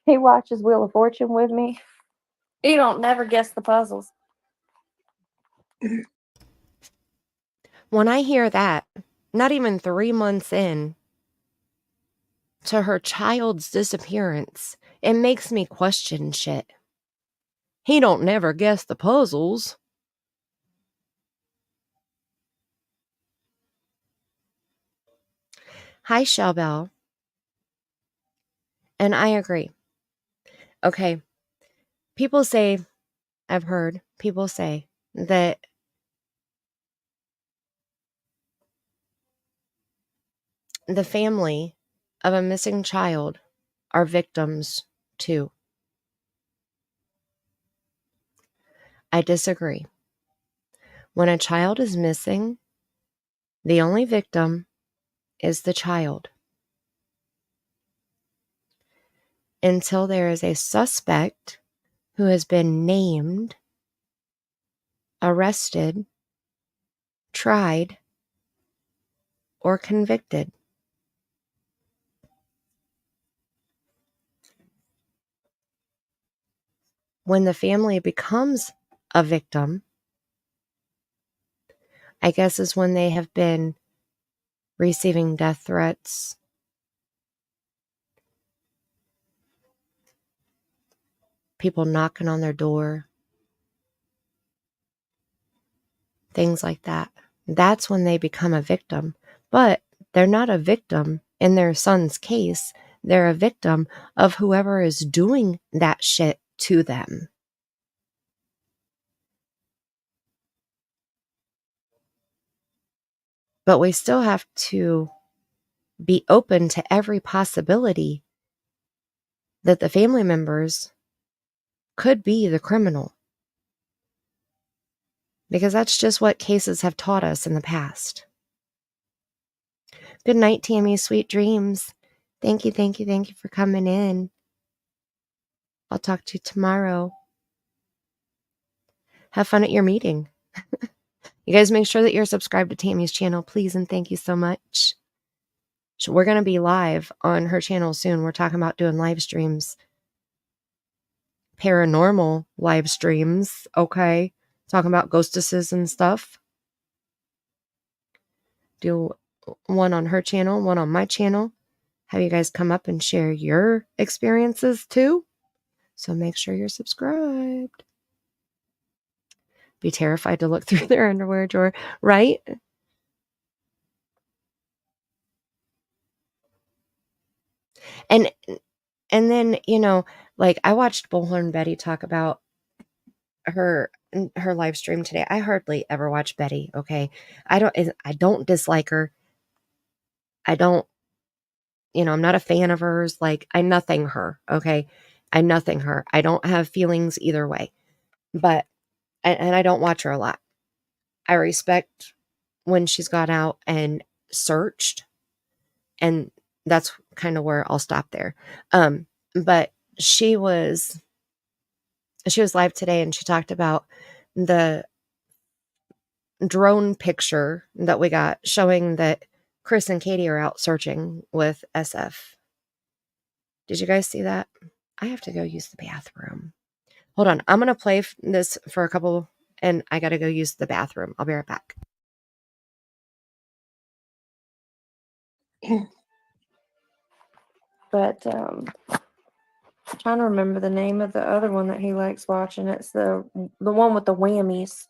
watches Wheel of Fortune with me. He don't never guess the puzzles. When I hear that, not even 3 months in to her child's disappearance, it makes me question shit. He don't never guess the puzzles. Hi, Shellbell. And I agree. Okay. People say, I've heard people say that the family of a missing child are victims too. I disagree. When a child is missing, the only victim is the child. Until there is a suspect who has been named, arrested, tried, or convicted. When the family becomes a victim, I guess is when they have been receiving death threats, people knocking on their door, things like that. That's when they become a victim. But they're not a victim in their son's case. They're a victim of whoever is doing that shit to them. But we still have to be open to every possibility that the family members could be the criminal. Because that's just what cases have taught us in the past. Good night, Tammy. Sweet dreams. Thank you for coming in. I'll talk to you tomorrow. Have fun at your meeting. You guys make sure that you're subscribed to Tammy's channel, please, and thank you so much. So we're going to be live on her channel soon. We're talking about doing live streams. Paranormal live streams, okay? Talking about ghostesses and stuff. Do one on her channel, one on my channel. Have you guys come up and share your experiences too? So make sure you're subscribed. Be terrified to look through their underwear drawer, right? And then, you know, like I watched Bullhorn Betty talk about her live stream today. I hardly ever watch Betty, okay? I don't dislike her. I don't, you know, I'm not a fan of hers. Like, I nothing her, okay? I nothing her. I don't have feelings either way. But, and I don't watch her a lot. I respect when she's gone out and searched, and that's kind of where I'll stop there. But she was live today, and she talked about the drone picture that we got showing that Chris and Katie are out searching with SF. Did you guys see that? I have to go use the bathroom. Hold on. I'm going to play this for a couple, and I got to go use the bathroom. I'll be right back. But I'm trying to remember the name of the other one that he likes watching. It's the one with the whammies.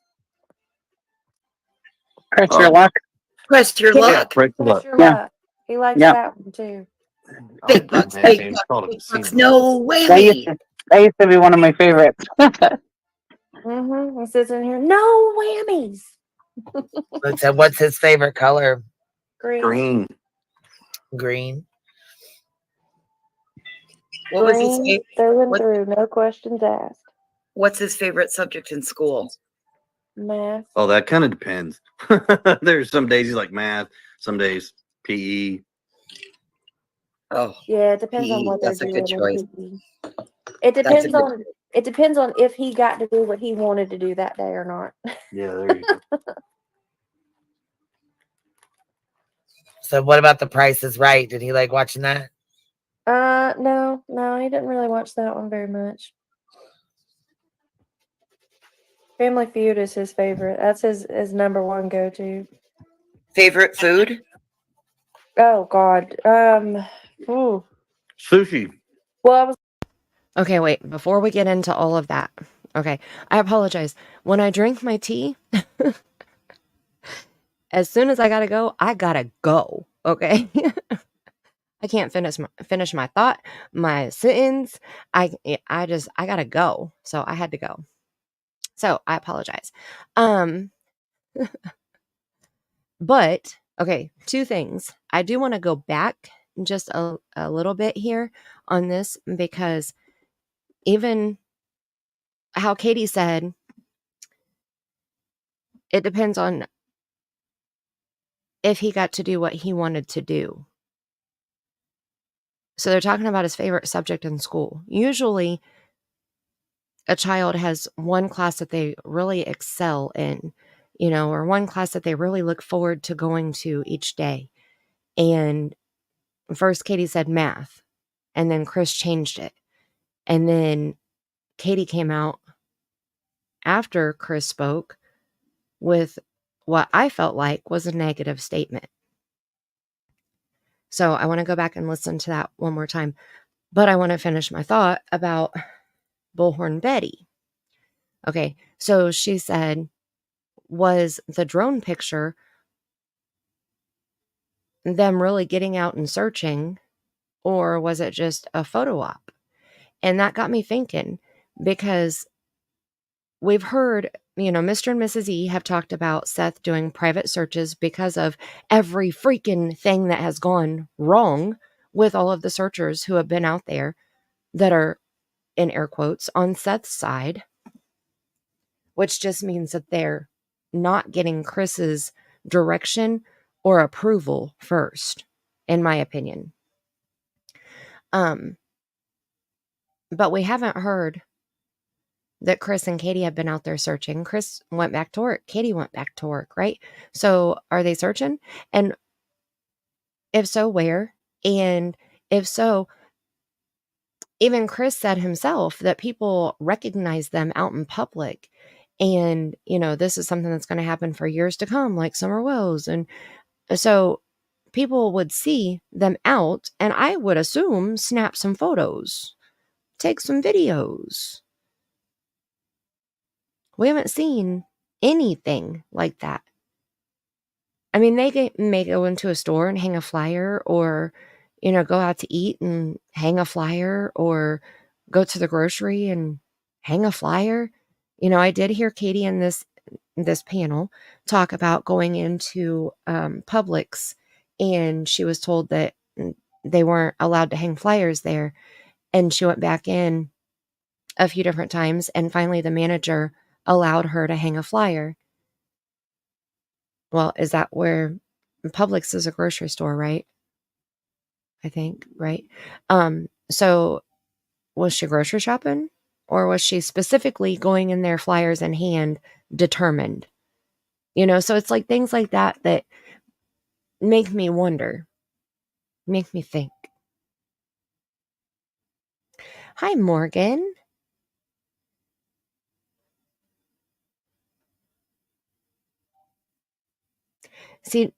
Press your luck. Press your Yeah, luck. Press your luck. Your Yeah. luck. He likes Yeah. that one too. Big bucks, Man, big James bucks, called it big a scene. bucks. No That used whammy. to be one of my favorites. He sits in here. No whammies. What's his favorite color? Green. Green. Green. What was his Green through and through. No questions asked. What's his favorite subject in school? Math. Oh, that kind of depends. There's some days he's like math, some days PE. Oh, Yeah, it depends on PE. what they're That's a doing. good choice. It That's a depends good on it depends on if he got to do what he wanted to do that day or not. Yeah, there you go. So what about The Price is Right? Did he like watching that? No, he didn't really watch that one very much. Family Feud is his favorite. That's his number one go-to. Favorite food? Oh God. Ooh. Sushi. Well, I was Okay, wait. Before we get into all of that, okay, I apologize. When I drink my tea, as soon as I gotta go, okay? I can't finish my thought, my sentence. I gotta go. So I had to go. So I apologize. But okay, two things. I do want to go back just a little bit here on this, because even how Katie said, it depends on if he got to do what he wanted to do. So they're talking about his favorite subject in school. Usually a child has one class that they really excel in, or one class that they really look forward to going to each day. And first Katie said math, and then Chris changed it. And then Katie came out after Chris spoke with what I felt like was a negative statement. So I want to go back and listen to that one more time. But I want to finish my thought about Bullhorn Betty. Okay, so she said, was the drone picture them really getting out and searching, or was it just a photo op? And that got me thinking, because we've heard, Mr. and Mrs. E have talked about Seth doing private searches because of every freaking thing that has gone wrong with all of the searchers who have been out there that are, in air quotes, on Seth's side, which just means that they're not getting Chris's direction or approval first, in my opinion. But we haven't heard that Chris and Katie have been out there searching. Chris went back to work. Katie went back to work, right? So are they searching? And if so, where? And if so, even Chris said himself that people recognize them out in public. And, this is something that's going to happen for years to come, like Summer Wells. And so people would see them out, and I would assume snap some photos, take some videos. We haven't seen anything like that. I mean, they may go into a store and hang a flyer, or, go out to eat and hang a flyer, or go to the grocery and hang a flyer. I did hear Katie in this panel talk about going into Publix, and she was told that they weren't allowed to hang flyers there. And she went back in a few different times, and finally the manager allowed her to hang a flyer. Well, is that where Publix is? A grocery store, right? I think, right? So was she grocery shopping, or was she specifically going in there, flyers in hand, determined? So it's like things like that that make me wonder, make me think. Hi, Morgan. See,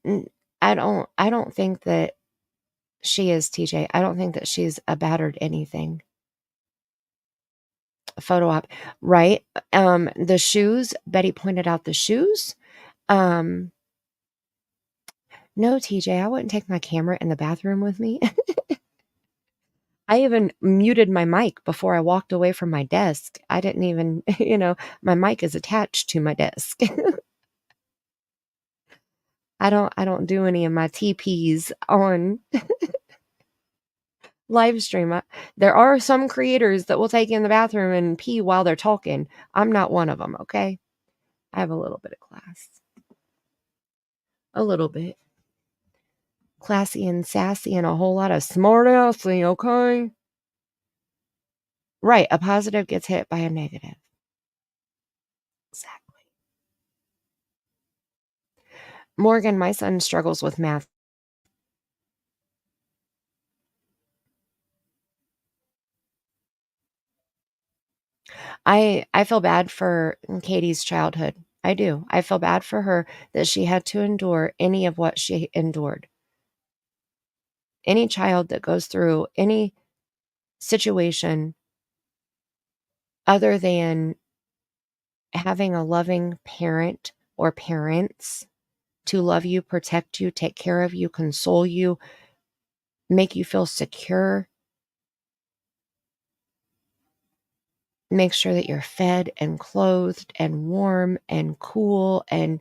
I don't think that she is, TJ. I don't think that she's a battered anything. Photo op, right? The shoes, Betty pointed out the shoes. No, TJ, I wouldn't take my camera in the bathroom with me. I even muted my mic before I walked away from my desk. I didn't even, my mic is attached to my desk. I don't do any of my TPs on live stream. There are some creators that will take you in the bathroom and pee while they're talking. I'm not one of them, okay? I have a little bit of class. A little bit. Classy and sassy and a whole lot of smart-assy, okay? Right, a positive gets hit by a negative. Exactly. Morgan, my son struggles with math. I feel bad for Katie's childhood. I do. I feel bad for her that she had to endure any of what she endured. Any child that goes through any situation other than having a loving parent or parents to love you, protect you, take care of you, console you, make you feel secure, make sure that you're fed and clothed and warm and cool and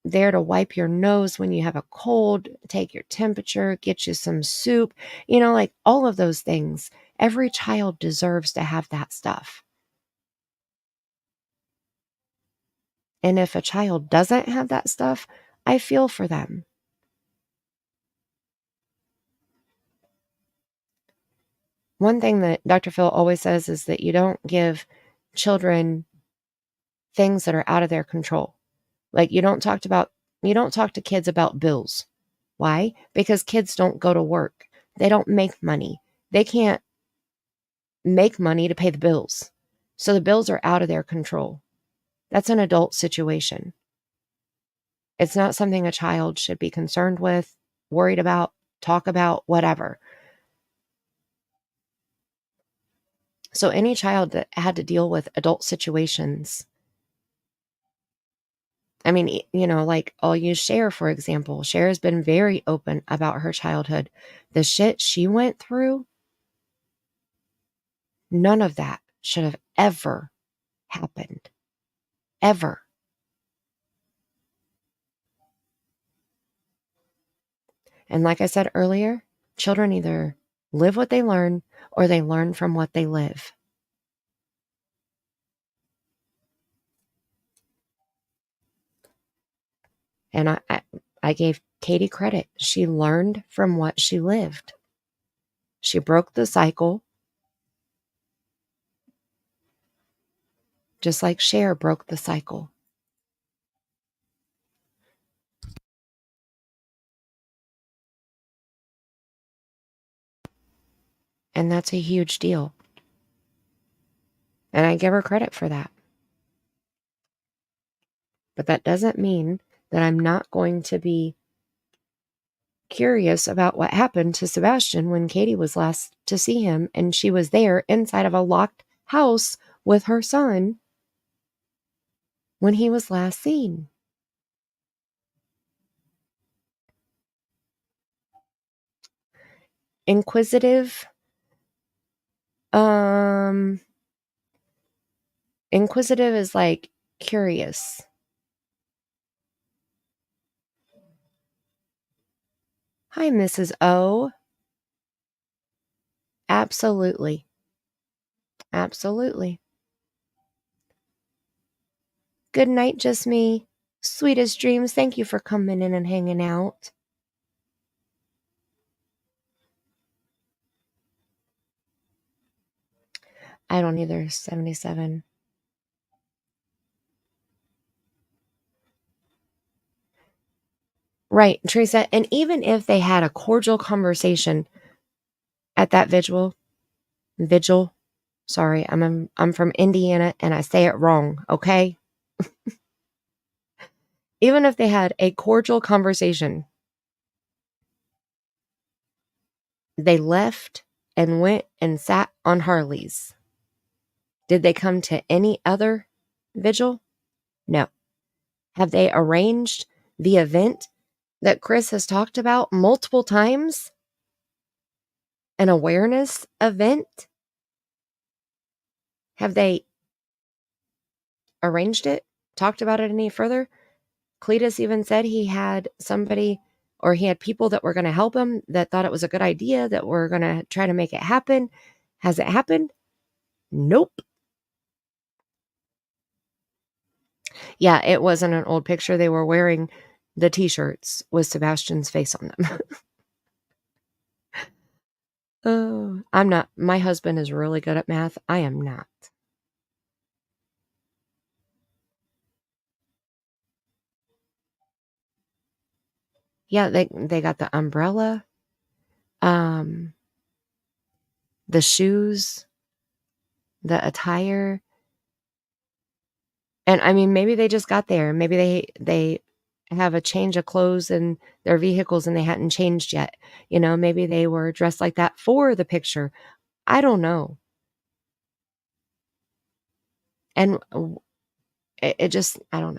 there to wipe your nose when you have a cold, take your temperature, get you some soup, like all of those things. Every child deserves to have that stuff. And if a child doesn't have that stuff, I feel for them. One thing that Dr. Phil always says is that you don't give children things that are out of their control. Like you don't talk to kids about bills. Why? Because kids don't go to work. They don't make money. They can't make money to pay the bills. So the bills are out of their control. That's an adult situation. It's not something a child should be concerned with, worried about, talk about, whatever. So any child that had to deal with adult situations, I mean, like I'll use Cher, for example. Cher has been very open about her childhood. The shit she went through, none of that should have ever happened. Ever. And like I said earlier, children either live what they learn or they learn from what they live. And I gave Katie credit. She learned from what she lived. She broke the cycle, just like Cher broke the cycle. And that's a huge deal. And I give her credit for that. But that doesn't mean that I'm not going to be curious about what happened to Sebastian when Katie was last to see him and she was there inside of a locked house with her son when he was last seen. Inquisitive is like curious. Hi, Mrs. O. Absolutely. Absolutely. Good night, just me. Sweetest dreams. Thank you for coming in and hanging out. I don't either. 77. Right, Teresa. And even if they had a cordial conversation at that vigil, sorry, I'm from Indiana and I say it wrong, okay? Even if they had a cordial conversation, they left and went and sat on Harleys. Did they come to any other vigil? No. Have they arranged the event that Chris has talked about multiple times? An awareness event? Have they arranged it? Talked about it any further? Cletus even said he had somebody, or he had people that were going to help him that thought it was a good idea, that were going to try to make it happen. Has it happened? Nope. Yeah, it wasn't an old picture. They were wearing the t-shirts with Sebastian's face on them. Oh, I'm not. My husband is really good at math. I am not. Yeah, they got the umbrella, the shoes, the attire. And I mean, maybe they just got there. Maybe they have a change of clothes in their vehicles and they hadn't changed yet. Maybe they were dressed like that for the picture. I don't know. And it just, I don't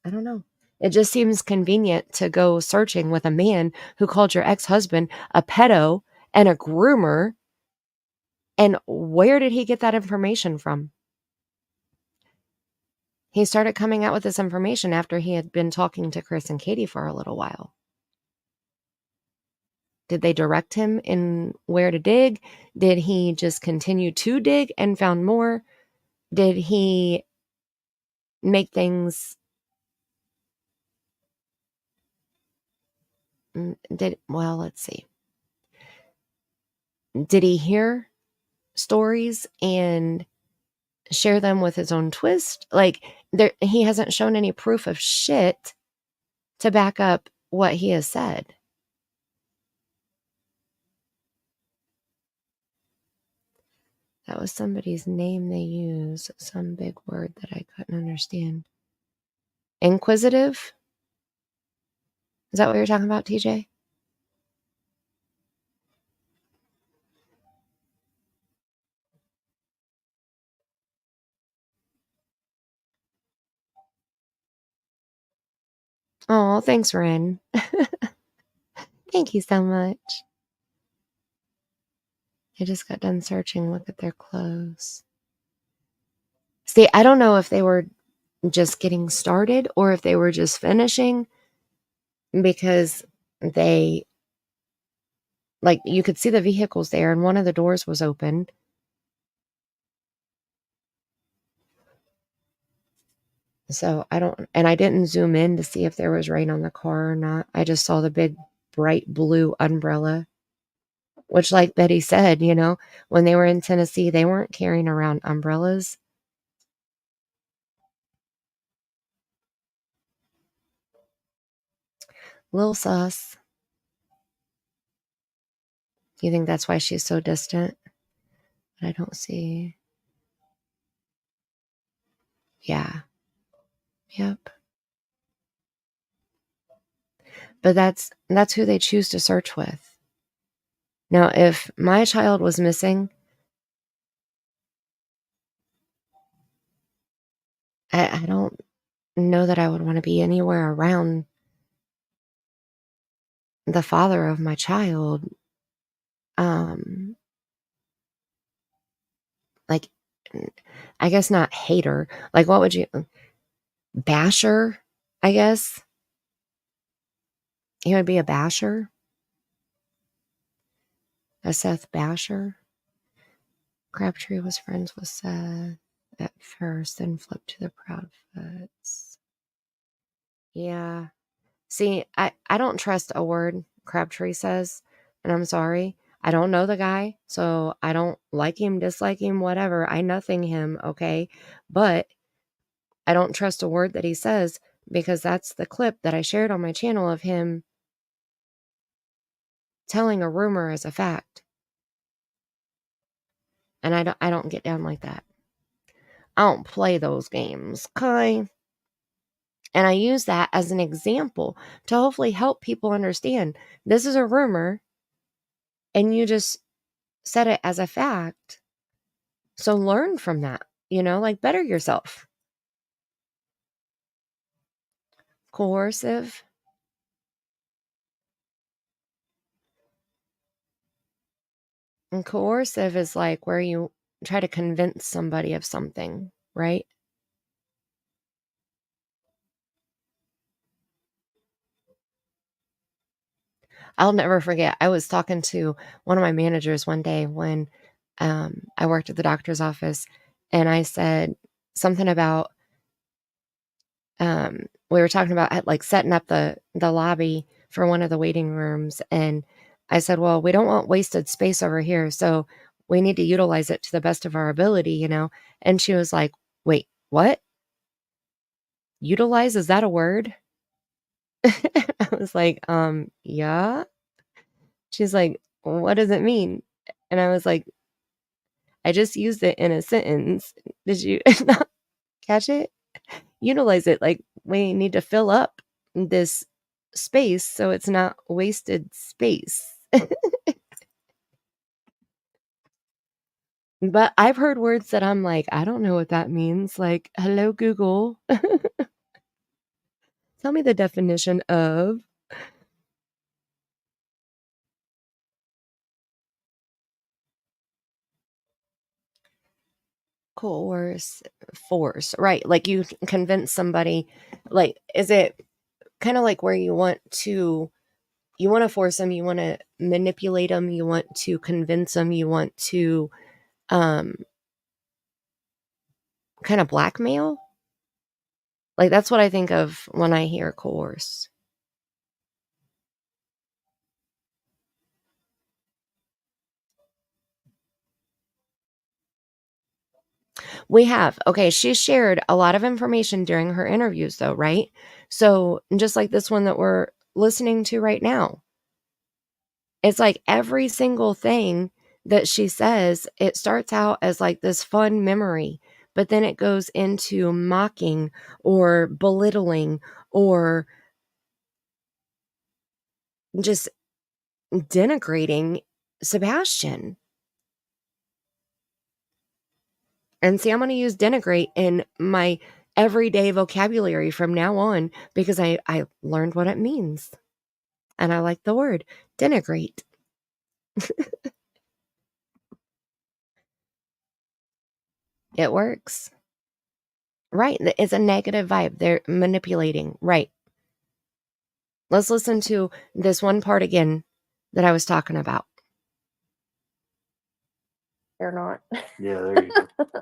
know. It just seems convenient to go searching with a man who called your ex-husband a pedo and a groomer. And where did he get that information from? He started coming out with this information after he had been talking to Chris and Katie for a little while. Did they direct him in where to dig? Did he just continue to dig and found more? Did he make things... Well, let's see. Did he hear stories and share them with his own twist. Like, he hasn't shown any proof of shit to back up what he has said. That was somebody's name they use, some big word that I couldn't understand. Inquisitive? Is that what you're talking about, TJ? Oh, thanks, Ren. Thank you so much. I just got done searching. Look at their clothes. See, I don't know if they were just getting started or if they were just finishing, because they, like, you could see the vehicles there and one of the doors was open. So I didn't zoom in to see if there was rain on the car or not. I just saw the big bright blue umbrella, which, like Betty said, when they were in Tennessee, they weren't carrying around umbrellas. Lil sus. You think that's why she's so distant? But I don't see. Yeah. Yep. But that's who they choose to search with. Now, if my child was missing, I don't know that I would want to be anywhere around the father of my child. Like, I guess not hater. Like, what would you, basher, I guess? He would be a basher? A Seth basher? Crabtree was friends with Seth at first, then flipped to the Proudfoots. Yeah. See, I don't trust a word Crabtree says, and I'm sorry. I don't know the guy, so I don't like him, dislike him, whatever. I nothing him, okay? But I don't trust a word that he says, because that's the clip that I shared on my channel of him telling a rumor as a fact. And I don't get down like that. I don't play those games, okay? And I use that as an example to hopefully help people understand this is a rumor and you just said it as a fact. So learn from that, like, better yourself. Coercive. And coercive is like where you try to convince somebody of something, right? I'll never forget. I was talking to one of my managers one day when I worked at the doctor's office, and I said something about we were talking about like setting up the lobby for one of the waiting rooms, and I said, well, we don't want wasted space over here, so we need to utilize it to the best of our ability, And she was like, wait, what? Utilize, is that a word? I was like, yeah. She's like, what does it mean? And I was like, I just used it in a sentence. Did you not catch it? Utilize it. Like, we need to fill up this space so it's not wasted space. But I've heard words that I'm like, I don't know what that means. Like, hello, Google. Tell me the definition of. Coerce, force, right? Like, you convince somebody. Like, is it kind of like where you want to force them, you want to manipulate them, you want to convince them, you want to kind of blackmail? Like, that's what I think of when I hear coerce. We have. Okay, she shared a lot of information during her interviews, though, right? So, just like this one that we're listening to right now, it's like every single thing that she says, it starts out as like this fun memory, but then it goes into mocking or belittling or just denigrating Sebastian. And see, I'm going to use denigrate in my everyday vocabulary from now on because I learned what it means. And I like the word denigrate. It works. Right. It's a negative vibe. They're manipulating. Right. Let's listen to this one part again that I was talking about. Or not. Yeah, there you go.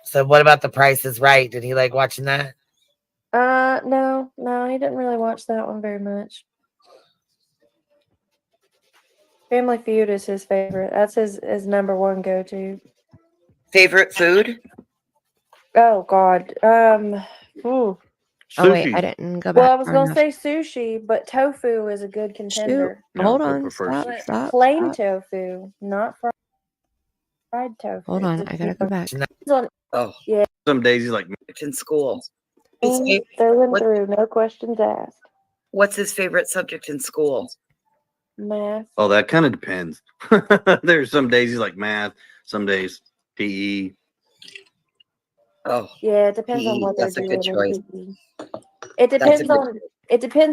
So what about The Price is Right? Did he like watching that? No, he didn't really watch that one very much. Family Feud is his favorite. That's his number one go-to. Favorite food? Oh God. Ooh. Oh wait, I Sushi. didn't go Well, back I was far gonna enough. say sushi, but tofu is a good Shoot. contender. No, Hold I on. prefer Stop. sushi. Stop. Plain Stop. tofu, not fried tofu. Hold on. I gotta go back. Oh, Yeah, Some days he's like, it's in school. through and What, through, no questions asked. what's his favorite subject in school? Math. oh, that kind of depends. There's some days he's like math, some days PE. Oh, Yeah, it depends on PE. what they're That's a doing good in choice. PE. It That's a depends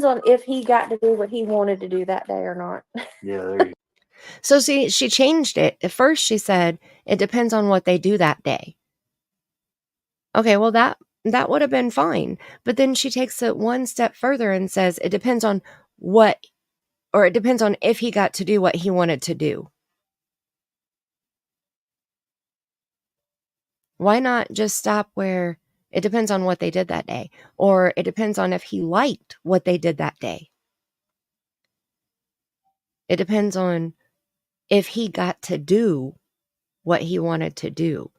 good. on if he got to do what he wanted to do that day or not. Yeah, there you go. So see, she changed it. At first she said it depends on what they do that day. Okay, well that would have been fine. But then she takes it one step further and says it depends on what, or it depends on if he got to do what he wanted to do. Why not just stop where it depends on what they did that day, or it depends on if he liked what they did that day. It depends on if he got to do what he wanted to do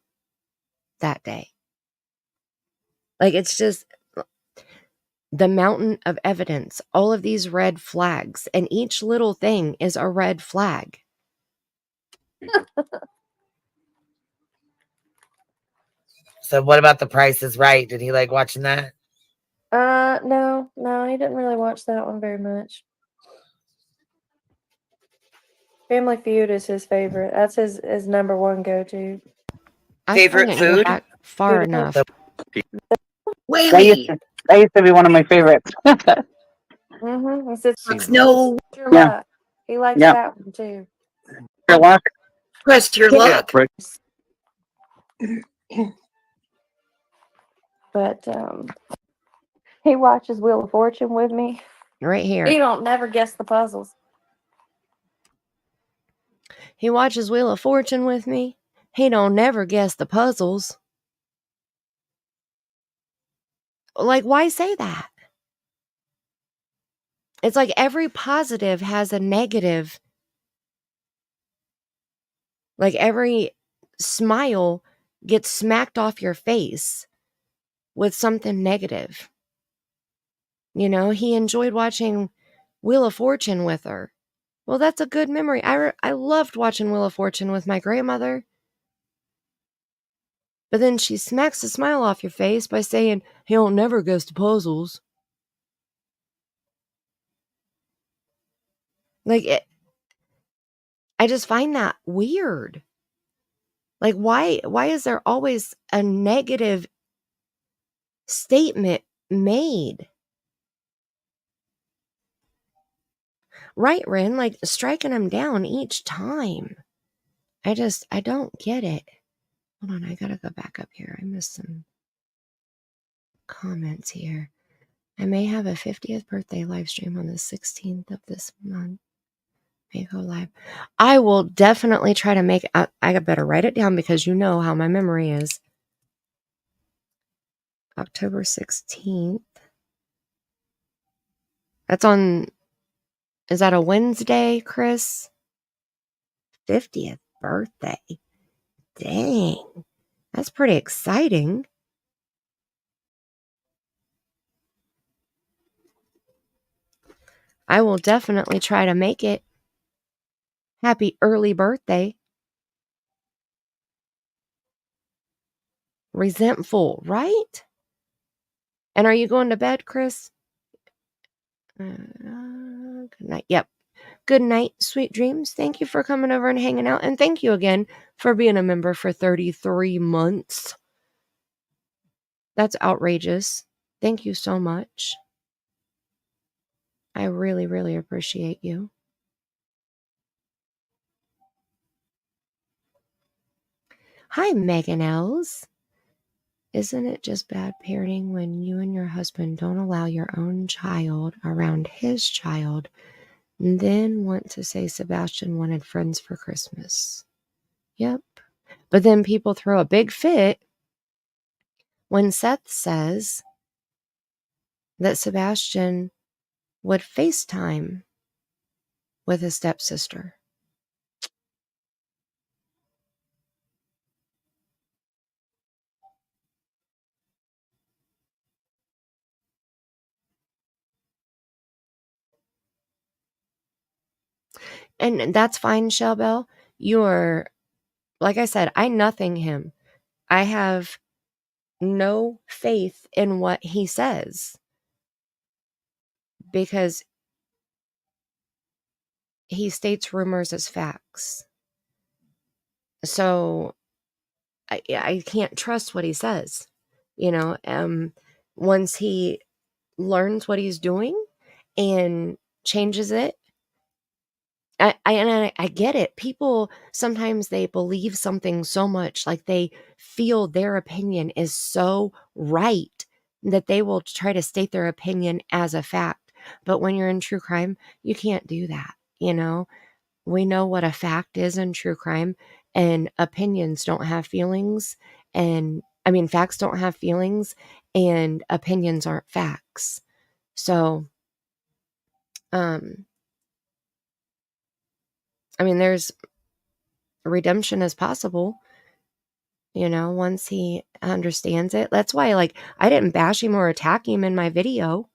that day. Like, it's just the mountain of evidence, all of these red flags, and each little thing is a red flag. So what about The Price is Right? Did he like watching that? No, he didn't really watch that one very much. Family Feud is his favorite. That's his number one go-to. Favorite food? Back far enough. Whaley. That used to be one of my favorites. Mm-hmm. It's just No. your luck. He likes that one too. Your luck. Twist your luck. But he watches Wheel of Fortune with me. Right here. He don't never guess the puzzles. He watches Wheel of Fortune with me. He don't never guess the puzzles. Like, why say that? It's like every positive has a negative. Like every smile gets smacked off your face with something negative. You know, he enjoyed watching Wheel of Fortune with her. Well, that's a good memory. I loved watching Wheel of Fortune with my grandmother. But then she smacks the smile off your face by saying, he don't never guess the puzzles. Like, I just find that weird. Like, why is there always a negative statement made? Right, Ren? Like, striking him down each time. I don't get it. Hold on, I gotta go back up here. I missed some comments here. I may have a 50th birthday live stream on the 16th of this month. May go live. I will definitely try to make. I better write it down because you know how my memory is. October 16th. That's on. Is that a Wednesday, Chris? 50th birthday. Dang. That's pretty exciting. I will definitely try to make it. Happy early birthday. Resentful, right? And are you going to bed, Chris? Good night. Yep. Good night, sweet dreams. Thank you for coming over and hanging out. And thank you again for being a member for 33 months. That's outrageous. Thank you so much. I really, really appreciate you. Hi, Megan Els. Isn't it just bad parenting when you and your husband don't allow your own child around his child and then want to say Sebastian wanted friends for Christmas? Yep. But then people throw a big fit when Seth says that Sebastian would FaceTime with his stepsister. And that's fine, Shellbell. You're, like I said, I nothing him. I have no faith in what he says because he states rumors as facts. So I can't trust what he says. You know, once he learns what he's doing and changes it, I get it. People sometimes they believe something so much, like they feel their opinion is so right that they will try to state their opinion as a fact. But when you're in true crime, you can't do that. You know, we know what a fact is in true crime, and opinions don't have feelings. And I mean, facts don't have feelings, and opinions aren't facts. So, I mean, there's redemption is possible, you know, once he understands it. That's why, like, I didn't bash him or attack him in my video.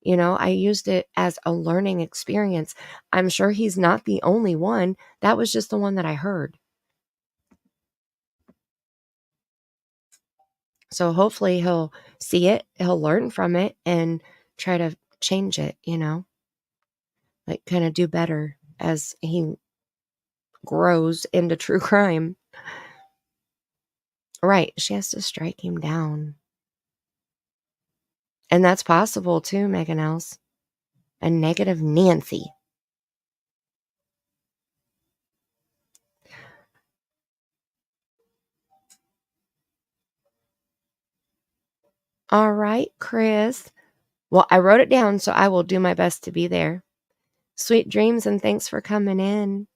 You know, I used it as a learning experience. I'm sure he's not the only one. That was just the one that I heard. So hopefully he'll see it, he'll learn from it, and try to change it, you know, like kind of do better as he grows into true crime. Right. She has to strike him down. And that's possible too, Megan Els. A negative Nancy. All right, Chris. Well, I wrote it down, so I will do my best to be there. Sweet dreams, and thanks for coming in.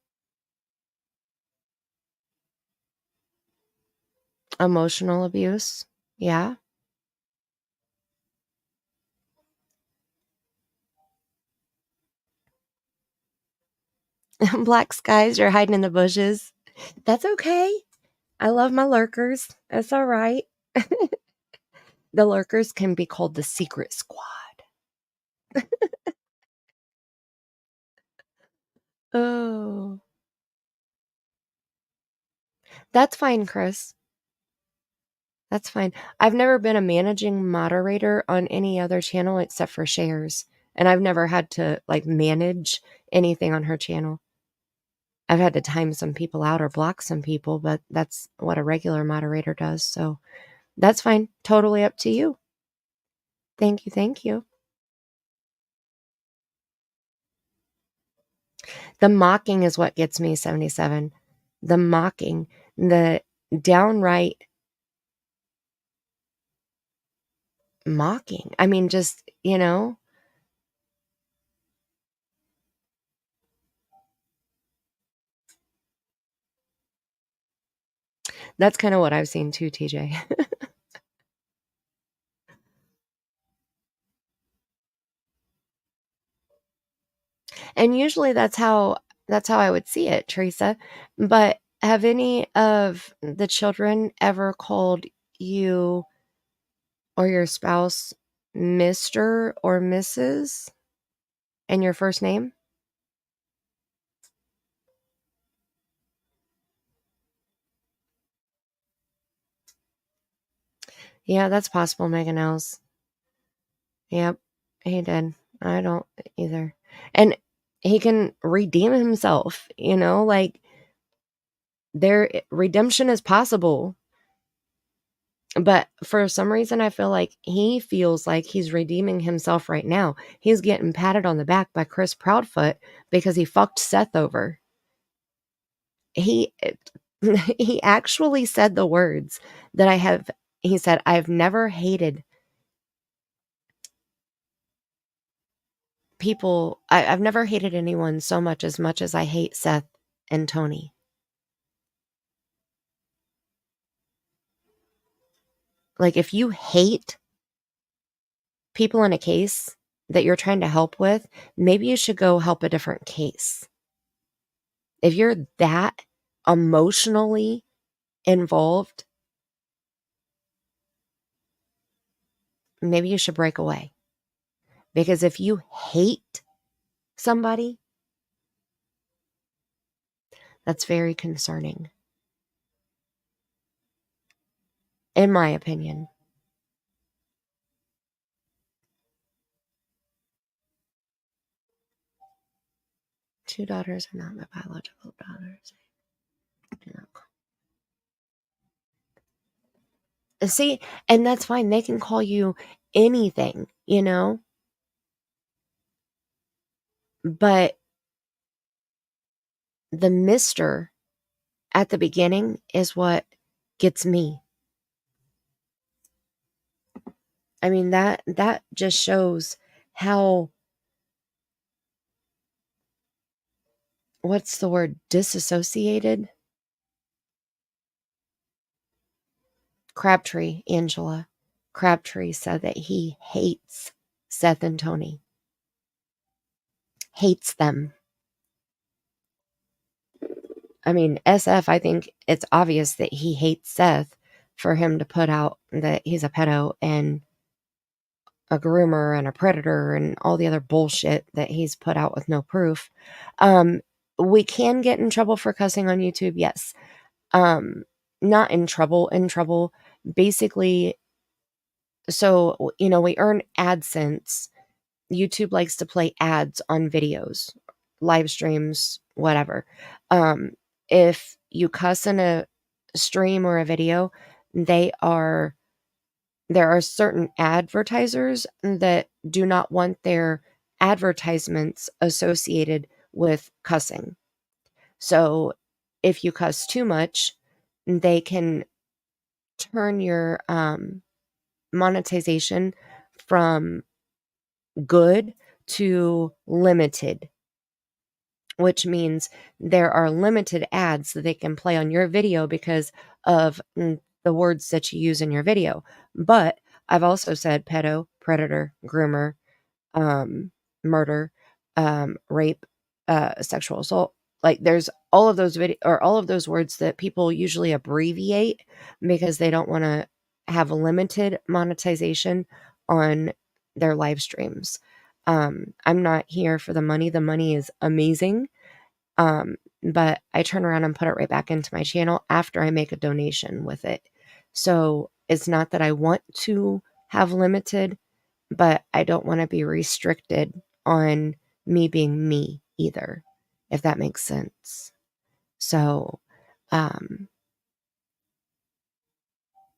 Emotional abuse. Yeah. Black skies, you're hiding in the bushes. That's okay. I love my lurkers. That's all right. The lurkers can be called the secret squad. Oh. That's fine, Chris. That's fine. I've never been a managing moderator on any other channel except for shares. And I've never had to like manage anything on her channel. I've had to time some people out or block some people, but that's what a regular moderator does. So that's fine. Totally up to you. Thank you. Thank you. The mocking is what gets me, 77. The mocking, the downright mocking. I mean, just, you know, that's kind of what I've seen too, TJ. And usually that's how I would see it, Teresa. But have any of the children ever called you or your spouse Mr. or Mrs. and your first name? Yeah, that's possible, Megan Els. Yep, he did. I don't either. And he can redeem himself, you know, like redemption is possible. But for some reason, I feel like he feels like he's redeeming himself right now. He's getting patted on the back by Chris Proudfoot because he fucked Seth over. He actually said the words that he said, I've never hated people. I've never hated anyone so much as I hate Seth and Tony. Like, if you hate people in a case that you're trying to help with, maybe you should go help a different case. If you're that emotionally involved, maybe you should break away. Because if you hate somebody, that's very concerning. In my opinion. Two daughters are not my biological daughters. See, and that's fine. They can call you anything, you know? But the Mr. at the beginning is what gets me. I mean, that just shows how, what's the word, disassociated? Crabtree, Angela. Crabtree said that he hates Seth and Tony. Hates them. I mean, SF, I think it's obvious that he hates Seth for him to put out that he's a pedo and a groomer and a predator and all the other bullshit that he's put out with no proof. We can get in trouble for cussing on YouTube, yes. Not in trouble. Basically, so, you know, we earn AdSense. YouTube likes to play ads on videos, live streams, whatever. If you cuss in a stream or a video, there are certain advertisers that do not want their advertisements associated with cussing. So if you cuss too much, they can turn your monetization from good to limited, which means there are limited ads that they can play on your video because of the words that you use in your video. But I've also said pedo, predator, groomer, murder, rape, sexual assault. Like, there's all of those all of those words that people usually abbreviate because they don't want to have a limited monetization on their live streams. I'm not here for the money. The money is amazing. But I turn around and put it right back into my channel after I make a donation with it. So it's not that I want to have limited, but I don't want to be restricted on me being me either, if that makes sense. So,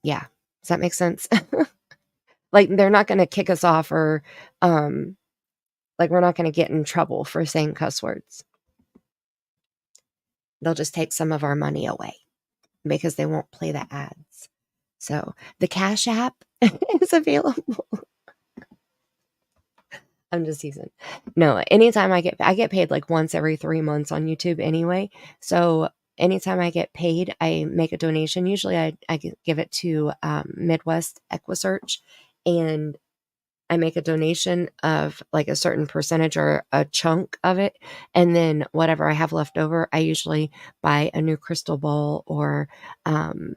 yeah, does that make sense? Like, they're not going to kick us off or, like, we're not going to get in trouble for saying cuss words. They'll just take some of our money away because they won't play the ads. So the Cash App is available. I'm just teasing. No, anytime I get paid like once every 3 months on YouTube anyway. So anytime I get paid, I make a donation. Usually I give it to Midwest Equisearch, and I make a donation of like a certain percentage or a chunk of it. And then whatever I have left over, I usually buy a new crystal bowl or, something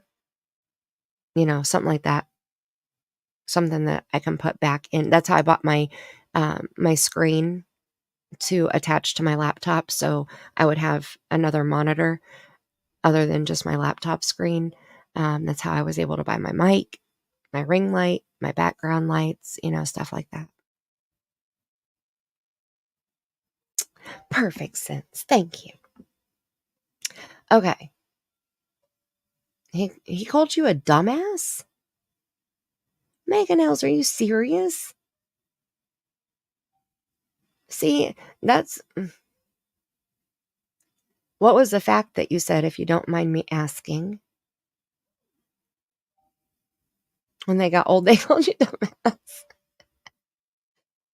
like that. Something that I can put back in. That's how I bought my screen to attach to my laptop. So I would have another monitor other than just my laptop screen. That's how I was able to buy my mic, my ring light, my background lights, stuff like that. Perfect sense. Thank you. Okay. He called you a dumbass? Megan Els, are you serious? See, that's... What was the fact that you said, if you don't mind me asking? When they got old, they called you dumbass.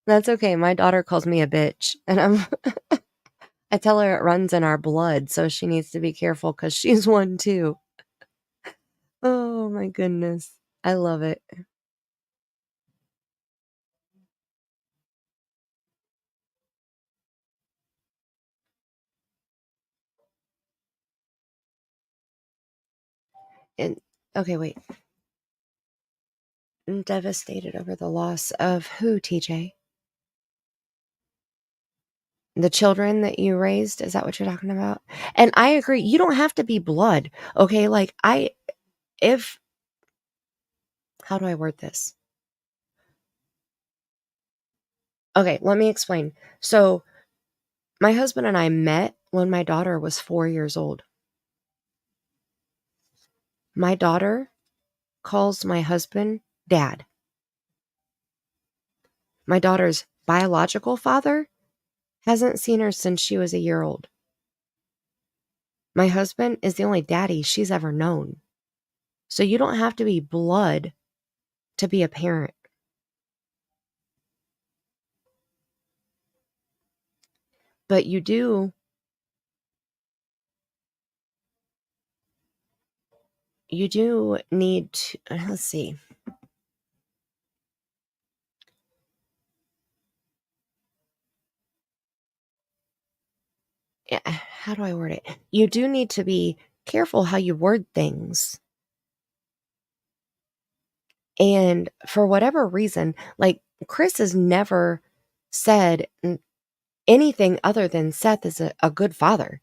That's okay. My daughter calls me a bitch, and I tell her it runs in our blood, so she needs to be careful because she's one too. Oh my goodness. I love it. And okay, wait. I'm devastated over the loss of who, TJ? The children that you raised? Is that what you're talking about? And I agree. You don't have to be blood. Okay, like how do I word this? Okay, let me explain. So my husband and I met when my daughter was 4 years old. My daughter calls my husband dad. My daughter's biological father hasn't seen her since she was a year old. My husband is the only daddy she's ever known. So you don't have to be blood to be a parent. But you do need to, let's see. How do I word it? You do need to be careful how you word things. And for whatever reason, like Chris has never said anything other than Seth is a good father.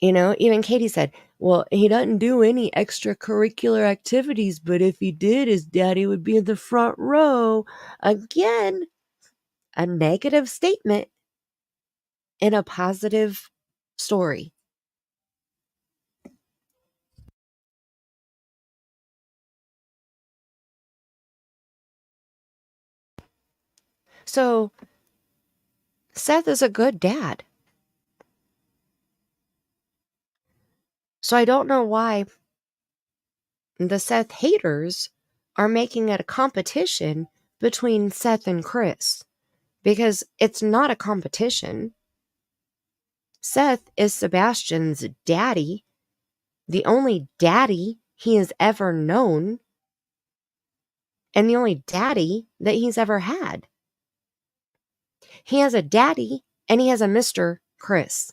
Even Katie said, well, he doesn't do any extracurricular activities, but if he did, his daddy would be in the front row. Again, a negative statement in a positive story. So Seth is a good dad. So I don't know why the Seth haters are making it a competition between Seth and Chris, because it's not a competition. Seth is Sebastian's daddy, the only daddy he has ever known, and the only daddy that he's ever had. He has a daddy and he has a Mr. Chris.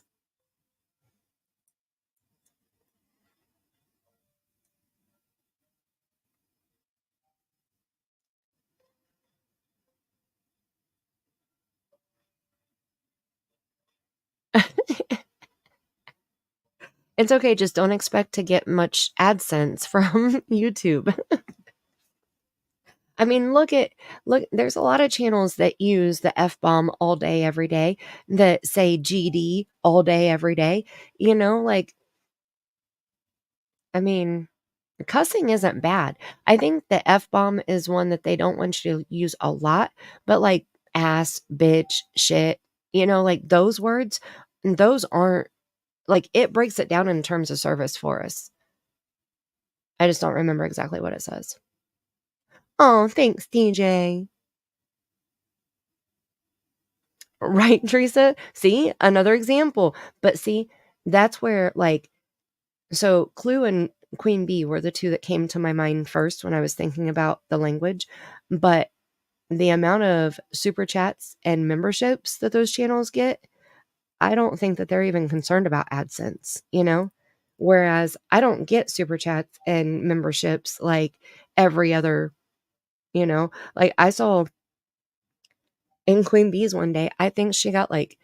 It's okay, just don't expect to get much AdSense from YouTube. I mean, look, there's a lot of channels that use the F-bomb all day, every day, that say GD all day, every day. I mean, cussing isn't bad. I think the F-bomb is one that they don't want you to use a lot, but like ass, bitch, shit, like those words, those aren't, like, it breaks it down in terms of service for us. I just don't remember exactly what it says. Oh, thanks, DJ. Right, Teresa? See, another example. But see, that's where, like, so Clue and Queen Bee were the two that came to my mind first when I was thinking about the language. But the amount of super chats and memberships that those channels get, I don't think that they're even concerned about AdSense, you know? Whereas I don't get super chats and memberships like every other, you know? Like I saw in Queen Bee's one day, I think she got like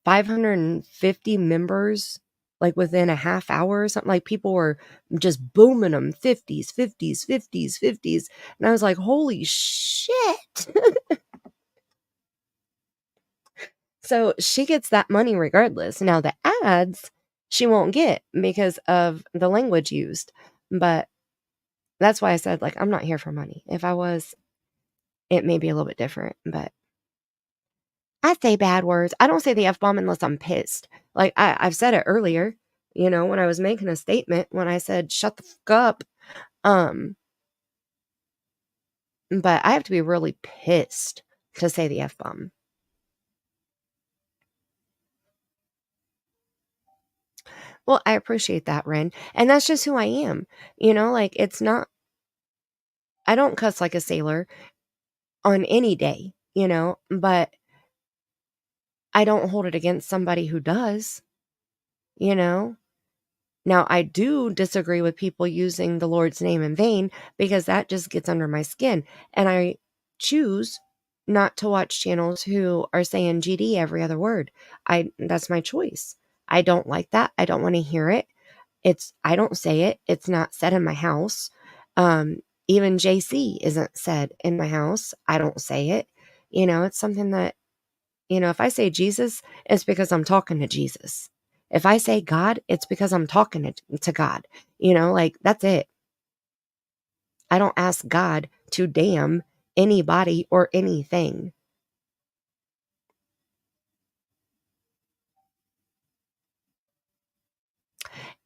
550 members like within a half hour or something. Like people were just booming them 50s, 50s, 50s, 50s. And I was like, holy shit. So she gets that money regardless. Now the ads she won't get because of the language used. But that's why I said, like, I'm not here for money. If I was, it may be a little bit different, but I say bad words. I don't say the F-bomb unless I'm pissed. Like I've said it earlier, you know, when I was making a statement, when I said, shut the fuck up. But I have to be really pissed to say the F-bomb. Well, I appreciate that, Ren. And that's just who I am. You know, like it's not, I don't cuss like a sailor on any day, you know, but I don't hold it against somebody who does, you know. Now, I do disagree with people using the Lord's name in vain because that just gets under my skin. And I choose not to watch channels who are saying GD every other word. That's my choice. I don't like that. I don't want to hear it. I don't say it. It's not said in my house. Even JC isn't said in my house. I don't say it. You know, it's something that, you know, if I say Jesus, it's because I'm talking to Jesus. If I say God, it's because I'm talking to God. You know, like that's it. I don't ask God to damn anybody or anything.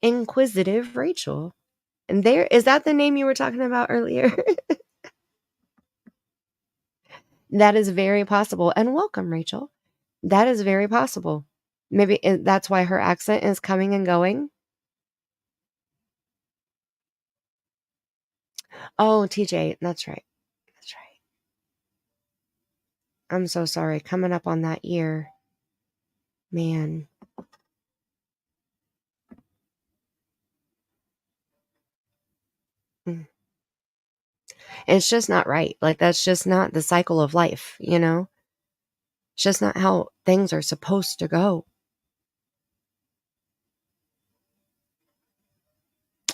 Inquisitive Rachel. And there, is that the name you were talking about earlier? That is very possible. And welcome, Rachel. That is very possible. Maybe that's why her accent is coming and going. Oh, TJ, that's right. That's right. I'm so sorry. Coming up on that year. Man. It's just not right. Like, that's just not the cycle of life, you know? It's just not how things are supposed to go.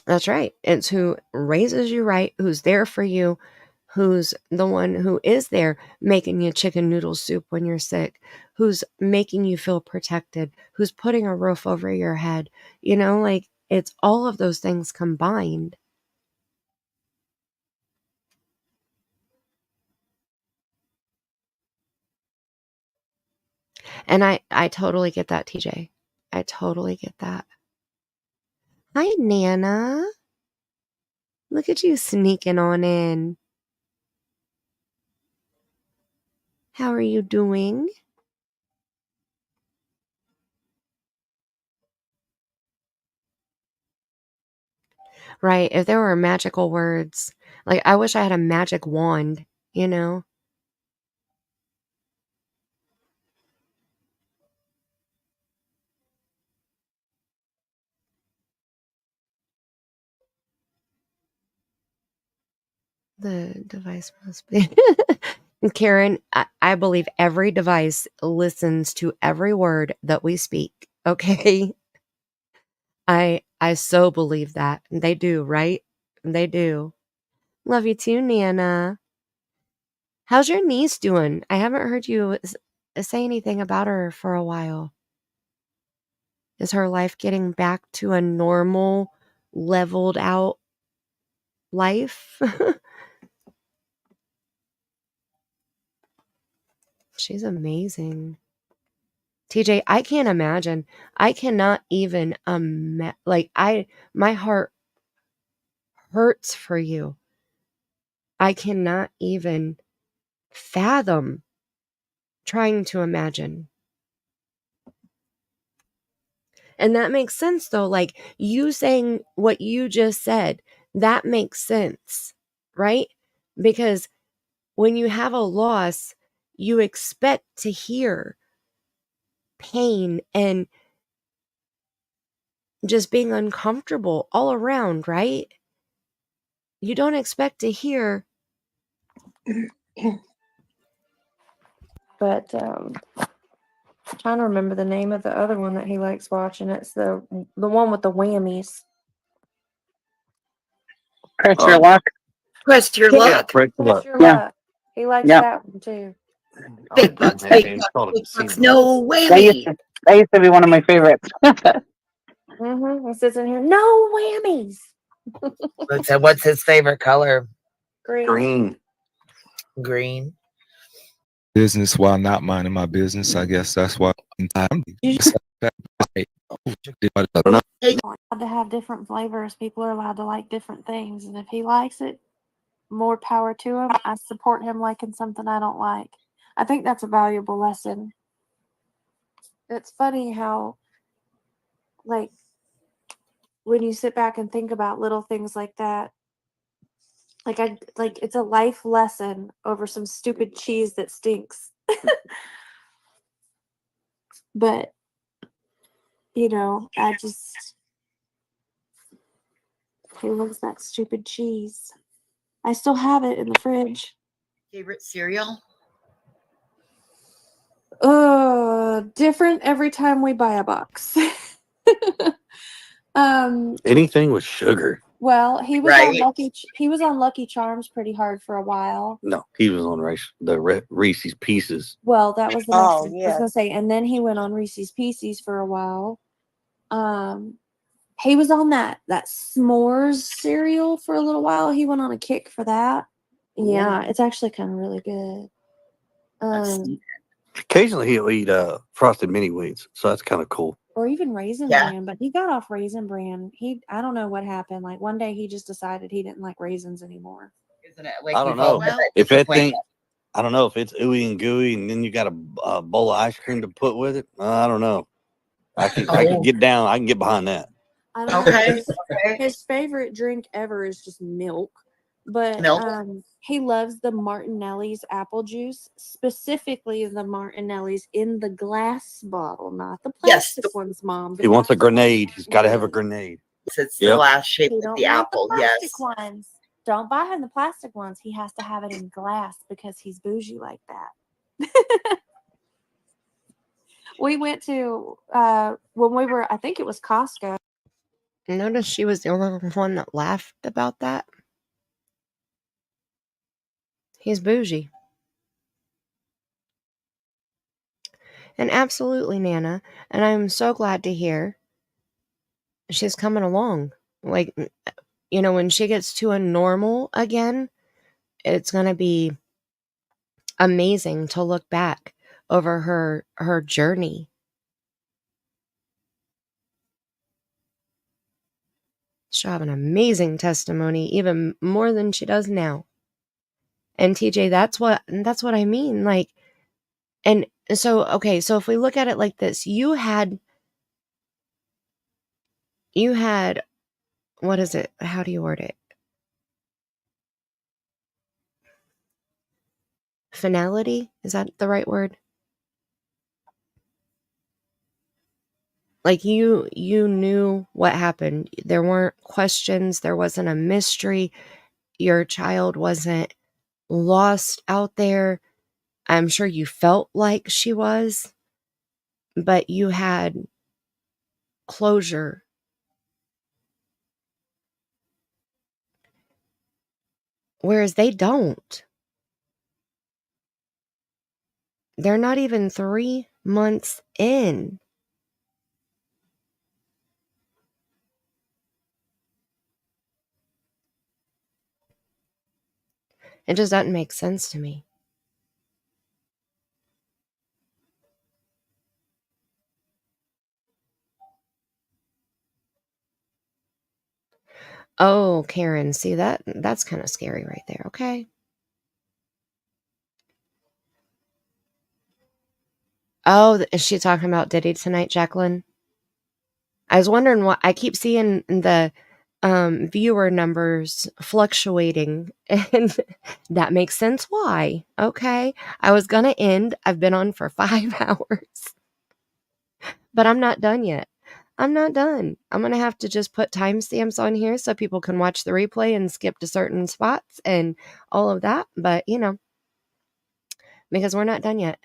That's right. It's who raises you right, who's there for you, who's the one who is there making you chicken noodle soup when you're sick, who's making you feel protected, who's putting a roof over your head. You know, like it's all of those things combined. And I totally get that, TJ. I totally get that. Hi, Nana. Look at you sneaking on in. How are you doing? Right. If there were magical words, like I wish I had a magic wand, you know? The device must be. Karen, I believe every device listens to every word that we speak. Okay. I so believe that. They do, right? They do. Love you too, Nana. How's your niece doing? I haven't heard you say anything about her for a while. Is her life getting back to a normal, leveled out life? She's amazing. TJ, I can't imagine. I cannot even my heart hurts for you. I cannot even fathom trying to imagine. And that makes sense though. Like you saying what you just said, that makes sense, right? Because when you have a loss, you expect to hear pain and just being uncomfortable all around, right? You don't expect to hear. But trying to remember the name of the other one that he likes watching. It's the one with the whammies. Press your luck. Press your Yeah. luck. Press your luck. Your Yeah. luck. He likes Yeah. that one too. Big bucks, Okay, big it's bucks, called big a bucks. casino. No That used, whammy. that used to be one of my favorites. He sits in here. No whammies. So what's his favorite color? Green. Green. Green. Business while not minding my business. I guess that's why I'm Allowed to have different flavors. People are allowed to like different things, and if he likes it, more power to him. I support him liking something I don't like. I think that's a valuable lesson. It's funny how, like, when you sit back and think about little things like that, like it's a life lesson over some stupid cheese that stinks. But he loves that stupid cheese. I still have it in the fridge. Favorite cereal? Different every time we buy a box. Anything with sugar. Well, he was Right. on Lucky Charms pretty hard for a while. No, he was on Reese's Pieces. Well, that was the next Oh, one. I was yeah. gonna say, and then he went on Reese's Pieces for a while. He was on that s'mores cereal for a little while. He went on a kick for that. Yeah, it's actually kind of really good. Occasionally he'll eat frosted mini wheats, so that's kind of cool. Or even Raisin Yeah. Bran, but he got off Raisin Bran. I don't know what happened. Like one day he just decided he didn't like raisins anymore. Isn't it like I you don't fall know with it? if that Disappointment. thing. I don't know if it's ooey and gooey, and then you got a bowl of ice cream to put with it. I don't know. I can Oh. get down. I can get behind that. I don't Okay. know. His favorite drink ever is just milk. But Milk? he loves the Martinelli's apple juice, specifically the Martinelli's in the glass bottle, not the Yes. plastic ones, Mom. He wants a grenade. He's got to have a grenade. It's the Yep. glass shape He with don't the want apple. the Yes. plastic ones. Don't buy him the plastic ones. He has to have it in glass because he's bougie like that. We went to when we were, I think it was Costco. Notice she was the only one that laughed about that. He's bougie. And absolutely, Nana. And I'm so glad to hear she's coming along. Like, when she gets to a normal again, it's going to be amazing to look back over her journey. She'll have an amazing testimony, even more than she does now. And TJ, that's what I mean. Like, and so, okay, so if we look at it like this, you had, what is it? How do you word it? Finality? Is that the right word? Like you knew what happened. There weren't questions. There wasn't a mystery. Your child wasn't lost out there. I'm sure you felt like she was, but you had closure. Whereas they don't. They're not even 3 months in. It just doesn't make sense to me. Oh, Karen, see that's kind of scary right there, okay? Oh, is she talking about Diddy tonight, Jacqueline? I was wondering what I keep seeing viewer numbers fluctuating, and that makes sense why. Okay, I was gonna end. I've been on for 5 hours, but I'm not done yet. I'm not done. I'm gonna have to just put timestamps on here so people can watch the replay and skip to certain spots and all of that. But because we're not done yet.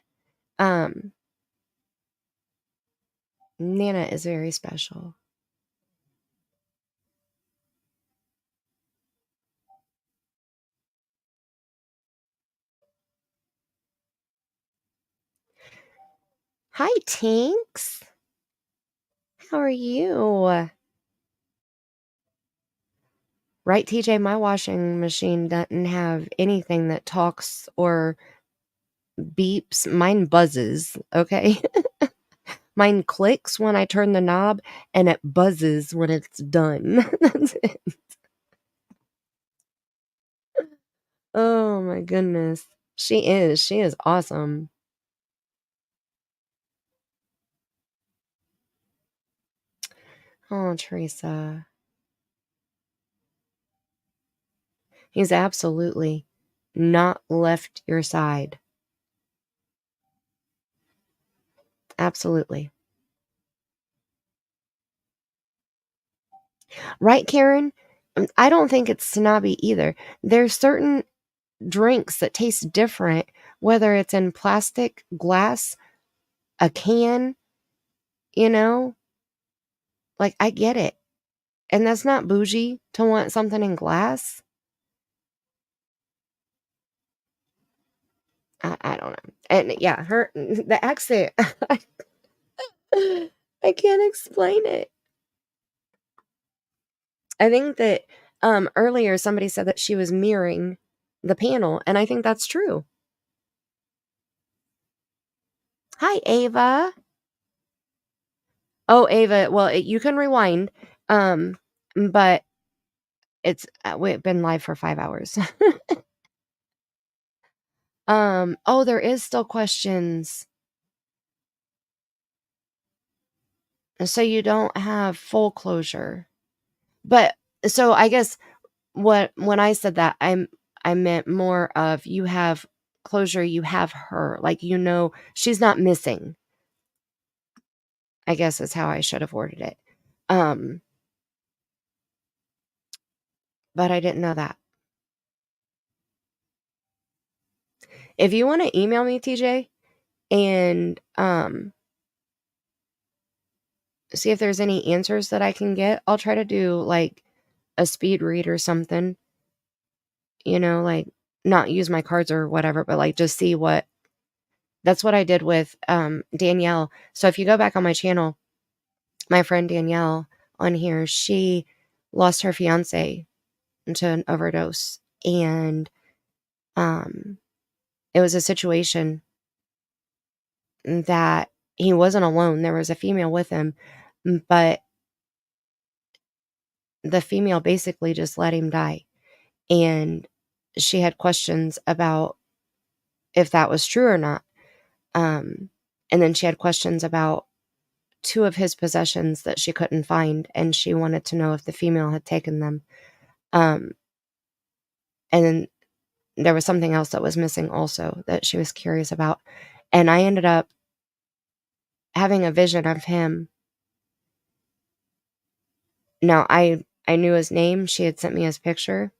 Nana is very special. Hi, Tinks. How are you? Right, TJ, my washing machine doesn't have anything that talks or beeps. Mine buzzes, okay? Mine clicks when I turn the knob, and it buzzes when it's done. That's it. Oh my goodness. She is awesome. Oh, Teresa. He's absolutely not left your side. Absolutely. Right, Karen? I don't think it's snobby either. There's certain drinks that taste different, whether it's in plastic, glass, a can, like I get it. And that's not bougie to want something in glass. I don't know. And yeah, the accent, I can't explain it. I think that earlier somebody said that she was mirroring the panel, and I think that's true. Hi, Ava. Oh, Ava, well, you can rewind, but we've been live for 5 hours. Oh, there is still questions. So you don't have full closure. But so I guess when I said that, I meant more of you have closure, you have her, like she's not missing. I guess is how I should have worded it. But I didn't know that. If you want to email me, TJ, and see if there's any answers that I can get, I'll try to do like a speed read or something. Like not use my cards or whatever, but like just see what. That's what I did with Danielle. So if you go back on my channel, my friend Danielle on here, she lost her fiance to an overdose, and it was a situation that he wasn't alone. There was a female with him, but the female basically just let him die. And she had questions about if that was true or not. And then she had questions about 2 of his possessions that she couldn't find, and she wanted to know if the female had taken them. And then there was something else that was missing also that she was curious about. And I ended up having a vision of him. Now, I knew his name. She had sent me his picture.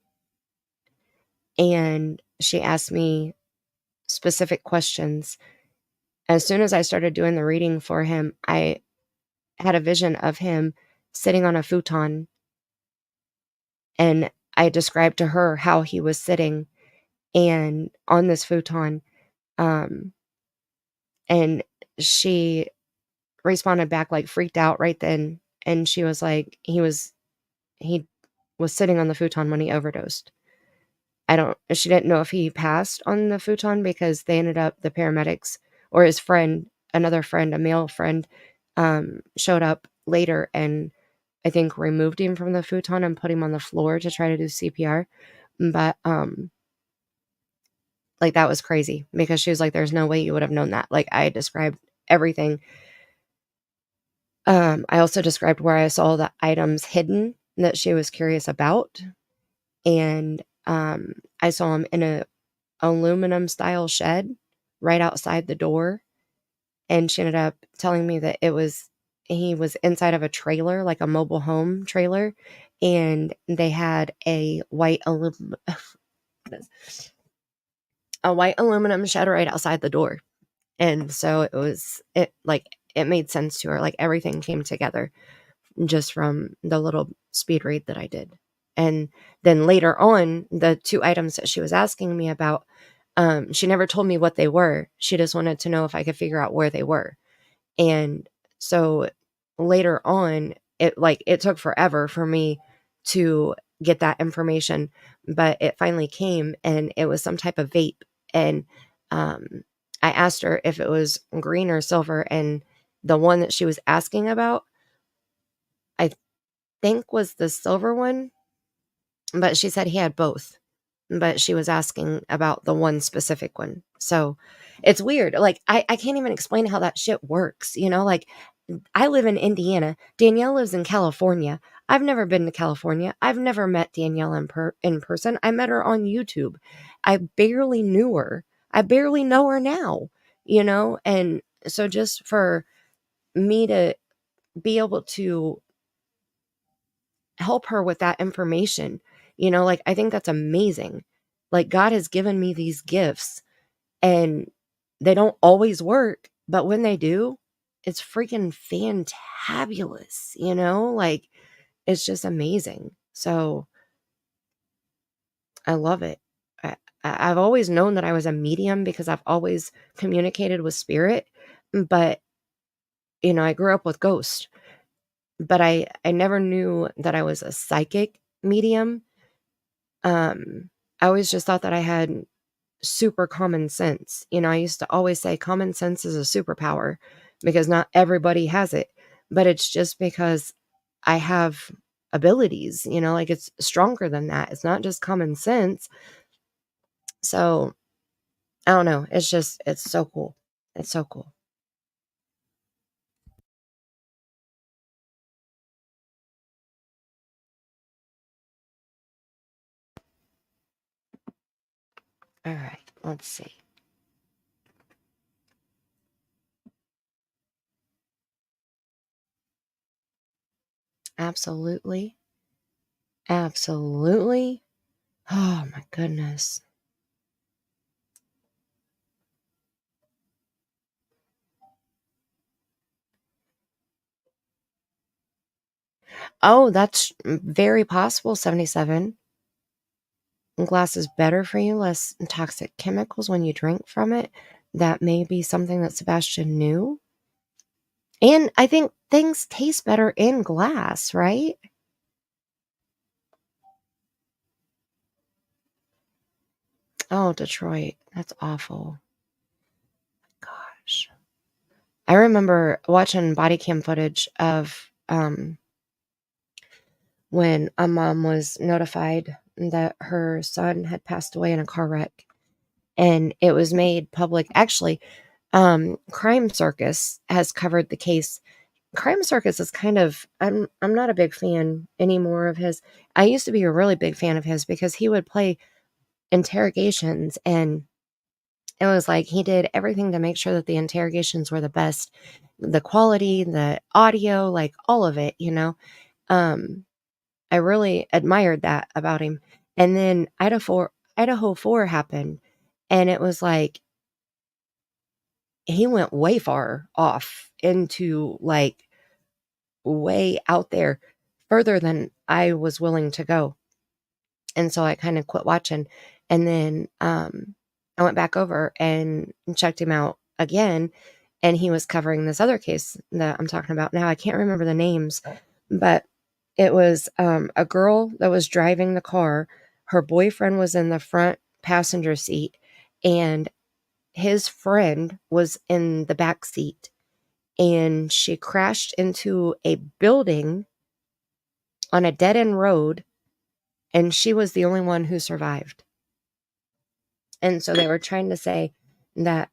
And she asked me specific questions. As soon as I started doing the reading for him, I had a vision of him sitting on a futon. And I described to her how he was sitting and on this futon. And she responded back like freaked out right then. And she was like, he was sitting on the futon when he overdosed. She didn't know if he passed on the futon because they ended up, the paramedics or his friend, another friend, a male friend, showed up later and I think removed him from the futon and put him on the floor to try to do CPR. But, like that was crazy because she was like, there's no way you would have known that. Like I described everything. I also described where I saw the items hidden that she was curious about. And I saw him in a aluminum style shed right outside the door. And she ended up telling me that he was inside of a trailer, like a mobile home trailer, and they had a white aluminum shed right outside the door. And so it made sense to her. Like everything came together just from the little speed read that I did. And then later on, the 2 items that she was asking me about, she never told me what they were. She just wanted to know if I could figure out where they were. And so later on, it took forever for me to get that information, but it finally came, and it was some type of vape. And I asked her if it was green or silver, and the one that she was asking about, I think was the silver one, but she said he had both. But she was asking about the one specific one. So it's weird. Like, I can't even explain how that shit works. Like, I live in Indiana. Danielle lives in California. I've never been to California. I've never met Danielle in person. I met her on YouTube. I barely knew her. I barely know her now, And so just for me to be able to help her with that information, like, I think that's amazing. Like, God has given me these gifts, and they don't always work, but when they do, it's freaking fantabulous, like, it's just amazing. So I love it. I've always known that I was a medium because I've always communicated with spirit, but I grew up with ghosts, but I never knew that I was a psychic medium. I always just thought that I had super common sense. I used to always say common sense is a superpower because not everybody has it, but it's just because I have abilities, like, it's stronger than that. It's not just common sense. So I don't know. It's so cool. It's so cool. All right, let's see. Absolutely. Absolutely. Oh my goodness. Oh, that's very possible, 77. Glass is better for you, less toxic chemicals when you drink from it. That may be something that Sebastian knew. And I think things taste better in glass, right? Oh, Detroit. That's awful. Gosh. I remember watching body cam footage of when a mom was notified that her son had passed away in a car wreck. And it was made public. Actually, Crime Circus has covered the case. Crime Circus is kind of, I'm not a big fan anymore of his. I used to be a really big fan of his because he would play interrogations, and it was like he did everything to make sure that the interrogations were the best, the quality, the audio, like all of it, I really admired that about him. And then Idaho 4 happened, and it was like he went way far off into, like, way out there, further than I was willing to go. And so I kind of quit watching. And then I went back over and checked him out again, and he was covering this other case that I'm talking about now. I can't remember the names, but it was a girl that was driving the car. Her boyfriend was in the front passenger seat, and his friend was in the back seat. And she crashed into a building on a dead-end road, and she was the only one who survived. And so they were trying to say that,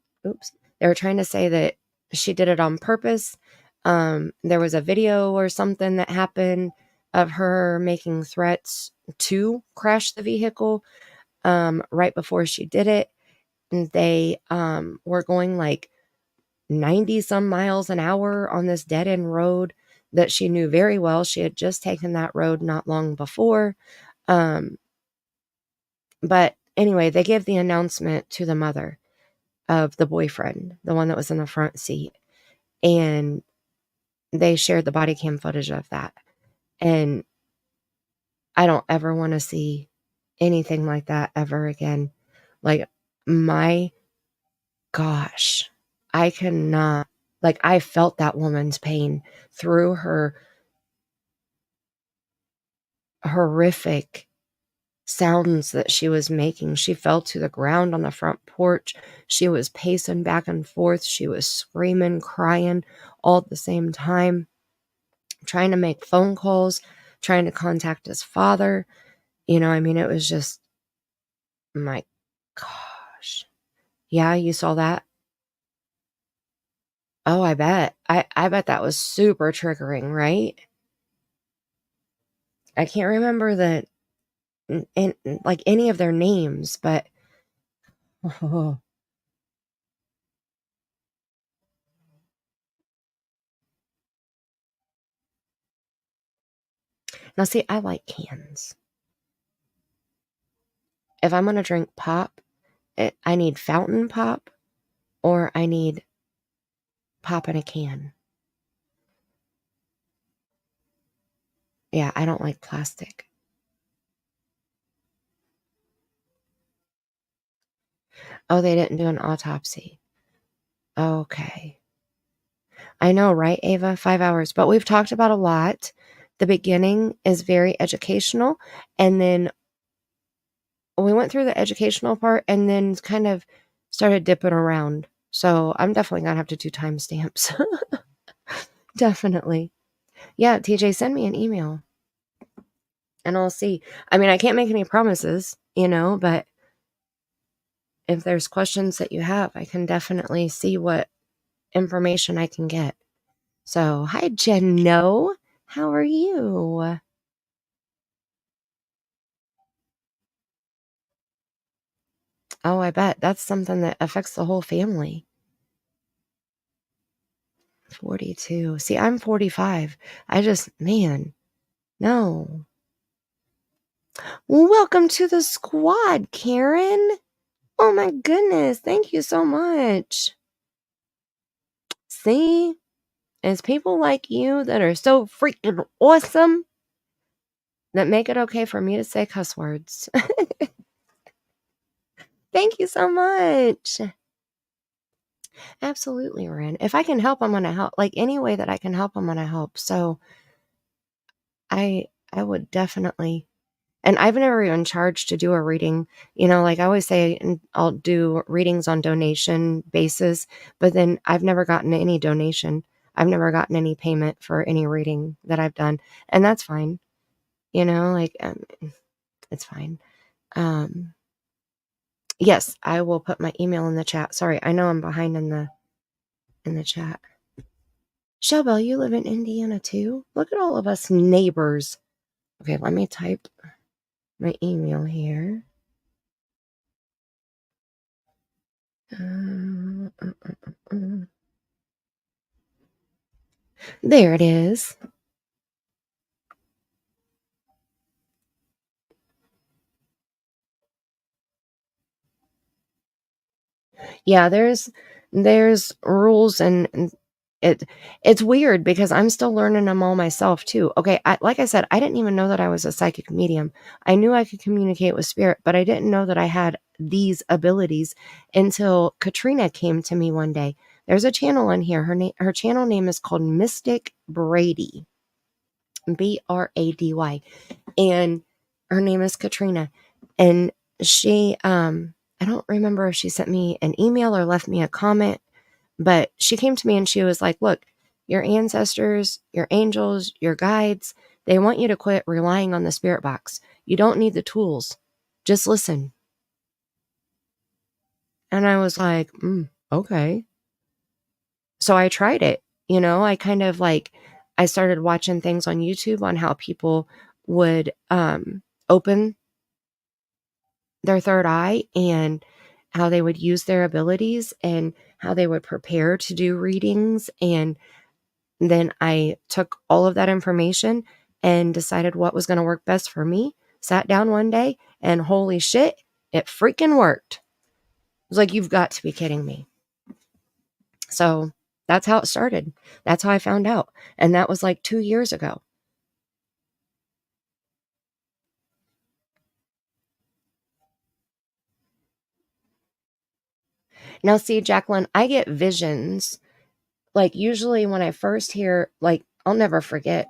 she did it on purpose. There was a video or something that happened of her making threats to crash the vehicle right before she did it. And they were going like 90 some miles an hour on this dead end road that she knew very well. She had just taken that road not long before. But anyway, they gave the announcement to the mother of the boyfriend, the one that was in the front seat. And they shared the body cam footage of that. And I don't ever want to see anything like that ever again. Like, my gosh, I cannot, like, I felt that woman's pain through her horrific sounds that she was making. She fell to the ground on the front porch. She was pacing back and forth. She was screaming, crying all at the same time, trying to make phone calls, trying to contact his father. You know, I mean, it was just, my gosh. Yeah, you saw that? Oh, I bet. I bet that was super triggering, right? I can't remember like any of their names, but now see, I like cans. If I'm going to drink pop, I need fountain pop or I need pop in a can. Yeah, I don't like plastic. Oh, they didn't do an autopsy. Okay. I know, right, Ava? 5 hours. But we've talked about a lot. The beginning is very educational. And then we went through the educational part and then kind of started dipping around. So I'm definitely going to have to do timestamps. Definitely. Yeah, TJ, send me an email. And I'll see. I mean, I can't make any promises, you know, but if there's questions that you have, I can definitely see what information I can get. So, hi, Jenno. How are you? Oh, I bet. That's something that affects the whole family. 42. See, I'm 45. Man, no. Welcome to the squad, Karen. Oh my goodness. Thank you so much. See? It's people like you that are so freaking awesome that make it okay for me to say cuss words. Thank you so much. Absolutely, Ren. If I can help, I'm going to help. Like, any way that I can help, I'm going to help. So I would definitely, and I've never even charged to do a reading. You know, like I always say, I'll do readings on donation basis, but then I've never gotten any donation. I've never gotten any payment for any reading that I've done. And that's fine. You know, like, it's fine. Yes, I will put my email in the chat. Sorry, I know I'm behind in the chat. Shelbell, you live in Indiana too? Look at all of us neighbors. Okay, let me type my email here. There it is. Yeah, there's rules and it's weird because I'm still learning them all myself too. Okay, like I said, I didn't even know that I was a psychic medium. I knew I could communicate with spirit, but I didn't know that I had these abilities until Katrina came to me one day. There's a channel in here. Her channel name is called Mystic Brady. Brady. And her name is Katrina. And she I don't remember if she sent me an email or left me a comment, but she came to me and she was like, look, your ancestors, your angels, your guides, they want you to quit relying on the spirit box. You don't need the tools. Just listen. And I was like, okay. So I tried it. You know, I kind of like, I started watching things on YouTube on how people would open their third eye and how they would use their abilities and how they would prepare to do readings. And then I took all of that information and decided what was going to work best for me. Sat down one day and holy shit, it freaking worked. It was like, you've got to be kidding me. So that's how it started. That's how I found out. And that was like 2 years ago. Now, see, Jacqueline, I get visions. Like, usually when I first hear, like, I'll never forget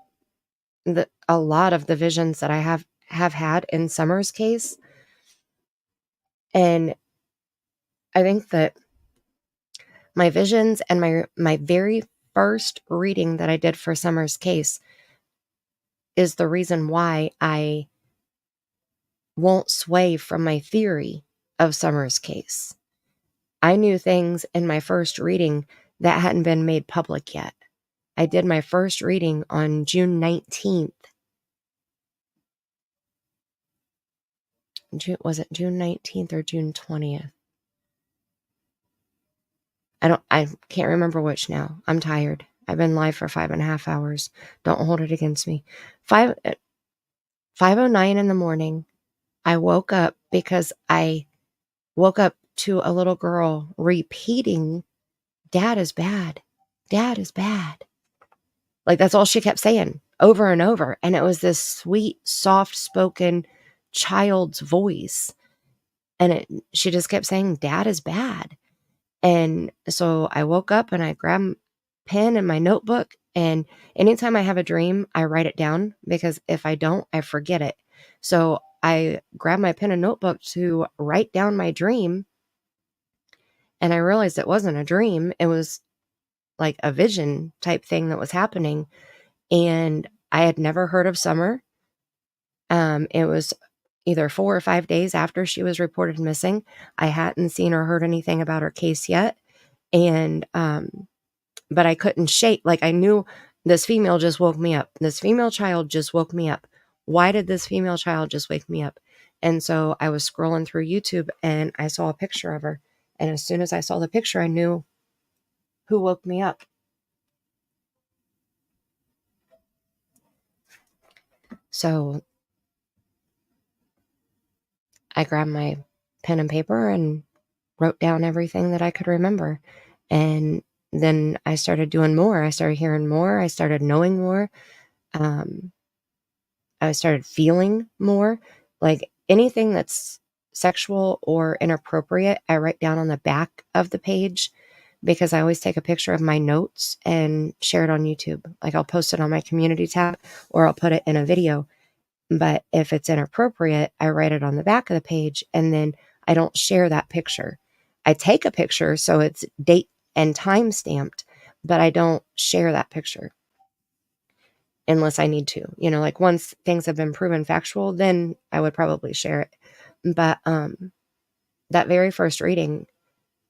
a lot of the visions that I have had in Summer's case. And I think that my visions and my very first reading that I did for Summer's case is the reason why I won't sway from my theory of Summer's case. I knew things in my first reading that hadn't been made public yet. I did my first reading on June 19th. Was it June 19th or June 20th? I can't remember which now. I'm tired. I've been live for 5.5 hours. Don't hold it against me. 5:09 in the morning, I woke up because I woke up to a little girl repeating, "Dad is bad. Dad is bad." Like, that's all she kept saying over and over. And it was this sweet, soft-spoken child's voice. And she just kept saying, "Dad is bad." And so I woke up and I grabbed a pen and my notebook. And anytime I have a dream, I write it down, because if I don't, I forget it. So I grabbed my pen and notebook to write down my dream. And I realized it wasn't a dream. It was like a vision type thing that was happening. And I had never heard of Summer. It was either 4 or 5 days after she was reported missing. I hadn't seen or heard anything about her case yet. And, but I couldn't shake, like, I knew this female just woke me up. This female child just woke me up. Why did this female child just wake me up? And so I was scrolling through YouTube and I saw a picture of her. And as soon as I saw the picture, I knew who woke me up. So I grabbed my pen and paper and wrote down everything that I could remember. And then I started doing more. I started hearing more. I started knowing more. I started feeling more. Like, anything that's sexual or inappropriate, I write down on the back of the page, because I always take a picture of my notes and share it on YouTube. Like, I'll post it on my community tab or I'll put it in a video. But if it's inappropriate, I write it on the back of the page, and then I don't share that picture. I take a picture so it's date and time stamped, but I don't share that picture unless I need to. You know, like, once things have been proven factual, then I would probably share it. But that very first reading,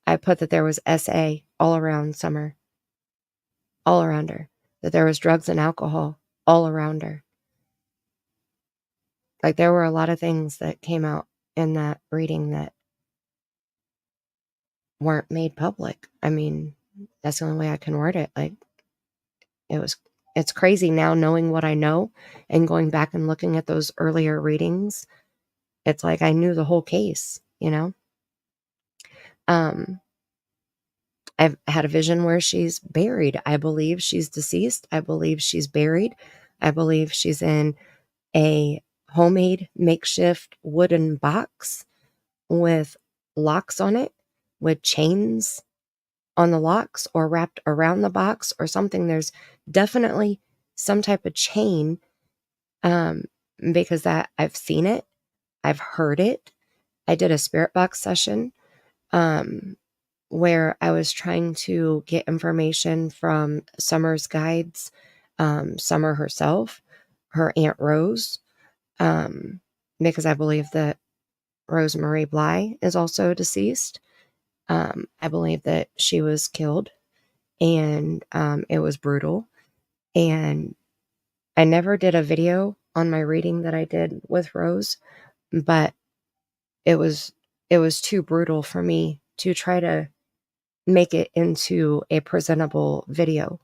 I put that there was SA all around Summer, all around her, that there was drugs and alcohol all around her. Like, there were a lot of things that came out in that reading that weren't made public. I mean, that's the only way I can word it. Like, it's crazy now, knowing what I know and going back and looking at those earlier readings. It's like I knew the whole case, you know? I've had a vision where she's buried. I believe she's deceased. I believe she's buried. I believe she's in a homemade makeshift wooden box with locks on it, with chains on the locks or wrapped around the box or something. There's definitely some type of chain, because that I've seen it. I've heard it. I did a spirit box session where I was trying to get information from Summer's guides, Summer herself, her Aunt Rose, because I believe that Rosemary Bly is also deceased. I believe that she was killed, and it was brutal. And I never did a video on my reading that I did with Rose, but it was too brutal for me to try to make it into a presentable video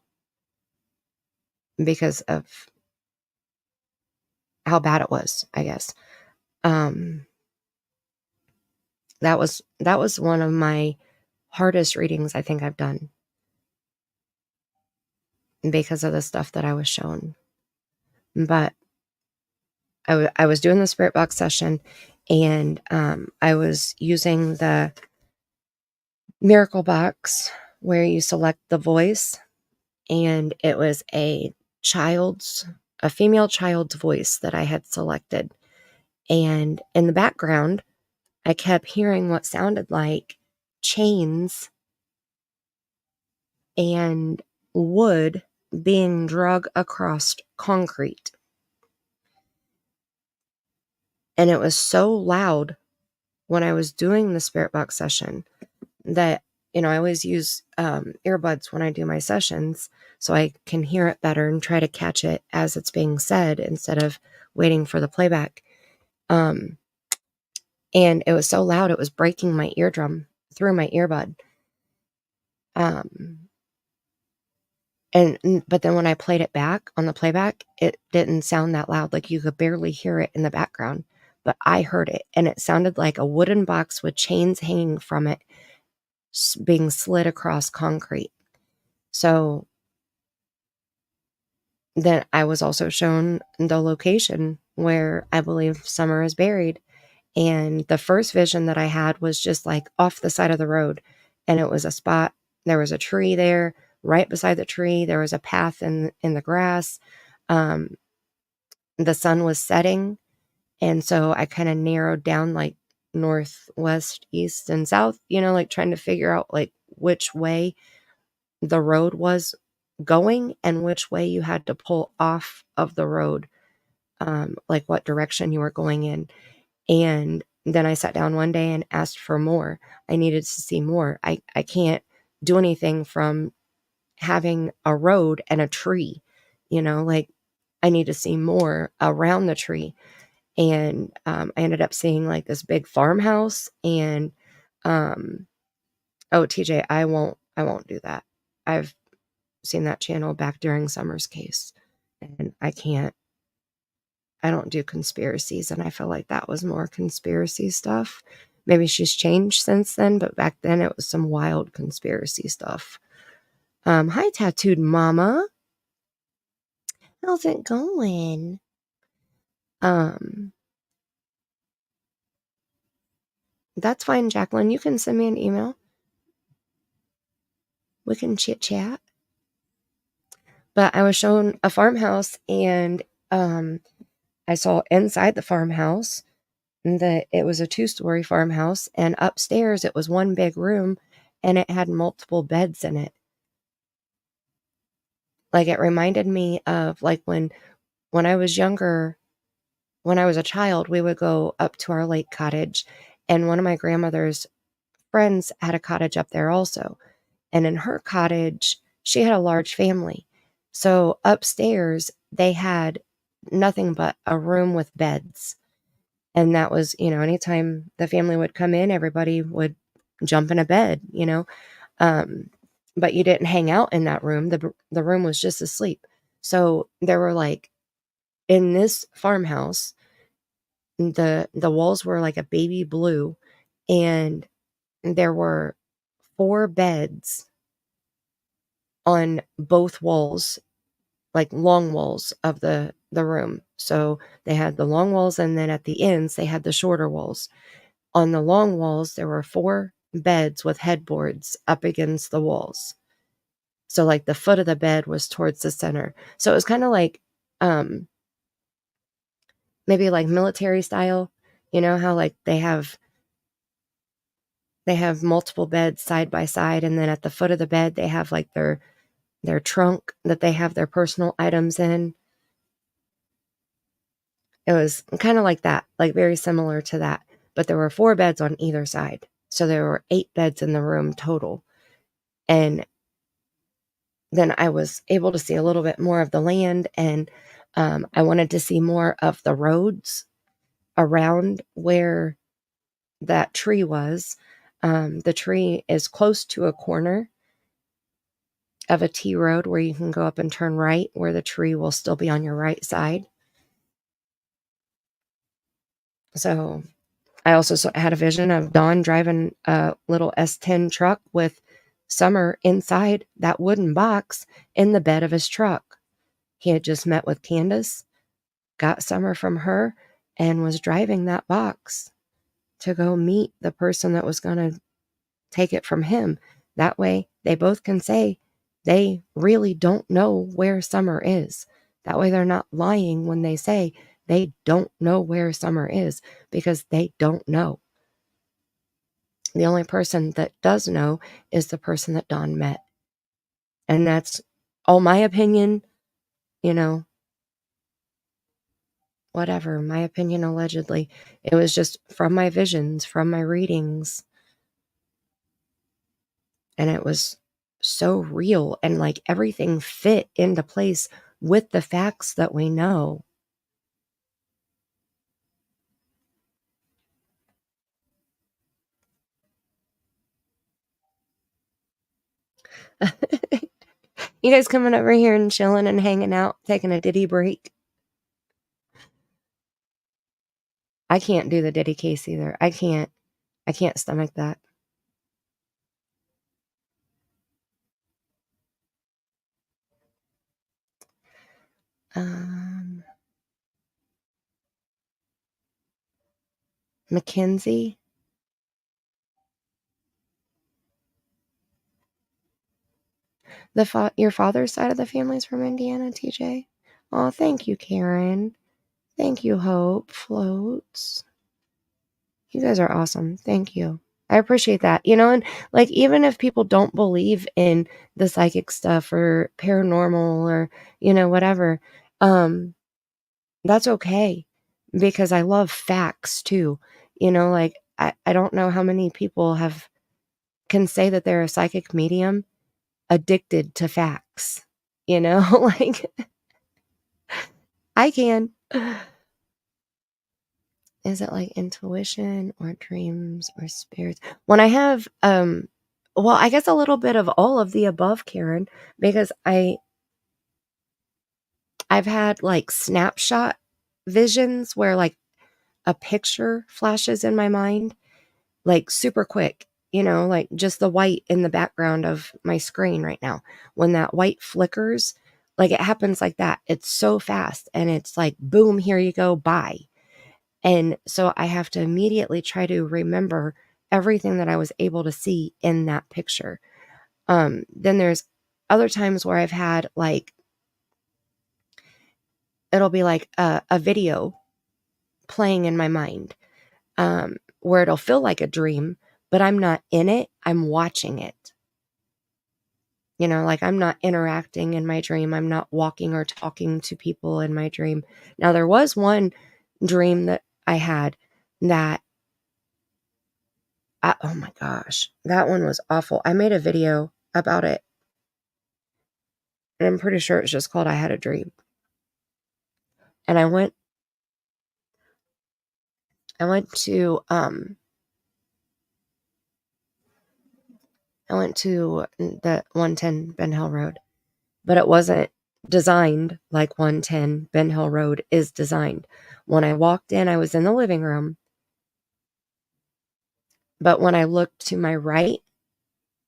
because of how bad it was, I guess. That was one of my hardest readings I think I've done because of the stuff that I was shown. But I was doing the spirit box session, and I was using the miracle box where you select the voice, and it was a female child's voice that I had selected. And in the background, I kept hearing what sounded like chains and wood being drug across concrete. And it was so loud when I was doing the spirit box session that, I always use earbuds when I do my sessions so I can hear it better and try to catch it as it's being said instead of waiting for the playback. And it was so loud, it was breaking my eardrum through my earbud. But then when I played it back on the playback, it didn't sound that loud. Like you could barely hear it in the background, but I heard it, and it sounded like a wooden box with chains hanging from it being slid across concrete. So then I was also shown the location where I believe Summer is buried. And the first vision that I had was just like off the side of the road. And it was a spot, there was a tree there. Right beside the tree, there was a path in the grass. The sun was setting. And so I kind of narrowed down like northwest, east, and south, like trying to figure out like which way the road was going and which way you had to pull off of the road, like what direction you were going in. And then I sat down one day and asked for more. I needed to see more. I can't do anything from having a road and a tree, like I need to see more around the tree. And I ended up seeing like this big farmhouse, and TJ, I won't do that. I've seen that channel back during Summer's case, and I don't do conspiracies, and I feel like that was more conspiracy stuff. Maybe she's changed since then, but back then it was some wild conspiracy stuff. Hi, Tattooed Mama. How's it going? That's fine, Jacqueline. You can send me an email. We can chit chat. But I was shown a farmhouse, and I saw inside the farmhouse that it was a 2-story farmhouse, and upstairs it was one big room, and it had multiple beds in it. Like it reminded me of like when I was younger, when I was a child, we would go up to our lake cottage, and one of my grandmother's friends had a cottage up there also. And in her cottage, she had a large family. So upstairs, they had nothing but a room with beds. And that was, anytime the family would come in, everybody would jump in a bed, but you didn't hang out in that room. The room was just asleep. So there were like, in this farmhouse, the walls were like a baby blue, and there were 4 beds on both walls, like long walls of the room. So they had the long walls, and then at the ends they had the shorter walls. On the long walls there were 4 beds with headboards up against the walls. So like the foot of the bed was towards the center. So it was kind of like maybe like military style, how like they have multiple beds side by side, and then at the foot of the bed they have like their trunk that they have their personal items in. It was kind of like that, like very similar to that, but there were 4 beds on either side. So there were 8 beds in the room total. And then I was able to see a little bit more of the land, and I wanted to see more of the roads around where that tree was. The tree is close to a corner of a T road where you can go up and turn right, where the tree will still be on your right side. So I also had a vision of Dawn driving a little S10 truck with Summer inside that wooden box in the bed of his truck. He had just met with Candace, got Summer from her, and was driving that box to go meet the person that was going to take it from him. That way, they both can say they really don't know where Summer is. That way, they're not lying when they say they don't know where Summer is, because they don't know. The only person that does know is the person that Dawn met. And that's all my opinion, you know, whatever, my opinion allegedly. It was just from my visions, from my readings. And it was so real, and like everything fit into place with the facts that we know. You guys coming over here and chilling and hanging out, taking a ditty break? I can't do the ditty case either. I can't stomach that. Mackenzie. Your father's side of the family is from Indiana, TJ? Oh, thank you, Karen. Thank you, Hope. Floats. You guys are awesome. Thank you. I appreciate that. You know, and like, even if people don't believe in the psychic stuff or paranormal or, you know, whatever, that's okay, because I love facts too. You know, like, I don't know how many people can say that they're a psychic medium addicted to facts, you know, like I can. Is it like intuition or dreams or spirits? When I have, well, I guess a little bit of all of the above, Karen, because I've had like snapshot visions where like a picture flashes in my mind, like super quick, you know, like just the white in the background of my screen right now. When that white flickers, like it happens like that. It's so fast, and it's like, boom, here you go, bye. And so I have to immediately try to remember everything that I was able to see in that picture. Then there's other times where I've had like, it'll be like a video playing in my mind, where it'll feel like a dream, but I'm not in it. I'm watching it. You know, like I'm not interacting in my dream. I'm not walking or talking to people in my dream. Now, there was one dream that I had that, oh my gosh, that one was awful. I made a video about it, and I'm pretty sure it's just called I Had a Dream. And I went to the 110 Ben Hill Road, but it wasn't designed like 110 Ben Hill Road is designed. When I walked in, I was in the living room, but when I looked to my right,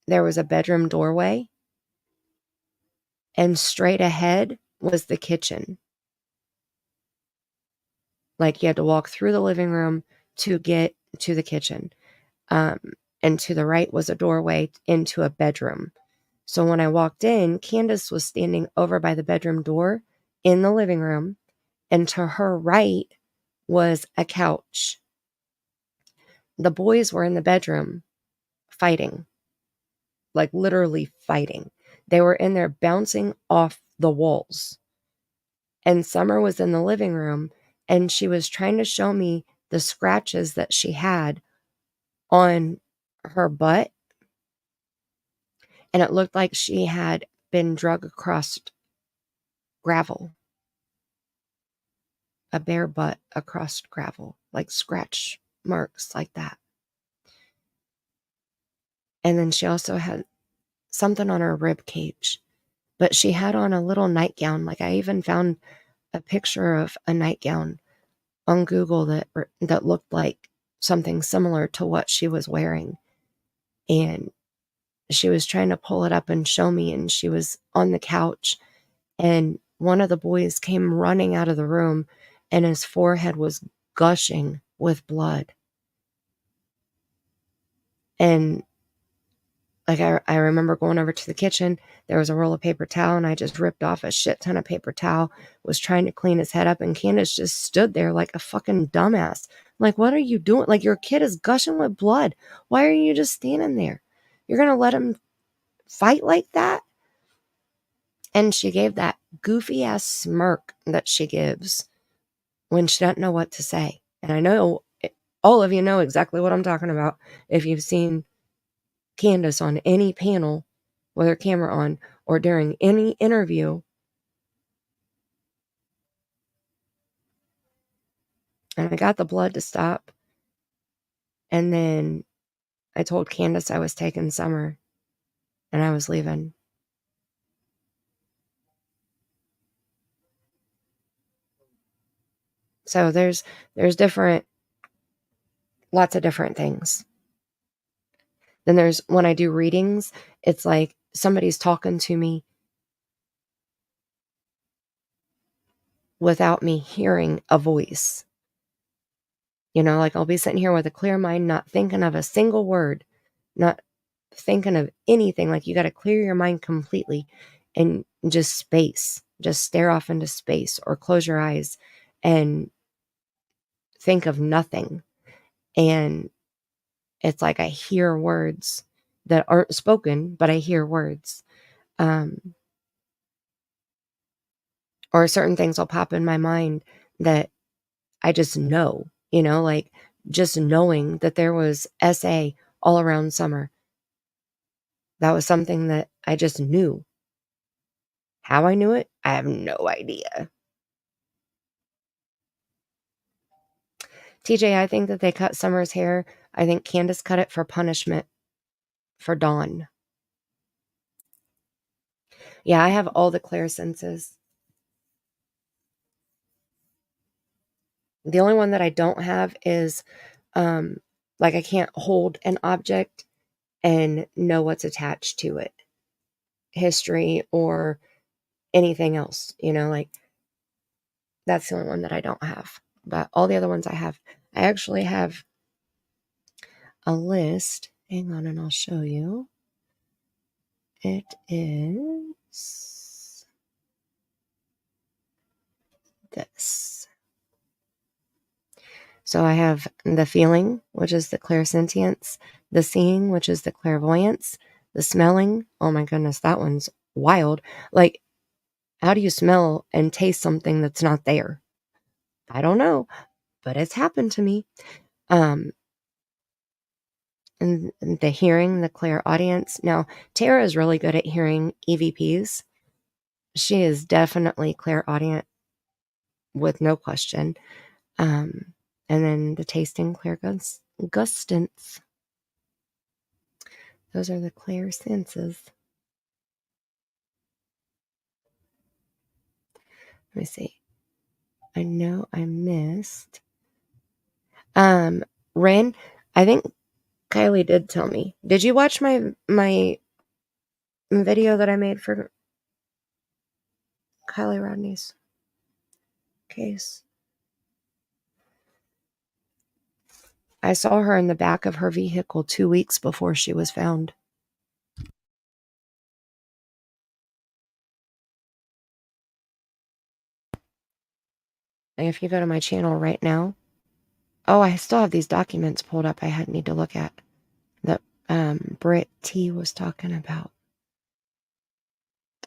there was a bedroom doorway, and straight ahead was the kitchen. Like, you had to walk through the living room to get to the kitchen. And to the right was a doorway into a bedroom. So when I walked in, Candace was standing over by the bedroom door in the living room, and to her right was a couch. The boys were in the bedroom fighting, like literally fighting. They were in there bouncing off the walls. And Summer was in the living room, and she was trying to show me the scratches that she had on her butt. And it looked like she had been drug across gravel. A bare butt across gravel, like scratch marks like that. And then she also had something on her rib cage, but she had on a little nightgown. Like, I even found a picture of a nightgown on Google that looked like something similar to what she was wearing. And she was trying to pull it up and show me, and she was on the couch, and one of the boys came running out of the room, and his forehead was gushing with blood. And like, I remember going over to the kitchen, there was a roll of paper towel, and I just ripped off a shit ton of paper towel, was trying to clean his head up, and Candace just stood there like a fucking dumbass. Like, what are you doing? Like, your kid is gushing with blood. Why are you just standing there? You're going to let him fight like that? And she gave that goofy ass smirk that she gives when she doesn't know what to say. And I know all of you know exactly what I'm talking about if you've seen Candace on any panel with her camera on or during any interview. And I got the blood to stop. And then I told Candace I was taking Summer and I was leaving. So there's lots of different things. Then there's, when I do readings, it's like somebody's talking to me without me hearing a voice. You know, like, I'll be sitting here with a clear mind, not thinking of a single word, not thinking of anything. Like, you got to clear your mind completely and just space, just stare off into space or close your eyes and think of nothing. And it's like I hear words that aren't spoken, but I hear words. Or certain things will pop in my mind that I just know, you know, like just knowing that there was SA all around Summer. That was something that I just knew. How I knew it, I have no idea. TJ, I think that they cut Summer's hair. I think Candace cut it for punishment for Dawn. Yeah, I have all the clear senses. The only one that I don't have is, like, I can't hold an object and know what's attached to it. History or anything else, you know, like, that's the only one that I don't have. But all the other ones I have. I actually have a list. Hang on and I'll show you. It is this. So I have the feeling, which is the clairsentience, the seeing, which is the clairvoyance, the smelling. Oh my goodness, that one's wild. Like, how do you smell and taste something that's not there? I don't know, but it's happened to me. And the hearing, the clairaudience. Now, Tara is really good at hearing EVPs. She is definitely clairaudient with no question. And then the tasting, clairgustance. Those are the clear senses. Let me see. I know I missed. Ren, I think Kylie did tell me. Did you watch my video that I made for Kylie Rodney's case? I saw her in the back of her vehicle 2 weeks before she was found. And if you go to my channel right now, oh, I still have these documents pulled up I need to look at that Britt T was talking about.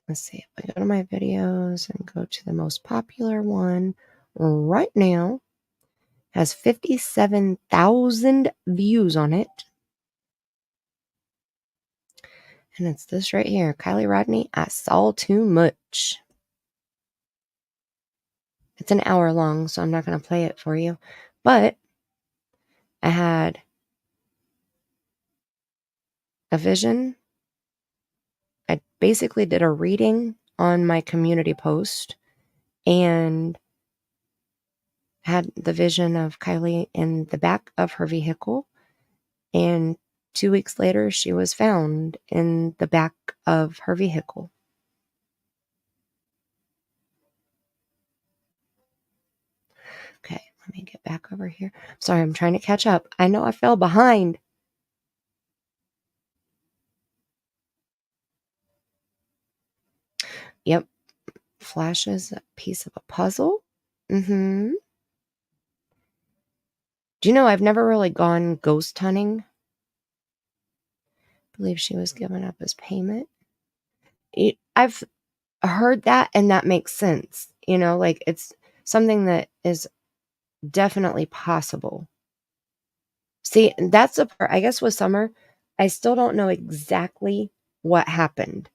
Let's see, if I go to my videos and go to the most popular one right now, has 57,000 views on it. And it's this right here. Kylie Rodney, I saw too much. It's an hour long, so I'm not going to play it for you. But I had a vision. I basically did a reading on my community post and had the vision of Kylie in the back of her vehicle. And 2 weeks later, she was found in the back of her vehicle. Okay, let me get back over here. Sorry, I'm trying to catch up. I know I fell behind. Yep. Flashes a piece of a puzzle. Mm-hmm. Do you know I've never really gone ghost hunting? I believe she was given up as payment. I've heard that, and that makes sense. You know, like it's something that is definitely possible. See, that's the part, I guess with Summer, I still don't know exactly what happened.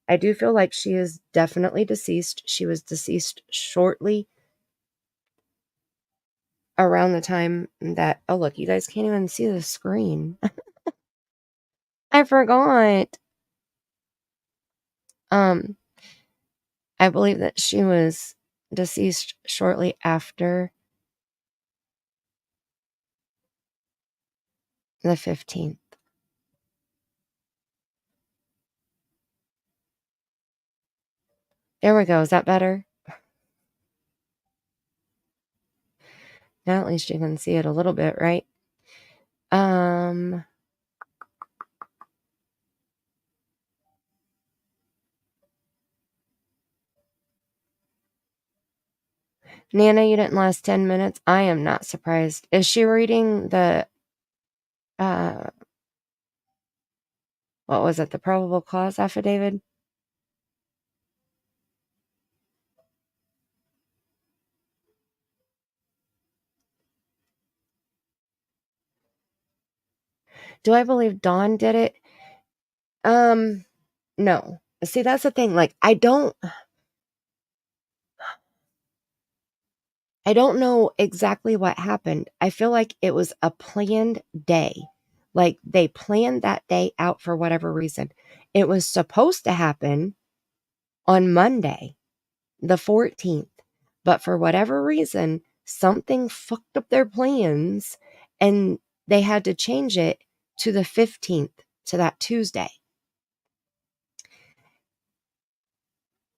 I do feel like she is definitely deceased. She was deceased shortly around the time that, oh, look, you guys can't even see the screen. I forgot. I believe that she was deceased shortly after the 15th. There we go. Is that better? Now at least you can see it a little bit, right? Nana, you didn't last 10 minutes. I am not surprised. Is she reading the, what was it? The probable cause affidavit? Do I believe Dawn did it? No. See, that's the thing. Like, I don't know exactly what happened. I feel like it was a planned day. Like, they planned that day out for whatever reason. It was supposed to happen on Monday, the 14th. But for whatever reason, something fucked up their plans and they had to change it to the 15th, to that Tuesday.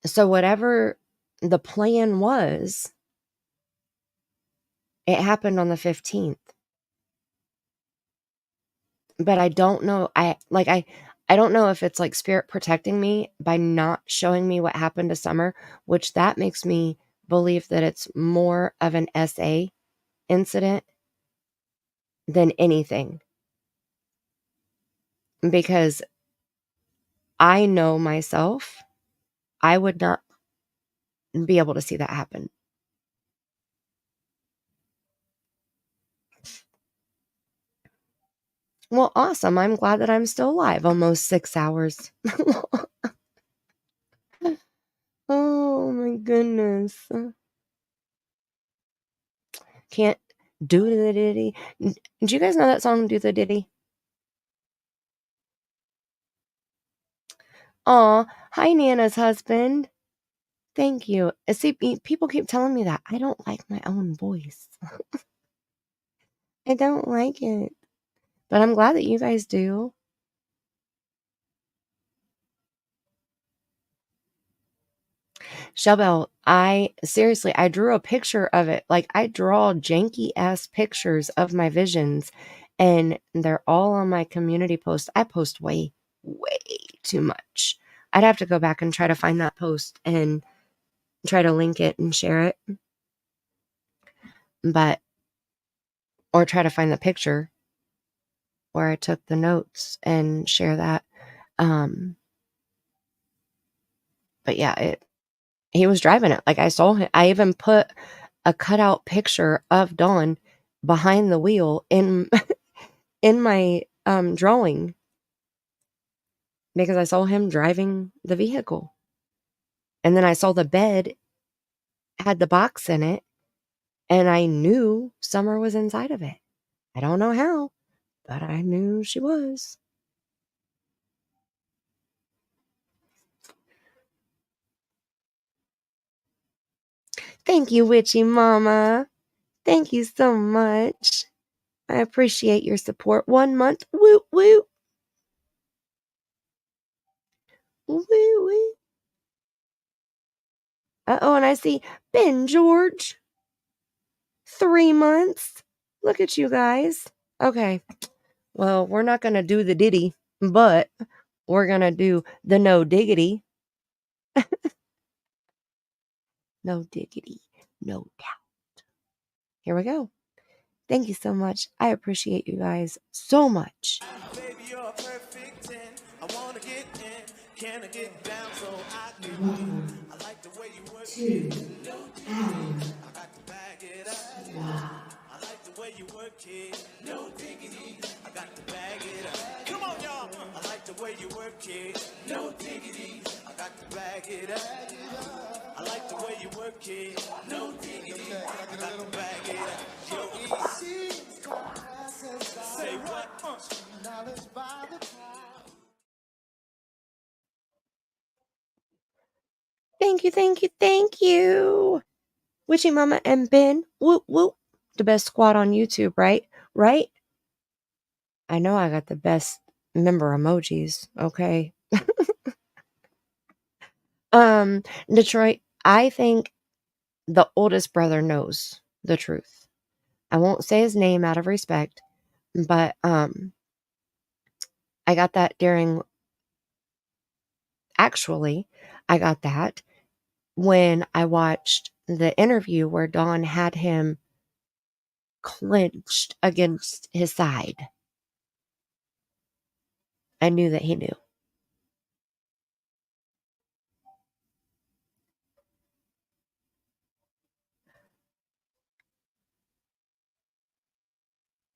So whatever the plan was, it happened on the 15th. But I don't know. I don't know if it's like spirit protecting me by not showing me what happened to Summer, which that makes me believe that it's more of an SA incident than anything. Because I know myself, I would not be able to see that happen. Well, awesome. I'm glad that I'm still alive. Almost 6 hours. Oh my goodness. Can't do the ditty. Did you guys know that song, Do the Ditty? Aw, hi Nana's husband. Thank you. See, people keep telling me that. I don't like my own voice. I don't like it. But I'm glad that you guys do. Shelbel, I drew a picture of it. Like, I draw janky ass pictures of my visions, and they're all on my community post. I post way too much. I'd have to go back and try to find that post and try to link it and share it. Or try to find the picture where I took the notes and share that. But yeah, he was driving it. Like, I saw him. I even put a cutout picture of Dawn behind the wheel in my drawing. because I saw him driving the vehicle. And then I saw the bed had the box in it, and I knew Summer was inside of it. I don't know how, but I knew she was. Thank you, Witchy Mama. Thank you so much. I appreciate your support. 1 month. Woo, woo. Woo, woo. Uh-oh, and I see Ben George. 3 months. Look at you guys. Okay. Well, we're not going to do the ditty, but we're going to do the no diggity. No diggity. No doubt. Here we go. Thank you so much. I appreciate you guys so much. Baby, you're a perfect 10. I wanna get in. Can I get down so I can? I like the way you work. I got to bag it up. I like the way you work it. No diggity. I got to bag it up. Come on, y'all. I like the way you work it. No diggity. I got to bag it up. I like the way you work it. No diggity. I got to bag it up. Yo, easy. Say what? Thank you, thank you, thank you. Witchy Mama and Ben. Whoop, whoop. The best squad on YouTube, right? Right? I know I got the best member emojis, okay? Detroit, I think the oldest brother knows the truth. I won't say his name out of respect, but I got that I got that when I watched the interview where Dawn had him clenched against his side. I knew that he knew.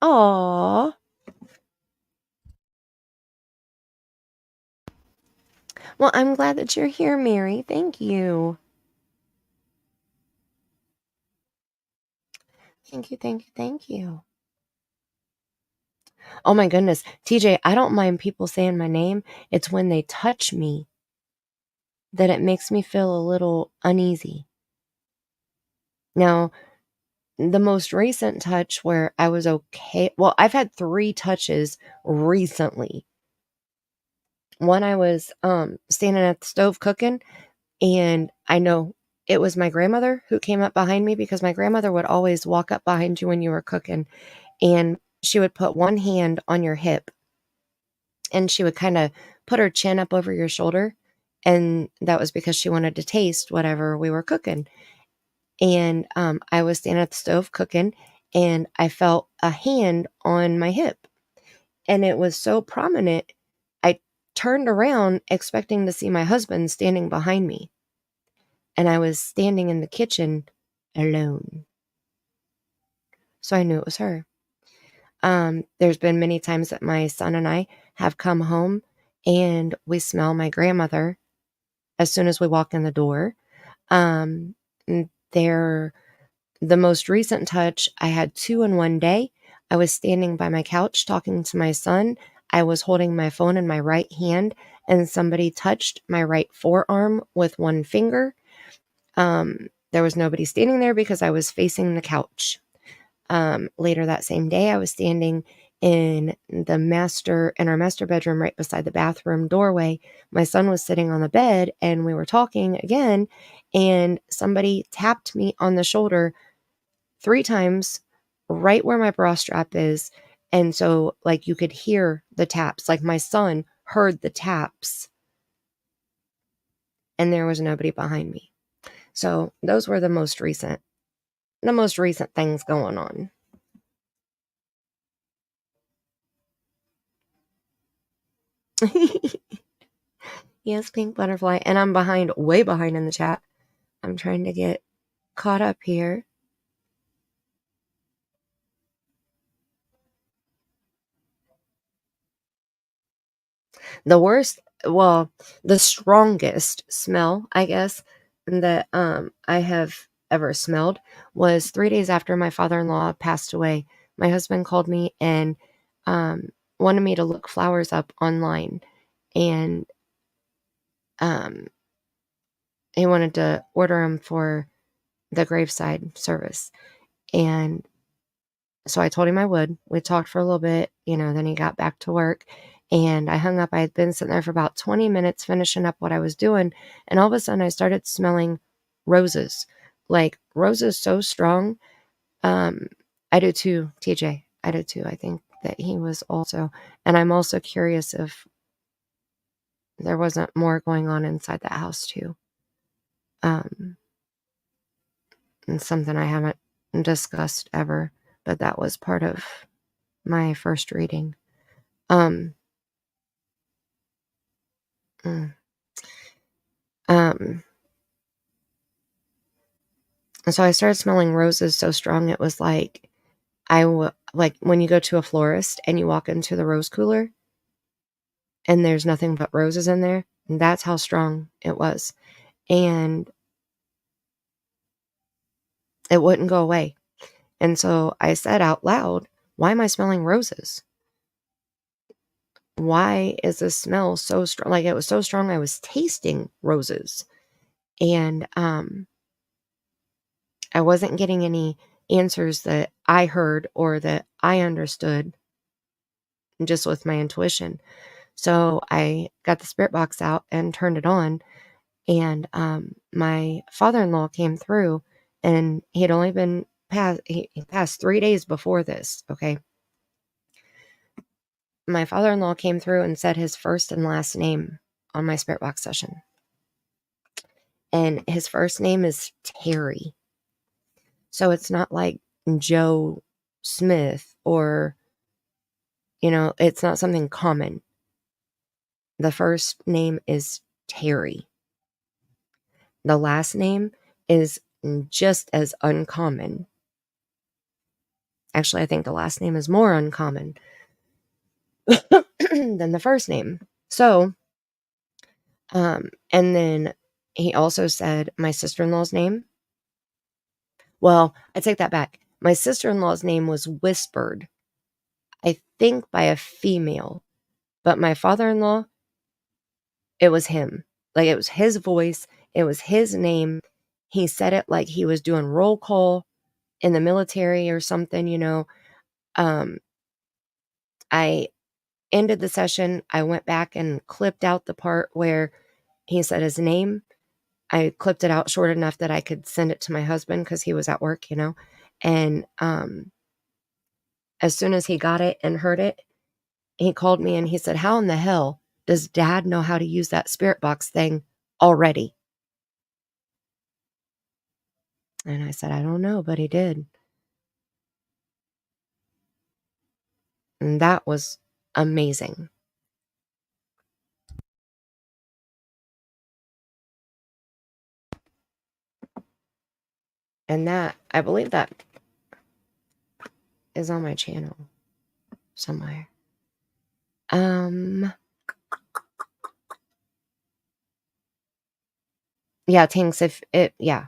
Aww. Well, I'm glad that you're here, Mary. Thank you. Thank you, thank you, thank you. Oh my goodness. TJ, I don't mind people saying my name. It's when they touch me that it makes me feel a little uneasy. Now, the most recent touch where I was okay, well, I've had 3 touches recently. One, I was standing at the stove cooking, and I know it was my grandmother who came up behind me, because my grandmother would always walk up behind you when you were cooking, and she would put one hand on your hip, and she would kind of put her chin up over your shoulder, and that was because she wanted to taste whatever we were cooking. And I was standing at the stove cooking, and I felt a hand on my hip, and it was so prominent. I turned around expecting to see my husband standing behind me, and I was standing in the kitchen alone. So I knew it was her. There's been many times that my son and I have come home and we smell my grandmother as soon as we walk in the door. The most recent touch, I had 2 in one day. I was standing by my couch talking to my son. I was holding my phone in my right hand, and somebody touched my right forearm with one finger. There was nobody standing there because I was facing the couch. Later that same day, I was standing in our master bedroom right beside the bathroom doorway. My son was sitting on the bed, and we were talking again, and somebody tapped me on the shoulder 3 times right where my bra strap is. And so, like, you could hear the taps. Like, my son heard the taps, and there was nobody behind me. So those were the most recent things going on. Yes, Pink Butterfly. And I'm way behind in the chat. I'm trying to get caught up here. The worst, well, the strongest smell, I guess, that I have ever smelled was 3 days after my father-in-law passed away. My husband called me and wanted me to look flowers up online, and he wanted to order them for the graveside service. And so I told him I would. We talked for a little bit, then he got back to work, and I hung up. I had been sitting there for about 20 minutes finishing up what I was doing, and all of a sudden I started smelling roses. Like, roses so strong. I do too, TJ. I do too. I think that he was also, and I'm also curious if there wasn't more going on inside that house too. And something I haven't discussed ever, but that was part of my first reading. Mm. So I started smelling roses so strong it was like like when you go to a florist and you walk into the rose cooler and there's nothing but roses in there. That's how strong it was. And it wouldn't go away. And so I said out loud, why am I smelling roses? Why is this smell so strong? Like, it was so strong I was tasting roses. And I wasn't getting any answers that I heard or that I understood just with my intuition. So I got the spirit box out and turned it on, and my father-in-law came through, and he had only been he passed 3 days before this, okay? My father-in-law came through and said his first and last name on my spirit box session. And his first name is Terry. So it's not like Joe Smith or, it's not something common. The first name is Terry. The last name is just as uncommon. Actually, I think the last name is more uncommon than the first name. So, and then he also said my sister-in-law's name. Well, I take that back. My sister-in-law's name was whispered, I think, by a female. But my father-in-law, it was him. Like, it was his voice. It was his name. He said it like he was doing roll call in the military or something. I ended the session. I went back and clipped out the part where he said his name. I clipped it out short enough that I could send it to my husband because he was at work, And as soon as he got it and heard it, he called me and he said, how in the hell does Dad know how to use that spirit box thing already? And I said, I don't know, but he did. And that was amazing. And that, I believe that is on my channel somewhere. Yeah, Tinks, if it, yeah.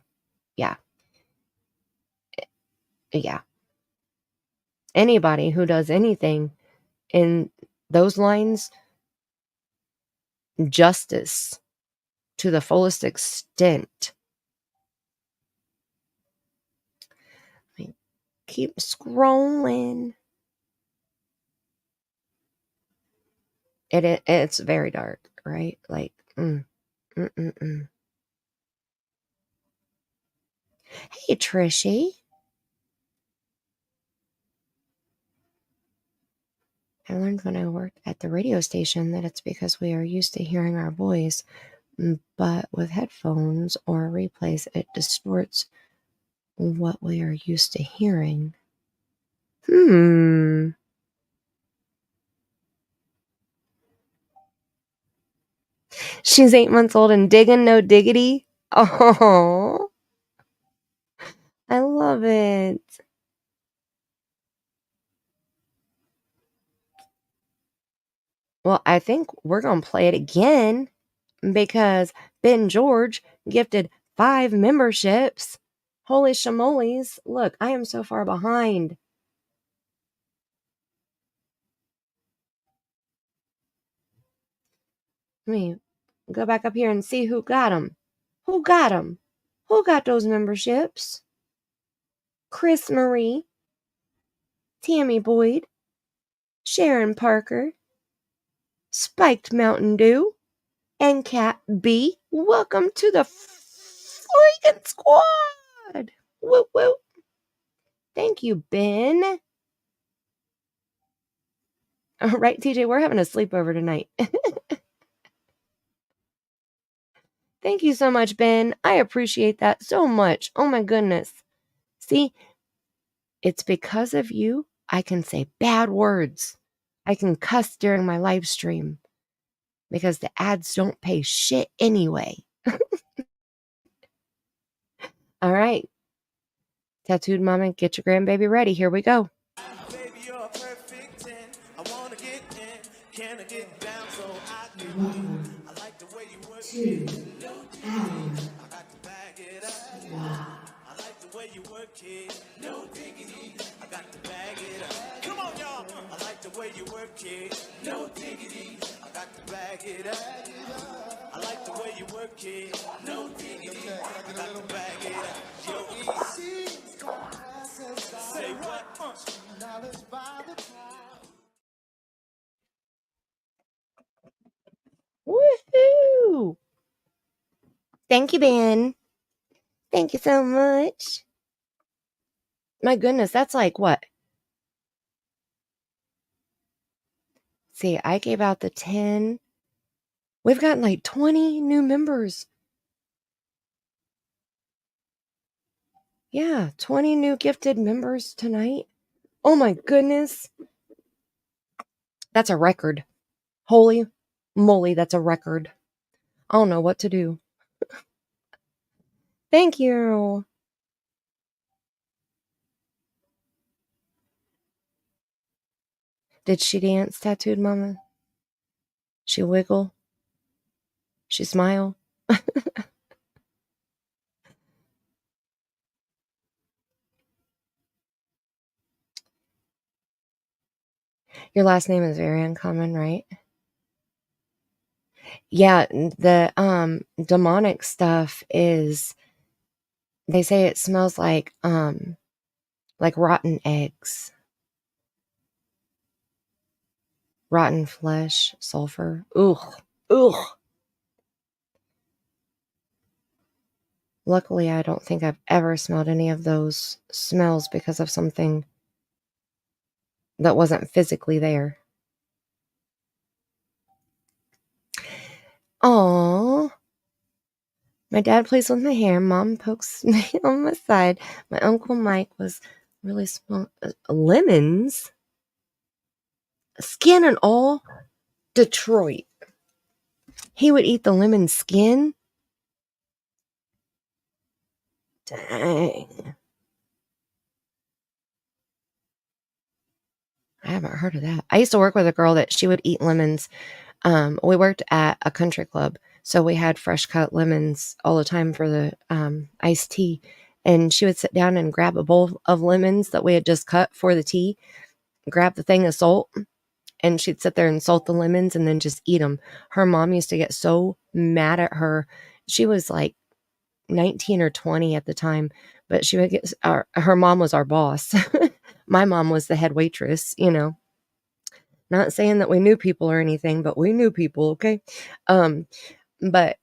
Anybody who does anything in those lines, justice to the fullest extent. Keep scrolling. It's very dark, right? Like, Hey, Trishy. I learned when I worked at the radio station that it's because we are used to hearing our voice, but with headphones or replays, it distorts what we are used to hearing. She's 8 months old and digging no diggity. Oh, I love it. Well, I think we're going to play it again because Ben George gifted 5 memberships. Holy shamoles. Look, I am so far behind. Let me go back up here and see who got them. Who got them? Who got those memberships? Chris Marie, Tammy Boyd, Sharon Parker, Spiked Mountain Dew, and Cat B. Welcome to the freaking squad. Whoop, whoop. Thank you, Ben. All right, TJ, we're having a sleepover tonight. Thank you so much, Ben. I appreciate that so much. Oh my goodness. See, it's because of you I can say bad words. I can cuss during my live stream because the ads don't pay shit anyway. All right. Tattooed Mama, get your grandbaby ready. Here we go. Baby, you're a perfect 10. I wanna get in. Can I get down so I can? I like the way you work. 2, Alan, I got to bag it up. I like the way you work it. No diggity. I got to bag it up. Come on, y'all. I like the way you work it. No diggity. I got to bag it up. I like the way you work it. No diggity. I got to bag it up. Yo, easy. Say what? Woohoo! Thank you, Ben. Thank you so much. My goodness, that's like what? See, I gave out the 10. We've gotten like 20 new members. Yeah, 20 new gifted members tonight. Oh my goodness. That's a record. Holy moly, that's a record. I don't know what to do. Thank you. Did she dance, Tattooed Mama? She wiggle? She smile? Your last name is very uncommon, right? Yeah, the demonic stuff is, they say it smells like rotten eggs, rotten flesh, sulfur. Ugh. Ugh. Luckily, I don't think I've ever smelled any of those smells because of something that wasn't physically there. Aww. My dad plays with my hair. Mom pokes me on my side. My Uncle Mike was really small. Lemons? Skin and all? Detroit. He would eat the lemon skin? Dang. I haven't heard of that. I used to work with a girl that she would eat lemons. We worked at a country club, so we had fresh cut lemons all the time for the iced tea. And she would sit down and grab a bowl of lemons that we had just cut for the tea, grab the thing of salt, and she'd sit there and salt the lemons and then just eat them. Her mom used to get so mad at her. She was like 19 or 20 at the time, but she would get, her mom was our boss. My mom was the head waitress, you know. Not saying that we knew people or anything, but we knew people, okay? But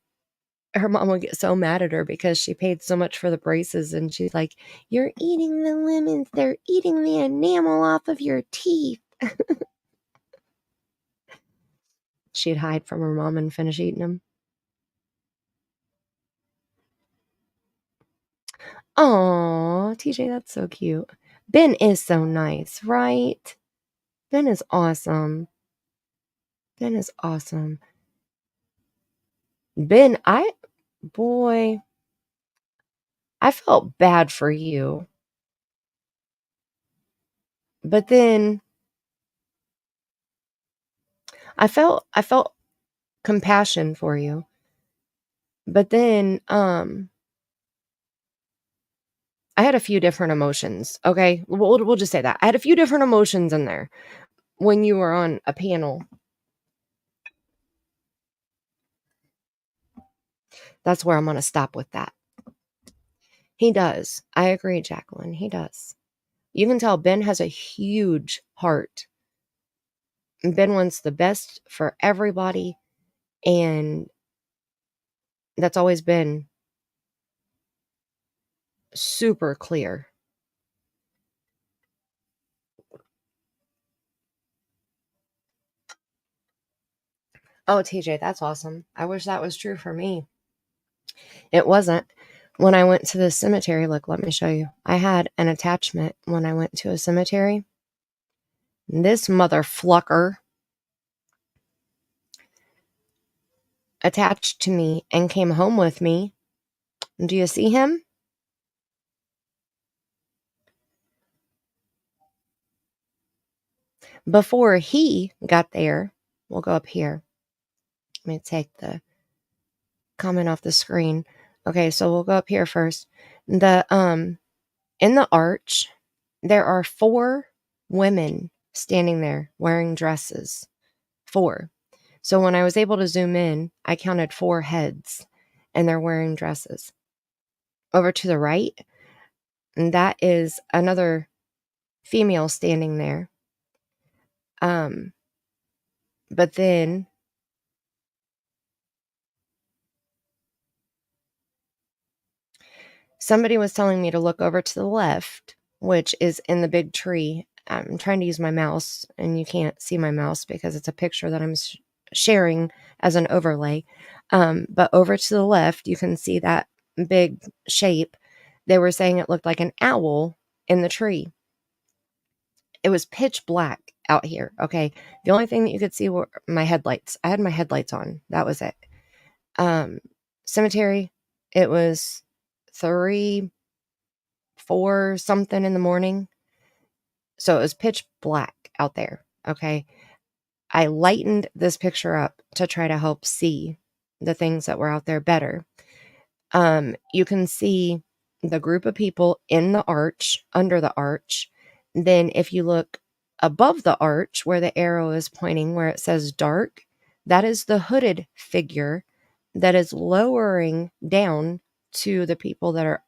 her mom would get so mad at her because she paid so much for the braces, and she's like, "You're eating the lemons. They're eating the enamel off of your teeth." She'd hide from her mom and finish eating them. Aw, TJ, that's so cute. Ben is so nice, right? Ben is awesome. Ben is awesome. Ben, boy, I felt bad for you. But then I felt compassion for you. But then I had a few different emotions. Okay? We'll just say that. I had a few different emotions in there when you were on a panel. That's where I'm going to stop with that. He does. I agree, Jacqueline. He does. You can tell Ben has a huge heart. Ben wants the best for everybody, and that's always been super clear. Oh, TJ, that's awesome. I wish that was true for me. It wasn't. When I went to the cemetery, look, let me show you. I had an attachment when I went to a cemetery. This motherflucker attached to me and came home with me. Do you see him? Before he got there, we'll go up here. Let me take the comment off the screen. Okay, so we'll go up here first. The in the arch, there are 4 women standing there wearing dresses. 4. So when I was able to zoom in, I counted 4 heads, and they're wearing dresses. Over to the right, and that is another female standing there. But then somebody was telling me to look over to the left, which is in the big tree. I'm trying to use my mouse, and you can't see my mouse because it's a picture that I'm sharing as an overlay. But over to the left, you can see that big shape. They were saying it looked like an owl in the tree. It was pitch black out here. Okay. The only thing that you could see were my headlights. I had my headlights on. That was it. Cemetery, it was 3, 4 something in the morning. So it was pitch black out there. Okay. I lightened this picture up to try to help see the things that were out there better. You can see the group of people in the arch, under the arch. Then if you look above the arch where the arrow is pointing, where it says dark, that is the hooded figure that is lowering down to the people that are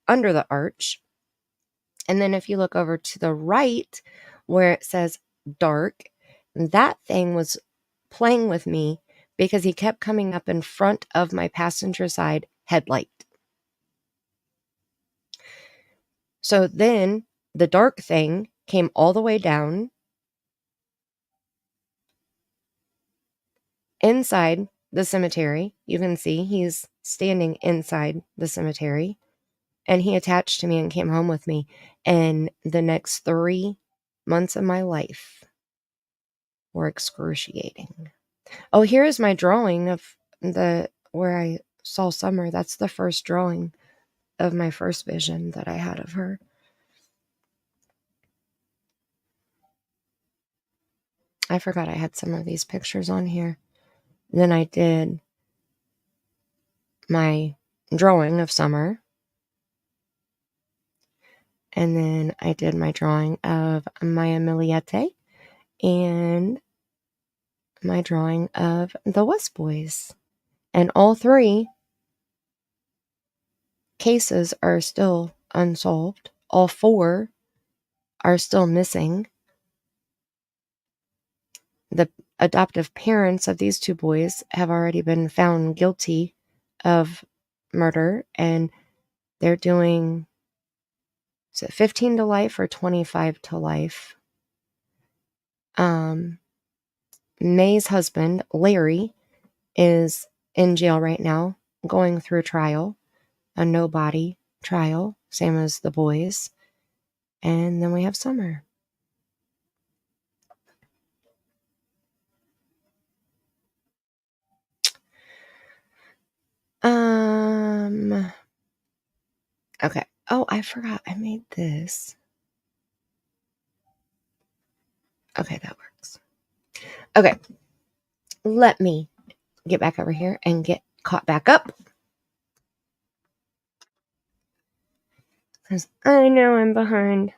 under the arch. And then if you look over to the right where it says dark, that thing was playing with me because he kept coming up in front of my passenger side headlight. So then the dark thing came all the way down inside the cemetery. You can see he's standing inside the cemetery, and he attached to me and came home with me. And the next 3 months of my life were excruciating. Oh, here's my drawing of where I saw Summer. That's the first drawing of my first vision that I had of her. I forgot I had some of these pictures on here. Then I did my drawing of Summer. And then I did my drawing of Maya Miliete and my drawing of the West Boys. And all 3 cases are still unsolved. All 4 are still missing. The adoptive parents of these 2 boys have already been found guilty of murder, and they're doing, is it 15 to life or 25 to life? May's husband, Larry, is in jail right now, going through trial, a no-body trial, same as the boys. And then we have Summer. Okay. Oh, I forgot I made this. Okay, that works. Okay. let me get back over here and get caught back up. Because I know I'm behind.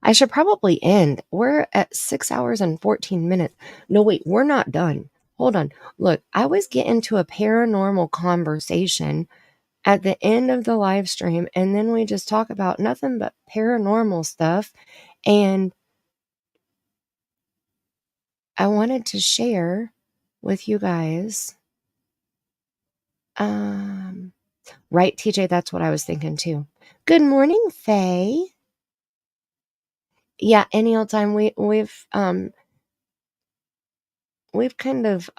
I should probably end. We're at 6 hours and 14 minutes. No, wait, we're not done. Hold on. Look, I always get into a paranormal conversation at the end of the live stream, and then we just talk about nothing but paranormal stuff. And I wanted to share with you guys. Right, TJ, that's what I was thinking too. Good morning, Faye. Yeah, any old time we've kind of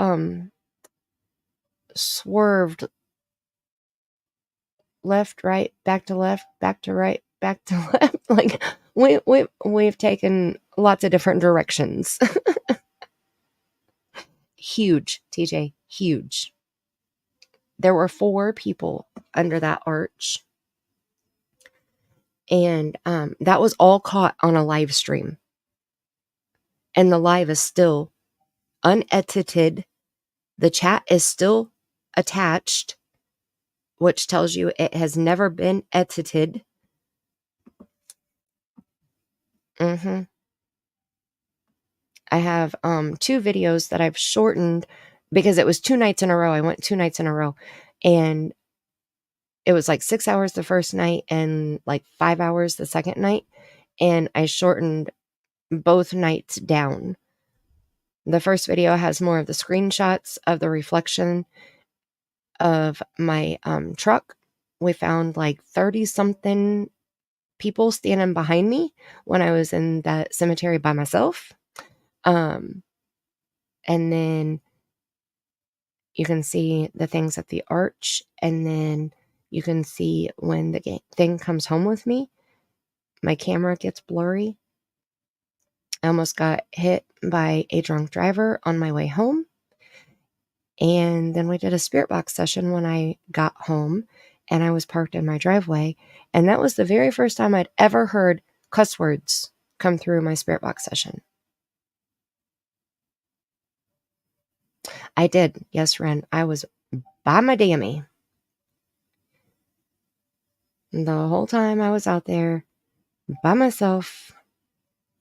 swerved left, right, back to left, back to right, back to left. Like we've taken lots of different directions. Huge, TJ, huge. There were 4 people under that arch. And that was all caught on a live stream. And the live is still unedited. The chat is still attached, which tells you it has never been edited. I have 2 videos that I've shortened because it was 2 nights in a row. I went 2 nights in a row, and it was like 6 hours the first night and like 5 hours the second night, and I shortened both nights down. The first video has more of the screenshots of the reflection of my truck. We found like 30 something people standing behind me when I was in that cemetery by myself. And then you can see the things at the arch, and then you can see when the thing comes home with me, my camera gets blurry. I almost got hit by a drunk driver on my way home. And then we did a spirit box session when I got home, and I was parked in my driveway. And that was the very first time I'd ever heard cuss words come through my spirit box session. I did. Yes, Ren. I was by my dammy. The whole time I was out there by myself.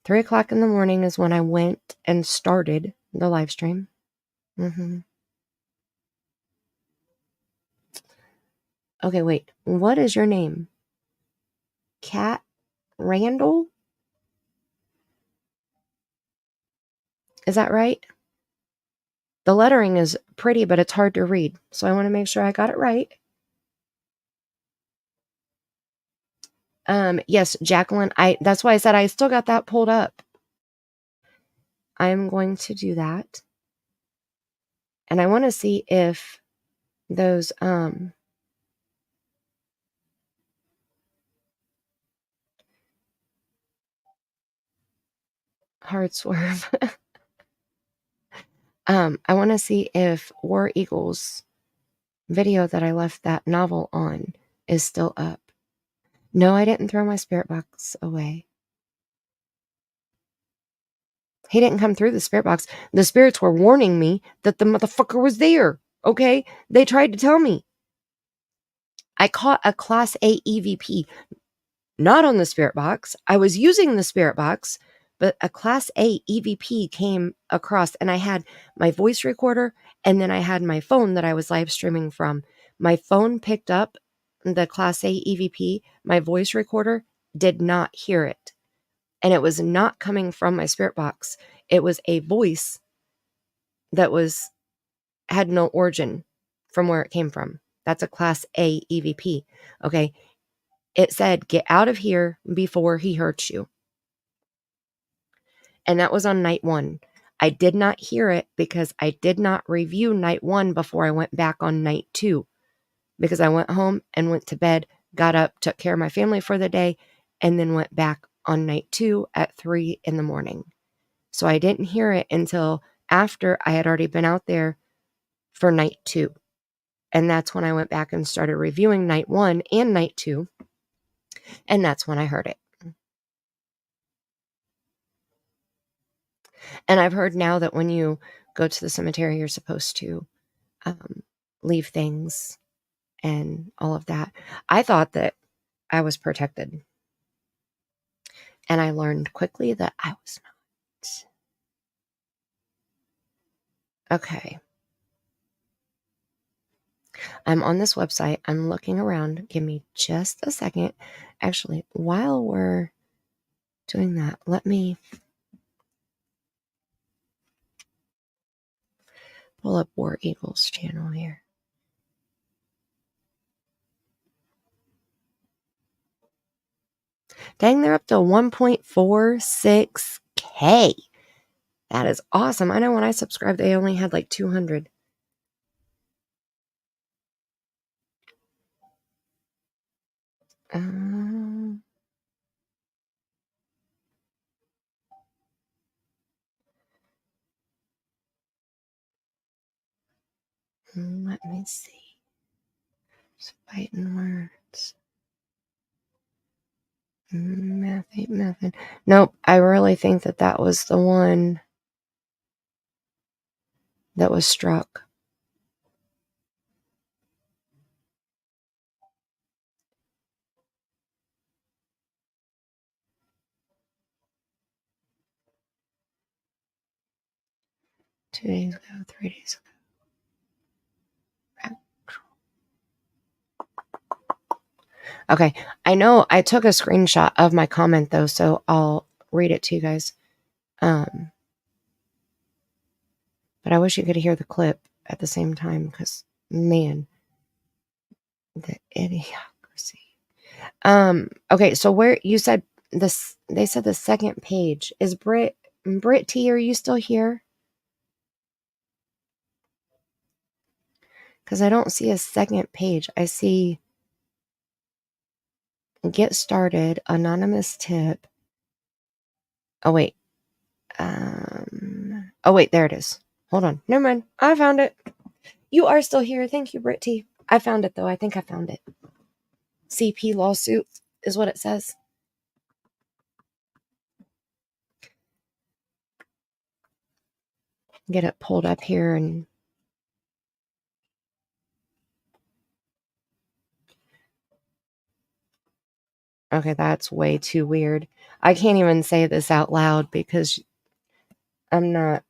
3 o'clock in the morning is when I went and started the live stream. Okay, wait. What is your name? Cat Randall? Is that right? The lettering is pretty, but it's hard to read. So I want to make sure I got it right. Yes, Jacqueline. That's why I said I still got that pulled up. I'm going to do that. And I want to see if those hard swerve. I want to see if War Eagles video that I left that novel on is still up. No, I didn't throw my spirit box away. He didn't come through the spirit box. The spirits were warning me that the motherfucker was there. Okay? They tried to tell me. I caught a Class A EVP. Not on the spirit box. I was using the spirit box, but a Class A EVP came across, and I had my voice recorder, and then I had my phone that I was live streaming from. My phone picked up the Class A EVP. My voice recorder did not hear it. And it was not coming from my spirit box. It was a voice that had no origin from where it came from. That's a Class A EVP. Okay. It said, get out of here before he hurts you. And that was on night 1. I did not hear it because I did not review night 1 before I went back on night 2. Because I went home and went to bed, got up, took care of my family for the day, and then went back on night 2 at 3 in the morning. So I didn't hear it until after I had already been out there for night 2. And that's when I went back and started reviewing night 1 and night 2. And that's when I heard it. And I've heard now that when you go to the cemetery, you're supposed to leave things and all of that. I thought that I was protected. And I learned quickly that I was not. Okay. I'm on this website. I'm looking around. Give me just a second. Actually, while we're doing that, let me pull up War Eagle's channel here. Dang, they're up to 1.46K. That is awesome. I know when I subscribed, they only had like 200. Let me see. Fighting words. Method. Nope. I really think that was the one that was struck. Two days ago, 3 days ago. Okay, I know I took a screenshot of my comment though, so I'll read it to you guys. But I wish you could hear the clip at the same time, because man, the idiocracy. Okay, so where you said this, they said the second page is Brit T. Are you still here? Because I don't see a second page. I see get started, anonymous tip. Oh wait. Oh wait, there it is. Hold on. Never mind. I found it. You are still here. Thank you, Brit T. I found it though. I think I found it. CP lawsuit is what it says. Get it pulled up here and okay, that's way too weird. I can't even say this out loud because I'm not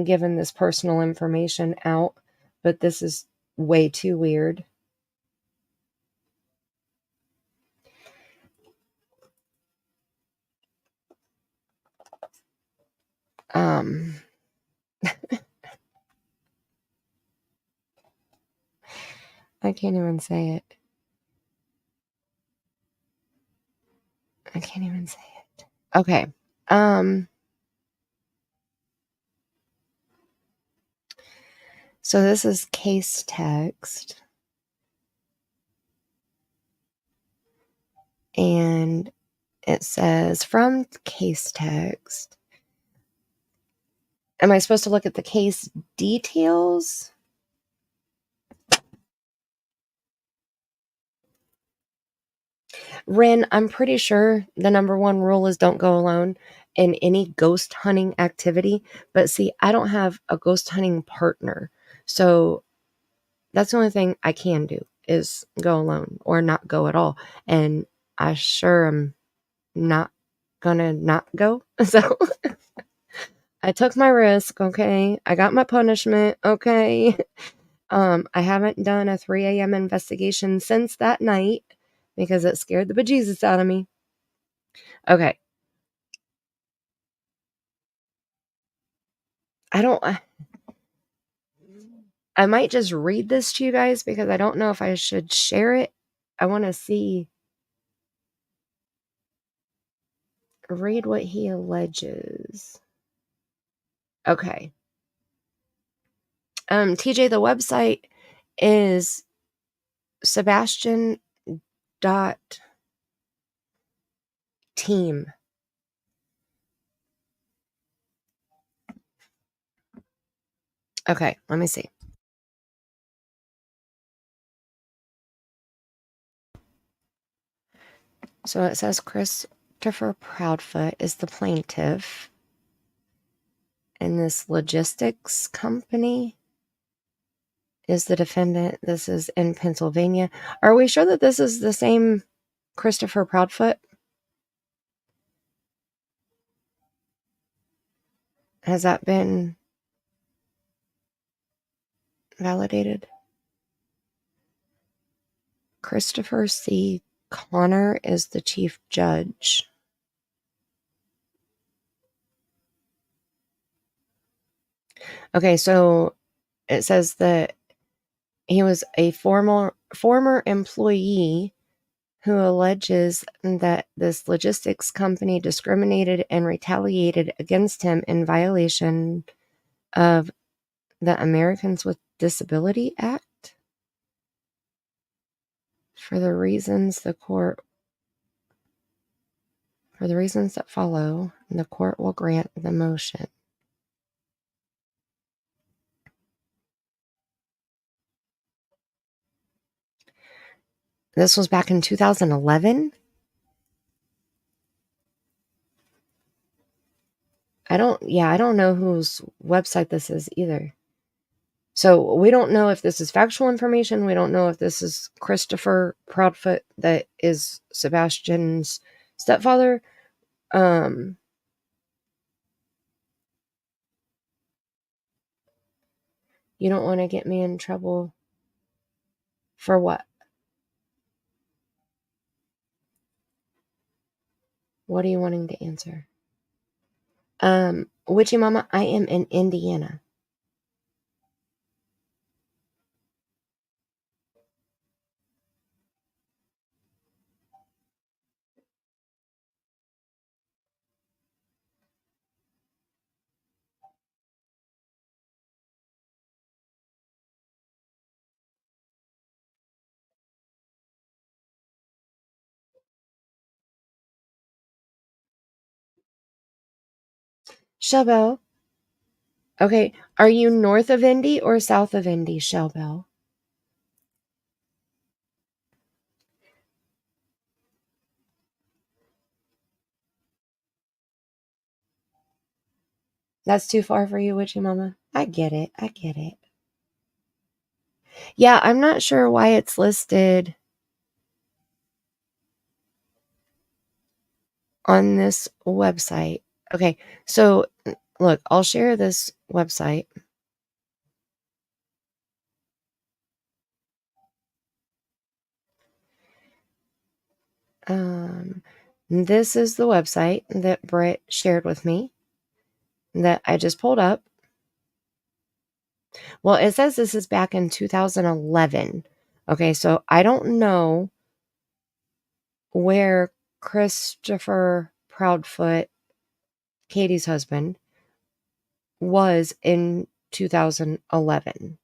giving this personal information out, but this is way too weird. I can't even say it. I can't even say it. Okay. So this is case text. And it says from case text. Am I supposed to look at the case details? Ren, I'm pretty sure the number one rule is don't go alone in any ghost hunting activity. But see, I don't have a ghost hunting partner. So that's the only thing I can do is go alone or not go at all. And I sure am not gonna not go. So I took my risk, okay? I got my punishment, okay? I haven't done a 3 a.m. investigation since that night because it scared the bejesus out of me. Okay. I might just read this to you guys because I don't know if I should share it. I want to see. Read what he alleges. Okay. TJ, the website is Sebastian.team. Okay, let me see. So it says Christopher Proudfoot is the plaintiff. And this logistics company is the defendant. This is in Pennsylvania. Are we sure that this is the same Christopher Proudfoot? Has that been validated? Christopher C. Connor is the chief judge. Okay, so it says that he was a former employee who alleges that this logistics company discriminated and retaliated against him in violation of the Americans with Disability Act. For the reasons that follow, the court will grant the motion. This was back in 2011. I don't know whose website this is either. So we don't know if this is factual information. We don't know if this is Christopher Proudfoot that is Sebastian's stepfather. You don't want to get me in trouble for what? What are you wanting to answer? Witchy Mama, I am in Indiana. Shellbell. Okay, are you north of Indy or south of Indy, Shellbell? That's too far for you, Witchy Mama? I get it. Yeah, I'm not sure why it's listed on this website. Okay, so look, I'll share this website. This is the website that Britt shared with me that I just pulled up. Well, it says this is back in 2011. Okay, so I don't know where Christopher Proudfoot, Katie's husband, was in 2011.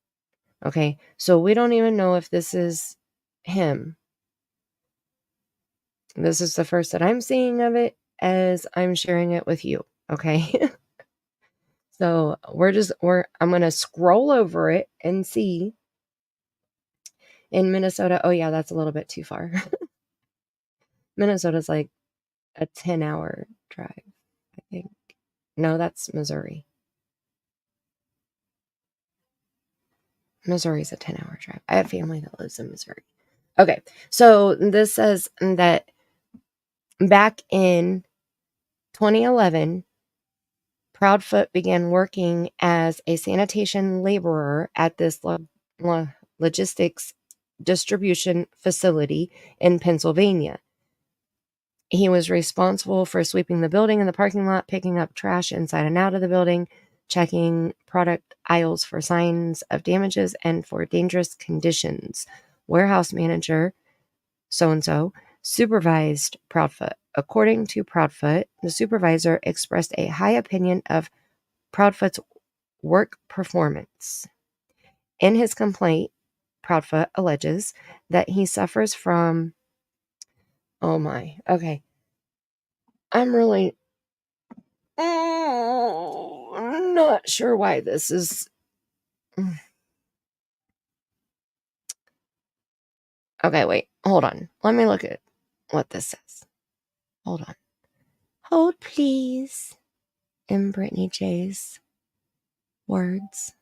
Okay, so we don't even know if this is him. This is the first that I'm seeing of it as I'm sharing it with you. Okay. So I'm going to scroll over it and see in Minnesota. Oh yeah, that's a little bit too far. Minnesota's like a 10-hour drive, I think. No, that's Missouri. Missouri's a 10-hour drive. I have family that lives in Missouri. Okay, so this says that back in 2011, Proudfoot began working as a sanitation laborer at this logistics distribution facility in Pennsylvania. He was responsible for sweeping the building and the parking lot, picking up trash inside and out of the building, checking product aisles for signs of damages and for dangerous conditions. Warehouse manager, so-and-so, supervised Proudfoot. According to Proudfoot, the supervisor expressed a high opinion of Proudfoot's work performance. In his complaint, Proudfoot alleges that he suffers from... Oh my, okay. I'm really not sure why this is... Okay, wait, hold on. Let me look at what this says. Hold on. Hold, please. M. Brittany J's. words.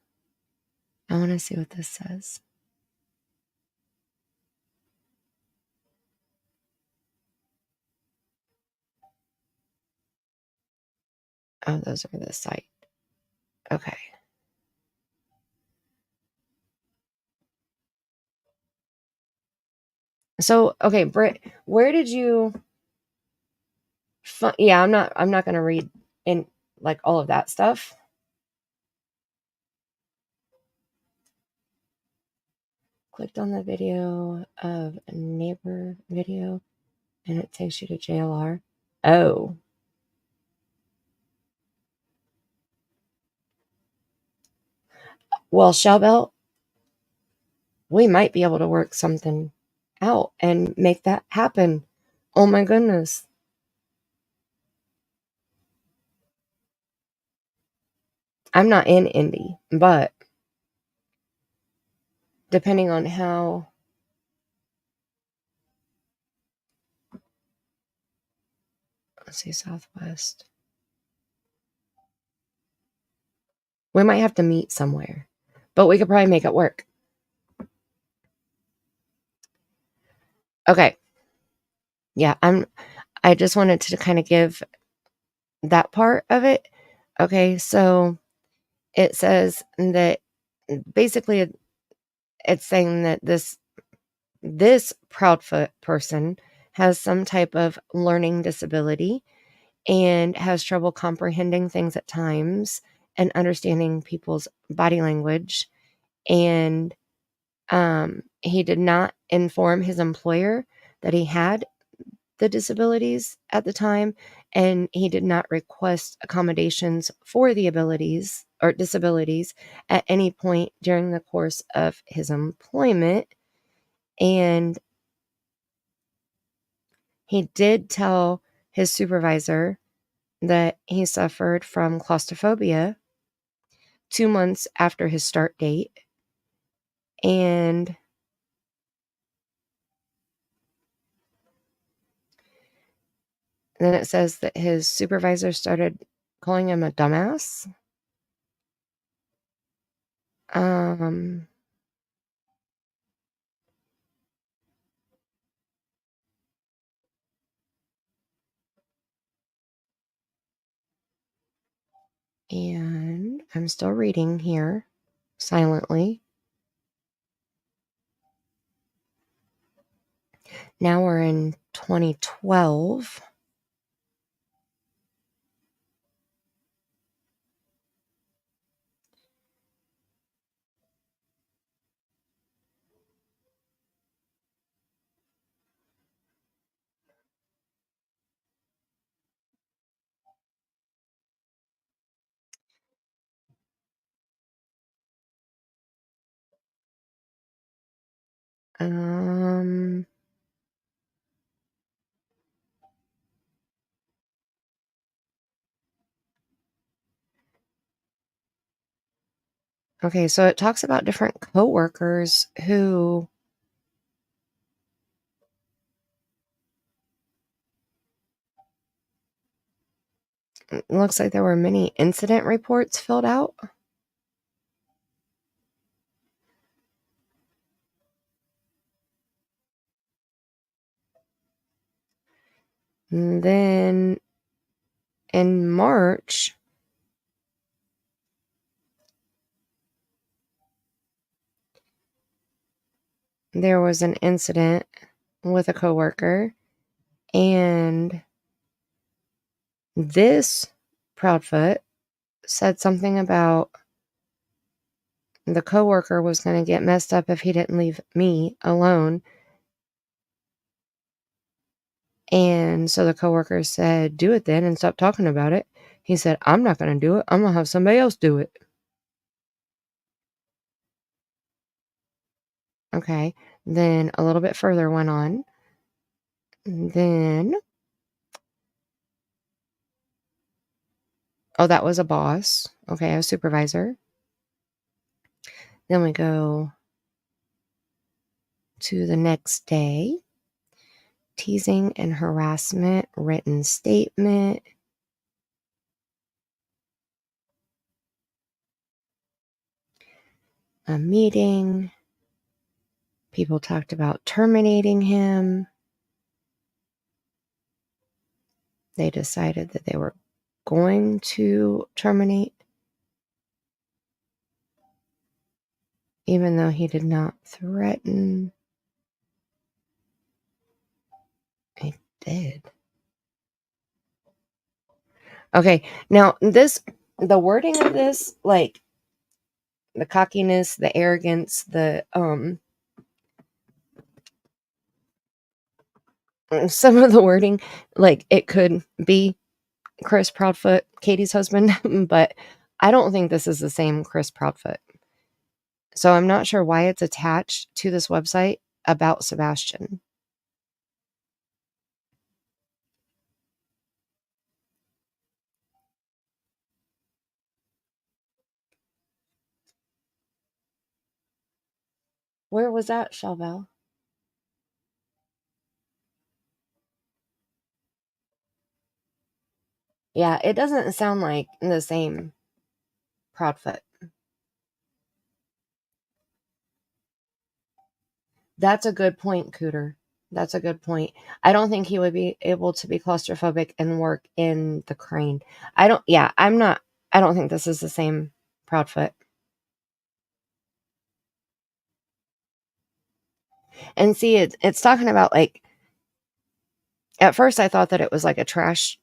I want to see what this says. Oh, those are the site. Okay. So, okay, Britt, where did you yeah, I'm not going to read in like all of that stuff. Clicked on the video of a neighbor video and it takes you to JLR. Oh. Well, Shellbelt, we might be able to work something out and make that happen. Oh my goodness. I'm not in Indy, but depending on how let's see, Southwest. We might have to meet somewhere, but we could probably make it work. Okay. Yeah, I just wanted to kind of give that part of it. Okay, so it says that basically it's saying that this Proudfoot person has some type of learning disability and has trouble comprehending things at times and understanding people's body language. And he did not inform his employer that he had the disabilities at the time, and he did not request accommodations for the abilities or disabilities at any point during the course of his employment. And he did tell his supervisor that he suffered from claustrophobia 2 months after his start date. And then it says that his supervisor started calling him a dumbass. And I'm still reading here silently. Now we're in 2012. Okay, so it talks about different coworkers who it looks like there were many incident reports filled out. And then in March, there was an incident with a coworker, and this Proudfoot said something about the coworker was going to get messed up if he didn't leave me alone. And so the coworker said, "Do it then and stop talking about it." He said, "I'm not going to do it. I'm going to have somebody else do it." Okay. Then a little bit further went on. Then, oh, that was a boss. Okay, a supervisor. Then we go to the next day. Teasing and harassment, written statement. a meeting. People talked about terminating him. They decided that they were going to terminate, even though he did not threaten. He did. Okay, now the wording of this, like the cockiness, the arrogance, the some of the wording, like it could be Chris Proudfoot, Katie's husband, but I don't think this is the same Chris Proudfoot. So I'm not sure why it's attached to this website about Sebastian. Where was that, Chauvel? Yeah, it doesn't sound like the same Proudfoot. That's a good point, Cooter. That's a good point. I don't think he would be able to be claustrophobic and work in the crane. I don't think this is the same Proudfoot. And see, it's talking about, like, at first I thought that it was like a trash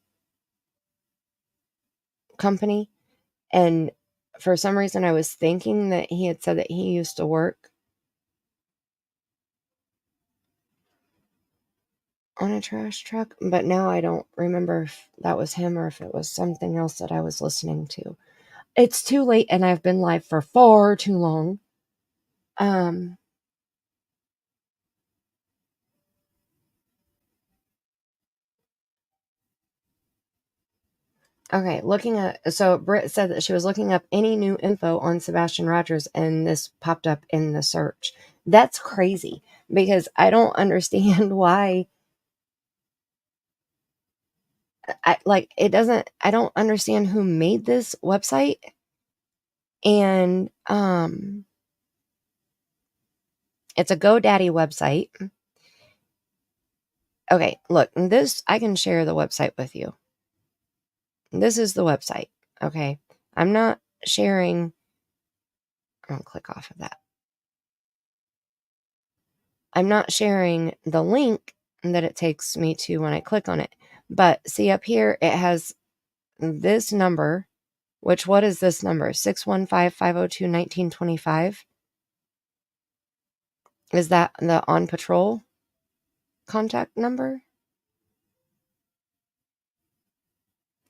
company. And for some reason I was thinking that he had said that he used to work on a trash truck, but now I don't remember if that was him or if it was something else that I was listening to. It's too late and I've been live for far too long. Okay, so Britt said that she was looking up any new info on Sebastian Rogers and this popped up in the search. That's crazy because I don't understand why. I don't understand who made this website. And it's a GoDaddy website. Okay, look, I can share the website with you. This is the website, okay? I'm not sharing. I'll click off of that. I'm not sharing the link that it takes me to when I click on it. But see up here, it has this number, which what is this number? 615-502-1925. Is that the on patrol contact number?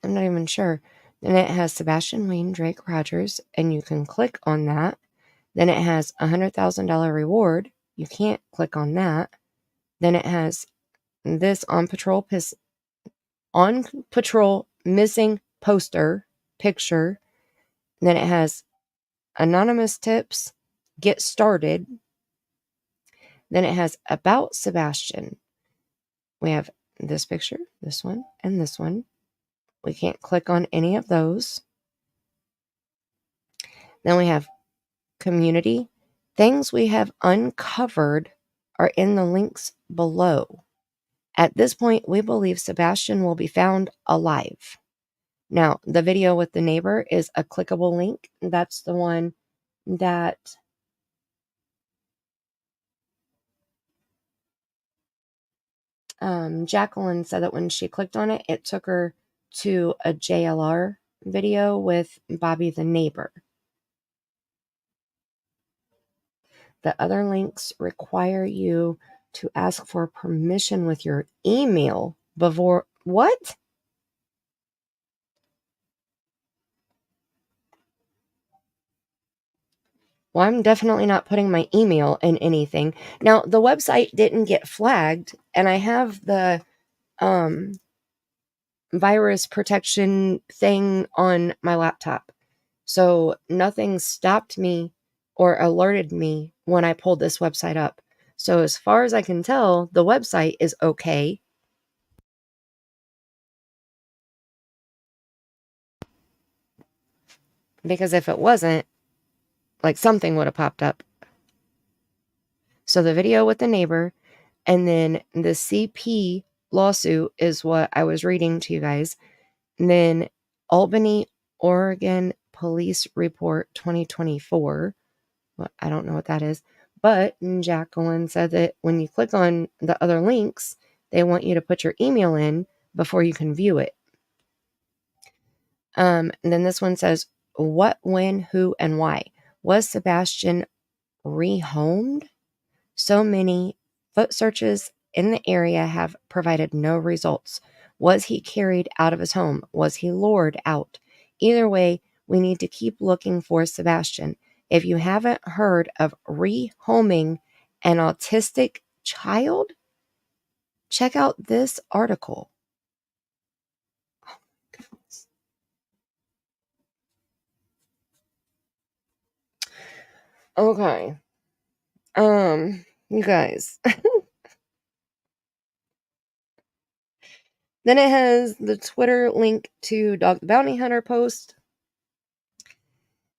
I'm not even sure. Then it has Sebastian Wayne Drake Rogers, and you can click on that. Then it has $100,000 reward. You can't click on that. Then it has this on patrol missing poster picture. Then it has anonymous tips, get started. Then it has about Sebastian. We have this picture, this one, and this one. We can't click on any of those. Then we have community. Things we have uncovered are in the links below. At this point, we believe Sebastian will be found alive. Now, the video with the neighbor is a clickable link. That's the one that Jacqueline said that when she clicked on it, it took her to a JLR video with Bobby the neighbor. The other links require you to ask for permission with your email before. What? Well, I'm definitely not putting my email in anything. Now, the website didn't get flagged, and I have the virus protection thing on my laptop. So nothing stopped me or alerted me when I pulled this website up. So as far as I can tell, the website is okay. Because if it wasn't, Like something would have popped up. So the video with the neighbor, and then the CP lawsuit is what I was reading to you guys. And then Albany, Oregon Police Report 2024. Well, I don't know what that is. But Jacqueline said that when you click on the other links, they want you to put your email in before you can view it. And then this one says, what, when, who, and why? Was Sebastian rehomed? So many foot searches in the area have provided no results. Was he carried out of his home? Was he lured out? Either way, we need to keep looking for Sebastian. If you haven't heard of rehoming an autistic child, check out this article. Okay. You guys. Then it has the Twitter link to Dog the Bounty Hunter post.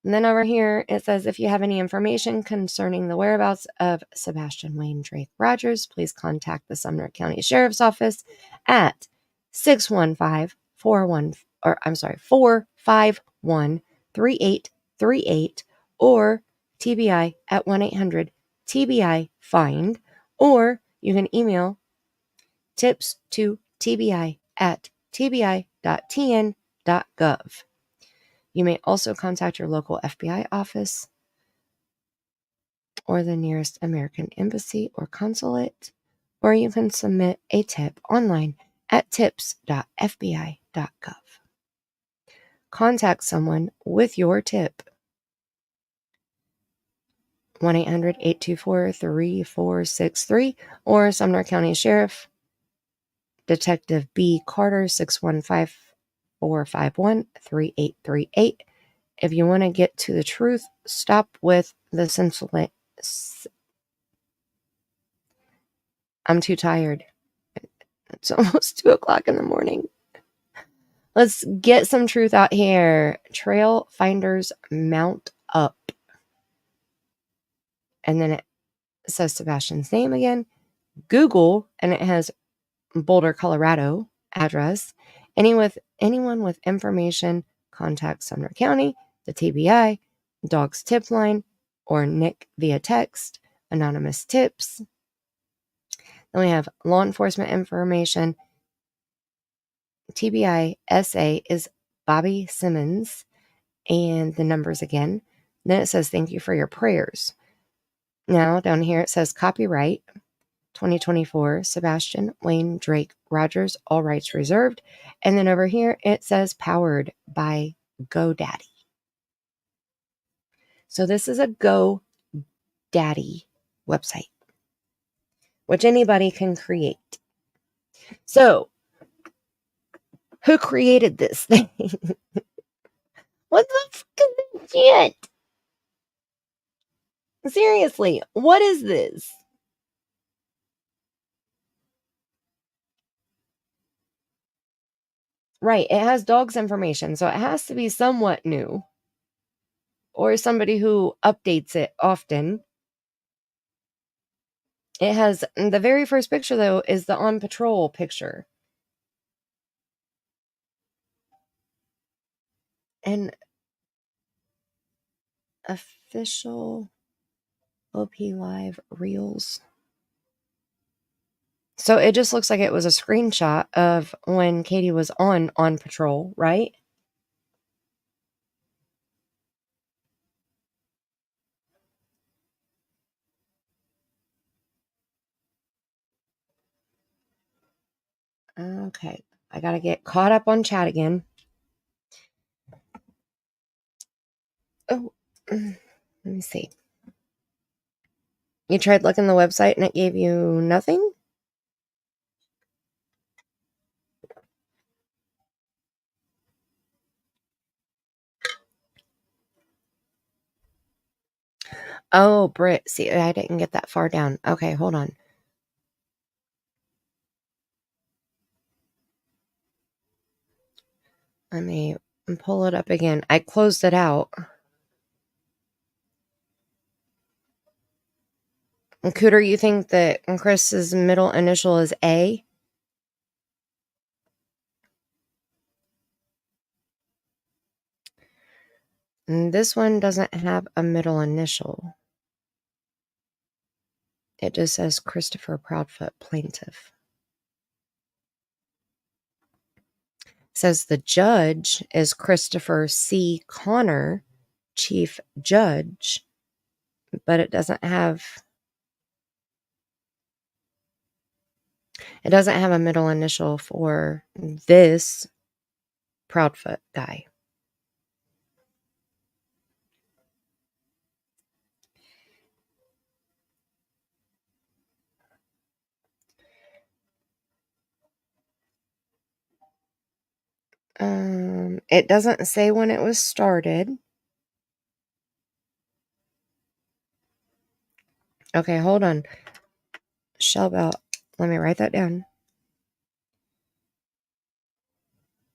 And then over here, it says, if you have any information concerning the whereabouts of Sebastian Wayne Drake Rogers, please contact the Sumner County Sheriff's Office at 451-3838 or TBI at 1-800-TBI-FIND, or you can email tips to TBI at tbi.tn.gov. You may also contact your local FBI office or the nearest American embassy or consulate, or you can submit a tip online at tips.fbi.gov. Contact someone with your tip. 1-800-824-3463 or Sumner County Sheriff Detective B. Carter 615-451-3838. If you want to get to the truth, stop with the senseless. I'm too tired. It's almost 2 o'clock in the morning. Let's get some truth out here. Trail finders mount up. And then it says Sebastian's name again. Google, and it has Boulder, Colorado address. Anyone with information, contact Sumner County, the TBI, Dog's Tip Line, or Nick via text, anonymous tips. Then we have law enforcement information. TBI SA is Bobby Simmons, and the numbers again. Then it says thank you for your prayers. Now down here it says copyright 2024 Sebastian Wayne Drake Rogers, all rights reserved. And then over here it says powered by GoDaddy. So this is a GoDaddy website, which anybody can create. So who created this thing? What the fuck is this shit? Seriously, what is this? Right, it has dogs information, so it has to be somewhat new. Or somebody who updates it often. It has, the very first picture though is the on patrol picture. And official OP Live Reels. So it just looks like it was a screenshot of when Katie was on patrol, right? Okay, I gotta get caught up on chat again. Oh, let me see. You tried looking the website and it gave you nothing? Oh, Britt. See, I didn't get that far down. Okay, hold on. Let me pull it up again. I closed it out. Cooter, you think that Chris's middle initial is A? And this one doesn't have a middle initial. It just says Christopher Proudfoot, plaintiff. It says the judge is Christopher C. Connor, chief judge, but it doesn't have a middle initial for this Proudfoot guy. It doesn't say when it was started. Okay, hold on. Shellbell, let me write that down.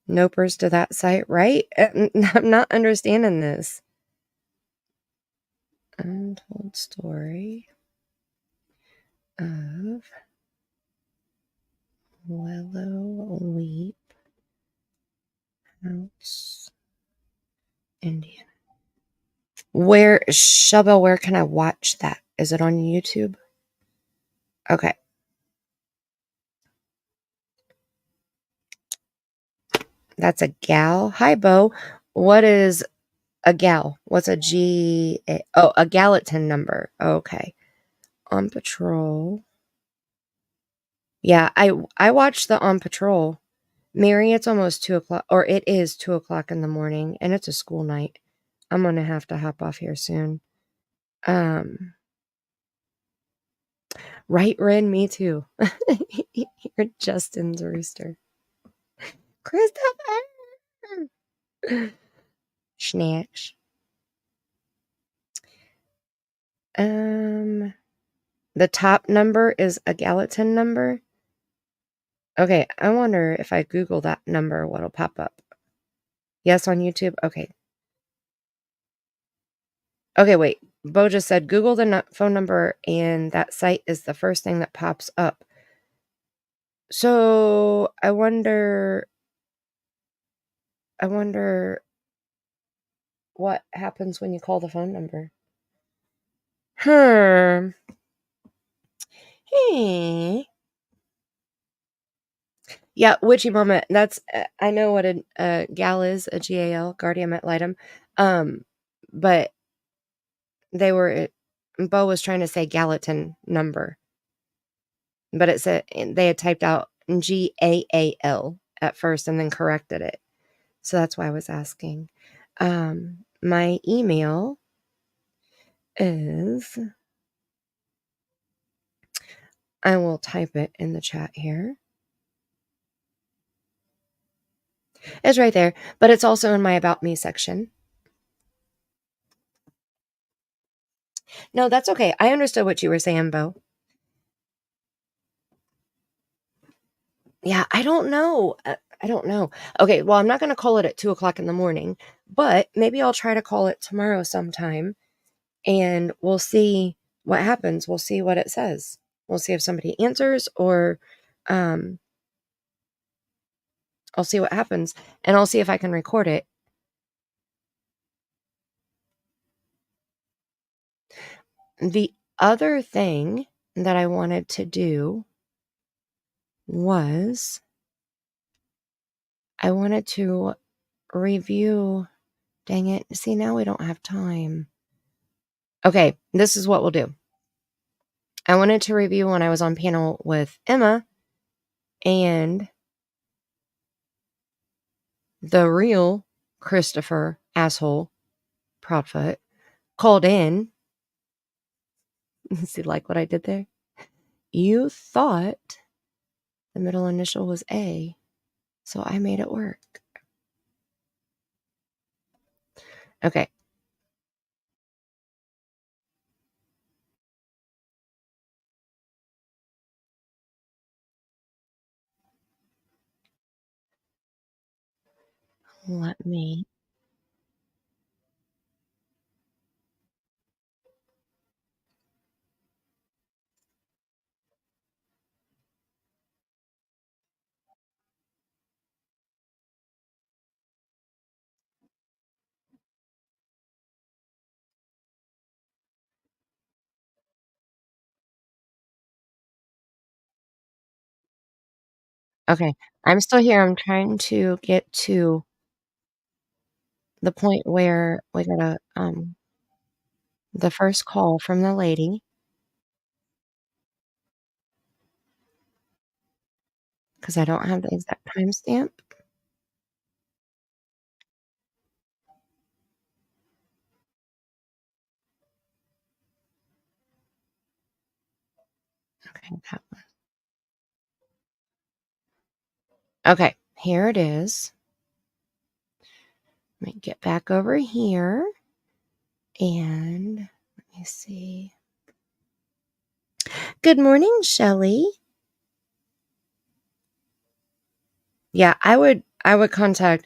Nopers to that site, right? I'm not understanding this. Untold story of Willow Leap House, Indiana. Where, Shellbell, where can I watch that? Is it on YouTube? Okay. That's a gal. Hi, Bo. What is a gal? What's a a Gallatin number. Okay. On Patrol. Yeah, I watched the On Patrol. Mary, it's almost 2 o'clock, or it is 2 o'clock in the morning, and it's a school night. I'm gonna have to hop off here soon. Right, Ren, me too. You're Justin's rooster. Christopher! Snacks. The top number is a Gallatin number. Okay, I wonder if I Google that number, what'll pop up. Yes, on YouTube? Okay. Okay, wait. Bo just said Google the phone number, and that site is the first thing that pops up. So I wonder what happens when you call the phone number. Hey. Yeah, Witchy Mama. That's I know what a gal is, a GAL, Guardian ad litem. But Bo was trying to say Gallatin number, but it said they had typed out GAAL at first and then corrected it. So that's why I was asking. My email is, I will type it in the chat here. It's right there, but it's also in my About Me section. No, that's okay. I understood what you were saying, Bo. Yeah, I don't know. I don't know. Okay, well, I'm not going to call it at 2 o'clock in the morning, but maybe I'll try to call it tomorrow sometime, and we'll see what happens. We'll see what it says. We'll see if somebody answers, or I'll see what happens, and I'll see if I can record it. The other thing that I wanted to do was I wanted to review. Dang it. See, now we don't have time. Okay, this is what we'll do. I wanted to review when I was on panel with Emma and the real Christopher asshole Proudfoot called in. See, like what I did there? You thought the middle initial was A, so I made it work. Okay. Let me. Okay, I'm still here. I'm trying to get to the point where we got the first call from the lady. Because I don't have the exact timestamp. Okay, that one. Okay, here it is. Let me get back over here, and let me see. Good morning, Shelley. Yeah, I would contact.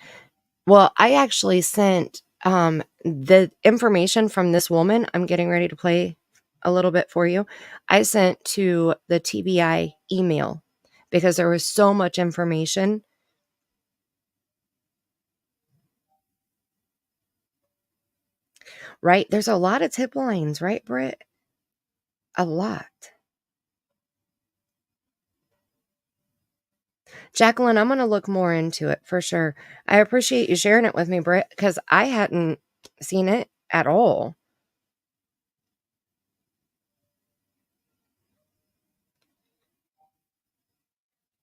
Well, I actually sent the information from this woman. I'm getting ready to play a little bit for you. I sent to the TBI email because there was so much information. Right? There's a lot of tip lines, right, Britt? A lot. Jacqueline, I'm going to look more into it for sure. I appreciate you sharing it with me, Britt, because I hadn't seen it at all.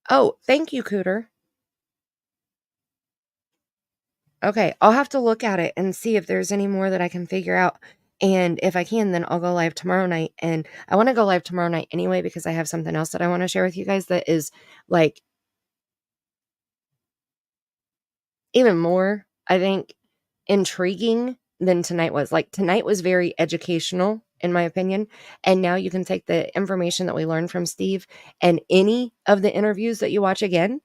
Oh, thank you, Cooter. Okay, I'll have to look at it and see if there's any more that I can figure out. And if I can, then I'll go live tomorrow night. And I want to go live tomorrow night anyway because I have something else that I want to share with you guys that is like even more, I think, intriguing than tonight was. Like tonight was very educational, in my opinion. And now you can take the information that we learned from Steve and any of the interviews that you watch again,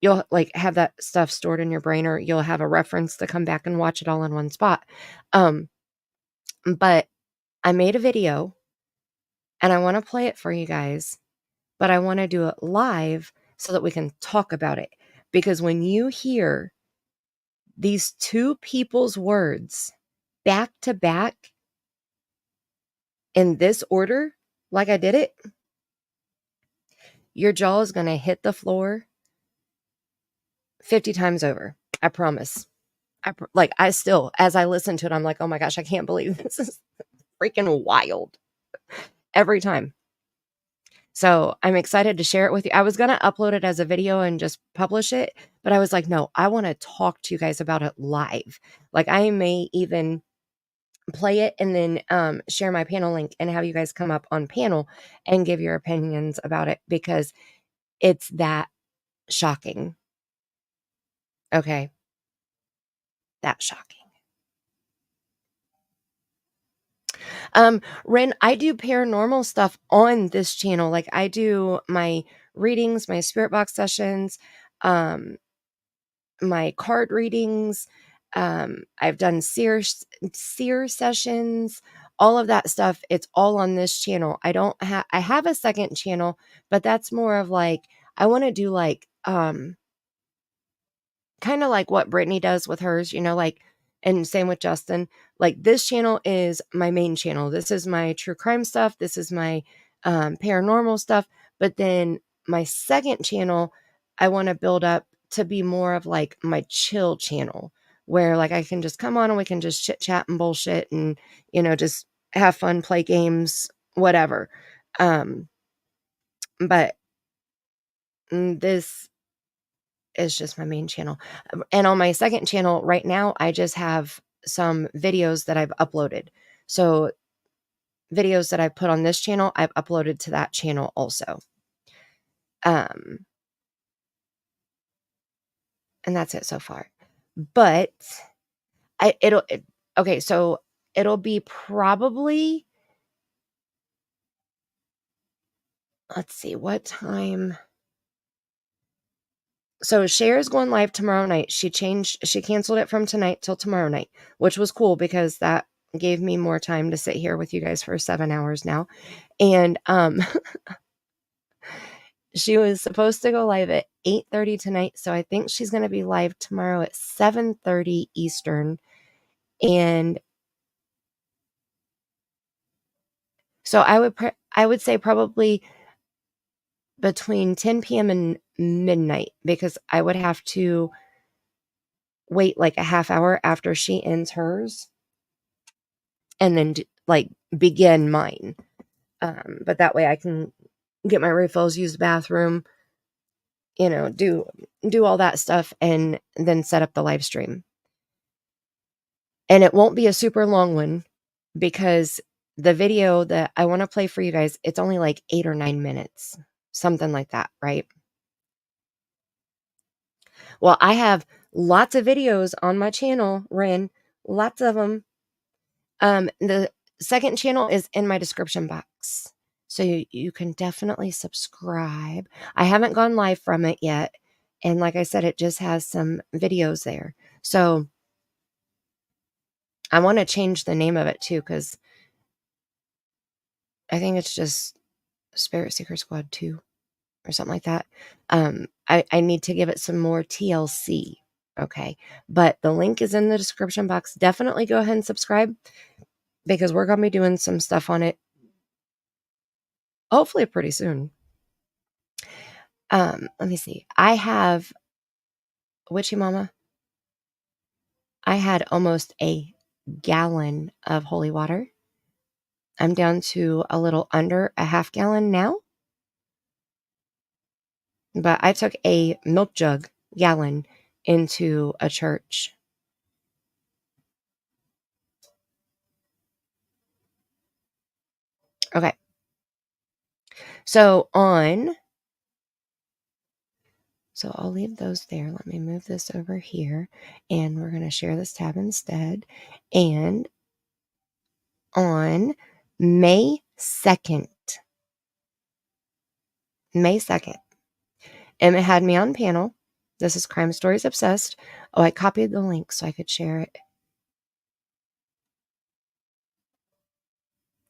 you'll like have that stuff stored in your brain, or you'll have a reference to come back and watch it all in one spot. But I made a video and I want to play it for you guys, but I want to do it live so that we can talk about it. Because when you hear these two people's words back to back in this order, like I did it, your jaw is going to hit the floor 50 times over. I promise. I still, as I listen to it, I'm like, oh my gosh, I can't believe this is freaking wild every time. So I'm excited to share it with you. I was going to upload it as a video and just publish it, but I was like, no, I want to talk to you guys about it live. Like I may even play it and then share my panel link and have you guys come up on panel and give your opinions about it because it's that shocking. Okay. That shocking. Ren, I do paranormal stuff on this channel. Like I do my readings, my spirit box sessions, my card readings. I've done seer sessions, all of that stuff. It's all on this channel. I have a second channel, but that's more of like, I want to do like, kind of like what Brittany does with hers, like, and same with Justin. Like this channel is my main channel. This is my true crime stuff. This is my paranormal stuff. But then my second channel, I want to build up to be more of like my chill channel where like I can just come on and we can just chit chat and bullshit and, just have fun, play games, whatever. But this is just my main channel. And on my second channel right now, I just have some videos that I've uploaded. So videos that I put on this channel, I've uploaded to that channel also. And that's it so far. But okay, so it'll be probably, let's see, what time? So Cher's going live tomorrow night. She canceled it from tonight till tomorrow night, which was cool because that gave me more time to sit here with you guys for 7 hours now. And she was supposed to go live at 8:30 tonight, so I think she's going to be live tomorrow at 7:30 Eastern. And so I would say probably between 10 p.m. and midnight because I would have to wait like a half hour after she ends hers and then like begin mine. But that way I can get my refills, use the bathroom, you know, do all that stuff and then set up the live stream. And it won't be a super long one because the video that I want to play for you guys, it's only like 8 or 9 minutes, something like that, right? Well, I have lots of videos on my channel, Ren, lots of them. The second channel is in my description box. So you can definitely subscribe. I haven't gone live from it yet. And like I said, it just has some videos there. So I want to change the name of it too, because I think it's just Spirit Seeker Squad 2 or something like that. I need to give it some more TLC. Okay. But the link is in the description box. Definitely go ahead and subscribe because we're going to be doing some stuff on it. Hopefully pretty soon. Let me see. I have Witchy Mama. I had almost a gallon of holy water. I'm down to a little under a half gallon now. But I took a milk jug gallon into a church. Okay. So I'll leave those there. Let me move this over here and we're going to share this tab instead. And on May 2nd, Emma had me on panel. This is Crime Stories Obsessed. Oh, I copied the link so I could share it.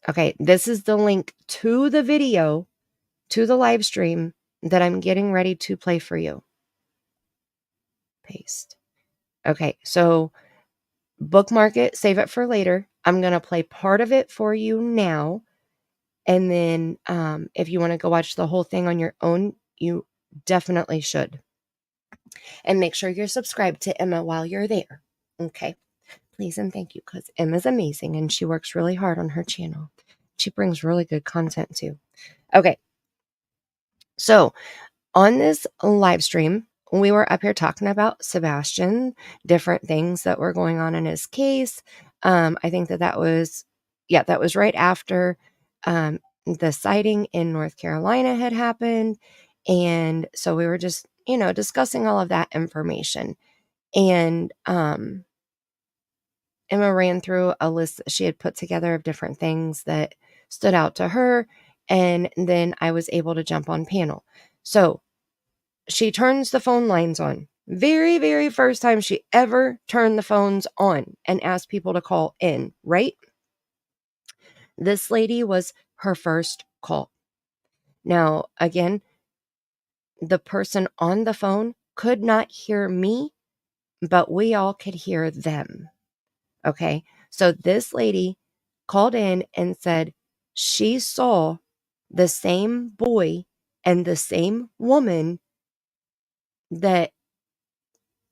Okay, this is the link to the video, to the live stream that I'm getting ready to play for you. Paste. Okay, so bookmark it, save it for later. I'm going to play part of it for you now. And then if you want to go watch the whole thing on your own, you definitely should. And make sure you're subscribed to Emma while you're there. Okay. Please and thank you, because Emma's amazing and she works really hard on her channel. She brings really good content too. Okay. So on this live stream, we were up here talking about Sebastian, different things that were going on in his case. I think that was right after the sighting in North Carolina had happened. And so we were just, discussing all of that information. And Emma ran through a list that she had put together of different things that stood out to her. And then I was able to jump on panel. So she turns the phone lines on. Very, very first time she ever turned the phones on and asked people to call in, right? This lady was her first call. Now, again, the person on the phone could not hear me, but we all could hear them. Okay, so this lady called in and said she saw the same boy and the same woman that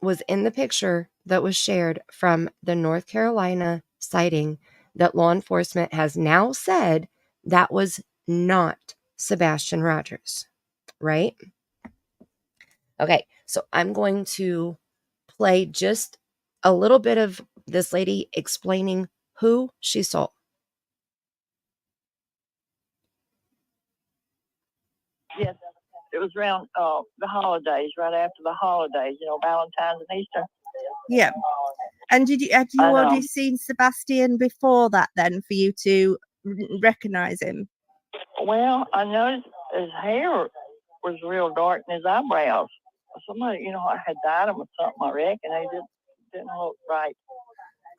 was in the picture that was shared from the North Carolina sighting that law enforcement has now said that was not Sebastian Rogers, right? Okay, so I'm going to play just a little bit of this lady explaining who she saw. Yes, it was around the holidays, right after the holidays, Valentine's and Easter. Yeah. And had you already seen Sebastian before that then for you to recognize him? Well, I noticed his hair was real dark and his eyebrows. Somebody, I had dyed him with something, I reckon. They just didn't look right.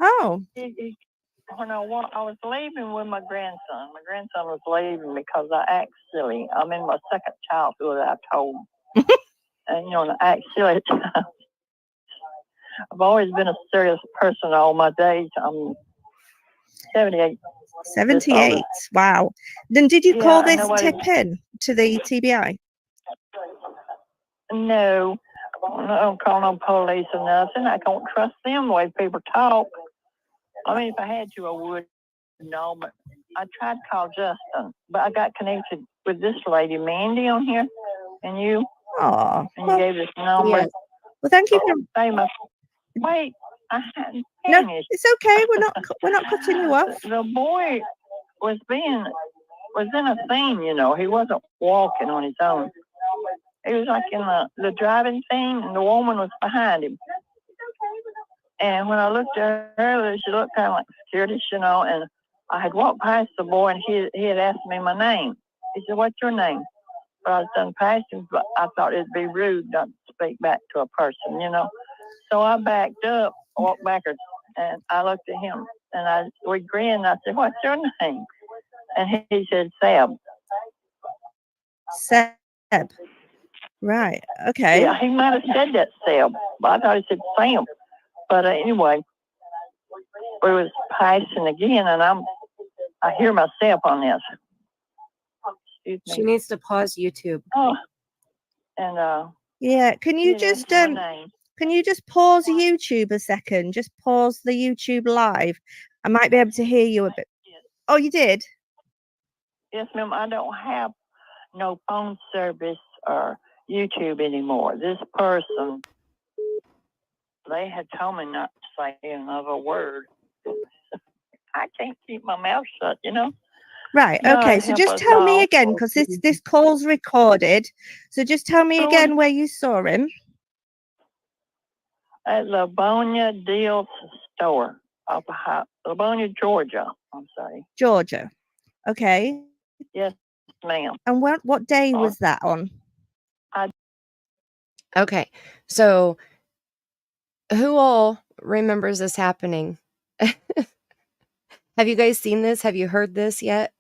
Oh. When I was leaving with my grandson. My grandson was leaving because I act silly. I'm in my second childhood, I told him. And, I act silly. I've always been a serious person all my days. I'm 78. 78. Wow. Then did you call this tip in to the TBI? No, I don't call no police or nothing. I don't trust them the way people talk. I mean, if I had to, I would. No, but I tried to call Justin, but I got connected with this lady, Mandy, on here, and you. Oh, and you gave this number. yes. Well, thank you. Famous. Wait, I hadn't No, finished. it's okay. We're not cutting you off. The boy was in a thing, you know. He wasn't walking on his own. He was like in the driving thing, and the woman was behind him. And when I looked at her, she looked kind of like scared, you know. And I had walked past the boy, and he had asked me my name. He said, "What's your name?" But I was done past him, but I thought it'd be rude not to speak back to a person, you know. So I backed up, walked backwards, and I looked at him, and we grinned. I said, "What's your name?" And he said, "Seb." Seb. Right. Okay. Yeah, he might have said that, Seb, but I thought he said Sam. But anyway, we was passing again, and I hear myself on this. Excuse me. She needs to pause YouTube. Oh, and yeah. Can you just pause YouTube a second? Just pause the YouTube live. I might be able to hear you a bit. Oh, you did? Yes, ma'am. I don't have no phone service or YouTube anymore. This person, they had told me not to say another word. I can't keep my mouth shut, you know. Right. God Okay. So help just us tell me all. again, because this call's recorded. So just tell me again where you saw him. At Livonia Deals Store, Livonia, Georgia. I'm sorry. Georgia. Okay. Yes, ma'am. And what day was that on? Okay. So who all remembers this happening? Have you guys seen this? Have you heard this yet?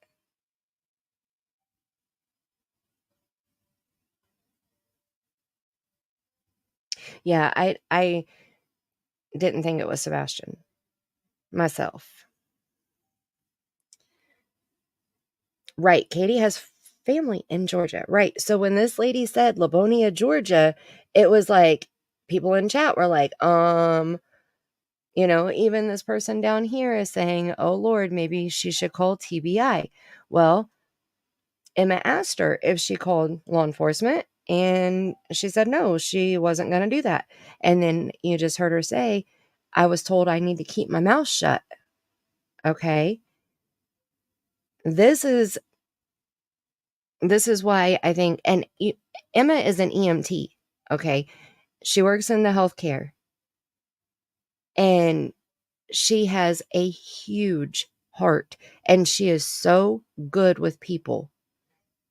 Yeah, I didn't think it was Sebastian myself. Right. Katie has family in Georgia. Right. So when this lady said Livonia, Georgia, it was like people in chat were like, you know, even this person down here is saying, oh Lord, maybe she should call TBI. Well, Emma asked her if she called law enforcement, and she said no, she wasn't going to do that. And then you just heard her say, I was told I need to keep my mouth shut. Okay. This is why I think, and Emma is an EMT. Okay. She works in the healthcare, and she has a huge heart, and she is so good with people.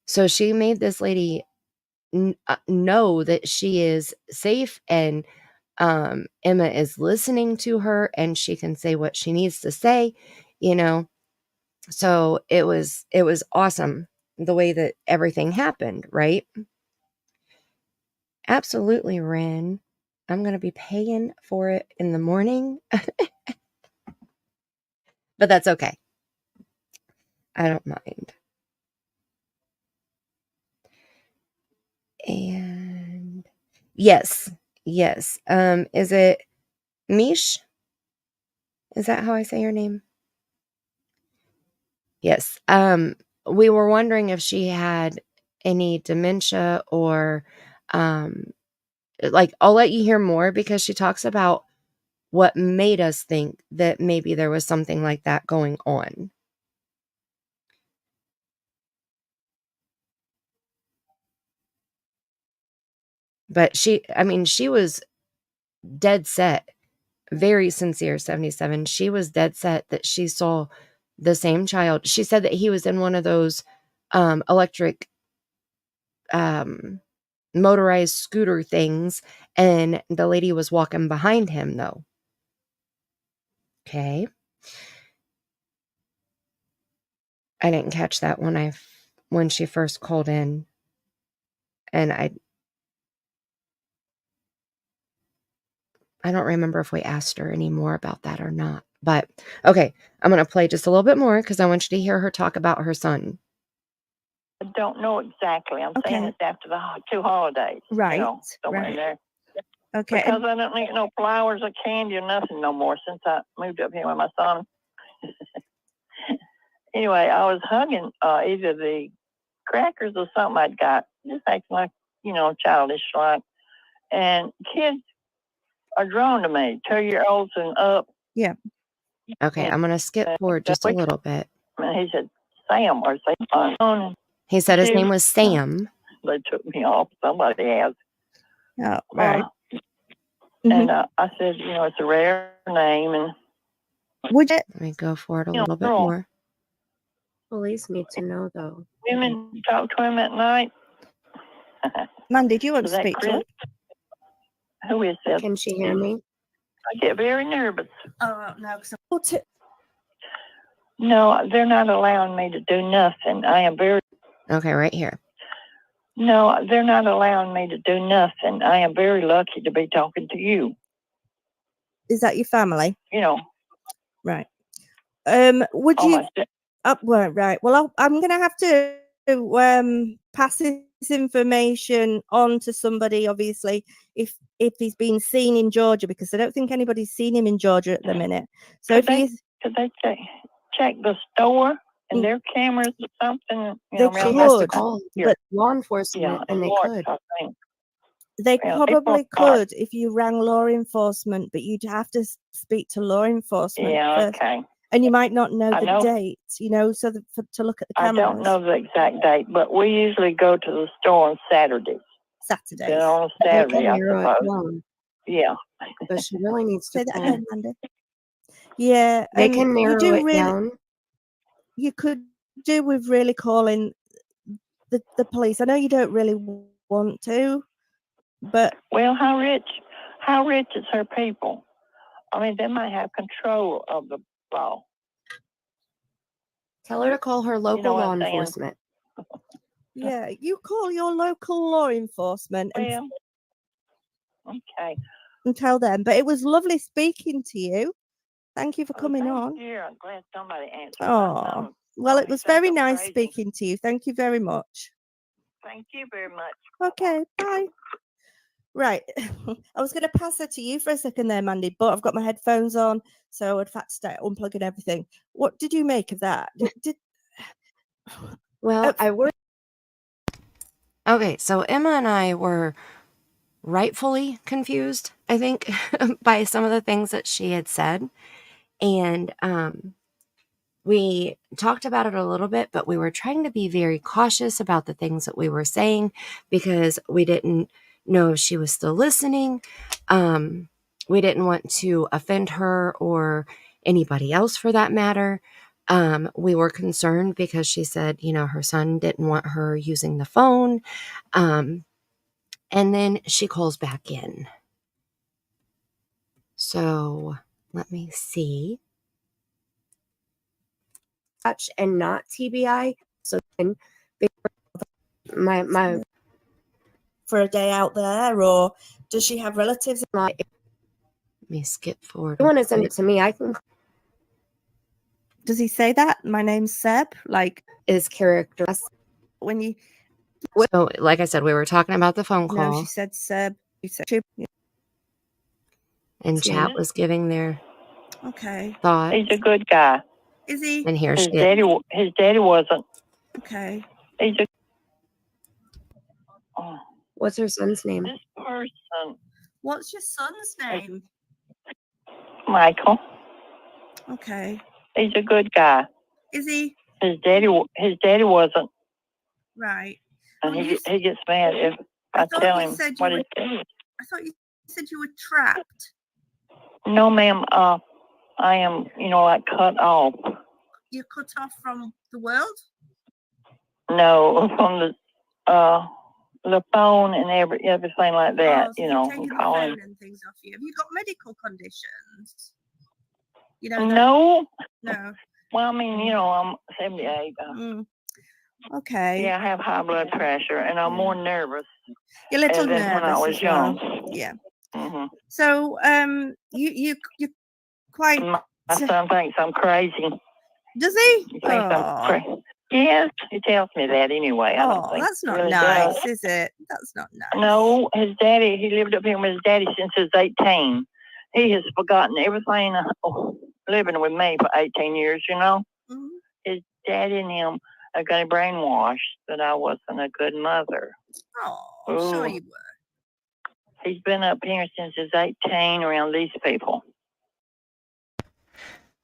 So she made this lady know that she is safe, and Emma is listening to her, and she can say what she needs to say, you know. So it was awesome the way that everything happened, right? Absolutely, Ren. I'm going to be paying for it in the morning. But that's okay. I don't mind. And yes. Is it Mish? Is that how I say your name? Yes. We were wondering if she had any dementia or like, I'll let you hear more, because she talks about what made us think that maybe there was something like that going on. But she was dead set, very sincere, 77. She was dead set that she saw the same child. She said that he was in one of those electric motorized scooter things, and the lady was walking behind him though. Okay. I didn't catch that when she first called in, and I don't remember if we asked her any more about that or not. But okay, I'm going to play just a little bit more because I want you to hear her talk about her son. don't know exactly. I'm saying Okay. it's after the 2 holidays. Right, You know, somewhere right. in there. Okay. Because I don't eat no flowers or candy or nothing no more since I moved up here with my son. Anyway, I was hugging either the crackers or something I'd got, just acting like, you know, childish like. And kids are drawn to me, 2-year-olds and up. Yeah. Okay, I'm going to skip forward just a little bit. And he said, Sam, or Sam. He said his name was Sam. They took me off. Somebody has. Oh, right. And I said, you know, it's a rare name. And would you? Let me go forward a You know, little bit girl. more. Police need to know though. Women talk to him at night. Mandy, do you want Is to that speak to Chris? her? Who is this? Can she hear me? I get very nervous. Oh, no. No, they're not allowing me to do nothing. I am very. Okay, right here. No, they're not allowing me to do nothing. I am very lucky to be talking to you. Is that your family? You know. Right. Would Oh, you? my sis- Well, right. Well, I'm going to have to pass this information on to somebody, obviously, if he's been seen in Georgia, because I don't think anybody's seen him in Georgia at the minute. So Could they check the store and their cameras or something? You They know, She around has to there? call but law enforcement, Yeah, and they Lord, could. I think. they Yeah, probably April Hart. could if you rang law enforcement, but you'd have to speak to law enforcement Yeah, first. okay. And you might not know I the know. date, you know, so to look at the I cameras. don't know the exact date, but we usually go to the store on Saturdays. Saturdays. Then on a They can Saturday, I narrow it suppose. down, Yeah. but she really needs to Say that call. again, Mandy. Yeah, They and can you narrow do it really. down. You could do with really calling the police. I know you don't really want to, but Well, how rich is her people? I mean, they might have control of the law. Tell her to call her local know what law I'm saying? enforcement. yeah, you call your local law enforcement Well, okay. and tell them. But it was lovely speaking to you. Thank you for coming Thank on. you. I'm glad somebody answered. Oh, well, it was very nice speaking to you. Thank you very much. Thank you very much. Okay, bye. Right. I was going to pass her to you for a second there, Mandy, but I've got my headphones on, so I'd have to start unplugging everything. What did you make of that? Well, I work. Okay, so Emma and I were rightfully confused, I think, by some of the things that she had said. And we talked about it a little bit, but we were trying to be very cautious about the things that we were saying because we didn't know if she was still listening. We didn't want to offend her or anybody else for that matter. We were concerned because she said, you know, her son didn't want her using the phone. And then she calls back in. So let me see. And not TBI. So then my for a day out there, or does she have relatives? Let me skip forward. you want to send it to me, I can. Does he say that? My name's Seb. Like Is character when you. So, like I said, we were talking about the phone call. No, she said Seb. You said and chat was giving their okay. thoughts. He's a good guy. Is he? And here His she daddy, is. his daddy wasn't. Okay. He's a. Oh, What's her son's name? this person, What's your son's name? Michael. Okay. He's a good guy. Is he? His daddy wasn't, Right. and Oh, he gets mad if I thought tell you him said you what were- he's doing. I thought you said you were trapped. No, ma'am. I am, you know, like cut off. You're cut off from the world? No, from the phone and everything like that. Oh, so you know, you're taking the calling. phone and things off you. Have you got medical conditions? You know. No. No. Well, I mean, you know, I'm 78. Okay. Yeah, I have high blood pressure, and I'm more nervous. You're a little than nervous when I was as well. young. Yeah. Mm-hmm. So, you're quite. My son thinks I'm crazy. Does he? He thinks I'm crazy. Yes, he tells me that anyway. I don't Oh, think that's he not really nice, does. is it? That's not nice. No, his daddy, he lived up here with his daddy since he was 18. He has forgotten everything living with me for 18 years, you know. Mhm. His daddy and him have got him brainwashed that I wasn't a good mother. Oh, I'm sure Ooh. you were. He's been up here since he's 18 around these people.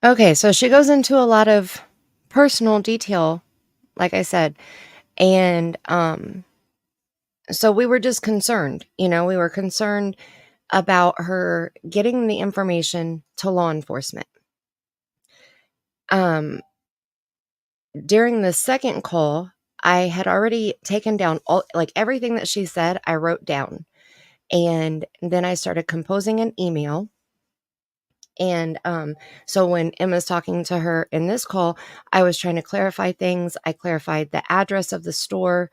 Okay, so she goes into a lot of personal detail, like I said. And so we were just concerned, we were concerned about her getting the information to law enforcement. During the second call, I had already taken down everything that she said, I wrote down. And then I started composing an email. And so when Emma's talking to her in this call, I was trying to clarify things. I clarified the address of the store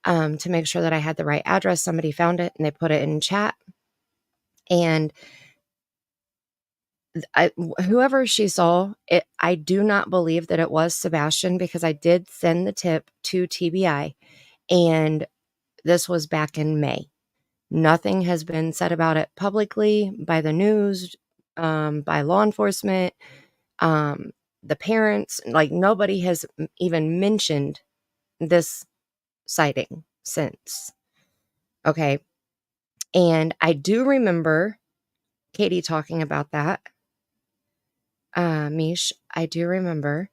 to make sure that I had the right address. Somebody found it and they put it in chat. And whoever she saw, I do not believe that it was Sebastian, because I did send the tip to TBI. And this was back in May. Nothing has been said about it publicly by the news, by law enforcement, the parents. Nobody has even mentioned this sighting since. Okay. And I do remember Katie talking about that. Mish, I do remember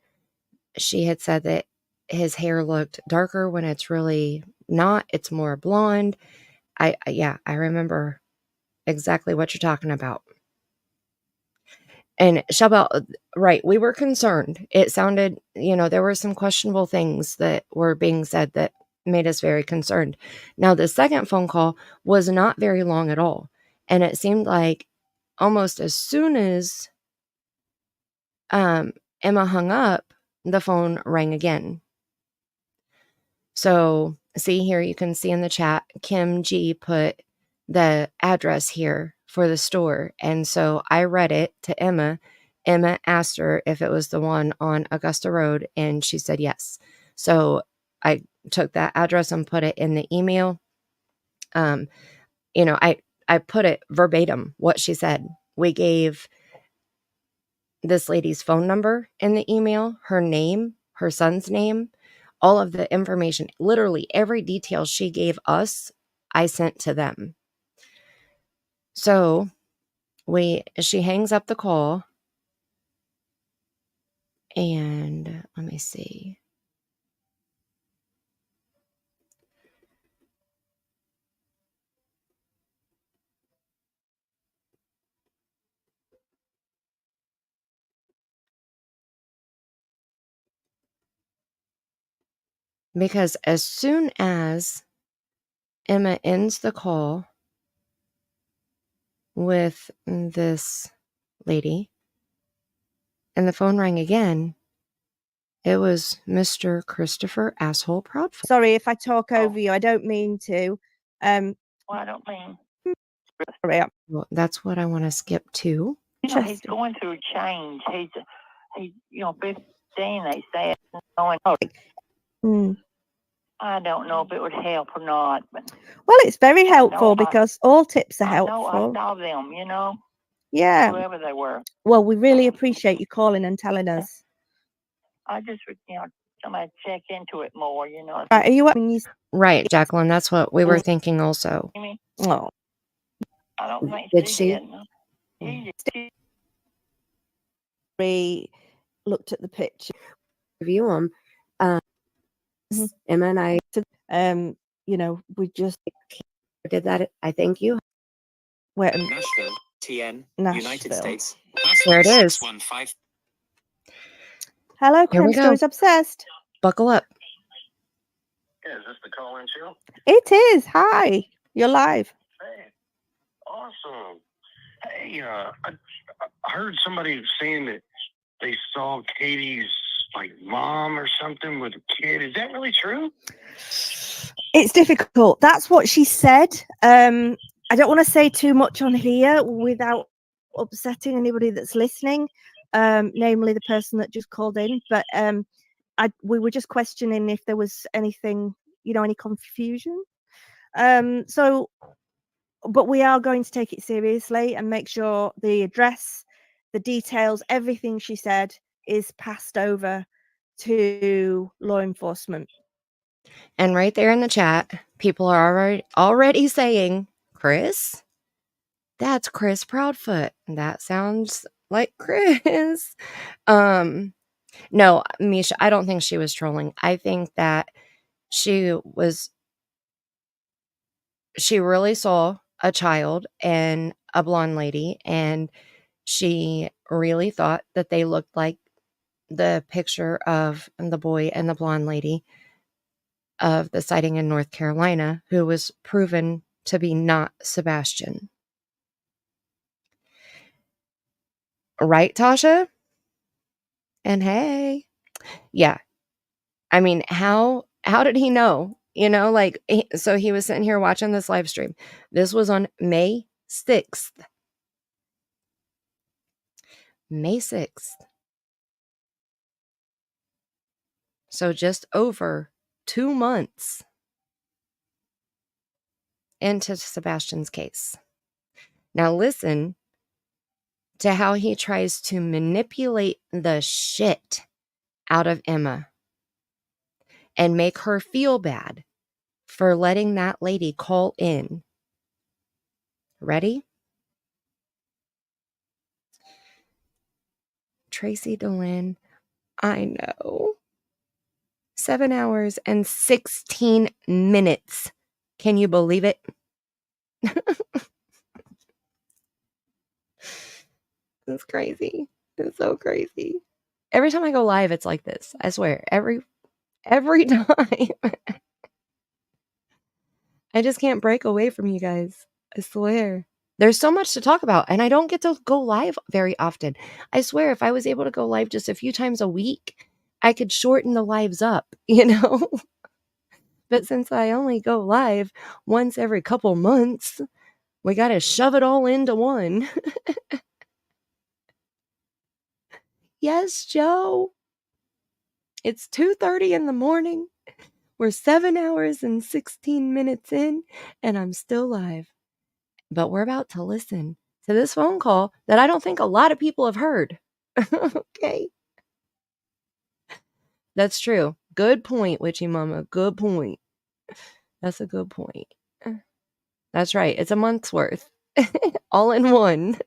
she had said that his hair looked darker when it's really not. It's more blonde. I remember exactly what you're talking about. And Shabelle, right, we were concerned. It sounded, there were some questionable things that were being said that made us very concerned. Now, the second phone call was not very long at all. And it seemed like almost as soon as Emma hung up, the phone rang again. So, see here, you can see in the chat, Kim G put the address here for the store. And so I read it to Emma. Emma asked her if it was the one on Augusta Road, and she said yes. So I took that address and put it in the email. I put it verbatim, what she said. We gave this lady's phone number in the email, her name, her son's name, all of the information, literally every detail she gave us, I sent to them. So she hangs up the call, and let me see. Because as soon as Emma ends the call with this lady and the phone rang again, it was Mr. Christopher Asshole Proudfoot. Sorry if I talk over you. I don't mean to. Well, I don't mean. Sorry. Well, that's what I want to skip to. He's going through a change. He's 15, they say. I don't know if it would help or not. But Well, it's very helpful because all tips are helpful. I saw them, Yeah. whoever they were. Well, we really appreciate you calling and telling us. I just, somebody check into it more, Right, are you up? Right, Jacqueline, that's what we were thinking also. Oh. I don't think Did she? We looked at the picture. Review them. Emma and I, we just did that. I thank you. Where? Nashville, TN, Nashville. United States. There it is. 615. Hello, Here Crime we go. Stories Obsessed. Buckle up. Yeah, is this the call-in show? It is. Hi, you're live. Hey, awesome. Hey, I heard somebody saying that they saw Katie's mom or something with a kid. Is that really true? It's difficult. That's what she said. I don't want to say too much on here without upsetting anybody that's listening, namely the person that just called in. But we were just questioning if there was anything, any confusion. But we are going to take it seriously and make sure the address, the details, everything she said is passed over to law enforcement. And right there in the chat, people are already saying, Chris? That's Chris Proudfoot. That sounds like Chris. No, Misha, I don't think she was trolling. I think that she really saw a child and a blonde lady, and she really thought that they looked like the picture of the boy and the blonde lady of the sighting in North Carolina, who was proven to be not Sebastian. Right, Tasha? And hey. Yeah. I mean, how did he know? So he was sitting here watching this live stream. This was on May 6th. May 6th. So just over 2 months into Sebastian's case. Now listen to how he tries to manipulate the shit out of Emma and make her feel bad for letting that lady call in. Ready? Tracy DeLynn, I know. 7 hours and 16 minutes. Can you believe it? It's crazy. It's so crazy. Every time I go live, it's like this. I swear. Every time. I just can't break away from you guys. I swear. There's so much to talk about, and I don't get to go live very often. I swear, if I was able to go live just a few times a week, I could shorten the lives up, But since I only go live once every couple months, we got to shove it all into one. Yes, Joe. It's 2:30 in the morning. We're 7 hours and 16 minutes in, and I'm still live. But we're about to listen to this phone call that I don't think a lot of people have heard. Okay. That's true. Good point, Witchy Mama. Good point. That's a good point. That's right. It's a month's worth. All in one.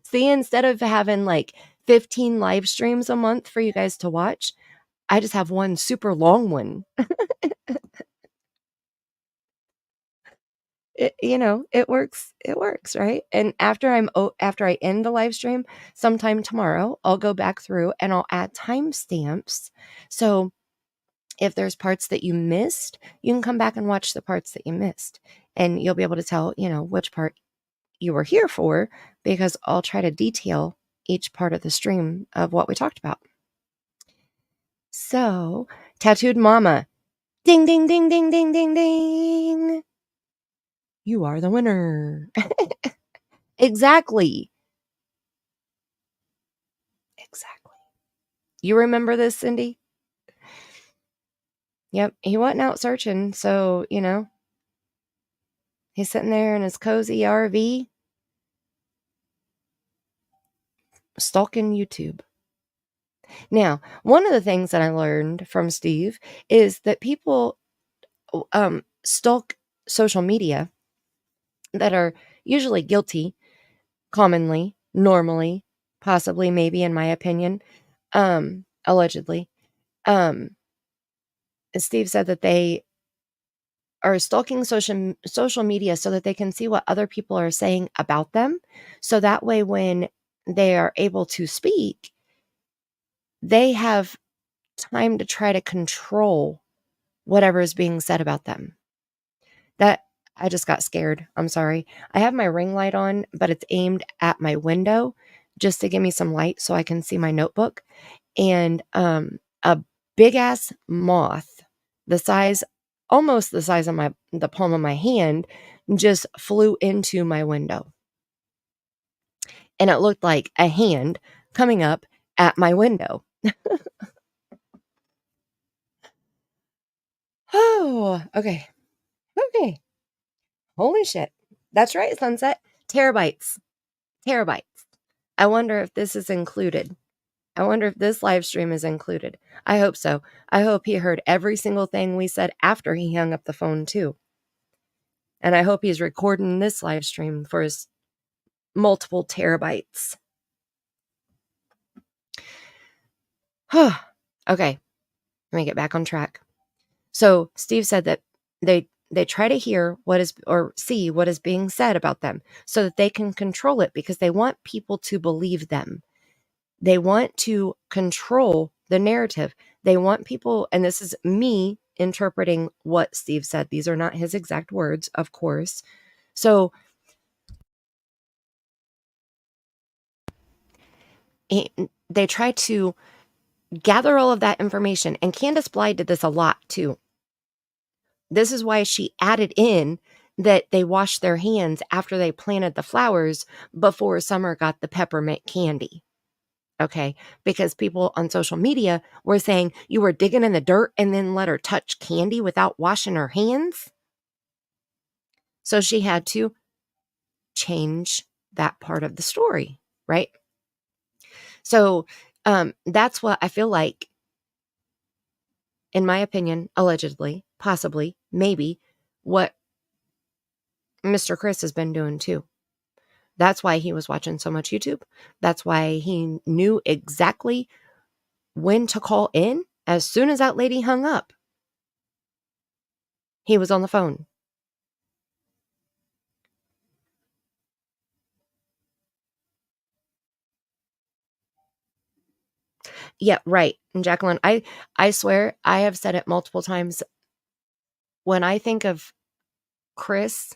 See, instead of having like 15 live streams a month for you guys to watch, I just have one super long one. It works. It works, right? And after I end the live stream sometime tomorrow, I'll go back through and I'll add timestamps. So if there's parts that you missed, you can come back and watch the parts that you missed, and you'll be able to tell, which part you were here for, because I'll try to detail each part of the stream of what we talked about. So, Tattooed Mama, ding, ding, ding, ding, ding, ding, ding. You are the winner. Exactly. You remember this, Cindy? Yep. He wasn't out searching, so, he's sitting there in his cozy RV stalking YouTube. Now, one of the things that I learned from Steve is that people stalk social media that are usually guilty, commonly, normally, possibly, maybe, in my opinion, allegedly. Steve said that they are stalking social media so that they can see what other people are saying about them. So that way, when they are able to speak, they have time to try to control whatever is being said about them. That I just got scared. I'm sorry. I have my ring light on, but it's aimed at my window just to give me some light so I can see my notebook. And a big ass moth, almost the size of the palm of my hand, just flew into my window. And it looked like a hand coming up at my window. Okay. Okay. Holy shit. That's right, Sunset. Terabytes. Terabytes. I wonder if this is included. I wonder if this live stream is included. I hope so. I hope he heard every single thing we said after he hung up the phone, too. And I hope he's recording this live stream for his multiple terabytes. Okay. Let me get back on track. So Steve said that they try to hear what is or see what is being said about them so that they can control it because they want people to believe them. They want to control the narrative. They want people, and this is me interpreting what Steve said. These are not his exact words, of course. So they try to gather all of that information. And Candace Bly did this a lot too. This is why she added in that they washed their hands after they planted the flowers before Summer got the peppermint candy. Okay, because people on social media were saying you were digging in the dirt and then let her touch candy without washing her hands. So she had to change that part of the story, right? So that's what I feel like, in my opinion, allegedly, possibly, maybe, what Mr. Chris has been doing too. That's why he was watching so much YouTube. That's why he knew exactly when to call in. As soon as that lady hung up, he was on the phone. Yeah, right. And Jacqueline, I swear I have said it multiple times. When I think of Chris,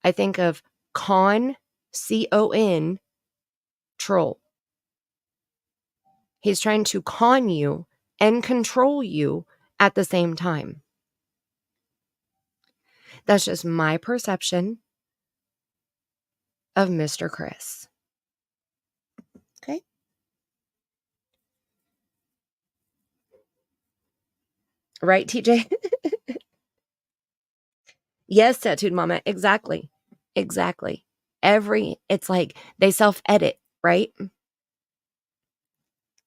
I think of con, C-O-N, troll. He's trying to con you and control you at the same time. That's just my perception of Mr. Chris. Okay. Right, TJ? Yes, tattooed mama. Exactly. Exactly. It's like they self-edit, right?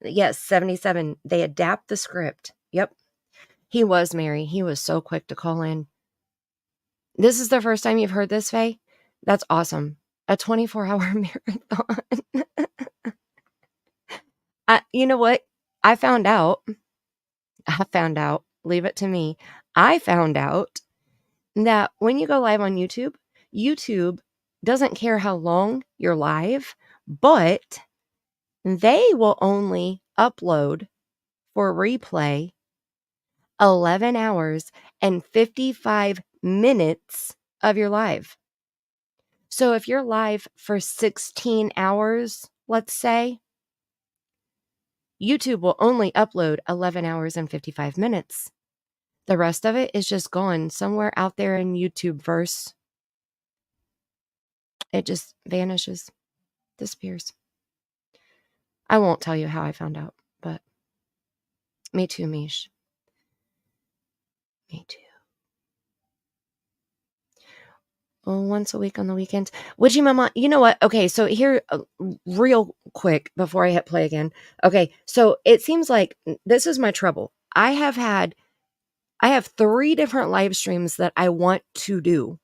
Yes, 77. They adapt the script. Yep. He was Mary. He was so quick to call in. This is the first time you've heard this, Faye? That's awesome. A 24-hour marathon. You know what? I found out. Leave it to me. I found out that when you go live on YouTube, YouTube doesn't care how long you're live, but they will only upload for replay 11 hours and 55 minutes of your live. So if you're live for 16 hours, let's say, YouTube will only upload 11 hours and 55 minutes. The rest of it is just gone somewhere out there in YouTube-verse. It just vanishes, disappears. I won't tell you how I found out, but me too, Mish. Me too. Once a week on the weekends. Witchy Mama, you know what? Okay, so here, real quick, before I hit play again. Okay, so it seems like this is my trouble. I have 3 different live streams that I want to do.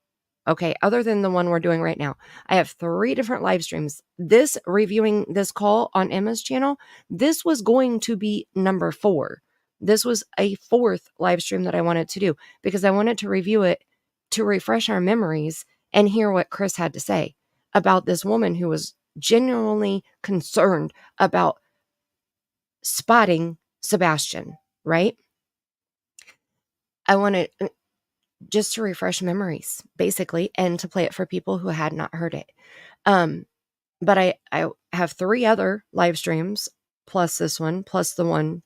Okay, other than the one we're doing right now. I have 3 different live streams. This, reviewing this call on Emma's channel, this was going to be number 4. This was a 4th live stream that I wanted to do because I wanted to review it to refresh our memories and hear what Chris had to say about this woman who was genuinely concerned about spotting Sebastian, right? I wanted just to refresh memories, basically, and to play it for people who had not heard it. But I have 3 other live streams, plus this one, plus the one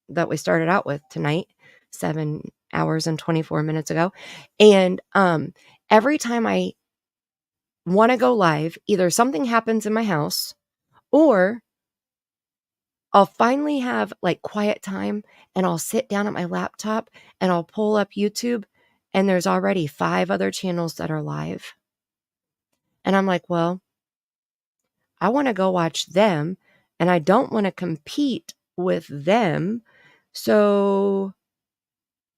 that we started out with tonight, 7 hours and 24 minutes ago. And every time I want to go live, either something happens in my house or I'll finally have like quiet time and I'll sit down at my laptop and I'll pull up YouTube and there's already 5 other channels that are live. And I'm like, well, I want to go watch them, and I don't want to compete with them. So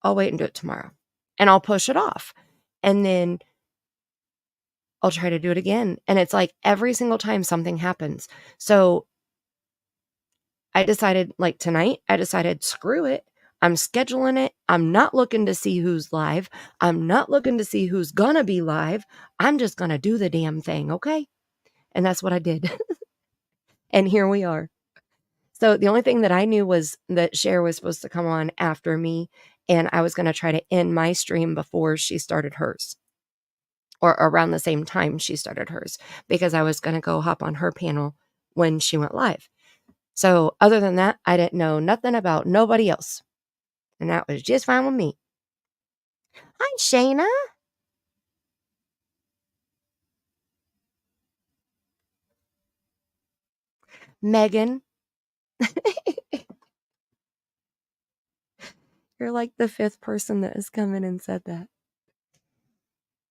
I'll wait and do it tomorrow, and I'll push it off. And then I'll try to do it again. And it's like every single time something happens. So I decided, like tonight, I decided, screw it. I'm scheduling it. I'm not looking to see who's live. I'm not looking to see who's gonna be live. I'm just gonna do the damn thing, okay? And that's what I did. And here we are. So the only thing that I knew was that Cher was supposed to come on after me, and I was going to try to end my stream before she started hers, or around the same time she started hers, because I was going to go hop on her panel when she went live. So other than that, I didn't know nothing about nobody else, and that was just fine with me. Hi, Shayna. Megan. You're like the 5th person that has come in and said that.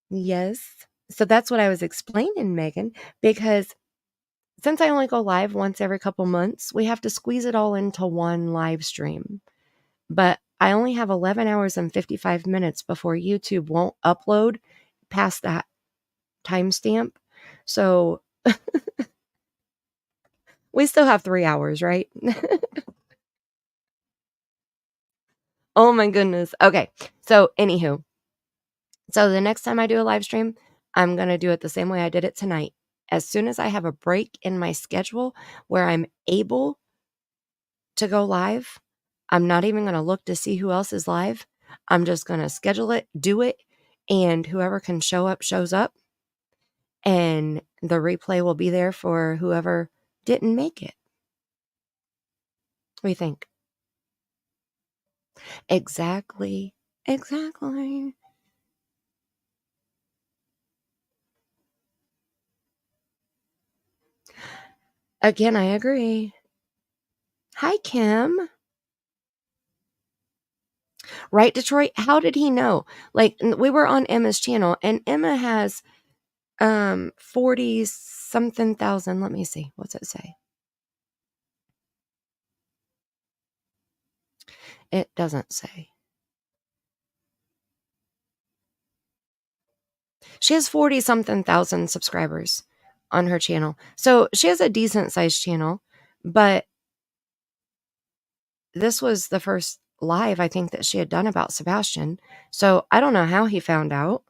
Yes. So that's what I was explaining, Megan, because since I only go live once every couple months, we have to squeeze it all into one live stream. But I only have 11 hours and 55 minutes before YouTube won't upload past that timestamp. So we still have 3 hours, right? Oh my goodness. Okay. So anywho, so the next time I do a live stream, I'm going to do it the same way I did it tonight. As soon as I have a break in my schedule where I'm able to go live, I'm not even going to look to see who else is live. I'm just going to schedule it, do it, and whoever can show up, shows up. And the replay will be there for whoever didn't make it. What do you think? Exactly. Exactly. Again, I agree. Hi, Kim. Right, Detroit? How did he know? Like, we were on Emma's channel, and Emma has 40 something thousand. Let me see. What's it say? It doesn't say. She has 40 something thousand subscribers on her channel. So she has a decent sized channel, but this was the first live I think that she had done about Sebastian. So I don't know how he found out.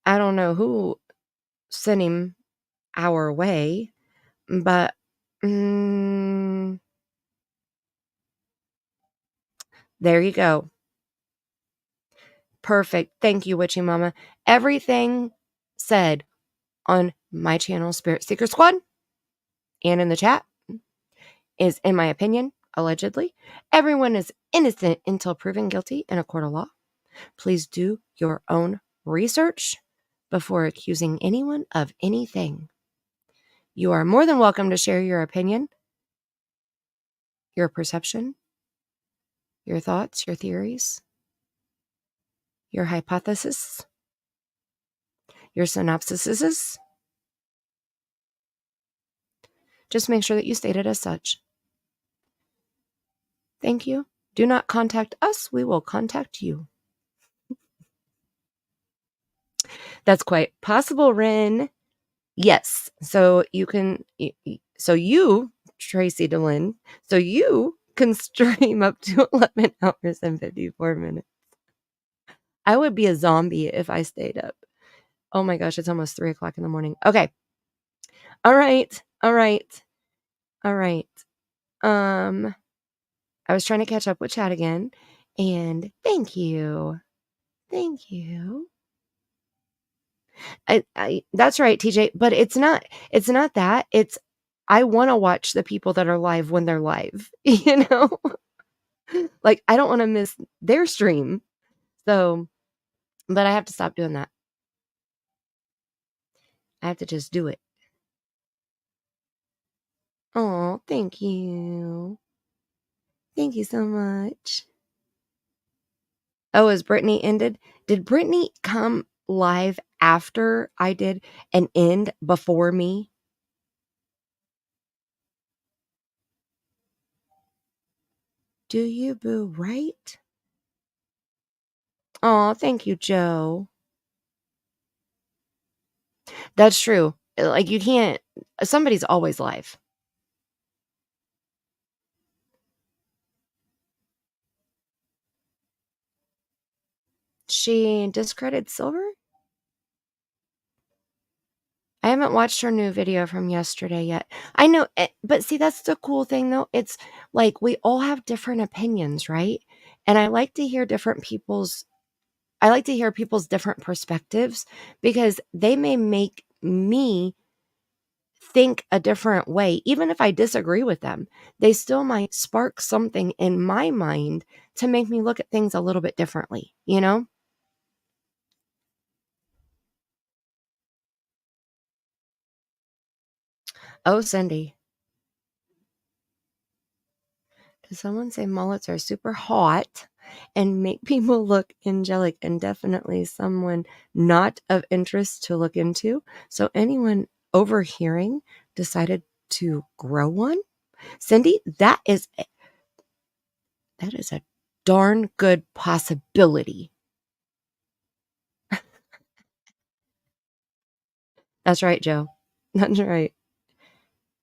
I don't know who sent him our way, but there you go. Perfect. Thank you, Witchy Mama. Everything said on my channel, Spirit Seeker Squad, and in the chat is, in my opinion, allegedly, everyone is innocent until proven guilty in a court of law. Please do your own research before accusing anyone of anything. You are more than welcome to share your opinion, your perception, your thoughts, your theories, your hypothesis, your synopsises. Just make sure that you state it as such. Thank you. Do not contact us. We will contact you. That's quite possible, Ren. Yes. So you can, Tracy DeLynn, so you can stream up to 11 hours and 54 minutes. I would be a zombie if I stayed up. Oh my gosh, it's almost 3 o'clock in the morning. Okay. All right. I was trying to catch up with chat again, and thank you. That's right, TJ, but it's not that. It's, I want to watch the people that are live when they're live, you know? Like, I don't want to miss their stream. So, but I have to stop doing that. I have to just do it. Oh, thank you. Thank you so much. Oh, as Brittany ended? Did Brittany come live after I did and end before me? Do you, boo, right? Oh, thank you, Joe. That's true. Like, you can't, somebody's always live. She discredited Silver? I haven't watched her new video from yesterday yet. I know, but see, that's the cool thing, though. It's like we all have different opinions, right? And I like to hear people's different perspectives because they may make me think a different way. Even if I disagree with them, they still might spark something in my mind to make me look at things a little bit differently, you know? Oh, Cindy. Did someone say mullets are super hot and make people look angelic and definitely someone not of interest to look into? So anyone overhearing decided to grow one? Cindy, that is a darn good possibility. That's right, Joe. That's right.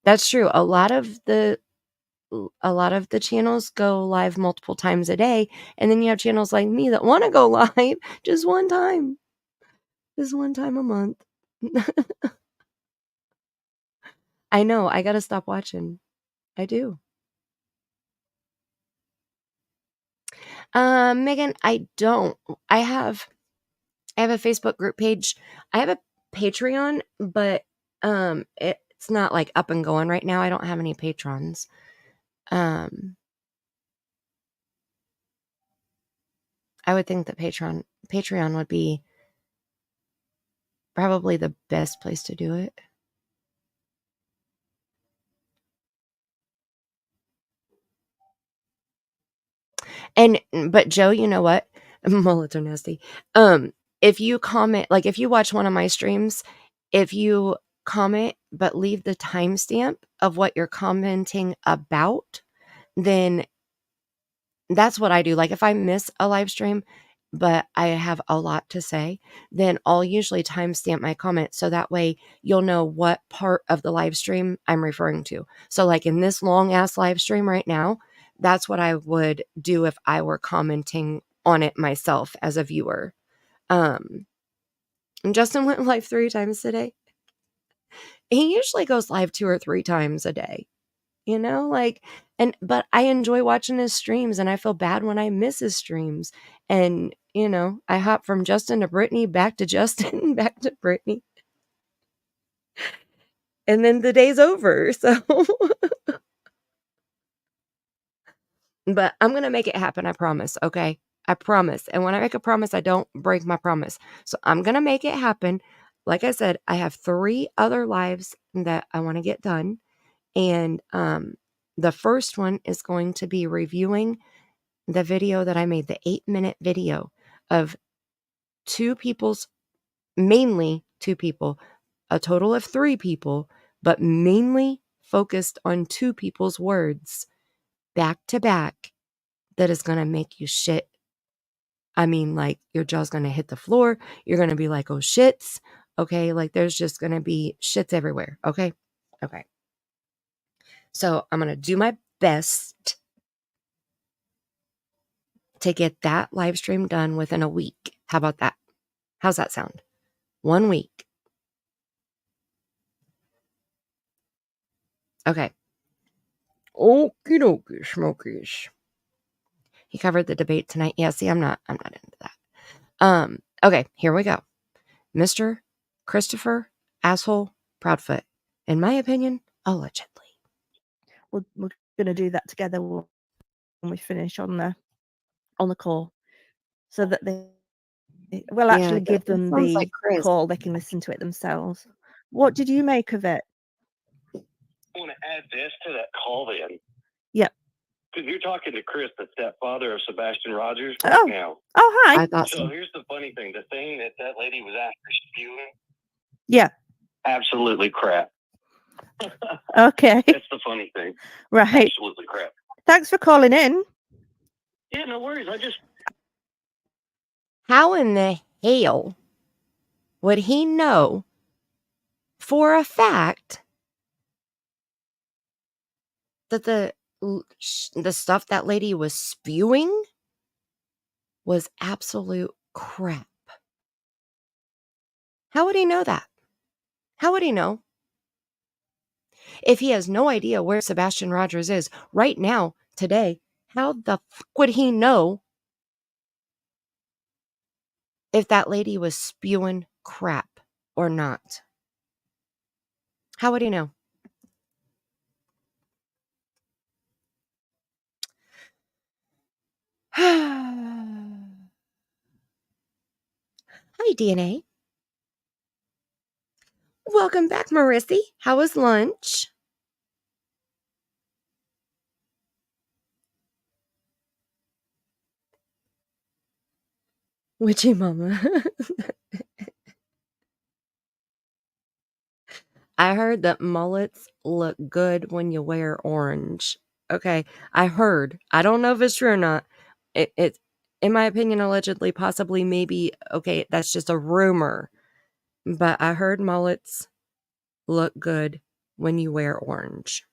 That's true. A lot of the channels go live multiple times a day, and then you have channels like me that want to go live just one time a month. I know. I got to stop watching. I do. Megan, I don't. I have a Facebook group page. I have a Patreon, but it's not like up and going right now. I don't have any patrons. I would think that Patreon would be probably the best place to do it. But Joe, you know what? Mullets are nasty. If you comment, like if you watch one of my streams, if you comment but leave the timestamp of what you're commenting about, then that's what I do. Like if I miss a live stream, but I have a lot to say, then I'll usually timestamp my comment so that way you'll know what part of the live stream I'm referring to. So like in this long ass live stream right now, that's what I would do if I were commenting on it myself as a viewer. And Justin went live 3 times today. He usually goes live 2 or 3 times a day. You know, like, but I enjoy watching his streams and I feel bad when I miss his streams. And, you know, I hop from Justin to Brittany, back to Justin, back to Brittany. And then the day's over. So, but I'm going to make it happen. I promise. Okay. I promise. And when I make a promise, I don't break my promise. So I'm going to make it happen. Like I said, I have 3 other lives that I want to get done. And, the first one is going to be reviewing the video that I made, the 8-minute video of mainly 2 people, a total of 3 people, but mainly focused on 2 people's words back to back that is going to make you shit. I mean, like your jaw's going to hit the floor. You're going to be like, oh shits. Okay. Like there's just going to be shits everywhere. Okay. Okay. So I'm going to do my best to get that live stream done within a week. How about that? How's that sound? 1 week. Okay. Okie dokie, smokies. He covered the debate tonight. Yeah, see, I'm not into that. Okay, here we go. Mr. Christopher Asshole Proudfoot. In my opinion, allegedly. We're going to do that together when we finish on the call, so that we'll actually give them the call. They can listen to it themselves. What did you make of it? I want to add this to that call then. Yep. Because you're talking to Chris, the stepfather of Sebastian Rogers, Oh. right now. Oh, hi. I thought So so. here's the funny thing. The thing that lady was after spewing, Yeah. absolutely crap. Okay. That's the funny thing. Right. Absolutely crap. Thanks for calling in. Yeah, no worries. How in the hell would he know for a fact that the stuff that lady was spewing was absolute crap? How would he know that? How would he know? If he has no idea where Sebastian Rogers is right now, today, how the fuck would he know if that lady was spewing crap or not? How would he know? Hi, DNA. Welcome back, Marissy. How was lunch? Witchy mama. I heard that mullets look good when you wear orange. Okay, I heard. I don't know if it's true or not. It in my opinion, allegedly, possibly, maybe, okay, that's just a rumor. But I heard mullets look good when you wear orange.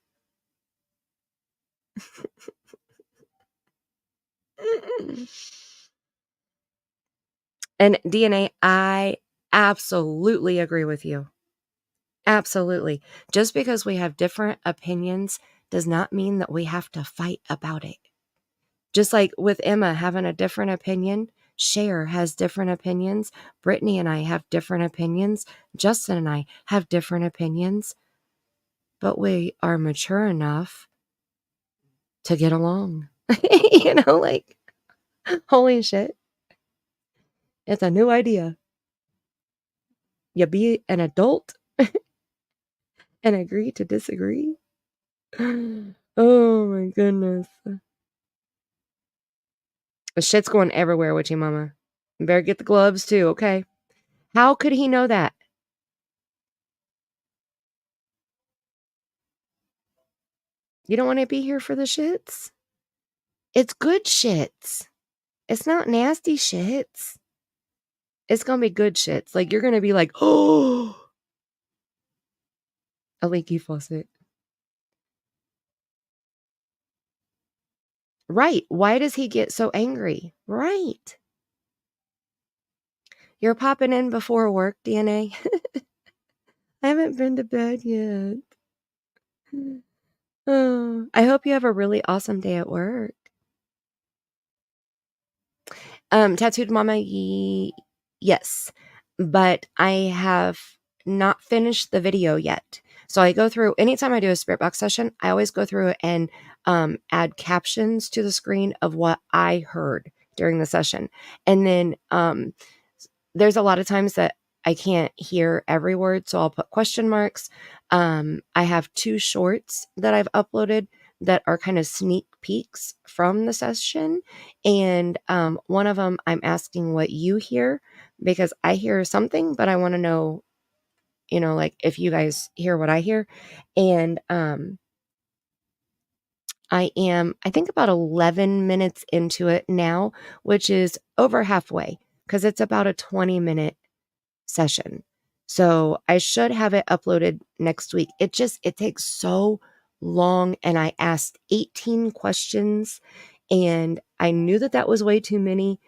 And DNA, I absolutely agree with you. Absolutely. Just because we have different opinions does not mean that we have to fight about it. Just like with Emma having a different opinion, Cher has different opinions, Brittany and I have different opinions, Justin and I have different opinions, but we are mature enough to get along. You know, like, holy shit. It's a new idea. You be an adult and agree to disagree. Oh my goodness. The shit's going everywhere, Witchy Mama. You better get the gloves too, okay? How could he know that? You don't want to be here for the shits? It's good shits. It's not nasty shits. It's gonna be good shits. Like, you're gonna be like, oh, a leaky faucet. Right. Why does he get so angry? Right. You're popping in before work, DNA? I haven't been to bed yet. Oh, I hope you have a really awesome day at work. Tattooed Mama, yes. But I have not finished the video yet. So I go through, anytime I do a spirit box session, I always go through and add captions to the screen of what I heard during the session. And then there's a lot of times that I can't hear every word, so I'll put question marks. I have 2 shorts that I've uploaded that are kind of sneak peeks from the session. And one of them, I'm asking what you hear, because I hear something, but I want to know, you know, like, if you guys hear what I hear. And I am, I think, about 11 minutes into it now, which is over halfway, because it's about a 20-minute session. So I should have it uploaded next week. It takes so long, and I asked 18 questions, and I knew that was way too many.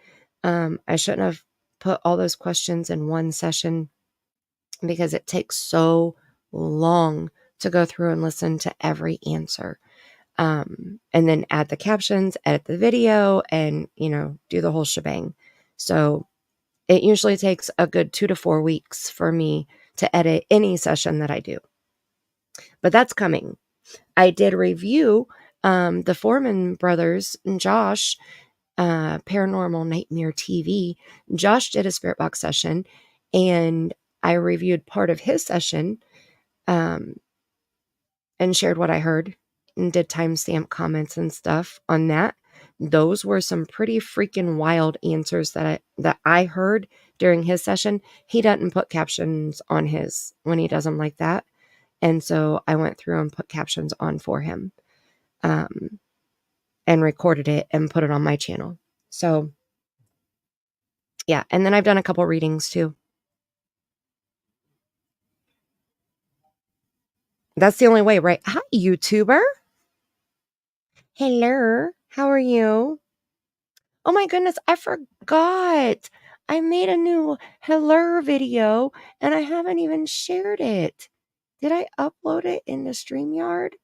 I shouldn't have put all those questions in one session, because it takes so long to go through and listen to every answer. And then add the captions, edit the video, and, you know, do the whole shebang. So it usually takes a good 2 to 4 weeks for me to edit any session that I do. But that's coming. I did review the Foreman brothers, Josh, Paranormal Nightmare TV. Josh did a spirit box session, and I reviewed part of his session and shared what I heard. and did timestamp comments and stuff on that. Those were some pretty freaking wild answers that I heard during his session. He doesn't put captions on his when he does them like that. And so I went through and put captions on for him, and recorded it and put it on my channel. So yeah. And then I've done a couple readings too. That's the only way, right? Hi, YouTuber. Hello. How are you? Oh my goodness, I forgot. I made a new hello video and I haven't even shared it. Did I upload it in the StreamYard?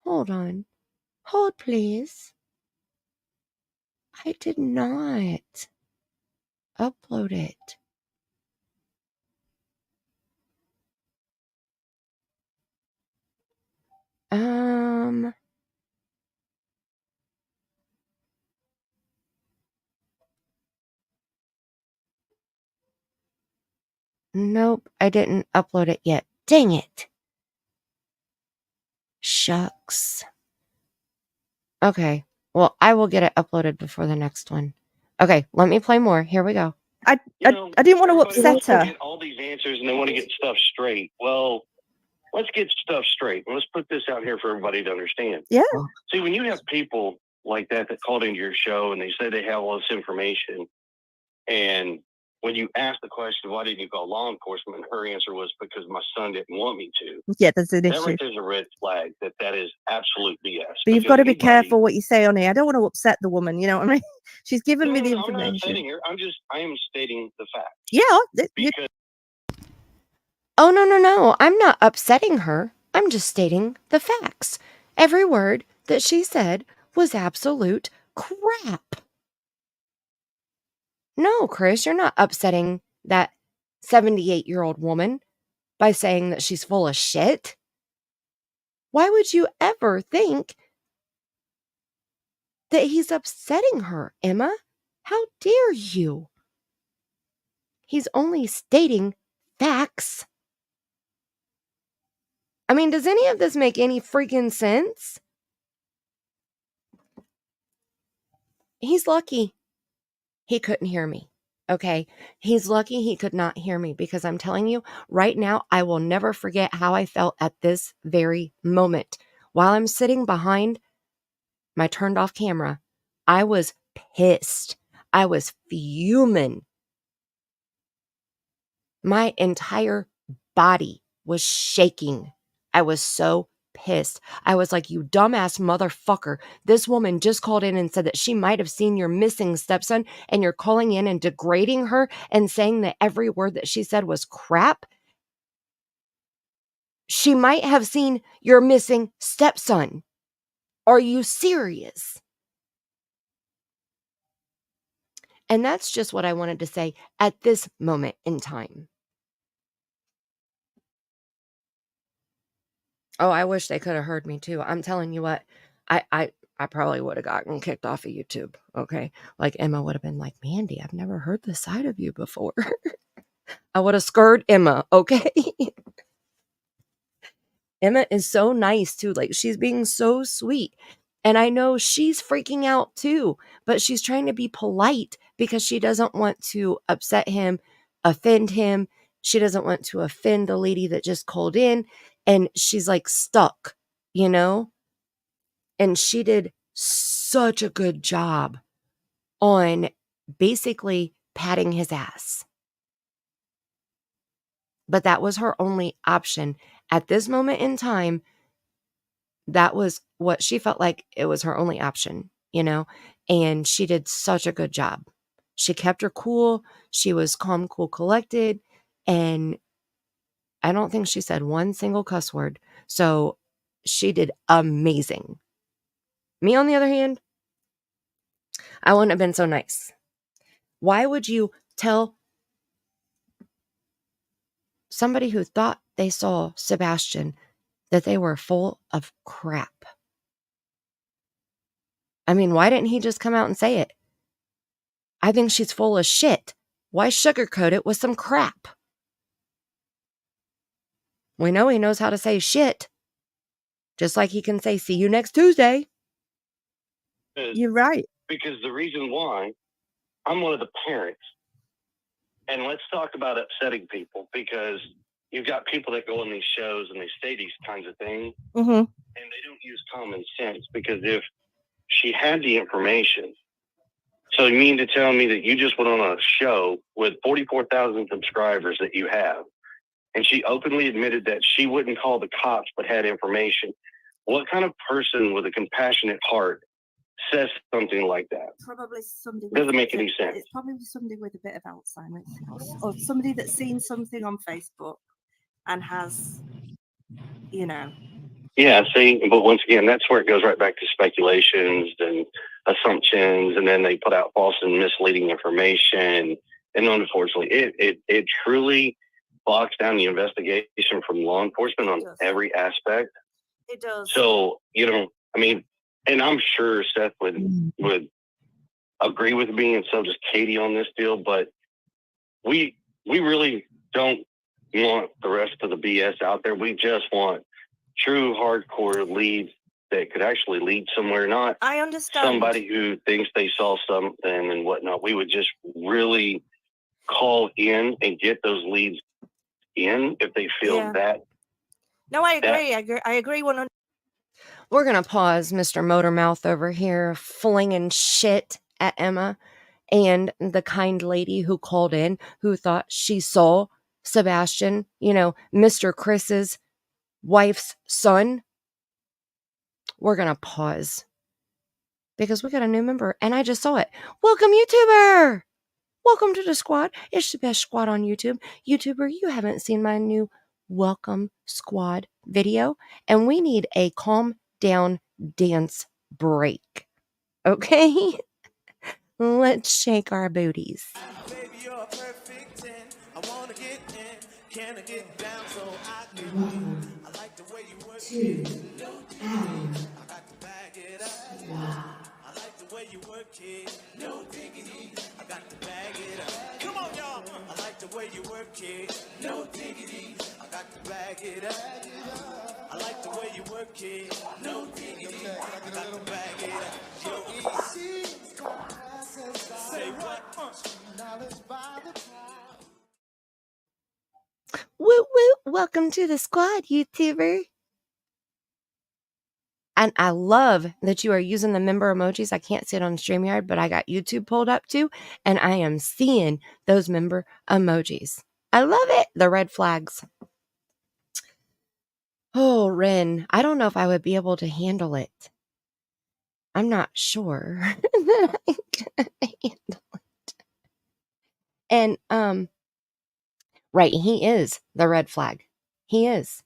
Hold on. Hold, please. I did not upload it. Nope, I didn't upload it yet. Dang it. Shucks. Okay. Well, I will get it uploaded before the next one. Okay, let me play more. Here we go. I didn't want to upset her. Get all these answers and they want to get stuff straight. Well, let's get stuff straight. Let's put this out here for everybody to understand. Yeah. See, when you have people like that called into your show and they say they have all this information, and when you ask the question, why didn't you call law enforcement? Her answer was because my son didn't want me to. Yeah, there's an That issue. right there's a red flag that is absolute BS. But you've got to be careful what you say on here. I don't want to upset the woman. You know what I mean? She's given me the I'm not information. upsetting her. I am stating the fact. Yeah. Because Oh, no. I'm not upsetting her. I'm just stating the facts. Every word that she said was absolute crap. No, Chris, you're not upsetting that 78-year-old woman by saying that she's full of shit. Why would you ever think that he's upsetting her, Emma? How dare you? He's only stating facts. I mean, does any of this make any freaking sense? He's lucky he couldn't hear me. Okay. He's lucky he could not hear me, because I'm telling you right now, I will never forget how I felt at this very moment. While I'm sitting behind my turned off camera, I was pissed. I was fuming. My entire body was shaking. I was so pissed. I was like, you dumbass motherfucker. This woman just called in and said that she might have seen your missing stepson, and you're calling in and degrading her and saying that every word that she said was crap. She might have seen your missing stepson. Are you serious? And that's just what I wanted to say at this moment in time. Oh, I wish they could have heard me too. I'm telling you what, I probably would have gotten kicked off of YouTube. Okay. Like Emma would have been like, Mandy, I've never heard this side of you before. I would have scared Emma. Okay. Emma is so nice too. Like, she's being so sweet. And I know she's freaking out too, but she's trying to be polite because she doesn't want to upset him, offend him. She doesn't want to offend the lady that just called in. And she's like stuck, you know? And she did such a good job on basically patting his ass. But that was her only option. At this moment in time, that was what she felt like it was her only option, you know? And she did such a good job. She kept her cool. She was calm, cool, collected. And I don't think she said one single cuss word. So she did amazing. Me, on the other hand, I wouldn't have been so nice. Why would you tell somebody who thought they saw Sebastian that they were full of crap? I mean, why didn't he just come out and say it? I think she's full of shit. Why sugarcoat it with some crap? We know he knows how to say shit. Just like he can say, see you next Tuesday. You're right. Because the reason why, I'm one of the parents. And let's talk about upsetting people, because you've got people that go on these shows and they say these kinds of things, Mm-hmm. and they don't use common sense. Because if she had the information, so you mean to tell me that you just went on a show with 44,000 subscribers that you have, and she openly admitted that she wouldn't call the cops but had information? What kind of person with a compassionate heart says something like that? Probably somebody. Doesn't make any sense. It's probably somebody with a bit of Alzheimer's, or somebody that's seen something on Facebook and has, you know. Yeah, see, but once again, that's where it goes right back to speculations and assumptions, and then they put out false and misleading information. And unfortunately, it truly bogs down the investigation from law enforcement on every aspect. It does. So, I mean, and I'm sure Seth would agree with me, and so does Katie on this deal, but we really don't want the rest of the BS out there. We just want true hardcore leads that could actually lead somewhere, not I understand somebody who thinks they saw something and whatnot. We would just really call in and get those leads in if they feel that. No, I agree. I agree 100%. We're going to pause Mr. Motormouth over here flinging shit at Emma and the kind lady who called in who thought she saw Sebastian, Mr. Chris's wife's son. We're going to pause because we got a new member and I just saw it. Welcome, YouTuber. Welcome to the squad. It's the best squad on YouTube. YouTuber, you haven't seen my new welcome squad video, and we need a calm down dance break. Okay? Let's shake our booties. Baby, you're a perfect 10. I wanna get in. Can I get down so I can? I like the way you work. I got to bag it up. I like the way you work it. No diggity. I got to bag it up. Come on, y'all. I like the way you work it. No diggity. I got to bag it up. I like the way you work it. No diggity. I got to bag it up. Yo, easy. Say what? Woo woo! Welcome to the squad, YouTuber. And I love that you are using the member emojis. I can't see it on StreamYard, but I got YouTube pulled up too, and I am seeing those member emojis. I love it. The red flags. Oh, Ren, I don't know if I would be able to handle it. I'm not sure that I can handle it. And, right, he is the red flag. He is.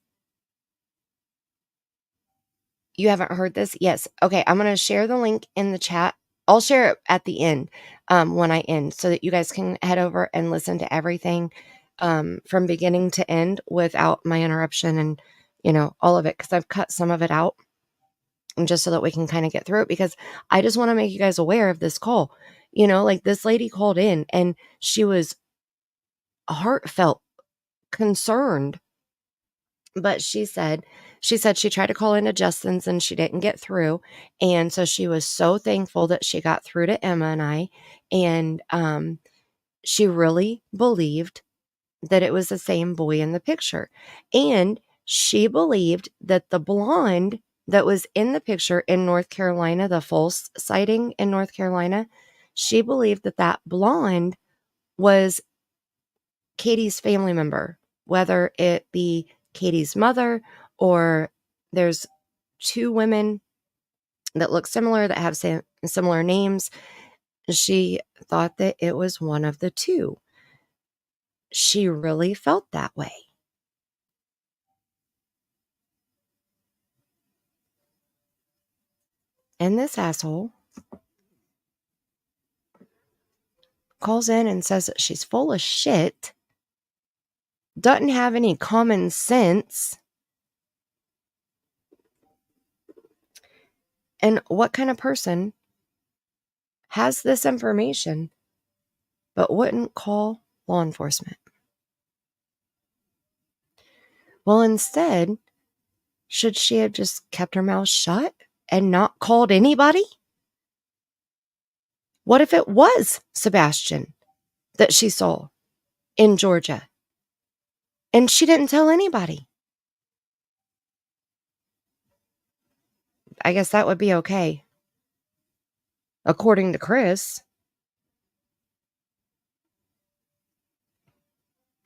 You haven't heard this? Yes. Okay, I'm going to share the link in the chat. I'll share it at the end when I end so that you guys can head over and listen to everything from beginning to end without my interruption and, all of it, because I've cut some of it out and just so that we can kind of get through it, because I just want to make you guys aware of this call. Like this lady called in and she was heartfelt, concerned. But she said she tried to call into Justin's and she didn't get through. And so she was so thankful that she got through to Emma and I. And she really believed that it was the same boy in the picture. And she believed that the blonde that was in the picture in North Carolina, the false sighting in North Carolina, she believed that blonde was Katie's family member, whether it be Katie's mother, or there's two women that look similar that have similar names. She thought that it was one of the two. She really felt that way. And this asshole calls in and says that she's full of shit, doesn't have any common sense. And what kind of person has this information but wouldn't call law enforcement? Well, instead, should she have just kept her mouth shut and not called anybody? What if it was Sebastian that she saw in Georgia and she didn't tell anybody? I guess that would be okay, according to Chris.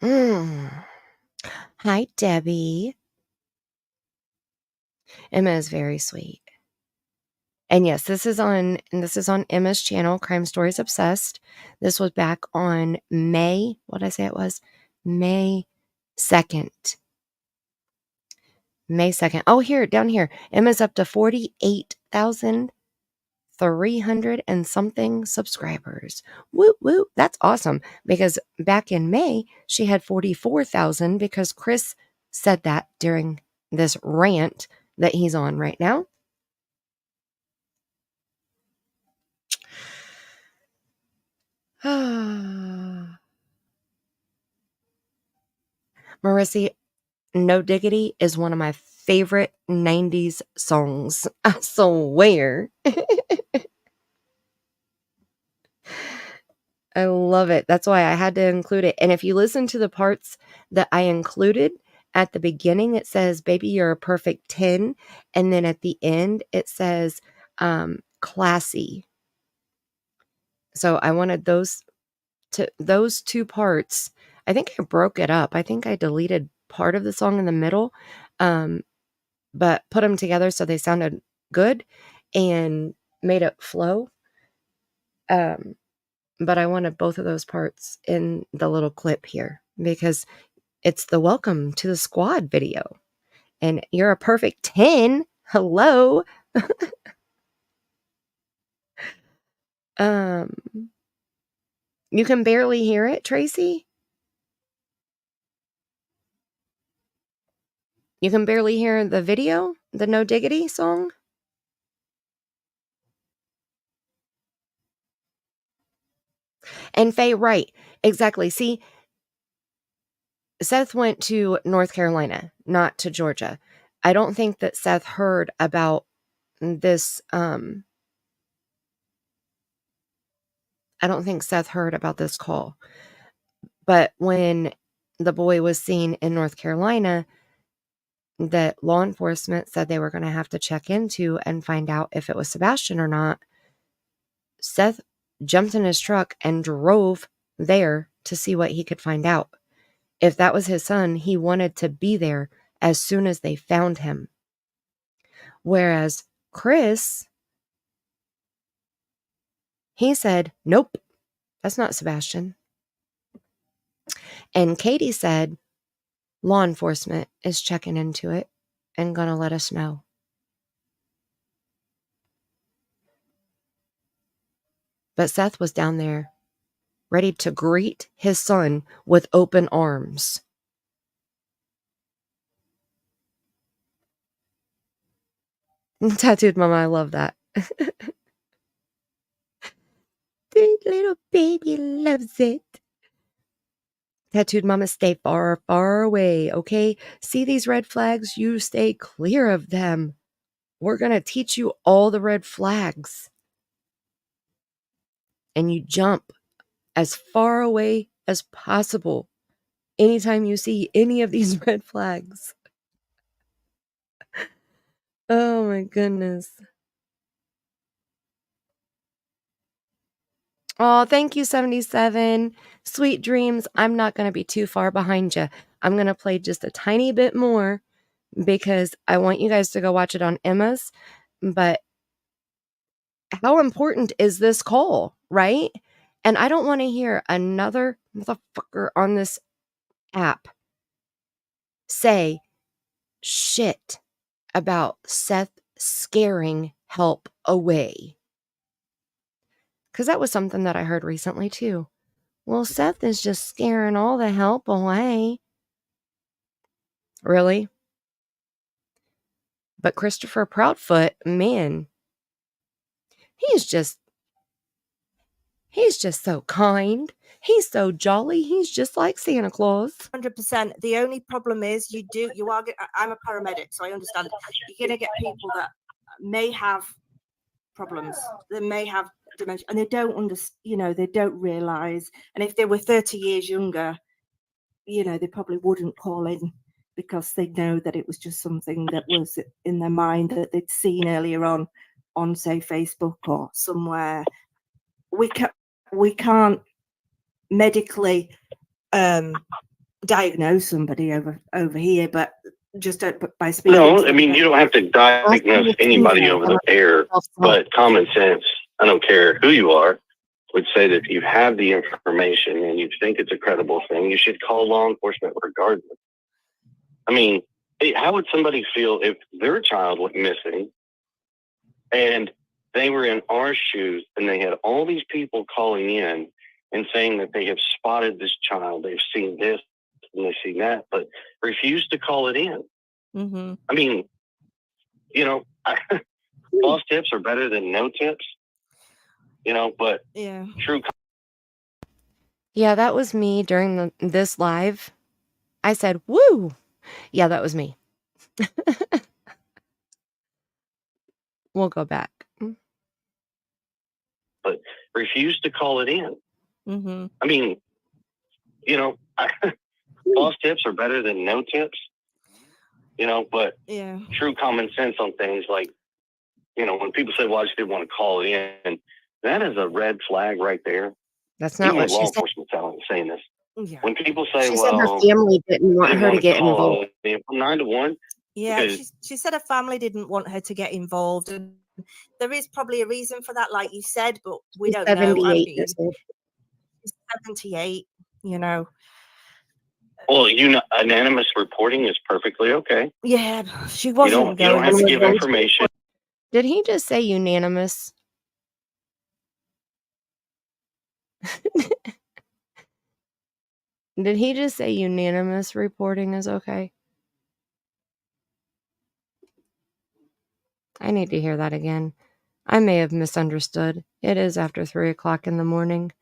Hi, Debbie. Emma is very sweet. And yes, this is on Emma's channel, Crime Stories Obsessed. This was back on May. What did I say it was? May 2nd. May 2nd. Oh, here, down here. Emma's up to 48,300 and something subscribers. Woo woo. That's awesome. Because back in May, she had 44,000 because Chris said that during this rant that he's on right now. Marissa, No Diggity is one of my favorite 90s songs. I swear. I love it. That's why I had to include it. And if you listen to the parts that I included at the beginning, it says, "Baby, you're a perfect 10." And then at the end, it says, "Classy." So I wanted those two parts. I think I broke it up. I think I deleted part of the song in the middle, but put them together so they sounded good and made it flow. But I wanted both of those parts in the little clip here because it's the welcome to the squad video. And you're a perfect 10. Hello. You can barely hear it, Tracy? You can barely hear the video, the No Diggity song? And Faye, right. Exactly. See, Seth went to North Carolina, not to Georgia. I don't think that Seth heard about this. I don't think Seth heard about this call. But when the boy was seen in North Carolina, that law enforcement said they were going to have to check into and find out if it was Sebastian or not. Seth jumped in his truck and drove there to see what he could find out. If that was his son, he wanted to be there as soon as they found him. Whereas Chris, he said, "Nope, that's not Sebastian." And Katie said, "Law enforcement is checking into it and going to let us know." But Seth was down there ready to greet his son with open arms. Tattooed Mama, I love that. The little baby loves it. Tattooed Mama, stay far, far away, okay? See these red flags? You stay clear of them. We're going to teach you all the red flags. And you jump as far away as possible anytime you see any of these red flags. Oh my goodness. Oh, thank you, 77. Sweet dreams. I'm not going to be too far behind you. I'm going to play just a tiny bit more because I want you guys to go watch it on Emma's. But how important is this call, right? And I don't want to hear another motherfucker on this app say shit about Seth scaring help away. Because that was something that I heard recently too. Well, Seth is just scaring all the help away. Really? But Christopher Proudfoot, man, he's He's just so kind. He's so jolly. He's just like Santa Claus. 100%. The only problem is I'm a paramedic, so I understand you're going to get people that may have problems. They may have dementia and they don't understand, they don't realize. And if they were 30 years younger, they probably wouldn't call in because they know that it was just something that was in their mind that they'd seen earlier on say Facebook or somewhere. We can't medically diagnose somebody over here, but just by speaking. No, I mean, you don't have to diagnose anybody over the air, but common sense, I don't care who you are, would say that if you have the information and you think it's a credible thing, you should call law enforcement regardless. I mean, how would somebody feel if their child went missing and they were in our shoes and they had all these people calling in and saying that they have spotted this child, they've seen this and they've seen that, but refused to call it in? Mm-hmm. I mean, false tips are better than no tips, but yeah. True. Yeah, that was me during this live. I said, woo. Yeah, that was me. We'll go back. But refused to call it in. Mm-hmm. I mean, false tips are better than no tips, but yeah. True common sense on things like, when people say, well, I just didn't want to call it in, that is a red flag right there. That's not Even what law she said. enforcement saying this. Yeah. When people say, She said her well, family didn't want they her to want get call involved. it from 9 to 1. Yeah, because she said her family didn't want her to get involved, and there is probably a reason for that, like you said, but we She's don't know. 78 years old. She's 78, Well, anonymous reporting is perfectly okay. Yeah, she You wasn't don't have to give information. Did he just say unanimous? Did he just say unanimous reporting is okay? I need to hear that again. I may have misunderstood. It is after 3 o'clock in the morning.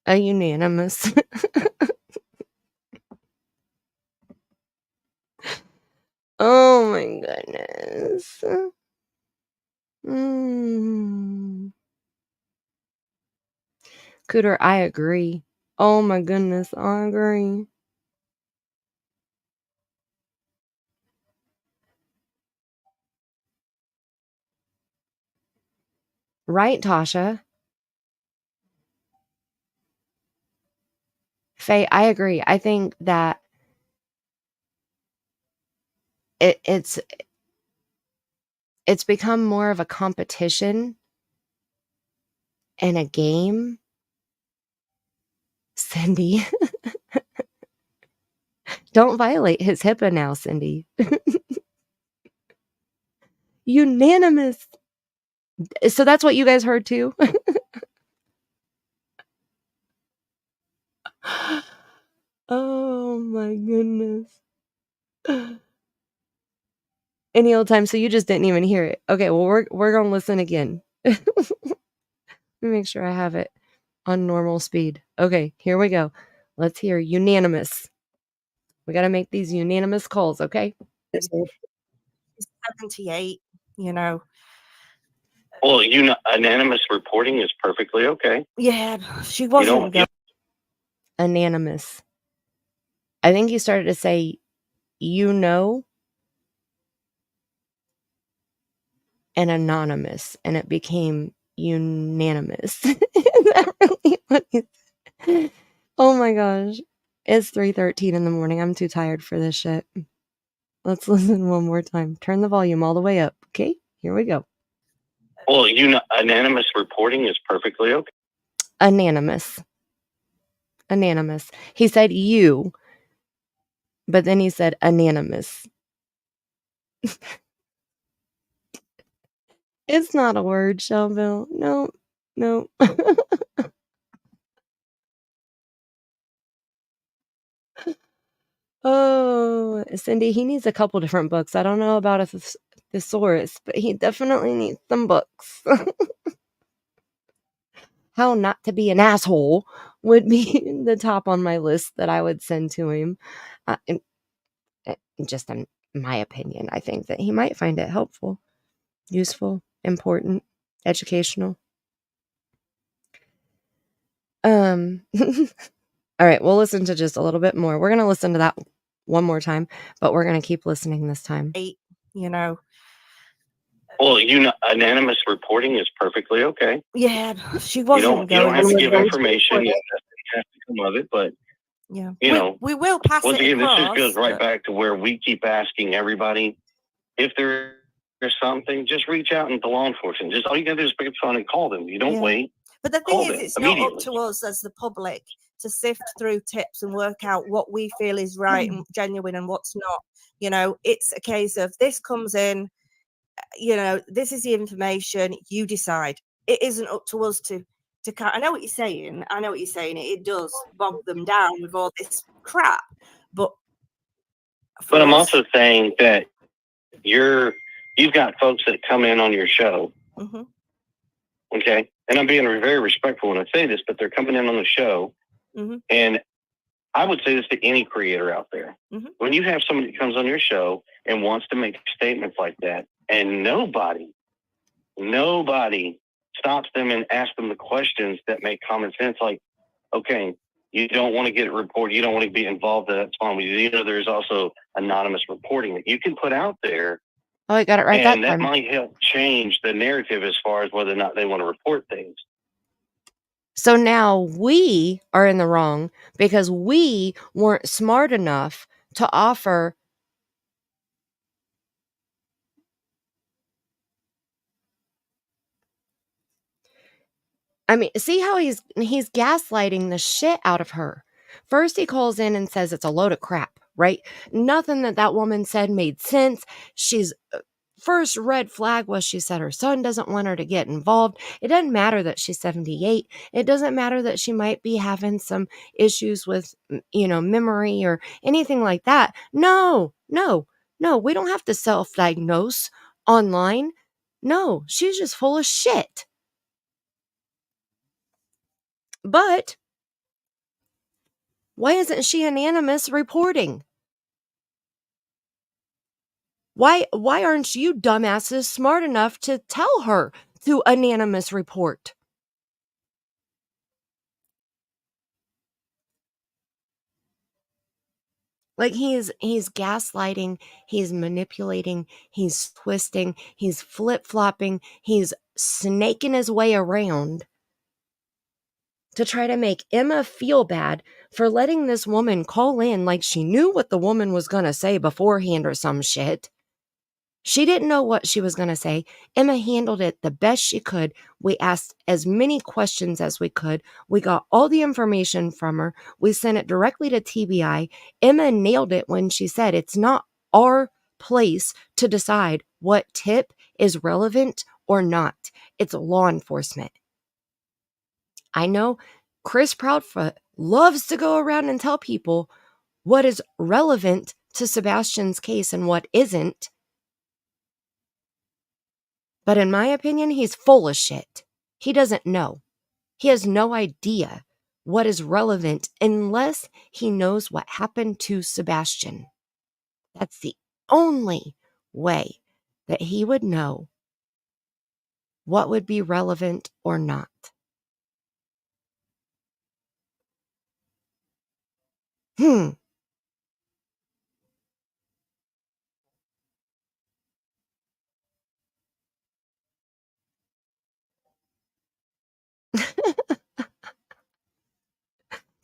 A unanimous. Oh my goodness. Cooter, I agree. Oh my goodness, I agree. Right, Tasha? Faye, I agree. I think that it's become more of a competition and a game. Cindy. Don't violate his HIPAA now, Cindy. Unanimous. So that's what you guys heard too? Oh my goodness. Any old time, so you just didn't even hear it. Okay, well we're gonna listen again. Let me make sure I have it on normal speed. Okay, here we go. Let's hear unanimous. We gotta make these unanimous calls, okay? 78, Well, anonymous reporting is perfectly okay. Yeah, she wasn't. Anonymous. I think he started to say, and anonymous, and it became unanimous. Is that really what he said? Oh my gosh. It's 3:13 in the morning. I'm too tired for this shit. Let's listen one more time. Turn the volume all the way up. Okay, here we go. Well, anonymous reporting is perfectly okay. Anonymous. He said you, but then he said anonymous. It's not a word, Shelville. No. Oh, Cindy, he needs a couple different books. I don't know about a thesaurus, but he definitely needs some books. How Not to Be an Asshole would be the top on my list that I would send to him. Just in my opinion, I think that he might find it helpful, useful, important, educational. All right, we'll listen to just a little bit more. We're going to listen to that one more time, but we're going to keep listening this time. You know. Well, anonymous reporting is perfectly okay. Yeah, she wasn't. You don't have to give information. It doesn't have to come of it, but yeah, we will pass once it again, across, this just goes right back to where we keep asking everybody if there's something, just reach out into law enforcement. Just all you gotta do is pick up the phone and call them. You don't wait. But the thing Call is, them it's not up immediately. to us as the public to sift through tips and work out what we feel is right and genuine and what's not. You know, it's a case of this comes in, you know, this is the information, you decide. It isn't up to us to I know what you're saying. I know what you're saying. It does bog them down with all this crap. But I'm also saying that you've got folks that come in on your show. Mm-hmm. Okay. And I'm being very respectful when I say this, but they're coming in on the show. Mm-hmm. And I would say this to any creator out there. Mm-hmm. When you have somebody that comes on your show and wants to make statements like that, and nobody stops them and asks them the questions that make common sense, like, okay, you don't want to get it reported, you don't want to be involved, that's fine. You know, there's also anonymous reporting that you can put out there. Oh, I got it right that time. And that might help change the narrative as far as whether or not they want to report things. So now we are in the wrong because we weren't smart enough to offer see how he's gaslighting the shit out of her. First he calls in and says it's a load of crap, right? Nothing that woman said made sense. She's first red flag was she said her son doesn't want her to get involved. It doesn't matter that she's 78. It doesn't matter that she might be having some issues with, memory or anything like that. No, we don't have to self-diagnose online. No, she's just full of shit. But why isn't she anonymous reporting? Why aren't you dumbasses smart enough to tell her to anonymous report? Like he's gaslighting, he's manipulating, he's twisting, he's flip-flopping, he's snaking his way around to try to make Emma feel bad for letting this woman call in like she knew what the woman was going to say beforehand or some shit. She didn't know what she was going to say. Emma handled it the best she could. We asked as many questions as we could. We got all the information from her. We sent it directly to TBI. Emma nailed it when she said it's not our place to decide what tip is relevant or not. It's law enforcement. I know Chris Proudfoot loves to go around and tell people what is relevant to Sebastian's case and what isn't. But in my opinion, he's full of shit. He doesn't know. He has no idea what is relevant unless he knows what happened to Sebastian. That's the only way that he would know what would be relevant or not.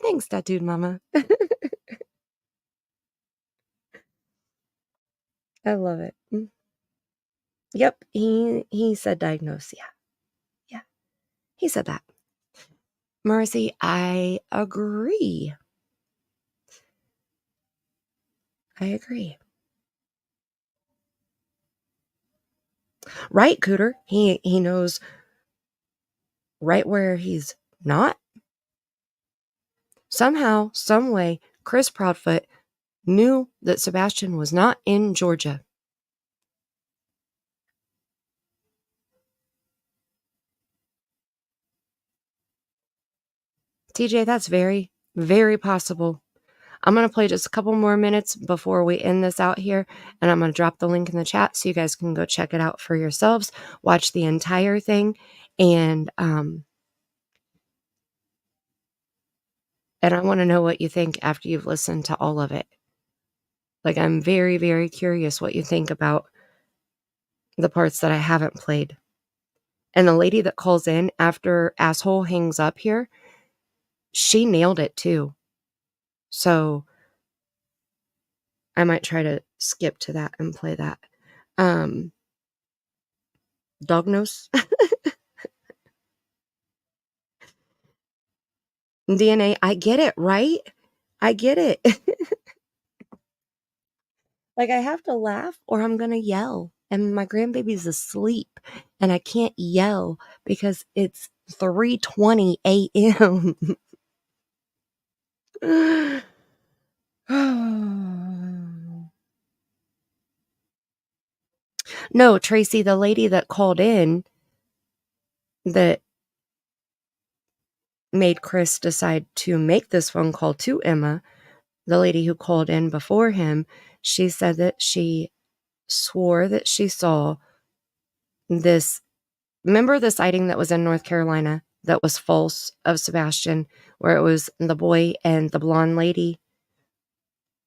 Thanks, tattooed mama. I love it. Yep, he said diagnose. Yeah, he said that. Mercy, I agree. Right, Cooter. He knows right where he's not. Somehow, some way, Chris Proudfoot knew that Sebastian was not in Georgia. TJ, that's very, very possible. I'm going to play just a couple more minutes before we end this out here, and I'm going to drop the link in the chat so you guys can go check it out for yourselves, watch the entire thing, and I want to know what you think after you've listened to all of it. Like, I'm very, very curious what you think about the parts that I haven't played. And the lady that calls in after asshole hangs up here, she nailed it too. So I might try to skip to that and play that. Dog nose. DNA, I get it, right? I get it. Like, I have to laugh or I'm going to yell. And my grandbaby's asleep and I can't yell because it's 3:20 a.m. No, Tracy, the lady that called in that made Chris decide to make this phone call to Emma, the lady who called in before him, she said that she swore that she saw this. Remember the sighting that was in North Carolina that was false of Sebastian, where it was the boy and the blonde lady?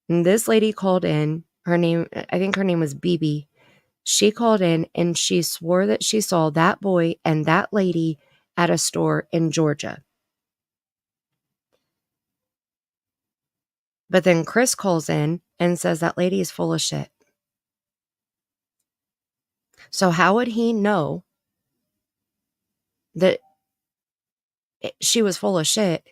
And this lady called in. Her name, I think her name was BB. She called in and she swore that she saw that boy and that lady at a store in Georgia. But then Chris calls in and says that lady is full of shit. So how would he know that she was full of shit?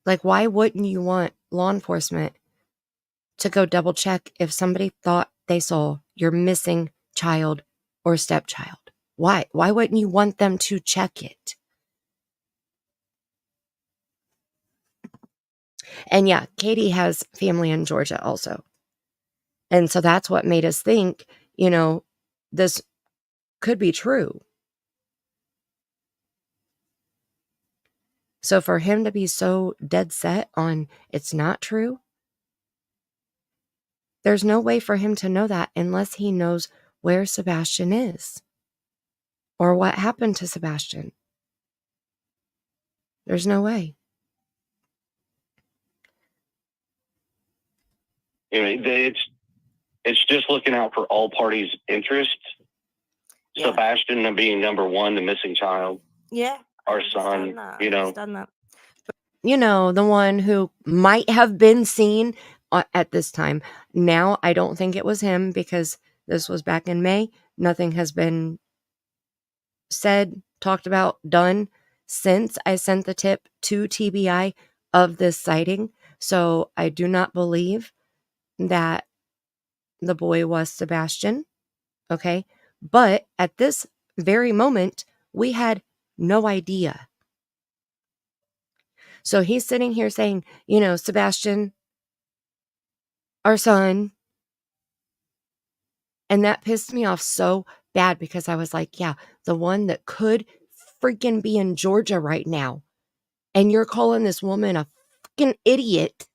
Like, why wouldn't you want law enforcement to go double check if somebody thought they saw your missing child or stepchild? Why? Why wouldn't you want them to check it? And yeah, Katie has family in Georgia also. And so that's what made us think, this could be true. So for him to be so dead set on it's not true, there's no way for him to know that unless he knows where Sebastian is or what happened to Sebastian. There's no way. It's just looking out for all parties' interests. Yeah. Sebastian being number one, the missing child. Yeah. Our son, Done that. The one who might have been seen at this time. Now, I don't think it was him because this was back in May. Nothing has been said, talked about, done since I sent the tip to TBI of this sighting. So I do not believe that the boy was Sebastian. Okay. But at this very moment, we had no idea. So he's sitting here saying, Sebastian, our son. And that pissed me off so bad because I was like, yeah, the one that could freaking be in Georgia right now. And you're calling this woman a freaking idiot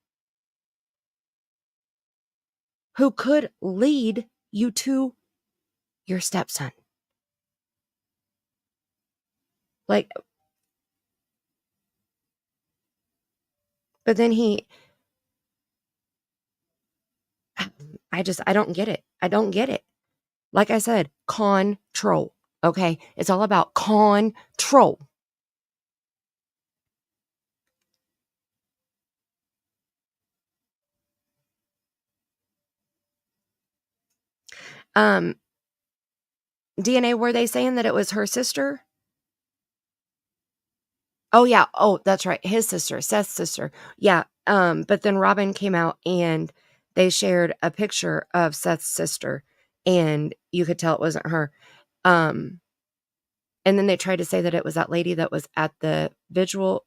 who could lead you to your stepson. Like, but then I don't get it. I don't get it. Like I said, control. Okay. It's all about control. DNA, were they saying that it was her sister? Oh, yeah. Oh, that's right. His sister, Seth's sister. Yeah. But then Robin came out and they shared a picture of Seth's sister and you could tell it wasn't her. And then they tried to say that it was that lady that was at the vigil.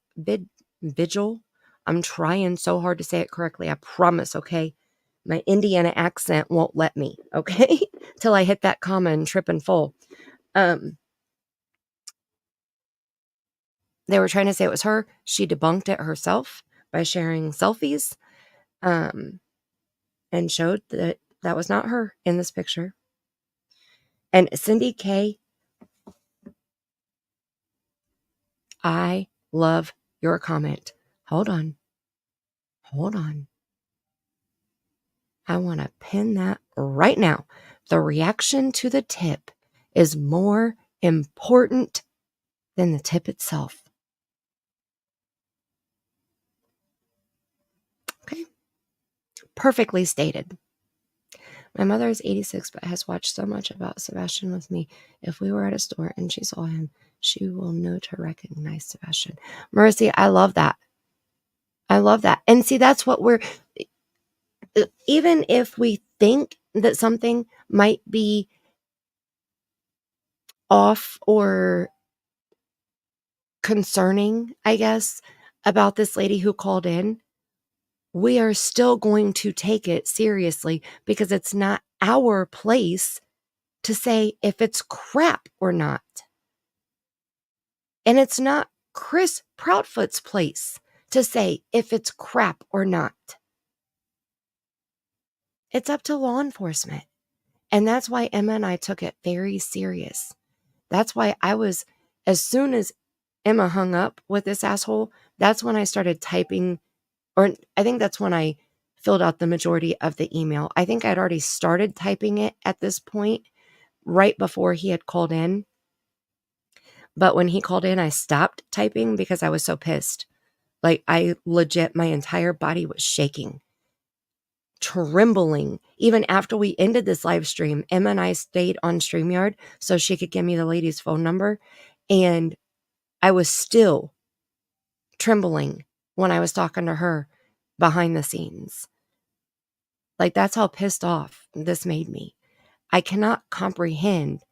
I'm trying so hard to say it correctly. I promise. Okay. My Indiana accent won't let me. Okay. Till I hit that comma and trip and fall. They were trying to say it was her. She debunked it herself by sharing selfies, and showed that that was not her in this picture. And Cindy K, I love your comment. Hold on. I want to pin that right now. The reaction to the tip is more important than the tip itself. Okay. Perfectly stated. My mother is 86 but has watched so much about Sebastian with me. If we were at a store and she saw him, she will know to recognize Sebastian. Mercy, I love that. And see, that's what even if we think that something might be off or concerning, I guess, about this lady who called in, we are still going to take it seriously because it's not our place to say if it's crap or not. And it's not Chris Proudfoot's place to say if it's crap or not. It's up to law enforcement. And that's why Emma and I took it very serious. That's why as soon as Emma hung up with this asshole, that's when I started typing, or I think that's when I filled out the majority of the email. I think I'd already started typing it at this point, right before he had called in. But when he called in, I stopped typing because I was so pissed. Like, I legit, my entire body was shaking, trembling. Even after we ended this live stream, Emma and I stayed on StreamYard so she could give me the lady's phone number. And I was still trembling when I was talking to her behind the scenes. Like, that's how pissed off this made me. I cannot comprehend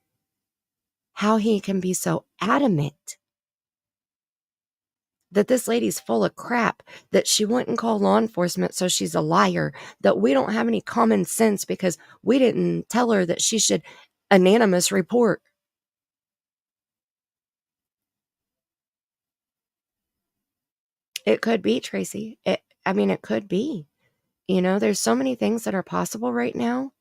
how he can be so adamant that this lady's full of crap, that she wouldn't call law enforcement, so she's a liar, that we don't have any common sense because we didn't tell her that she should anonymous report. It could be, Tracy. It could be. You know, there's so many things that are possible right now.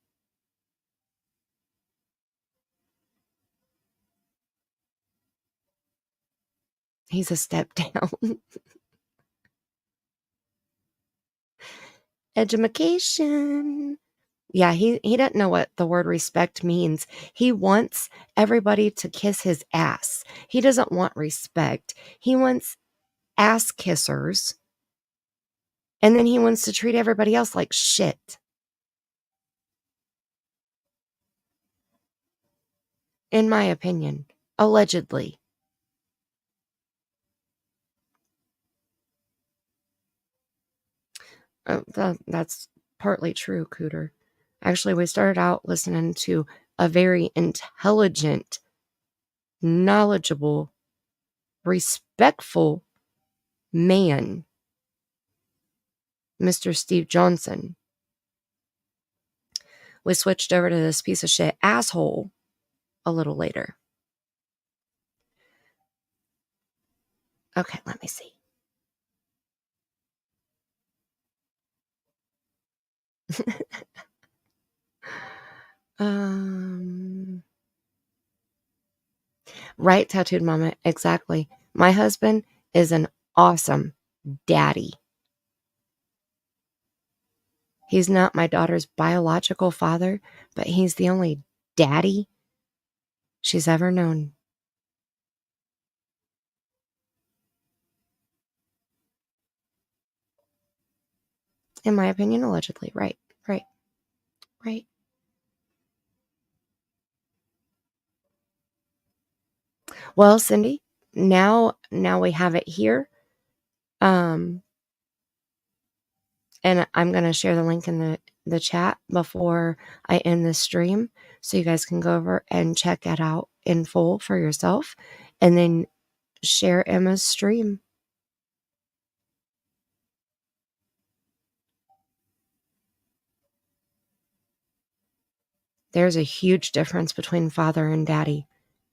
He's a step down. Education. Yeah, he doesn't know what the word respect means. He wants everybody to kiss his ass. He doesn't want respect. He wants ass kissers. And then he wants to treat everybody else like shit. In my opinion. Allegedly. That's partly true, Cooter. Actually, we started out listening to a very intelligent, knowledgeable, respectful man, Mr. Steve Johnson. We switched over to this piece of shit asshole a little later. Okay, let me see. Right, Tattooed Mama, exactly. My husband is an awesome daddy. He's not my daughter's biological father, but he's the only daddy she's ever known. In my opinion, allegedly. Right. Well, Cindy, now we have it here. And I'm going to share the link in the chat before I end this stream, so you guys can go over and check it out in full for yourself, and then share Emma's stream. There's a huge difference between father and daddy.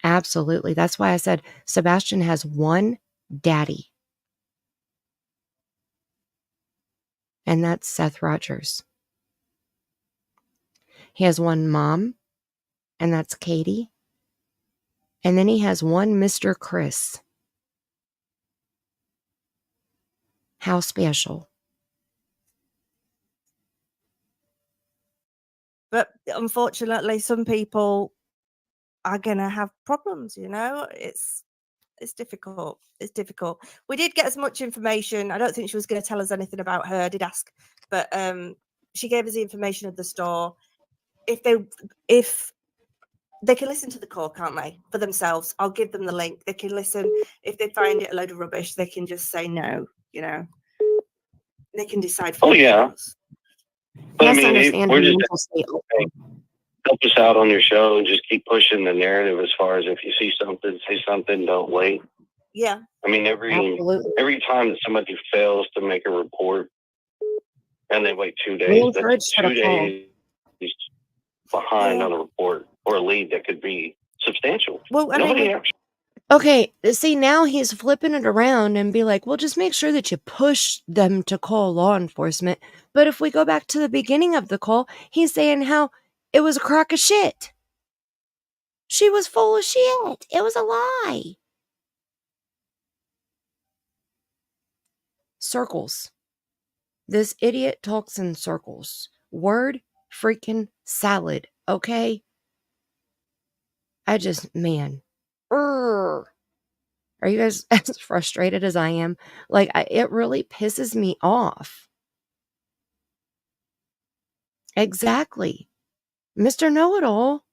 Absolutely. That's why I said Sebastian has one daddy. And that's Seth Rogers. He has one mom, and that's Katie. And then he has one Mr. Chris. How special. But unfortunately, some people are going to have problems, it's difficult. It's difficult. We did get as much information. I don't think she was going to tell us anything about her. I did ask, but she gave us the information of the store. If they can listen to the call, can't they, for themselves? I'll give them the link. They can listen. If they find it a load of rubbish, they can just say no. They can decide for themselves. But I mean, we're just help us out on your show and just keep pushing the narrative as far as if you see something, say something, don't wait. Yeah. I mean, every time that somebody fails to make a report and they wait 2 days, that's 2 days behind on a report or a lead that could be substantial. Well, Okay, see, now he's flipping it around and be like, well, just make sure that you push them to call law enforcement. But if we go back to the beginning of the call, he's saying how it was a crock of shit. She was full of shit. It was a lie. Circles. This idiot talks in circles. Word freaking salad, okay? Man. Are you guys as frustrated as I am? Like, it really pisses me off. Exactly. Mr. Know-It-All.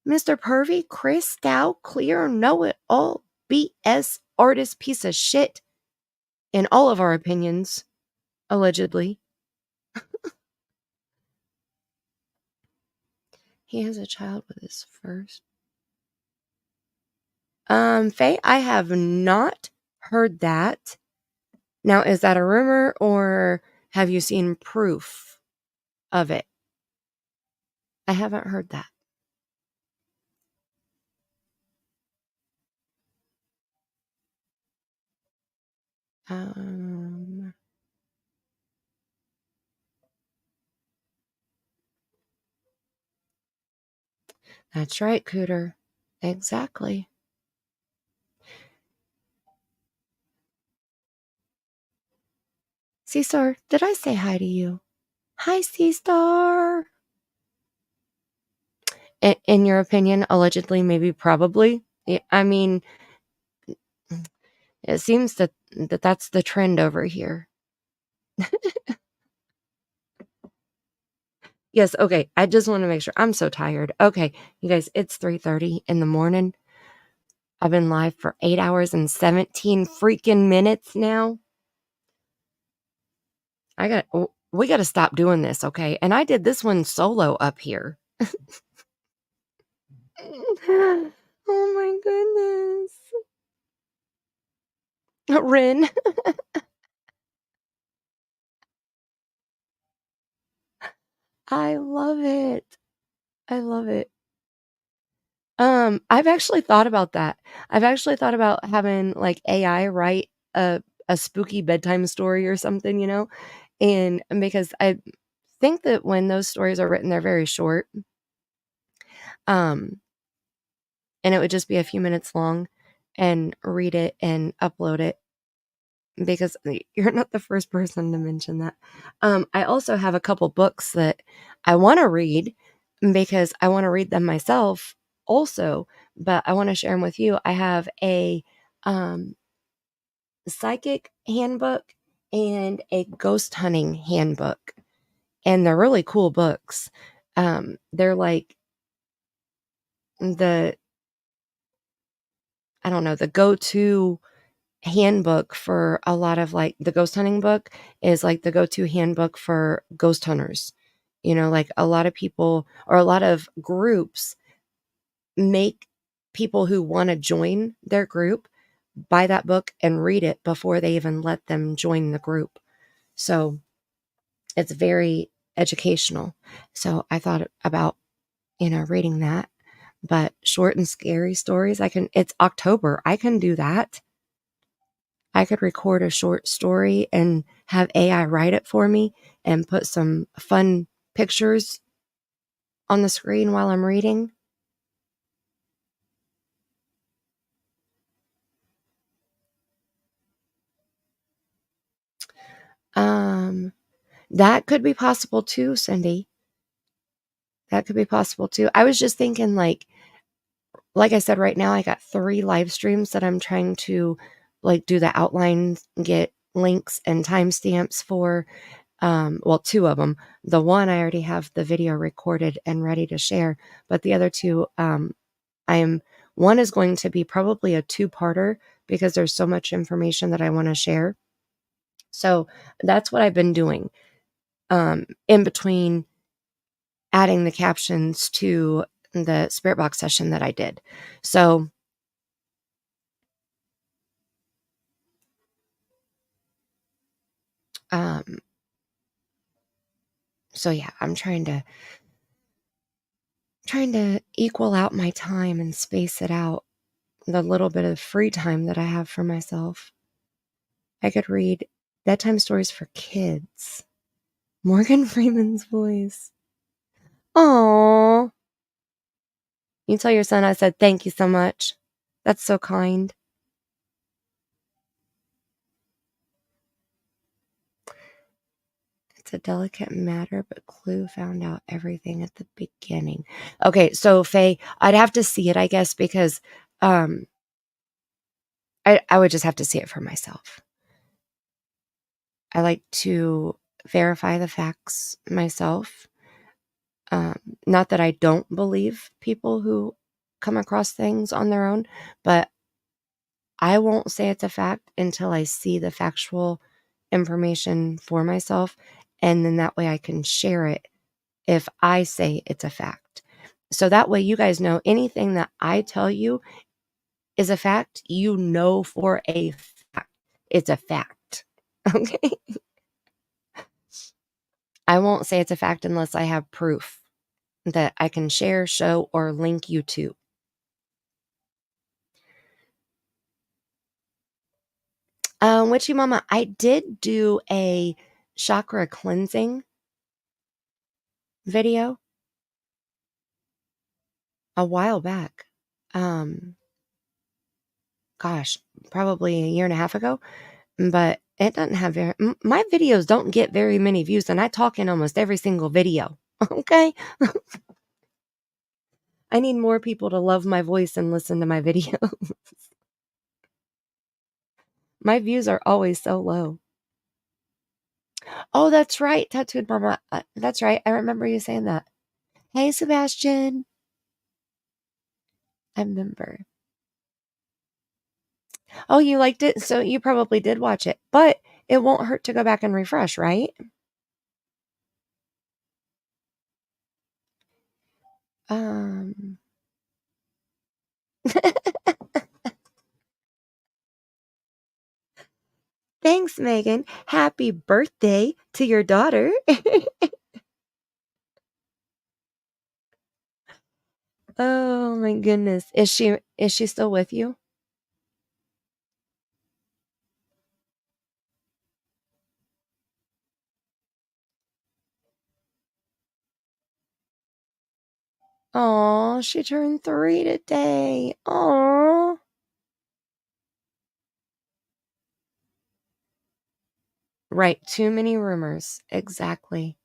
Mr. Pervy, Chris Dow, clear know-it-all, BS artist piece of shit. In all of our opinions. Allegedly. He has a child with his first. Faye, I have not heard that. Now, is that a rumor or have you seen proof of it? I haven't heard that. That's right, Cooter. Exactly. C-Star, did I say hi to you? Hi, C-Star. In your opinion, allegedly, maybe, probably. I mean, it seems that's the trend over here. Yes, okay. I just want to make sure. I'm so tired. Okay, you guys, it's 3:30 in the morning. I've been live for 8 hours and 17 freaking minutes now. We got to stop doing this, okay? And I did this one solo up here. Oh my goodness. Rin. I love it. I love it. I've actually thought about that. I've actually thought about having like AI write a spooky bedtime story or something, and because I think that when those stories are written, they're very short. And it would just be a few minutes long and read it and upload it because you're not the first person to mention that. I also have a couple books that I want to read because I want to read them myself also, but I want to share them with you. I have a psychic handbook and a ghost hunting handbook, and they're really cool books. They're like the go-to handbook for a lot of like the ghost hunting book is like the go-to handbook for ghost hunters. Like a lot of people or a lot of groups make people who want to join their group buy that book and read it before they even let them join the group. So it's very educational. So I thought about, reading that, but short and scary stories, it's October. I can do that. I could record a short story and have AI write it for me and put some fun pictures on the screen while I'm reading. That could be possible too, Cindy. That could be possible too. I was just thinking, like I said, right now I got 3 live streams that I'm trying to like do the outlines, get links and timestamps for. Well, 2 of them. The one I already have the video recorded and ready to share, but the other 2, one is going to be probably a 2-parter because there's so much information that I want to share. So that's what I've been doing. In between adding the captions to the spirit box session that I did. So yeah, I'm trying to equal out my time and space it out, the little bit of free time that I have for myself. I could read bedtime stories for kids. Morgan Freeman's voice. Aww. You tell your son I said thank you so much. That's so kind. It's a delicate matter, but Clue found out everything at the beginning. Okay, so Faye, I'd have to see it, I guess, because I would just have to see it for myself. I like to verify the facts myself. Not that I don't believe people who come across things on their own, but I won't say it's a fact until I see the factual information for myself, and then that way I can share it if I say it's a fact. So that way you guys know anything that I tell you is a fact, you know for a fact it's a fact. Okay? I won't say it's a fact unless I have proof that I can share, show, or link you to. Witchy Mama, I did do a chakra cleansing video a while back. Gosh, probably a year and a half ago. But it doesn't have my videos don't get very many views, and I talk in almost every single video. Okay? I need more people to love my voice and listen to my videos. My views are always so low. Oh, that's right, Tattooed Mama. That's right. I remember you saying that. Hey, Sebastian. I remember. Oh, you liked it? So you probably did watch it. But it won't hurt to go back and refresh, right? Thanks, Megan. Happy birthday to your daughter. Oh my goodness. Is she still with you? Oh, she turned 3 today. Oh. Right, too many rumors. Exactly.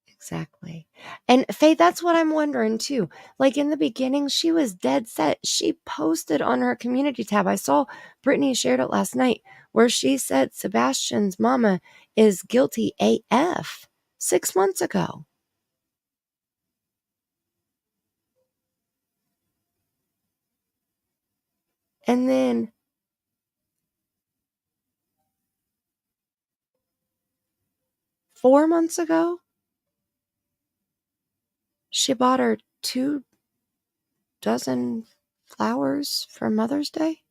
Exactly. And Faye, that's what I'm wondering too. Like in the beginning, she was dead set. She posted on her community tab. I saw Brittany shared it last night where she said Sebastian's mama is guilty AF 6 months ago. And then 4 months ago, she bought her 2 dozen flowers for Mother's Day.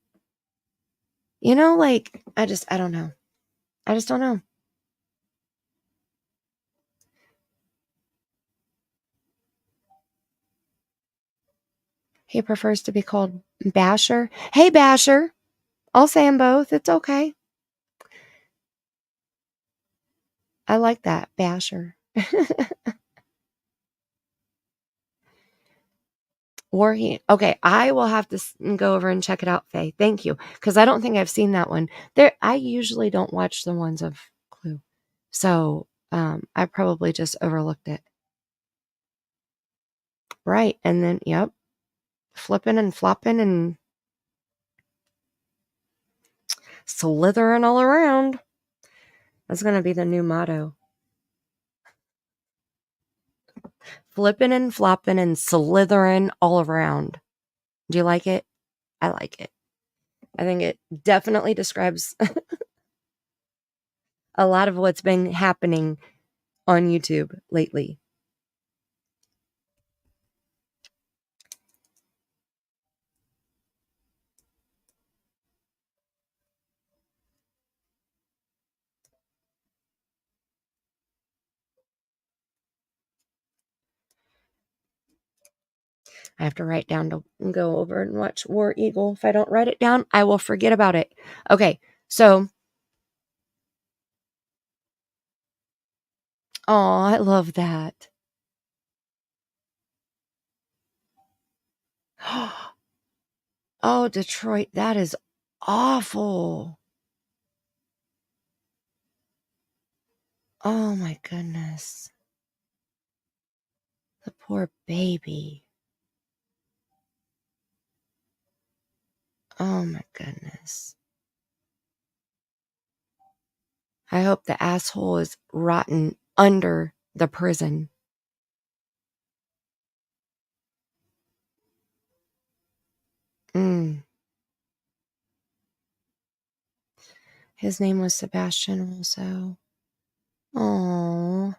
You know, like, I don't know. I just don't know. He prefers to be called Basher. Hey, Basher. I'll say them both. It's okay. I like that, Basher. Okay, I will have to go over and check it out, Faye. Thank you, because I don't think I've seen that one. I usually don't watch the ones of Clue, so I probably just overlooked it. Right, and then yep, flipping and flopping and slithering all around. That's gonna be the new motto. Flipping and flopping and slithering all around. Do you like it? I like it. I think it definitely describes a lot of what's been happening on YouTube lately. I have to write down to go over and watch War Eagle. If I don't write it down, I will forget about it. Okay, so. Oh, I love that. Oh, Detroit, that is awful. Oh my goodness. The poor baby. Oh my goodness. I hope the asshole is rotten under the prison. His name was Sebastian also. Oh.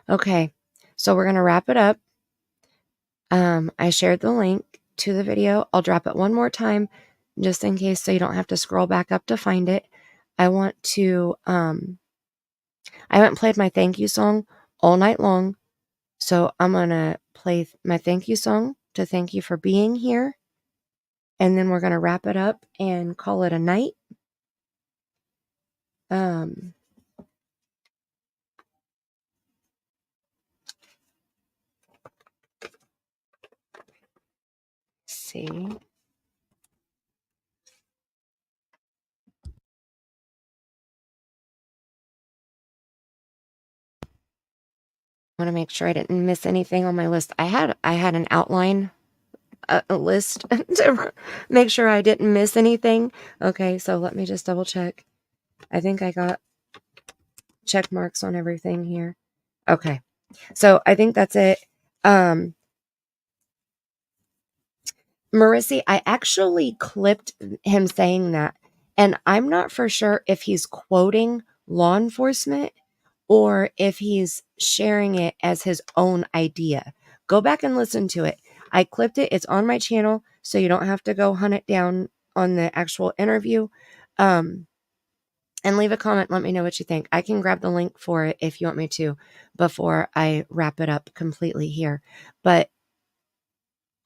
Okay, so we're going to wrap it up. I shared the link to the video. I'll drop it one more time just in case so you don't have to scroll back up to find it. I want to, I haven't played my thank you song all night long. So I'm going to play my thank you song to thank you for being here. And then we're going to wrap it up and call it a night. See. I want to make sure I didn't miss anything on my list. I had an outline, a list to make sure I didn't miss anything. Okay, so let me just double check. I think I got check marks on everything here. Okay, so I think that's it. Marissy, I actually clipped him saying that, and I'm not for sure if he's quoting law enforcement or if he's sharing it as his own idea. Go back and listen to it. I clipped it. It's on my channel, so you don't have to go hunt it down on the actual interview. And leave a comment. Let me know what you think. I can grab the link for it if you want me to before I wrap it up completely here. But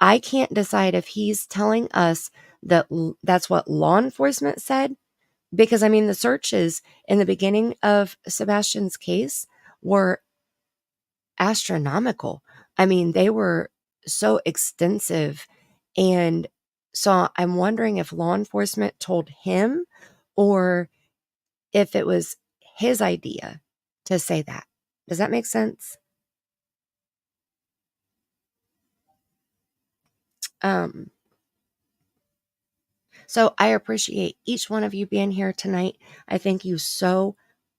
I can't decide if he's telling us that that's what law enforcement said. Because, I mean, the searches in the beginning of Sebastian's case were astronomical. I mean, they were so extensive. And so I'm wondering if law enforcement told him or if it was his idea to say that. Does that make sense? So I appreciate each one of you being here tonight. I thank you so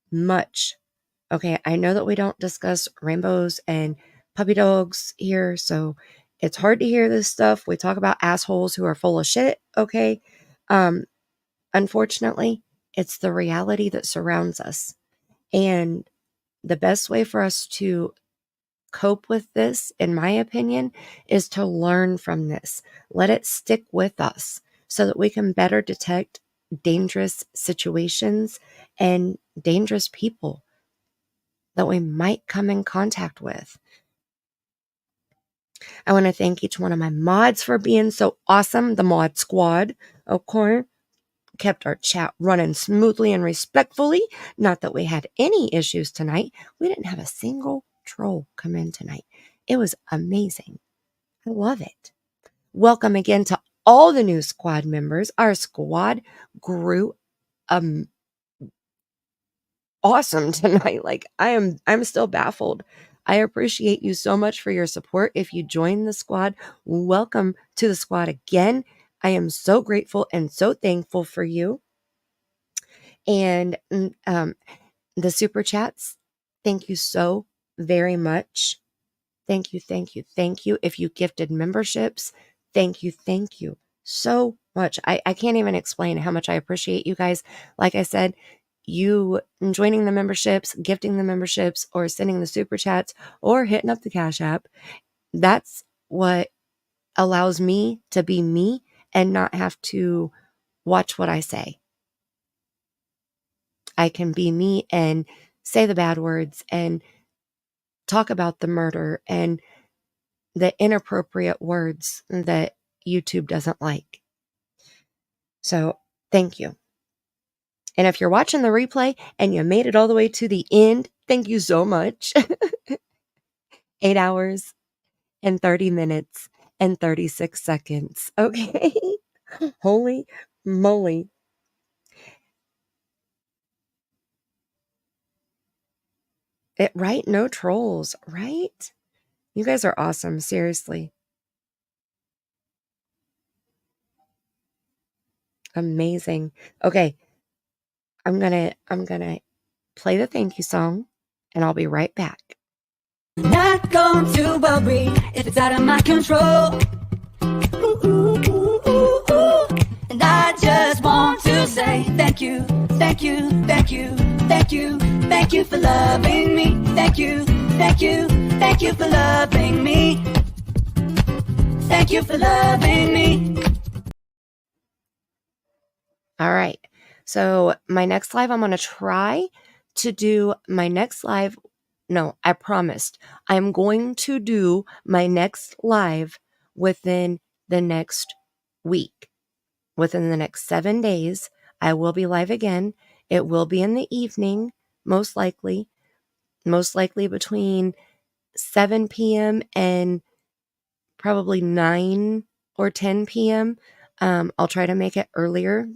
much. Okay, I know that we don't discuss rainbows and puppy dogs here, so it's hard to hear this stuff. We talk about assholes who are full of shit, okay? Unfortunately, it's the reality that surrounds us. And the best way for us to cope with this, in my opinion, is to learn from this. Let it stick with us so that we can better detect dangerous situations and dangerous people that we might come in contact with. I want to thank each one of my mods for being so awesome. The mod squad, okay, kept our chat running smoothly and respectfully. Not that we had any issues tonight. We didn't have a single troll come in tonight. It was amazing. I love it. Welcome again to all the new squad members. Our squad grew awesome tonight. Like I'm still baffled. I appreciate you so much for your support. If you joined the squad, welcome to the squad again. I am so grateful and so thankful for you. And the super chats, thank you so very much. Thank you, thank you, thank you. If you gifted memberships, thank you so much. I can't even explain how much I appreciate you guys. Like I said, you joining the memberships, gifting the memberships, or sending the super chats, or hitting up the Cash App, that's what allows me to be me and not have to watch what I say. I can be me and say the bad words and talk about the murder and the inappropriate words that YouTube doesn't like. So thank you. And if you're watching the replay and you made it all the way to the end, thank you so much. 8 hours and 30 minutes and 36 seconds. Okay. Holy moly. Right? No trolls, right? You guys are awesome. Seriously. Amazing. Okay. I'm gonna play the thank you song and I'll be right back. Not going to worry if it's out of my control. And I just want to say thank you, thank you, thank you, thank you, thank you for loving me. Thank you, thank you, thank you for loving me. Thank you for loving me. All right. So my next live, I'm going to try to do my next live. No, I promised. I'm going to do my next live within the next week. Within the next 7 days, I will be live again. It will be in the evening, most likely between 7 p.m. and probably 9 or 10 p.m. I'll try to make it earlier,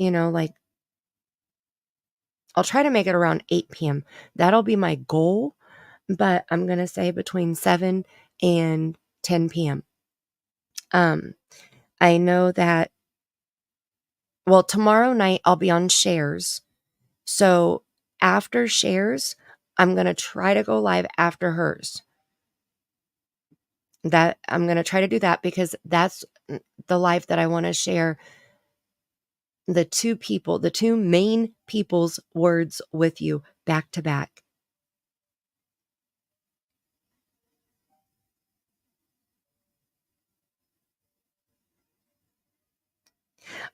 like I'll try to make it around 8 p.m. That'll be my goal, but I'm going to say between 7 and 10 p.m. I know that, well, tomorrow night I'll be on shares. So after shares, I'm going to try to go live after hers. That I'm going to try to do that because that's the live that I want to share the two main people's words with you back to back.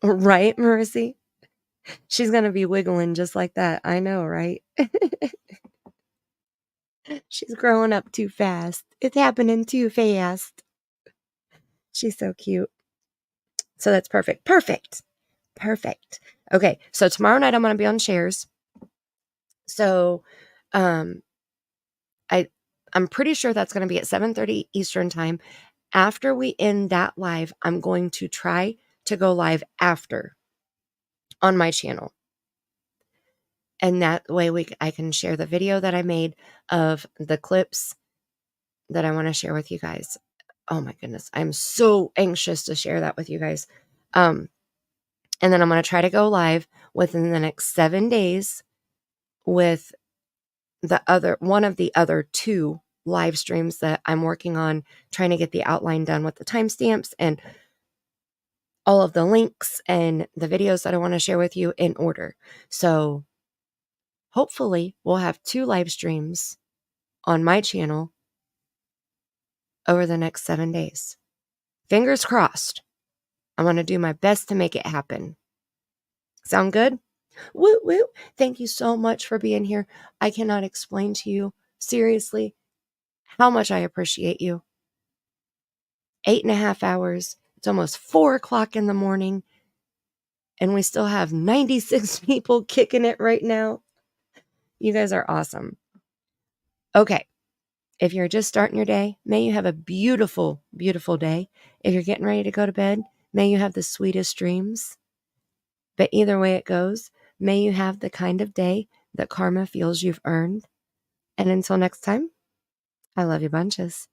Right, Mercy? She's going to be wiggling just like that. I know, right? She's growing up too fast. It's happening too fast. She's so cute. So that's perfect. Perfect. Okay, so tomorrow night I'm going to be on shares. So I'm pretty sure that's going to be at 7:30 Eastern time. After we end that live, I'm going to try to go live after on my channel. And that way I can share the video that I made of the clips that I want to share with you guys. Oh my goodness. I'm so anxious to share that with you guys. And then I'm going to try to go live within the next 7 days with one of the other 2 live streams that I'm working on, trying to get the outline done with the timestamps and all of the links and the videos that I want to share with you in order. So hopefully we'll have 2 live streams on my channel over the next 7 days. Fingers crossed. I'm going to do my best to make it happen. Sound good? Woo woo. Thank you so much for being here. I cannot explain to you seriously how much I appreciate you. 8.5 hours. It's almost 4 o'clock in the morning. And we still have 96 people kicking it right now. You guys are awesome. Okay. If you're just starting your day, may you have a beautiful, beautiful day. If you're getting ready to go to bed, may you have the sweetest dreams. But either way it goes, may you have the kind of day that karma feels you've earned. And until next time, I love you bunches.